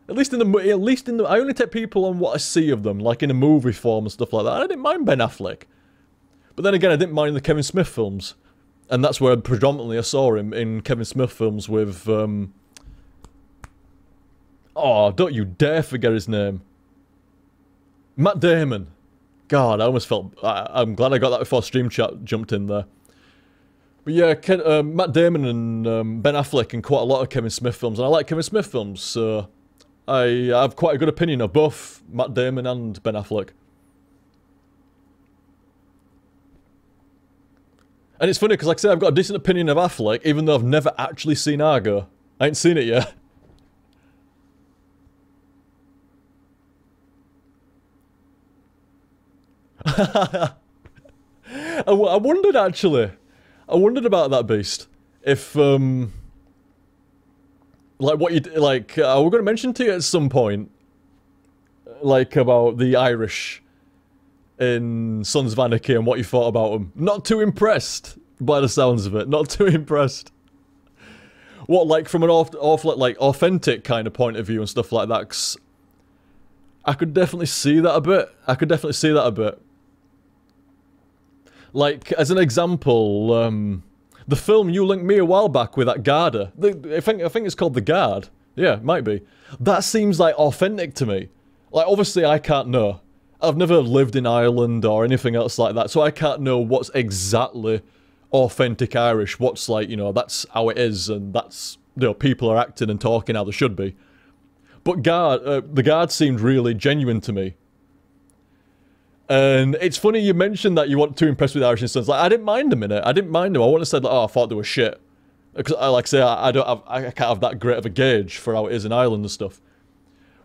At least in the, I only take people on what I see of them, like in a movie form and stuff like that. I didn't mind Ben Affleck. But But then again, I didn't mind the Kevin Smith films. And that's where predominantly I saw him, in Kevin Smith films with, oh, don't you dare forget his name. Matt Damon. God, I almost felt... I'm glad I got that before Stream Chat jumped in there. But yeah, Matt Damon and Ben Affleck in quite a lot of Kevin Smith films. And I like Kevin Smith films, so... I have quite a good opinion of both Matt Damon and Ben Affleck. And it's funny, because like I say, I've got a decent opinion of Affleck, even though I've never actually seen Argo. I ain't seen it yet. I wondered, actually. I wondered about that beast. If, like, what you... Like, we're going to mention to you at some point, like, about the Irish in Sons of Anarchy and what you thought about them. Not too impressed, by the sounds of it. Not too impressed. What, like, from an like, authentic kind of point of view and stuff like that? 'Cause I could definitely see that a bit. I could definitely see that a bit. Like, as an example, the film you linked me a while back with that Garda. I think it's called The Guard. Yeah, it might be. That seems, like, authentic to me. Like, obviously I can't know. I've never lived in Ireland or anything else like that, so I can't know what's exactly authentic Irish. What's like, you know, that's how it is, and that's, you know, people are acting and talking how they should be. But the Guard seemed really genuine to me. And it's funny you mentioned that you weren't too impressed with Irish instance. Like, I didn't mind them in it. I didn't mind them. I wouldn't have said, like, oh, I thought they were shit. Because, like I say, I can't have that great of a gauge for how it is in Ireland and stuff.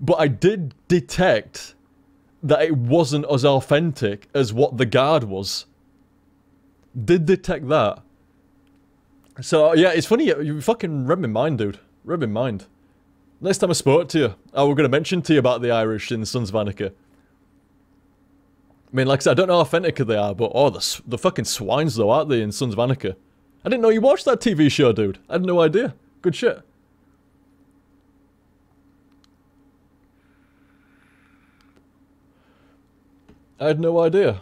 But I did detect that it wasn't as authentic as what The Guard was. Did detect that. So, yeah, it's funny, you fucking read my mind, dude. Read my mind. Next time I spoke to you, I was going to mention to you about the Irish in Sons of Anarchy. I mean, like I said, I don't know how authentic they are, but, oh, the fucking swines, though, aren't they, in Sons of Anarchy? I didn't know you watched that TV show, dude. I had no idea. Good shit. I had no idea.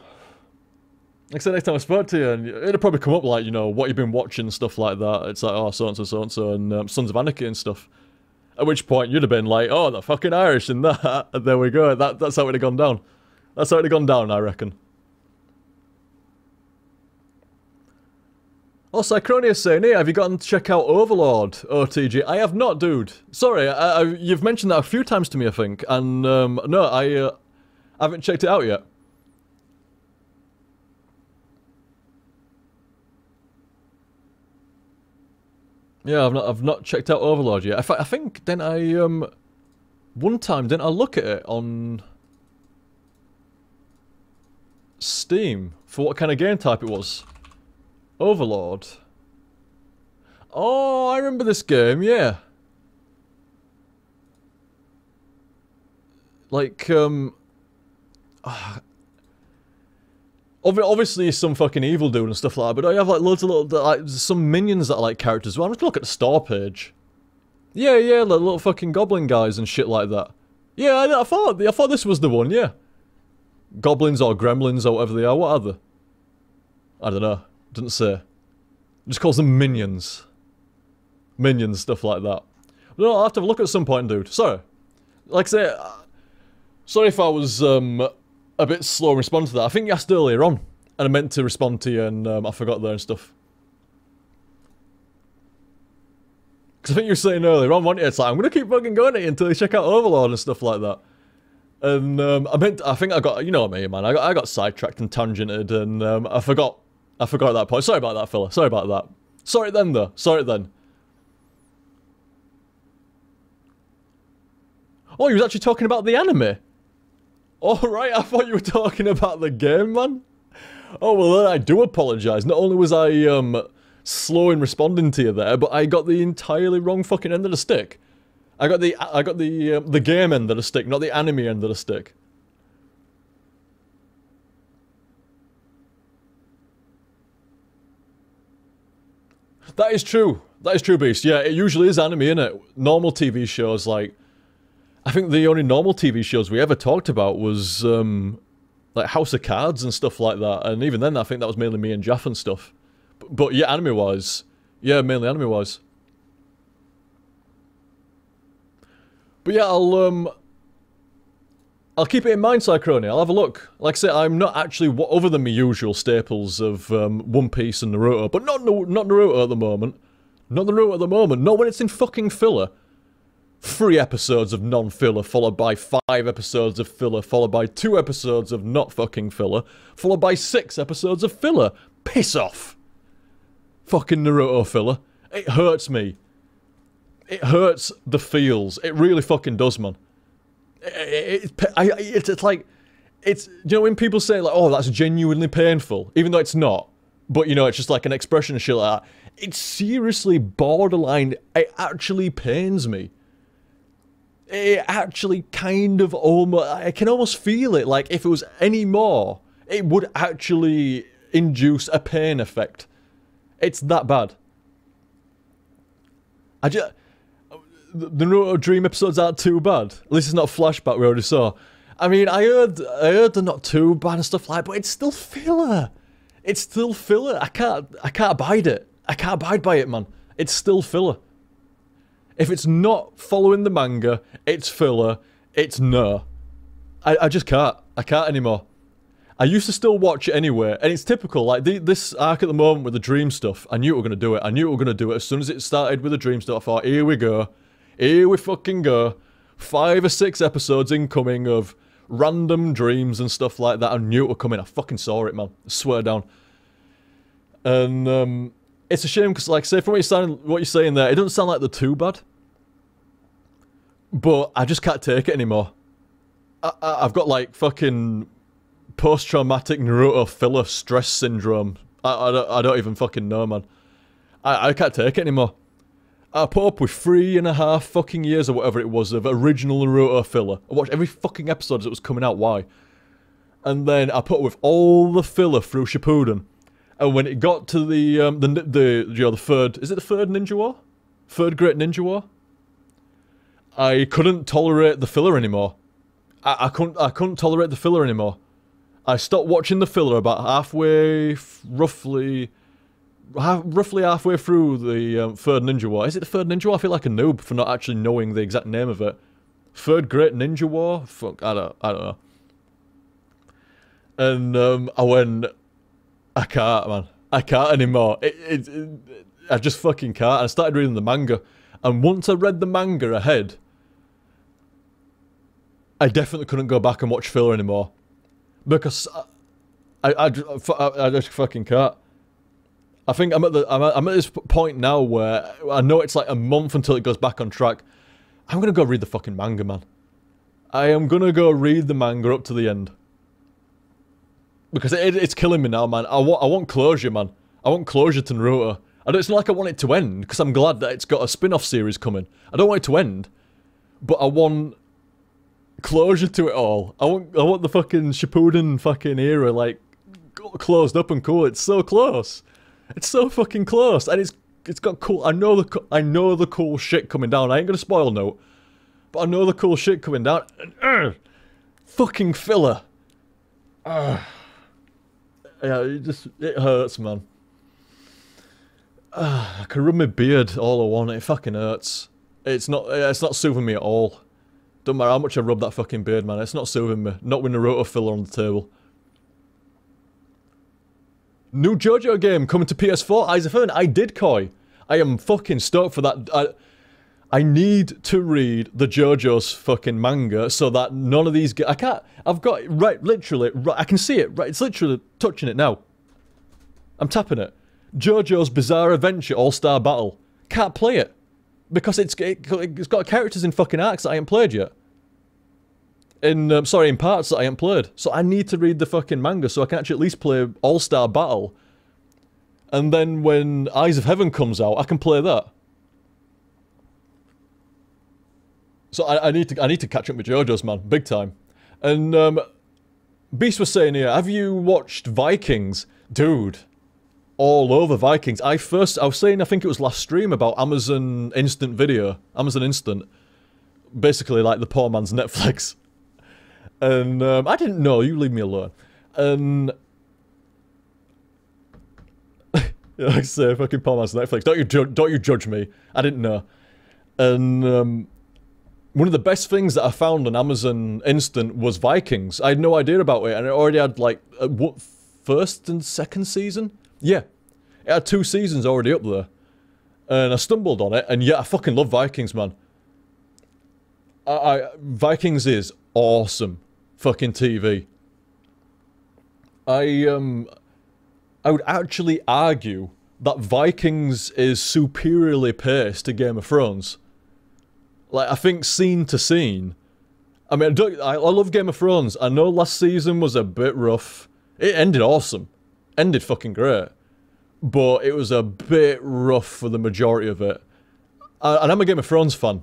Like I said, next time I spoke to you, and it'd probably come up like, you know, what you've been watching and stuff like that. It's like, oh, so-and-so, so-and-so, and Sons of Anarchy and stuff. At which point, you'd have been like, oh, the fucking Irish and that. And there we go. That's how it would have gone down. That's how it would have gone down, I reckon. Oh, Cycronia's saying, hey, have you gotten to check out Overlord, OTG? I have not, dude. Sorry, you've mentioned that a few times to me, I think. And, no, I haven't checked it out yet. Yeah, I've not checked out Overlord yet. I think, didn't I, one time, didn't I look at it on Steam for what kind of game type it was? Overlord. Oh, I remember this game, yeah. Like, obviously some fucking evil dude and stuff like that, but I have like loads of little, like, some minions that are like characters. Well, I'm just look at the store page. Yeah, yeah, like little fucking goblin guys and shit like that. Yeah, I thought this was the one, yeah. Goblins or gremlins or whatever they are, what are they? I don't know. Doesn't say. Just calls them minions. Minions, stuff like that. No, I'll have to have a look at some point, dude. Sorry. Like I say, sorry if I was, a bit slow in responding to that. I think you asked earlier on, and I meant to respond to you, and I forgot there and stuff. Because I think you were saying earlier on, weren't you? It's like, I'm going to keep fucking going at you until you check out Overlord and stuff like that. And I think I got, you know me, man, I got sidetracked and tangented, and I forgot at that point. Sorry about that, fella. Sorry about that. Sorry then, though. Sorry then. Oh, you was actually talking about the anime? Alright, I thought you were talking about the game, man. Oh, well, then I do apologise. Not only was I, slow in responding to you there, but I got the entirely wrong fucking end of the stick. I got the game end of the stick, not the anime end of the stick. That is true. That is true, Beast. Yeah, it usually is anime, innit? Normal TV shows, like... I think the only normal TV shows we ever talked about was, like House of Cards and stuff like that. And even then, I think that was mainly me and Jaff and stuff. But yeah, anime-wise, yeah, mainly anime-wise. But yeah, I'll keep it in mind, Cycronia. I'll have a look. Like I say, I'm not actually other than my usual staples of One Piece and Naruto, but not Naruto at the moment. Not Naruto at the moment. Not when it's in fucking filler. 3 episodes of non-filler, followed by 5 episodes of filler, followed by 2 episodes of not fucking filler, followed by 6 episodes of filler. Piss off. Fucking Naruto filler. It hurts me. It hurts the feels. It really fucking does, man. It's like, it's, you know when people say like, oh, that's genuinely painful, even though it's not, but you know, it's just like an expression and shit like that. It's seriously borderline, it actually pains me. It actually kind of almost, I can almost feel it, like if it was any more, it would actually induce a pain effect. It's that bad. The Naruto Dream episodes aren't too bad. At least it's not a flashback we already saw. I mean, I heard they're not too bad and stuff like that, but it's still filler. It's still filler. I can't abide it. I can't abide by it, man. It's still filler. If it's not following the manga, it's filler. It's no. I just can't. I can't anymore. I used to still watch it anyway, and it's typical, like, this arc at the moment with the dream stuff, I knew we were going to do it. I knew we were going to do it as soon as it started with the dream stuff. I thought, here we go. Here we fucking go. 5 or 6 episodes incoming of random dreams and stuff like that. I knew it would come in. I fucking saw it, man. I swear down. And, it's a shame, because, like, say, from what you're saying there, it doesn't sound like they're too bad. But I just can't take it anymore. I've got, like, fucking post-traumatic Naruto filler stress syndrome. I don't even fucking know, man. I can't take it anymore. I put up with 3.5 fucking years or whatever it was of original Naruto filler. I watched every fucking episode as it was coming out, why? And then I put up with all the filler through Shippuden. And when it got to the third, is it the third Ninja War? Third Great Ninja War? I couldn't tolerate the filler anymore. I couldn't tolerate the filler anymore. I stopped watching the filler about roughly halfway through the third Ninja War. Is it the third Ninja War? I feel like a noob for not actually knowing the exact name of it. Third Great Ninja War? Fuck, I don't know. And I went, I can't, man. I can't anymore. I just fucking can't. I started reading the manga, and once I read the manga ahead, I definitely couldn't go back and watch filler anymore. Because I just fucking can't. I think I'm at this point now where I know it's like a month until it goes back on track. I'm gonna go read the fucking manga, man. I am gonna go read the manga up to the end. Because it's killing me now, man. I want closure, man. I want closure to Naruto. It's not like I want it to end, because I'm glad that it's got a spin-off series coming. I don't want it to end, but I want closure to it all. I want the fucking Shippuden fucking era, like, closed up and cool. It's so close. It's so fucking close, and it's got cool. I know the cool shit coming down. I ain't gonna spoil no, but I know the cool shit coming down. And, fucking filler. Yeah, it hurts, man. I can rub my beard all I want. It fucking hurts. It's not soothing me at all. Don't matter how much I rub that fucking beard, man. It's not soothing me. Not with Naruto filler on the table. New JoJo game coming to PS4. Eyes of Heaven. I did, Koi. I am fucking stoked for that. I need to read the JoJo's fucking manga so that none of these... I can't... I've got... Right, literally... Right, I can see it. Right, it's literally touching it now. I'm tapping it. JoJo's Bizarre Adventure All-Star Battle. Can't play it. Because it's got characters in fucking arcs that I ain't played yet. In parts that I ain't played. So I need to read the fucking manga so I can actually at least play All-Star Battle. And then when Eyes of Heaven comes out, I can play that. So I need to catch up with JoJo's, man. Big time. And, Beast was saying here, have you watched Vikings? Dude. All over Vikings. I was saying, I think it was last stream about Amazon Instant Video. Amazon Instant. Basically like the poor man's Netflix. And, I didn't know, you leave me alone. And like I say, fucking Paul Man's Netflix. Don't you judge me. I didn't know. And one of the best things that I found on Amazon Instant was Vikings. I had no idea about it, and it already had like what, first and second season? Yeah, it had 2 seasons already up there, and I stumbled on it. And yeah, I fucking love Vikings, man. Vikings is awesome, fucking TV. I would actually argue that Vikings is superiorly paced to Game of Thrones. Like, I think scene to scene. I mean, I love Game of Thrones. I know last season was a bit rough. It ended awesome. Ended fucking great. But it was a bit rough for the majority of it. And I'm a Game of Thrones fan.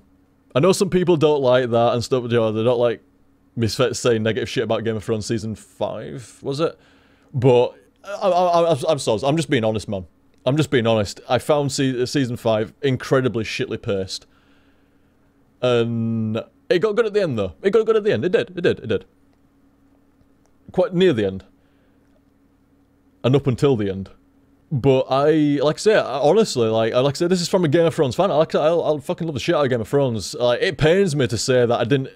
I know some people don't like that and stuff. You know, they don't like me saying negative shit about Game of Thrones season 5, was it? But I'm sorry. I'm just being honest, man. I'm just being honest. I found season 5 incredibly shitly paced. And it got good at the end, though. It got good at the end. It did. Quite near the end. And up until the end. But like I say, honestly, like I say, this is from a Game of Thrones fan. I'll fucking love the shit out of Game of Thrones. Like, it pains me to say that I didn't...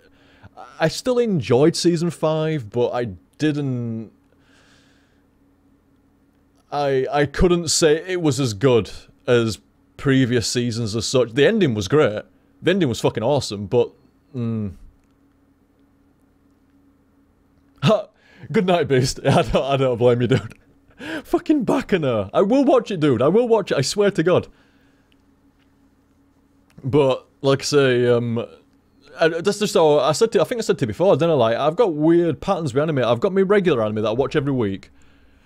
I still enjoyed season 5, but I didn't... I couldn't say it was as good as previous seasons as such. The ending was great. The ending was fucking awesome, but... Good night, Beast. I don't blame you, dude. Fucking Bacchanal. I will watch it, dude. I will watch it. I swear to God. But, like I say, that's just how I said to... I think I said to you before, didn't I? Like, I've got weird patterns with anime. I've got my regular anime that I watch every week.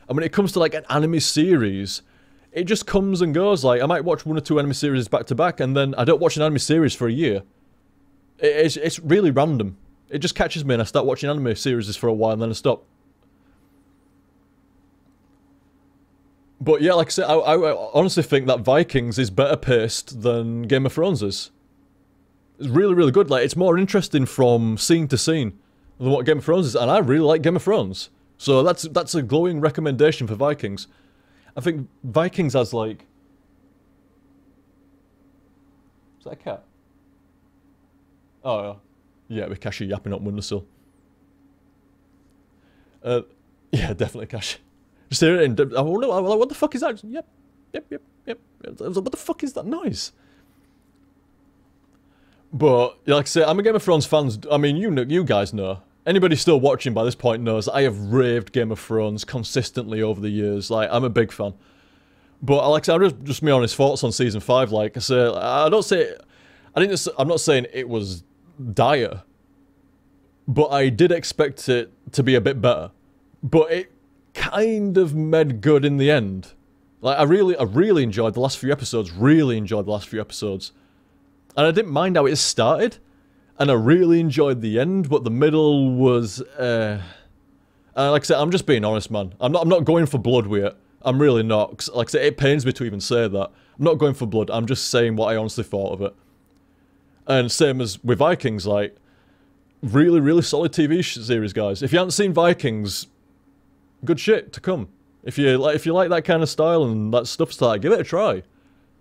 And when it comes to, like, an anime series... It just comes and goes. Like, I might watch 1 or 2 anime series back to back, and then I don't watch an anime series for a year. It's really random. It just catches me, and I start watching anime series for a while, and then I stop. But yeah, like I said, I honestly think that Vikings is better paced than Game of Thrones is. It's really, really good. Like, it's more interesting from scene to scene than what Game of Thrones is, and I really like Game of Thrones. So that's a glowing recommendation for Vikings. I think Vikings has, like... Is that a cat? Oh, yeah, with Kashi yapping up windowsill. Yeah, definitely Kashi. Just hear it in... Oh, no, what the fuck is that? Yep. What the fuck is that noise? But, like I say, I'm a Game of Thrones fan. I mean, you guys know. Anybody still watching by this point knows I have raved Game of Thrones consistently over the years. Like, I'm a big fan. But like I say, just my honest thoughts on season 5. Like I say, I'm not saying it was dire, but I did expect it to be a bit better. But it kind of made good in the end. Like, I really enjoyed the last few episodes. And I didn't mind how it started. And I really enjoyed the end, but the middle was, like I said, I'm just being honest, man. I'm not going for blood with it. I'm really not. 'Cause like I said, it pains me to even say that. I'm not going for blood. I'm just saying what I honestly thought of it. And same as with Vikings, like, really, really solid TV series, guys. If you haven't seen Vikings, good shit to come. If you like that kind of style and that stuff, give it a try.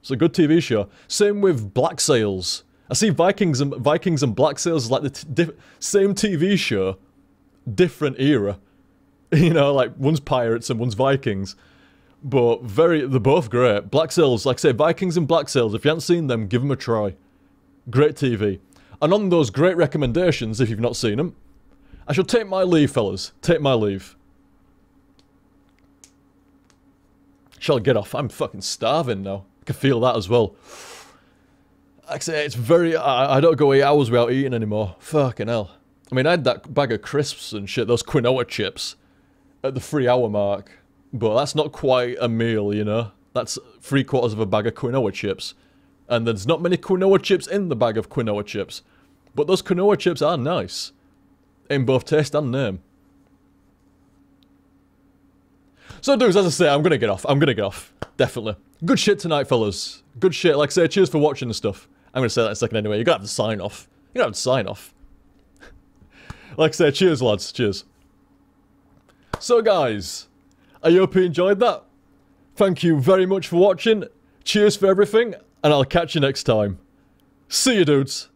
It's a good TV show. Same with Black Sails. I see Vikings and Black Sails as like the same TV show, different era. You know, like one's pirates and one's Vikings. But they're both great. Black Sails, like I say, Vikings and Black Sails, if you haven't seen them, give them a try. Great TV. And on those great recommendations, if you've not seen them, I shall take my leave, fellas. Take my leave. Shall I get off? I'm fucking starving now. I can feel that as well. Like I say, it's very... I don't go 8 hours without eating anymore. Fucking hell. I mean, I had that bag of crisps and shit, those quinoa chips, at the 3-hour mark. But that's not quite a meal, you know? That's 3/4 of a bag of quinoa chips. And there's not many quinoa chips in the bag of quinoa chips. But those quinoa chips are nice. In both taste and name. So, dudes, as I say, I'm gonna get off. Definitely. Good shit tonight, fellas. Good shit. Like I say, cheers for watching and stuff. I'm gonna say that in a second anyway. You're gonna have to sign off. Like I say, cheers, lads. Cheers. So guys, I hope you enjoyed that. Thank you very much for watching. Cheers for everything, and I'll catch you next time. See you, dudes.